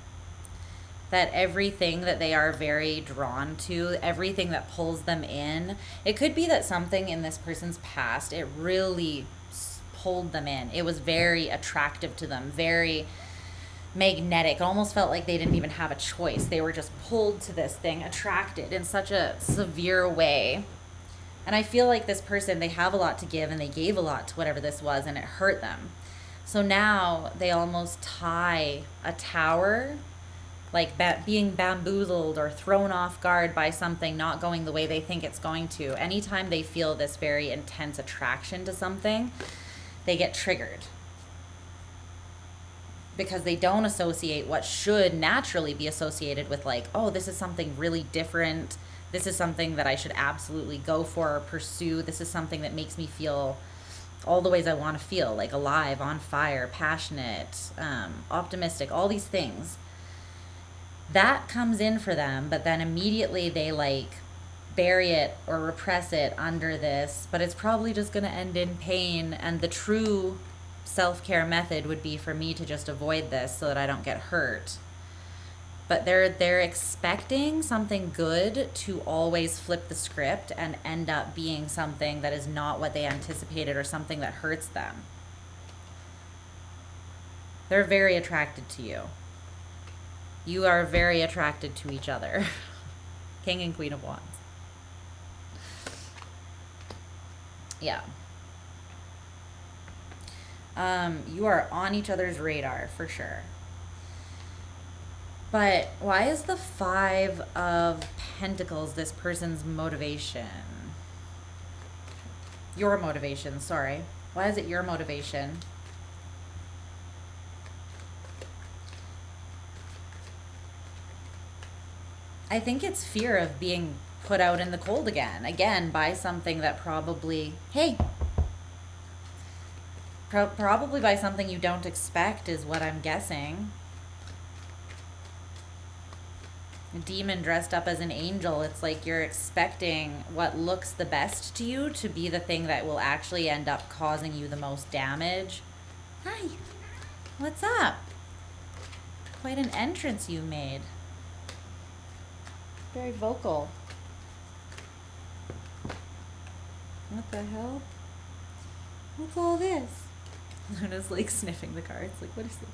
that everything that they are very drawn to, everything that pulls them in. It could be that something in this person's past, it really pulled them in. It was very attractive to them, very magnetic. It almost felt like they didn't even have a choice. They were just pulled to this thing, attracted in such a severe way. And I feel like this person, they have a lot to give, and they gave a lot to whatever this was, and it hurt them. So now they almost tie a tower, like being bamboozled or thrown off guard by something not going the way they think it's going to. Anytime they feel this very intense attraction to something, they get triggered, because they don't associate what should naturally be associated with, like, oh, this is something really different. This is something that I should absolutely go for or pursue. This is something that makes me feel all the ways I want to feel, like alive, on fire, passionate, optimistic, all these things. That comes in for them, but then immediately they like bury it or repress it under this, but it's probably just going to end in pain. And the true self-care method would be for me to just avoid this so that I don't get hurt. But they're expecting something good to always flip the script and end up being something that is not what they anticipated, or something that hurts them. They're very attracted to you. You are very attracted to each other. King and Queen of Wands. Yeah. You are on each other's radar for sure. But why is the Five of Pentacles this person's motivation? Your motivation, sorry. Why is it your motivation? I think it's fear of being put out in the cold again, by something that probably, hey, probably by something you don't expect is what I'm guessing. A demon dressed up as an angel. It's like you're expecting what looks the best to you to be the thing that will actually end up causing you the most damage. Hi, what's up? Quite an entrance you made. Very vocal. What the hell? What's all this? Luna's like sniffing the cards. Like, what is this?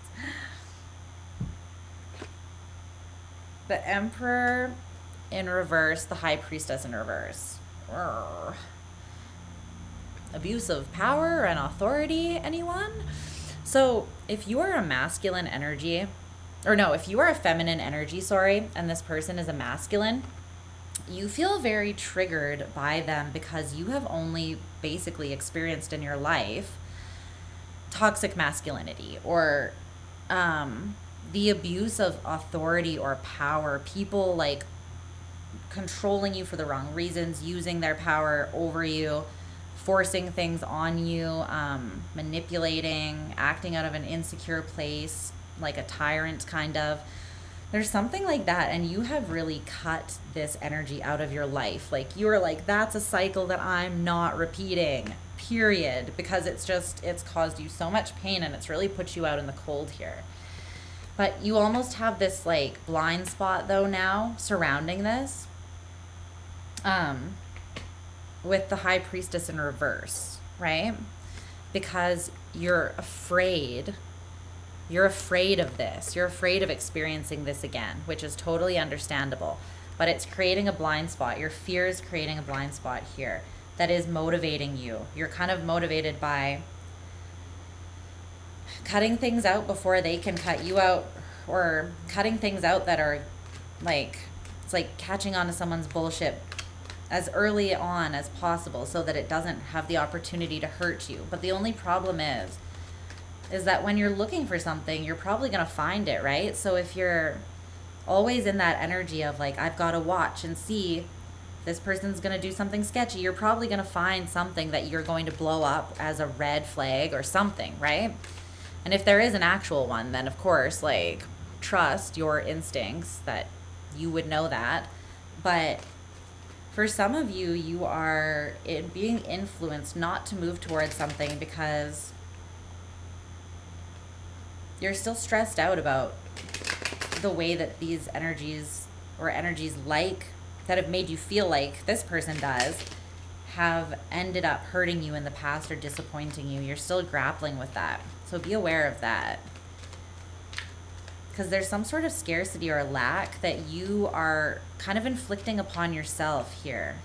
The Emperor in reverse, the High Priestess in reverse. Urgh. Abuse of power and authority, anyone? So if you are a masculine energy, or no, if you are a feminine energy, sorry, and this person is a masculine, you feel very triggered by them because you have only basically experienced in your life toxic masculinity or the abuse of authority or power, people like controlling you for the wrong reasons, using their power over you, forcing things on you, manipulating, acting out of an insecure place, like a tyrant kind of. There's something like that, and you have really cut this energy out of your life. Like, you're like, that's a cycle that I'm not repeating, period, because it's caused you so much pain, and it's really put you out in the cold here. But you almost have this like blind spot though now surrounding this, with the High Priestess in reverse, right? Because you're afraid of this. You're afraid of experiencing this again, which is totally understandable. But it's creating a blind spot. Your fear is creating a blind spot here that is motivating you. You're kind of motivated by cutting things out before they can cut you out, or cutting things out that are like, it's like catching on to someone's bullshit as early on as possible so that it doesn't have the opportunity to hurt you. But the only problem is that when you're looking for something, you're probably going to find it, right? So if you're always in that energy of like, I've got to watch and see, this person's going to do something sketchy, you're probably going to find something that you're going to blow up as a red flag or something, right? And if there is an actual one, then of course, like, trust your instincts that you would know that. But for some of you, you are being influenced not to move towards something because you're still stressed out about the way that these energies, or energies like that have made you feel like this person does, have ended up hurting you in the past or disappointing you. You're still grappling with that. So be aware of that. Because there's some sort of scarcity or lack that you are kind of inflicting upon yourself here.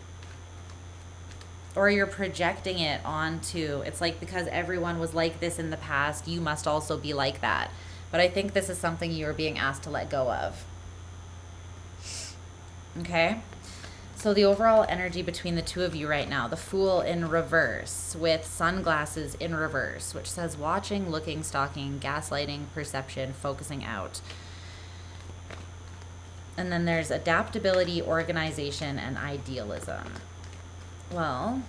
Or you're projecting it onto, it's like because everyone was like this in the past, you must also be like that. But I think this is something you are being asked to let go of. Okay? So the overall energy between the two of you right now, the Fool in reverse with sunglasses in reverse, which says watching, looking, stalking, gaslighting, perception, focusing out. And then there's adaptability, organization, and idealism. Well,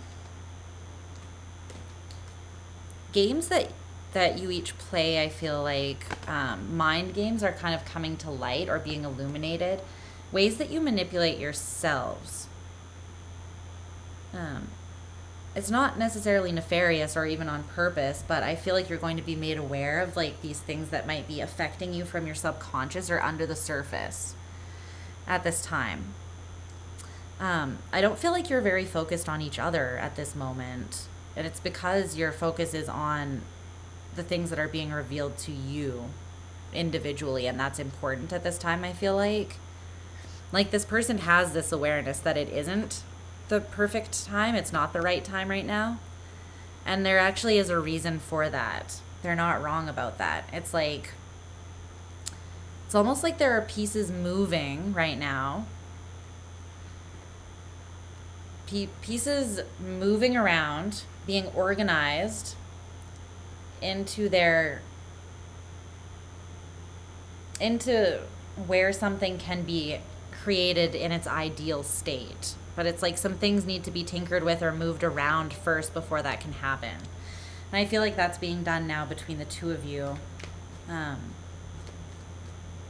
games that you each play, I feel like mind games are kind of coming to light or being illuminated. Ways that you manipulate yourselves. It's not necessarily nefarious or even on purpose, but I feel like you're going to be made aware of like these things that might be affecting you from your subconscious or under the surface at this time. I don't feel like you're very focused on each other at this moment, and it's because your focus is on the things that are being revealed to you individually, and that's important at this time. I feel like this person has this awareness that it isn't the perfect time, it's not the right time right now, and there actually is a reason for that. They're not wrong about that. It's like, it's almost like there are pieces moving right now, pieces moving around, being organized into where something can be created in its ideal state. But it's like some things need to be tinkered with or moved around first before that can happen. And I feel like that's being done now between the two of you.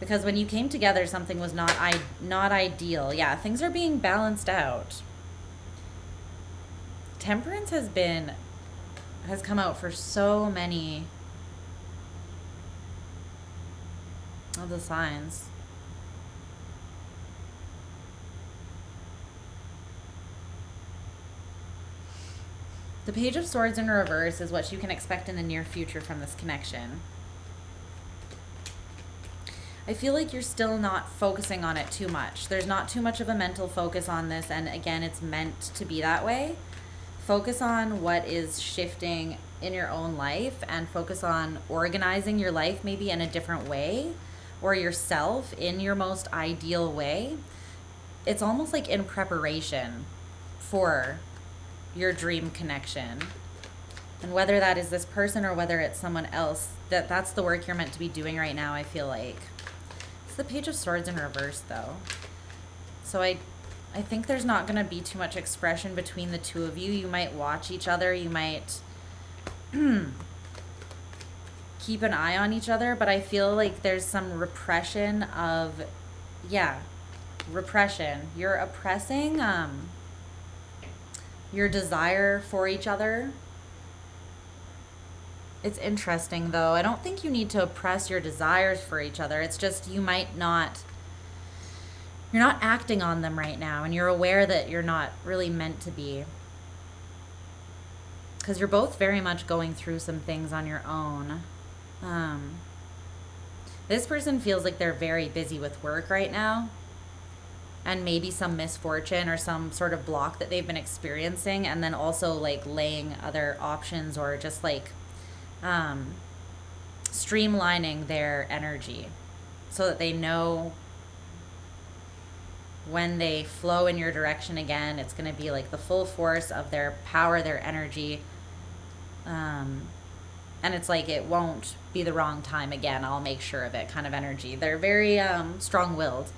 Because when you came together, something was not ideal. Yeah, things are being balanced out. Temperance has come out for so many of the signs. The Page of Swords in reverse is what you can expect in the near future from this connection. I feel like you're still not focusing on it too much. There's not too much of a mental focus on this, and again, it's meant to be that way. Focus on what is shifting in your own life, and focus on organizing your life maybe in a different way, or yourself in your most ideal way. It's almost like in preparation for your dream connection. And whether that is this person or whether it's someone else, that's the work you're meant to be doing right now, I feel like. It's the Page of Swords in reverse, though. So I think there's not going to be too much expression between the two of you. You might watch each other. You might keep an eye on each other. But I feel like there's some repression of, repression. You're oppressing your desire for each other. It's interesting, though. I don't think you need to oppress your desires for each other. It's just you're not acting on them right now, and you're aware that you're not really meant to be. Because you're both very much going through some things on your own. This person feels like they're very busy with work right now, and maybe some misfortune or some sort of block that they've been experiencing, and then also like laying other options or just like streamlining their energy so that they know when they flow in your direction again, it's going to be like the full force of their power, their energy. And it's like, it won't be the wrong time again. I'll make sure of it kind of energy. They're very strong-willed.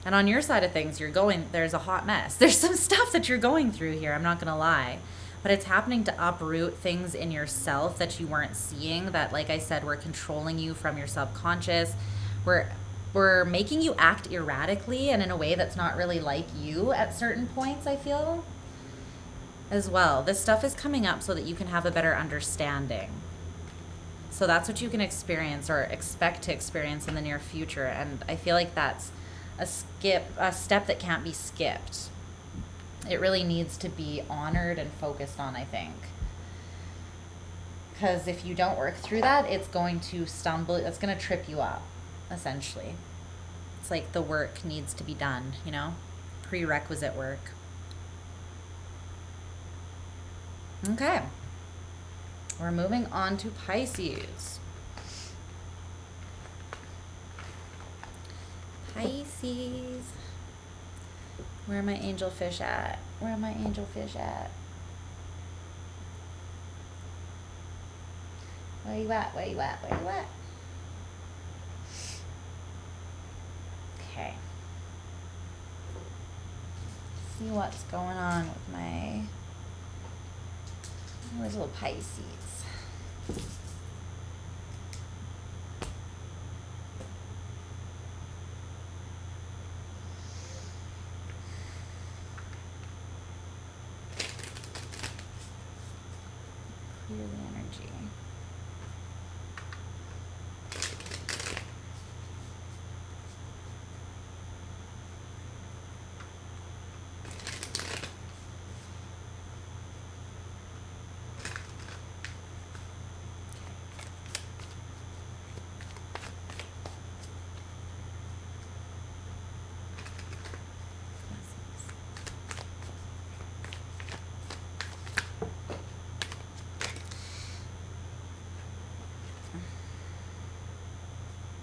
And on your side of things, there's a hot mess. There's some stuff that you're going through here. I'm not going to lie. But it's happening to uproot things in yourself that you weren't seeing, that, like I said, were controlling you from your subconscious. We're making you act erratically and in a way that's not really like you at certain points, I feel, as well. This stuff is coming up so that you can have a better understanding. So that's what you can experience or expect to experience in the near future. And I feel like that's a step that can't be skipped. It really needs to be honored and focused on, I think. Because if you don't work through that, it's going to it's going to trip you up, essentially. It's like the work needs to be done, prerequisite work. Okay. We're moving on to Pisces. Pisces. Where are my angelfish at? Where are my angelfish at? Where you at? Where you at? Where you at? Okay. See what's going on with my little Pisces. Clear the energy.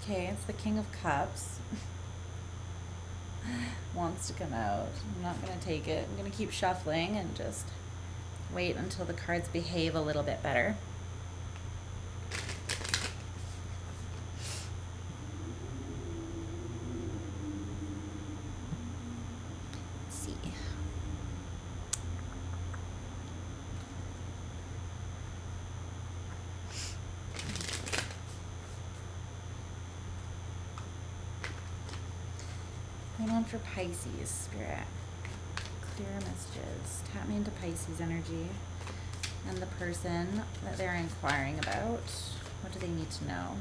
Okay, it's the King of Cups. Wants to come out. I'm not going to take it. I'm going to keep shuffling and just wait until the cards behave a little bit better. Let's see. Going on for Pisces, Spirit. Clear messages. Tap me into Pisces energy and the person that they're inquiring about. What do they need to know?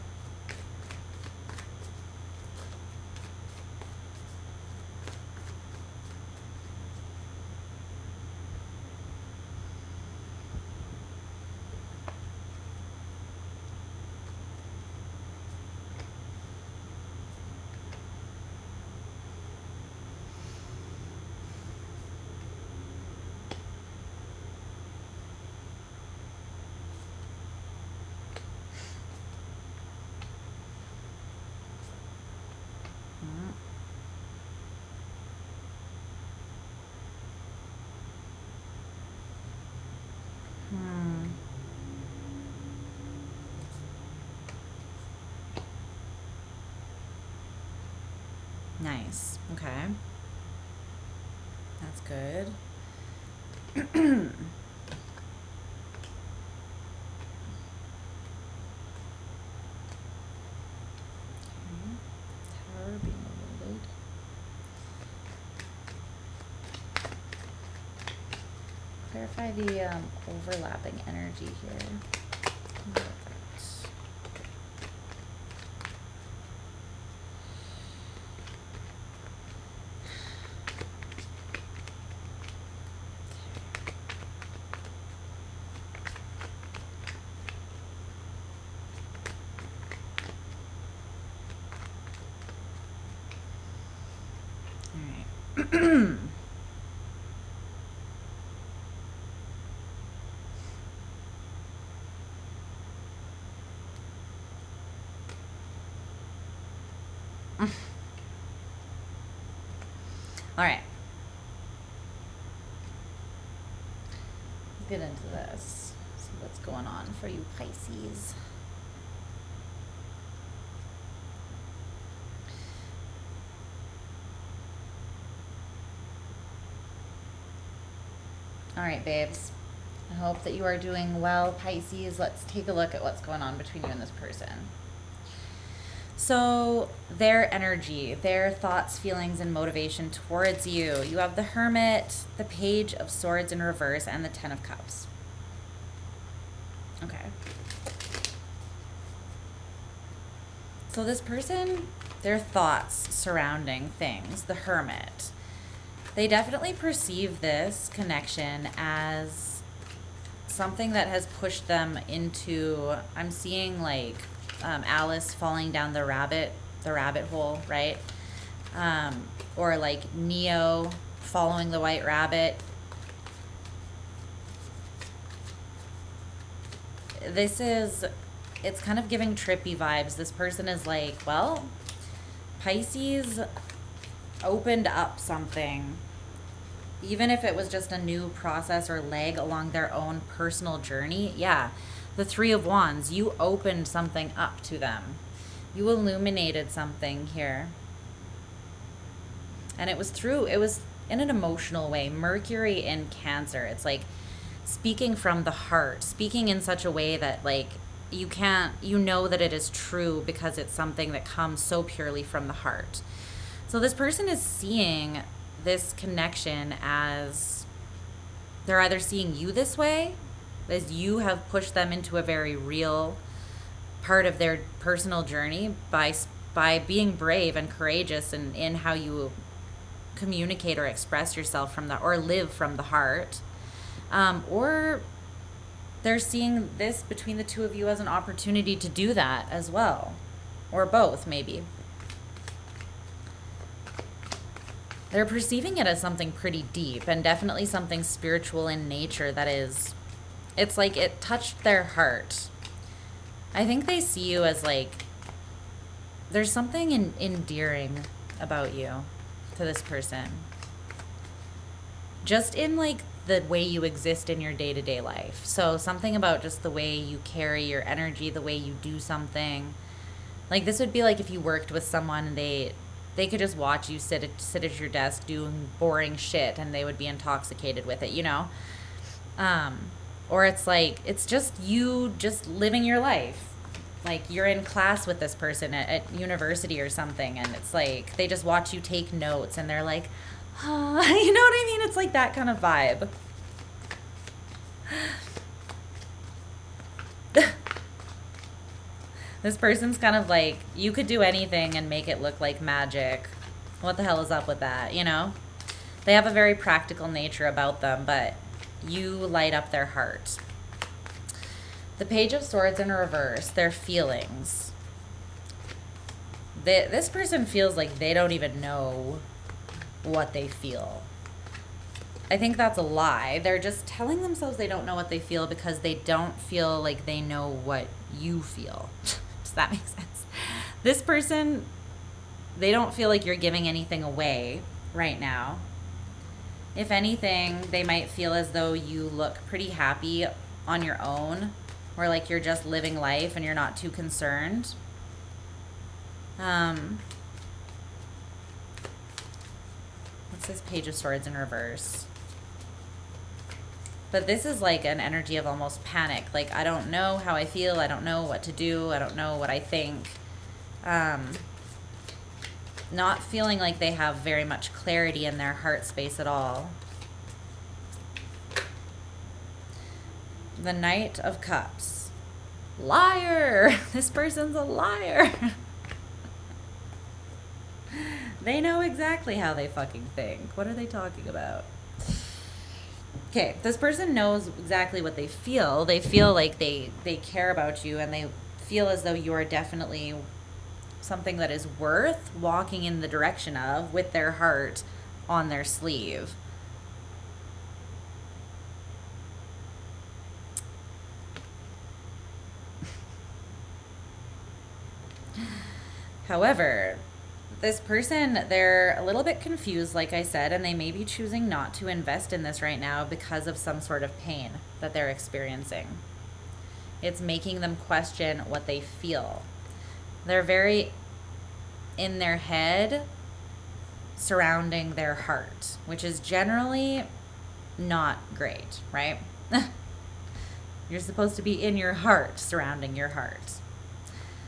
Nice. Okay. That's good. Okay. Tower being loaded. Clarify the overlapping energy here. All right. Let's get into this. See what's going on for you Pisces. All right, babes. I hope that you are doing well, Pisces. Let's take a look at what's going on between you and this person. So their energy, their thoughts, feelings, and motivation towards you. You have the Hermit, the Page of Swords in reverse, and the Ten of Cups. Okay. So this person, their thoughts surrounding things, the Hermit, they definitely perceive this connection as something that has pushed them into, I'm seeing like Alice falling down the rabbit hole, right? Or like Neo following the white rabbit. It's kind of giving trippy vibes. This person is like, well, Pisces opened up something, even if it was just a new process or leg along their own personal journey. Yeah, the Three of Wands, you opened something up to them. You illuminated something here. And it was in an emotional way. Mercury in Cancer. It's like speaking from the heart, speaking in such a way that like you know that it is true because it's something that comes so purely from the heart. So this person is seeing this connection as they're either seeing you this way, as you have pushed them into a very real part of their personal journey by being brave and courageous in how you communicate or express yourself or live from the heart. Or they're seeing this between the two of you as an opportunity to do that as well. Or both, maybe. They're perceiving it as something pretty deep and definitely something spiritual in nature that is, it's like it touched their heart. I think they see you as like, there's something endearing about you to this person. Just in like the way you exist in your day-to-day life. So something about just the way you carry your energy, the way you do something. Like this would be like if you worked with someone and they could just watch you sit at your desk doing boring shit and they would be intoxicated with it, you know? Or it's like, it's just you just living your life. Like you're in class with this person at university or something, and it's like they just watch you take notes and they're like, you know what I mean? It's like that kind of vibe. This person's kind of like, you could do anything and make it look like magic. What the hell is up with that, you know? They have a very practical nature about them, but you light up their heart. The Page of Swords in reverse, their feelings. This person feels like they don't even know what they feel. I think that's a lie. They're just telling themselves they don't know what they feel because they don't feel like they know what you feel. Does that make sense? This person, they don't feel like you're giving anything away right now. If anything, they might feel as though you look pretty happy on your own, or like you're just living life and you're not too concerned. What's this Page of Swords in reverse? But this is like an energy of almost panic. Like, I don't know how I feel. I don't know what to do. I don't know what I think. Not feeling like they have very much clarity in their heart space at all. The Knight of Cups. Liar! This person's a liar. They know exactly how they fucking think. What are they talking about? Okay, this person knows exactly what they feel. They feel like they care about you, and they feel as though you are definitely something that is worth walking in the direction of with their heart on their sleeve. However, this person, they're a little bit confused, like I said, and they may be choosing not to invest in this right now because of some sort of pain that they're experiencing. It's making them question what they feel. They're very in their head surrounding their heart, which is generally not great, right? You're supposed to be in your heart surrounding your heart.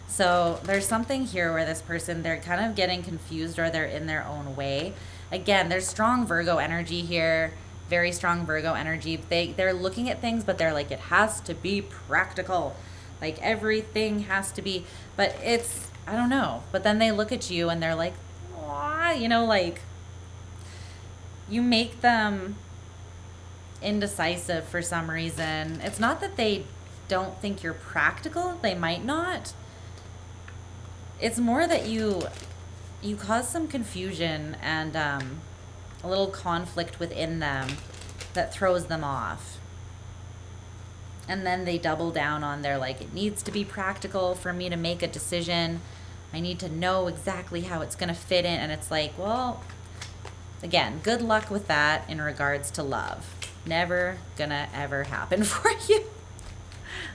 So there's something here where this person, they're kind of getting confused, or they're in their own way. Again, there's strong Virgo energy here, very strong Virgo energy. They're looking at things, but they're like, it has to be practical. Like everything has to be, but it's, I don't know. But then they look at you and they're like, aw, you know, like you make them indecisive for some reason. It's not that they don't think you're practical. They might not. It's more that you cause some confusion and a little conflict within them that throws them off. And then they double down on their, like, it needs to be practical for me to make a decision. I need to know exactly how it's going to fit in. And it's like, well, again, good luck with that in regards to love. Never gonna ever happen for you.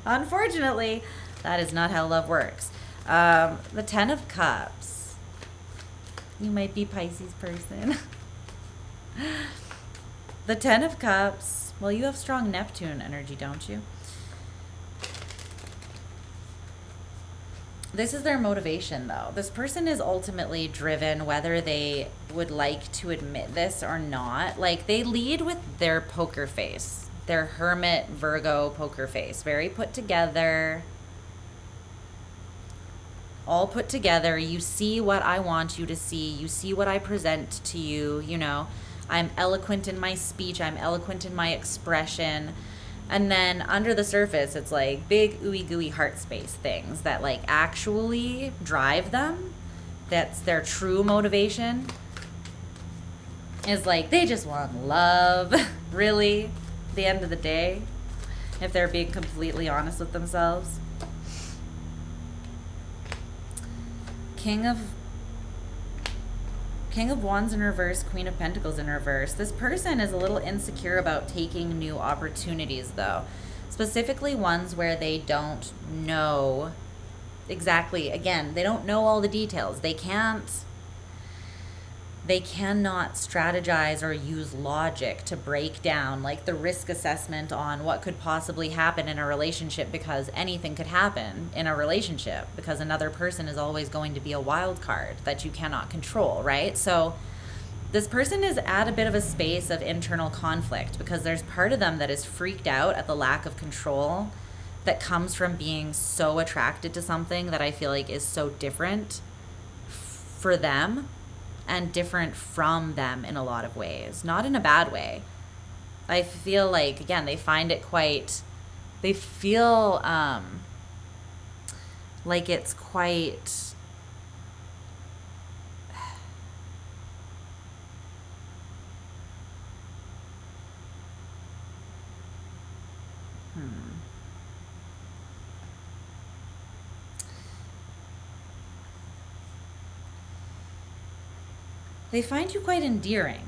Unfortunately, that is not how love works. The Ten of Cups. You might be Pisces person. The Ten of Cups. Well, you have strong Neptune energy, don't you? This is their motivation, though. This person is ultimately driven, whether they would like to admit this or not. Like, they lead with their poker face. Their Hermit Virgo poker face. Very put together. All put together. You see what I want you to see. You see what I present to you. You know, I'm eloquent in my speech. I'm eloquent in my expression. And then under the surface, it's like big ooey gooey heart space things that like actually drive them. That's their true motivation. Is like they just want love. Really, at the end of the day, if they're being completely honest with themselves. King of Wands in reverse, Queen of Pentacles in reverse. This person is a little insecure about taking new opportunities, though. Specifically ones where they don't know exactly, again, they don't know all the details. They cannot strategize or use logic to break down like the risk assessment on what could possibly happen in a relationship, because anything could happen in a relationship, because another person is always going to be a wild card that you cannot control, right? So this person is at a bit of a space of internal conflict, because there's part of them that is freaked out at the lack of control that comes from being so attracted to something that I feel like is so different for them and different from them in a lot of ways. Not in a bad way. I feel like, again, they find it quite, they feel like it's quite, they find you quite endearing,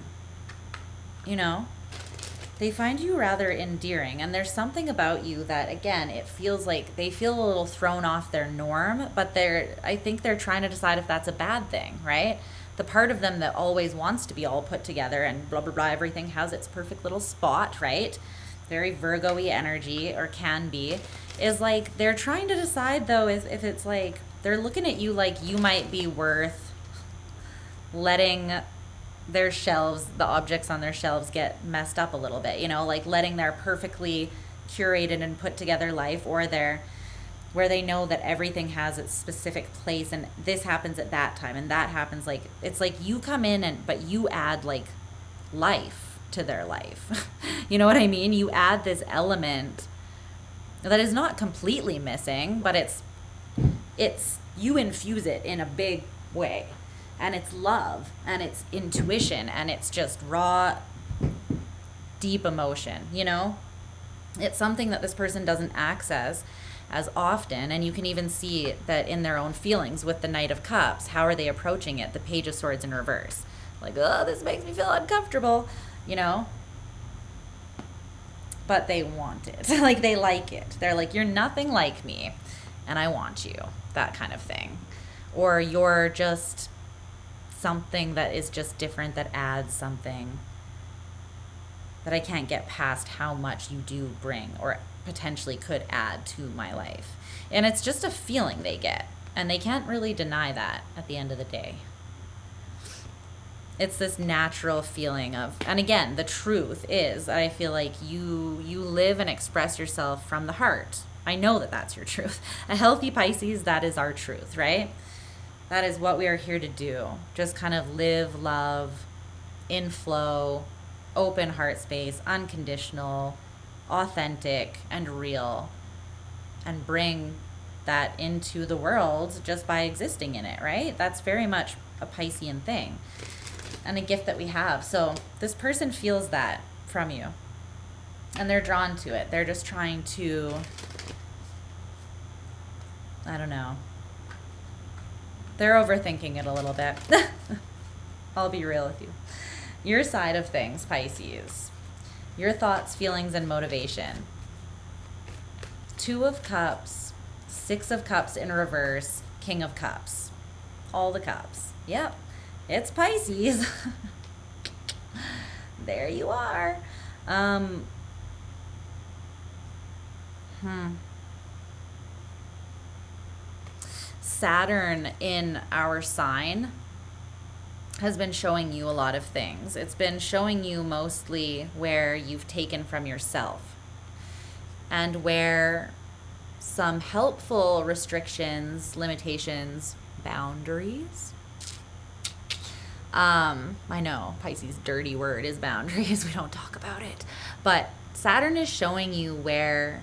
you know? They find you rather endearing, and there's something about you that, again, it feels like they feel a little thrown off their norm, but I think they're trying to decide if that's a bad thing, right? The part of them that always wants to be all put together and blah, blah, blah, everything has its perfect little spot, right? Very Virgo-y energy, or can be, is like, they're trying to decide, though, if it's like, they're looking at you like you might be worth letting their shelves, the objects on their shelves, get messed up a little bit, you know, like letting their perfectly curated and put together life, or where they know that everything has its specific place, and this happens at that time and that happens, like, it's like you come in but you add like life to their life. You know what I mean? You add this element that is not completely missing, but it's you infuse it in a big way. And it's love, and it's intuition, and it's just raw, deep emotion, you know? It's something that this person doesn't access as often, and you can even see that in their own feelings with the Knight of Cups. How are they approaching it? The Page of Swords in reverse. Like, oh, this makes me feel uncomfortable, you know? But they want it. Like, they like it. They're like, you're nothing like me, and I want you. That kind of thing. Or you're just something that is just different, that adds something that I can't get past how much you do bring or potentially could add to my life. And it's just a feeling they get, and they can't really deny that at the end of the day. It's this natural feeling of, and again, the truth is, I feel like you live and express yourself from the heart. I know that that's your truth. A healthy Pisces, that is our truth, right? That is what we are here to do. Just kind of live, love, in flow, open heart space, unconditional, authentic, and real, and bring that into the world just by existing in it, right? That's very much a Piscean thing and a gift that we have. So this person feels that from you, and they're drawn to it. They're just trying to, I don't know. They're overthinking it a little bit. I'll be real with you. Your side of things, Pisces. Your thoughts, feelings, and motivation. 2 of Cups, 6 of Cups in reverse, King of Cups. All the cups. Yep. It's Pisces. There you are. Saturn in our sign has been showing you a lot of things. It's been showing you mostly where you've taken from yourself, and where some helpful restrictions, limitations, boundaries. I know Pisces' dirty word is boundaries. We don't talk about it. But Saturn is showing you where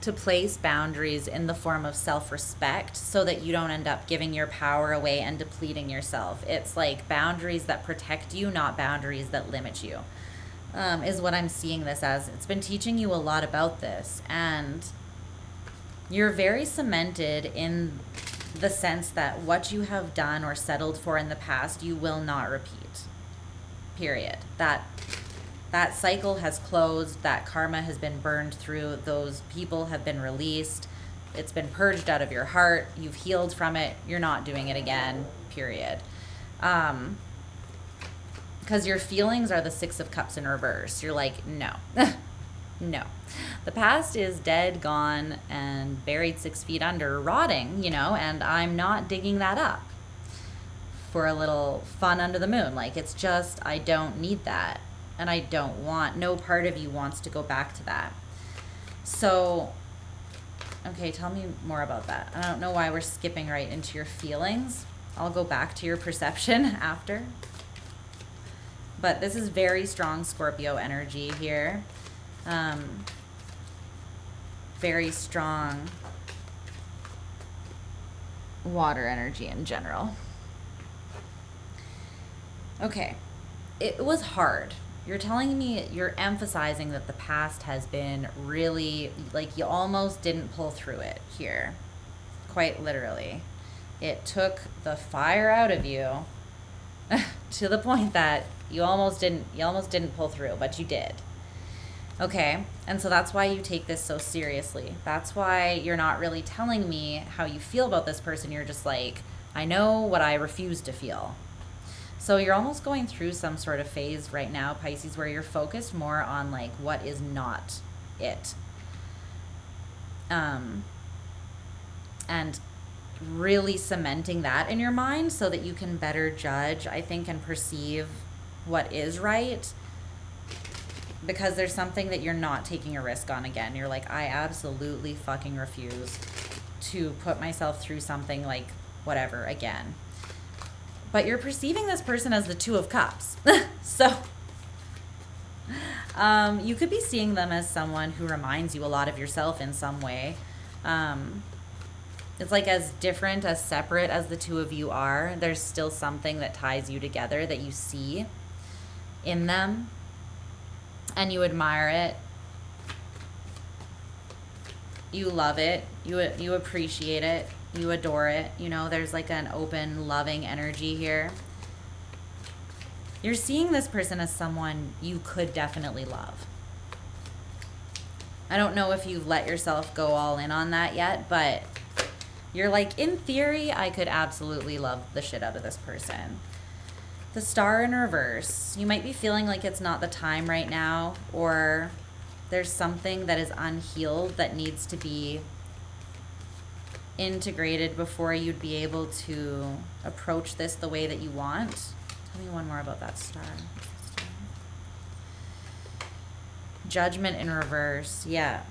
to place boundaries in the form of self-respect, so that you don't end up giving your power away and depleting yourself. It's like boundaries that protect you, not boundaries that limit you, is what I'm seeing this as. It's been teaching you a lot about this, and you're very cemented in the sense that what you have done or settled for in the past, you will not repeat. Period. That cycle has closed, that karma has been burned through, those people have been released, it's been purged out of your heart, you've healed from it, you're not doing it again, period. Because your feelings are the Six of Cups in reverse. You're like, no, no. The past is dead, gone, and buried 6 feet under, rotting, you know, and I'm not digging that up for a little fun under the moon. Like, it's just, I don't need that. And I don't want, no part of you wants to go back to that. So, okay, tell me more about that. I don't know why we're skipping right into your feelings. I'll go back to your perception after. But this is very strong Scorpio energy here. Very strong water energy in general. Okay, it was hard. You're telling me, you're emphasizing that the past has been really, like, you almost didn't pull through it here. Quite literally. It took the fire out of you to the point that you almost didn't pull through, but you did. Okay, and so that's why you take this so seriously. That's why you're not really telling me how you feel about this person. You're just like, I know what I refuse to feel. So you're almost going through some sort of phase right now, Pisces, where you're focused more on like what is not it. And really cementing that in your mind so that you can better judge, I think, and perceive what is right. Because there's something that you're not taking a risk on again. You're like, I absolutely fucking refuse to put myself through something like whatever again. But you're perceiving this person as the Two of Cups. So you could be seeing them as someone who reminds you a lot of yourself in some way. It's like as different, as separate as the two of you are, there's still something that ties you together that you see in them. And you admire it. You love it. You appreciate it. You adore it. You know, there's like an open, loving energy here. You're seeing this person as someone you could definitely love. I don't know if you've let yourself go all in on that yet, but you're like, in theory, I could absolutely love the shit out of this person. The Star in reverse. You might be feeling like it's not the time right now, or there's something that is unhealed that needs to be integrated before you'd be able to approach this the way that you want. Tell me one more about that star. Judgment in reverse. Yeah.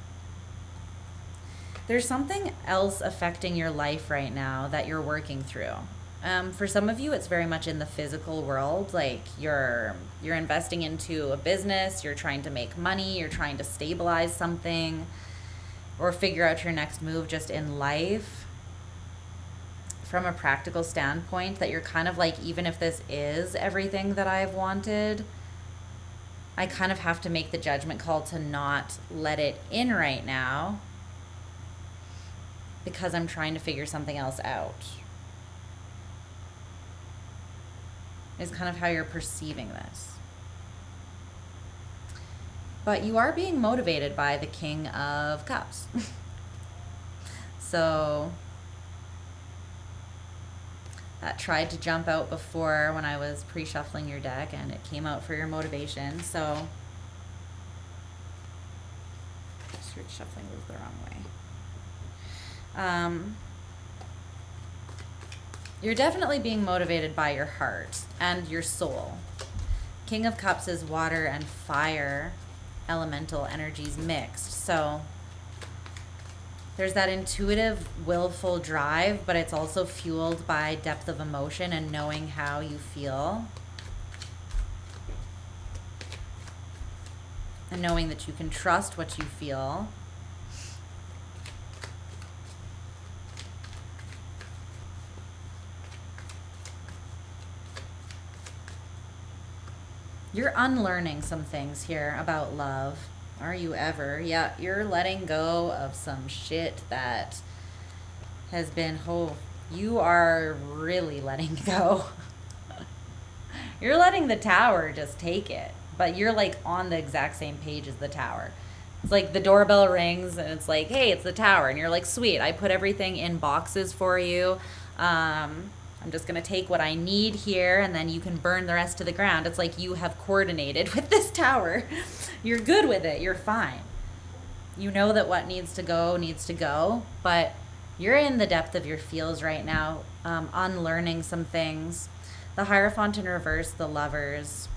There's something else affecting your life right now that you're working through. For some of you, it's very much in the physical world. Like you're investing into a business, you're trying to make money, you're trying to stabilize something, or figure out your next move just in life. From a practical standpoint, that you're kind of like, even if this is everything that I've wanted, I kind of have to make the judgment call to not let it in right now because I'm trying to figure something else out. Is kind of how you're perceiving this. But you are being motivated by the King of Cups. So that tried to jump out before when I was pre-shuffling your deck, and it came out for your motivation. So just shuffling was the wrong way. You're definitely being motivated by your heart and your soul. King of Cups is water and fire elemental energies mixed. So there's that intuitive, willful drive, but it's also fueled by depth of emotion and knowing how you feel. And knowing that you can trust what you feel. You're unlearning some things here about love. Are you ever? Yeah, you're letting go of some shit that has been You are really letting go. You're letting the Tower just take it, but you're like on the exact same page as the Tower. It's like the doorbell rings and it's like, hey, it's the Tower. And you're like, sweet, I put everything in boxes for you. I'm just going to take what I need here and then you can burn the rest to the ground. It's like you have coordinated with this Tower. You're good with it. You're fine. You know that what needs to go, but you're in the depth of your feels right now, unlearning some things. The Hierophant in reverse, the Lovers,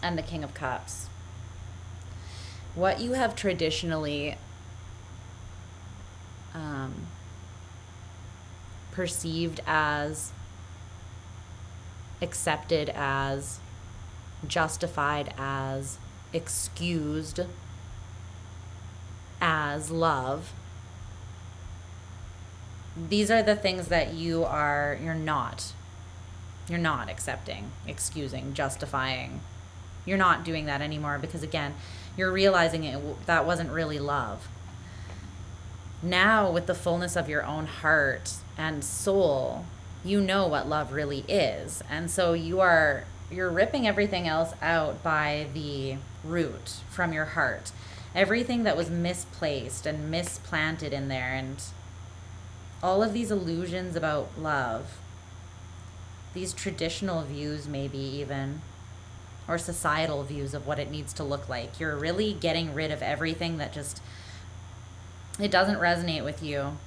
and the King of Cups. What you have traditionally perceived as, accepted as, justified as, excused as love, these are the things that you're not accepting, excusing, justifying. You're not doing that anymore because, again, you're realizing that wasn't really love. Now, with the fullness of your own heart and soul, you know what love really is. And so you're ripping everything else out by the root from your heart. Everything that was misplaced and misplanted in there, and all of these illusions about love, these traditional views maybe even, or societal views of what it needs to look like. You're really getting rid of everything that just, it doesn't resonate with you.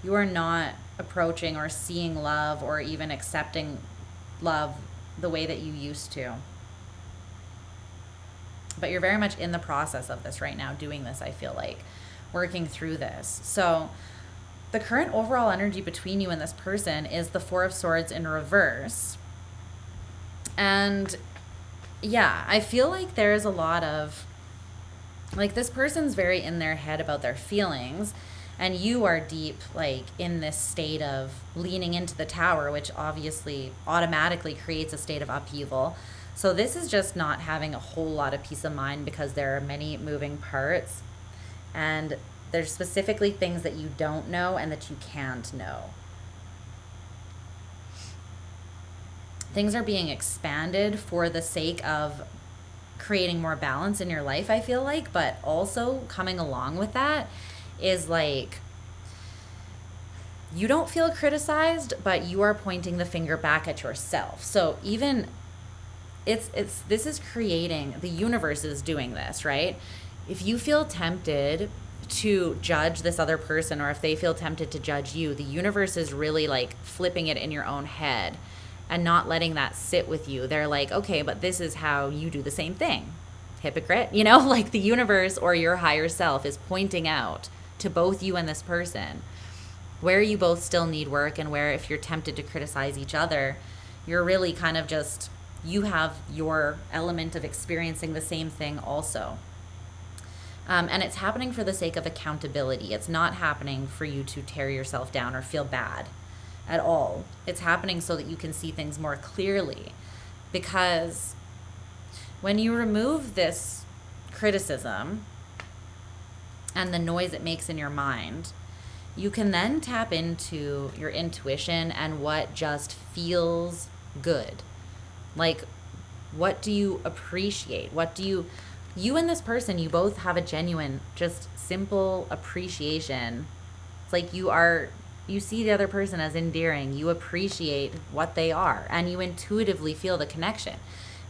You are not approaching or seeing love or even accepting love the way that you used to. But you're very much in the process of this right now, doing this, I feel like, working through this. So the current overall energy between you and this person is the Four of Swords in reverse. And yeah, I feel like there's a lot of, like, this person's very in their head about their feelings, and you are deep, like, in this state of leaning into the Tower, which obviously automatically creates a state of upheaval. So this is just not having a whole lot of peace of mind because there are many moving parts, and there's specifically things that you don't know and that you can't know. Things are being expanded for the sake of creating more balance in your life, I feel like, but also coming along with that is like, you don't feel criticized, but you are pointing the finger back at yourself. So even this is creating, the universe is doing this, right? If you feel tempted to judge this other person, or if they feel tempted to judge you, the universe is really like flipping it in your own head and not letting that sit with you. They're like, okay, but this is how you do the same thing. Hypocrite, you know, like the universe or your higher self is pointing out to both you and this person where you both still need work, and where if you're tempted to criticize each other, you're really kind of just, you have your element of experiencing the same thing also. And it's happening for the sake of accountability. It's not happening for you to tear yourself down or feel bad at all. It's happening so that you can see things more clearly. Because when you remove this criticism and the noise it makes in your mind, you can then tap into your intuition and what just feels good. Like, what do you appreciate? You and this person, you both have a genuine, just simple appreciation. It's like you see the other person as endearing. You appreciate what they are, and you intuitively feel the connection.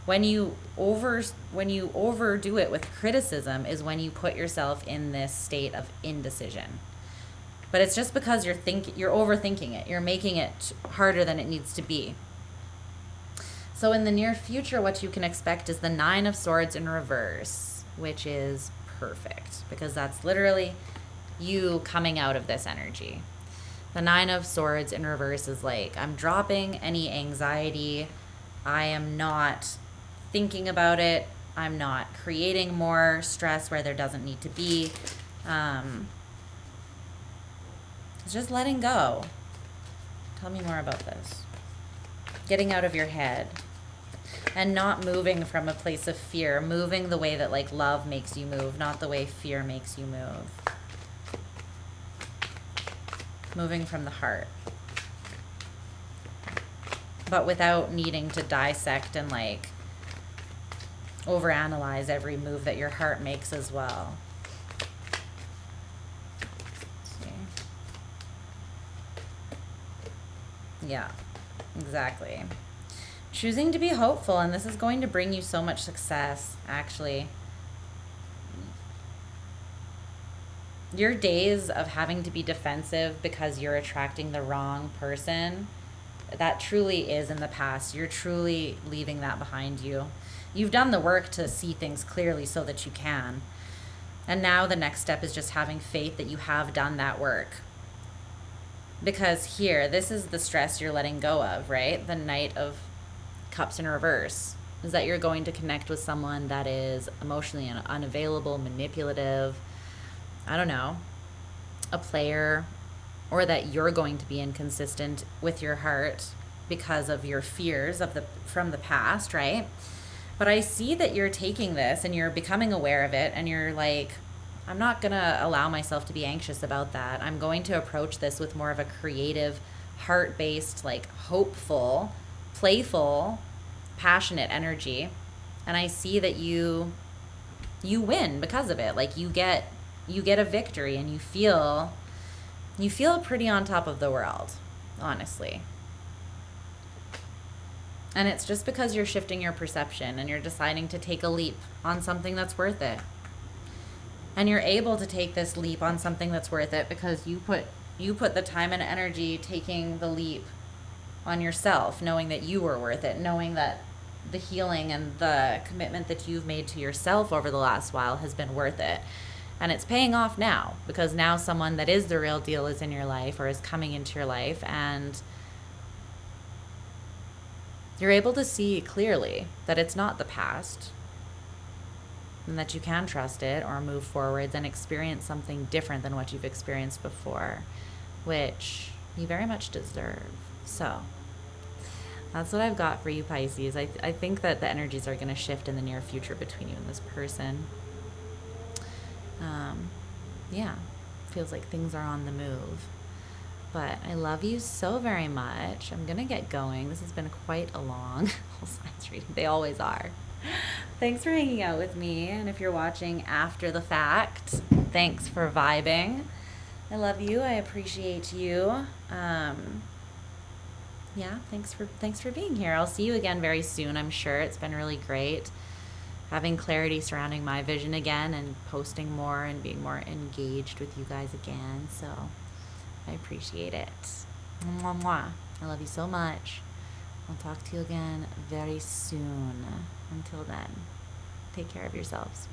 When you overdo it with criticism is when you put yourself in this state of indecision. But it's just because you're overthinking it. You're making it harder than it needs to be. So in the near future, what you can expect is the Nine of Swords in reverse, which is perfect because that's literally you coming out of this energy. The Nine of Swords in reverse is like, I'm dropping any anxiety. I am not thinking about it. I'm not creating more stress where there doesn't need to be. It's just letting go. Tell me more about this. Getting out of your head and not moving from a place of fear, moving the way that like love makes you move, not the way fear makes you move. moving from the heart. But without needing to dissect and like overanalyze every move that your heart makes as well. Let's see. Yeah, exactly. Choosing to be hopeful, and this is going to bring you so much success, actually. Your days of having to be defensive because you're attracting the wrong person, that truly is in the past. You're truly leaving that behind you. You've done the work to see things clearly so that you can. And now the next step is just having faith that you have done that work. Because here, this is the stress you're letting go of, right? The Knight of Cups in reverse is that you're going to connect with someone that is emotionally unavailable, manipulative, I don't know, a player, or that you're going to be inconsistent with your heart because of your fears of from the past, right? But I see that you're taking this and you're becoming aware of it, and you're like, I'm not going to allow myself to be anxious about that. I'm going to approach this with more of a creative, heart-based, like hopeful, playful, passionate energy. And I see that you win because of it. Like you get a victory, and you feel pretty on top of the world, honestly. And it's just because you're shifting your perception and you're deciding to take a leap on something that's worth it. And you're able to take this leap on something that's worth it because you put the time and energy taking the leap on yourself, knowing that you were worth it, knowing that the healing and the commitment that you've made to yourself over the last while has been worth it. And it's paying off now, because now someone that is the real deal is in your life or is coming into your life, and you're able to see clearly that it's not the past, and that you can trust it or move forwards and experience something different than what you've experienced before, which you very much deserve. So that's what I've got for you, Pisces. I think that the energies are going to shift in the near future between you and this person. Yeah, feels like things are on the move. But I love you so very much. I'm going to get going. This has been quite a long whole signs reading. They always are. Thanks for hanging out with me. And if you're watching after the fact, thanks for vibing. I love you. I appreciate you. Yeah, thanks for being here. I'll see you again very soon, I'm sure. It's been really great having clarity surrounding my vision again and posting more and being more engaged with you guys again. So I appreciate it. Mwah, mwah. I love you so much. I'll talk to you again very soon. Until then, take care of yourselves.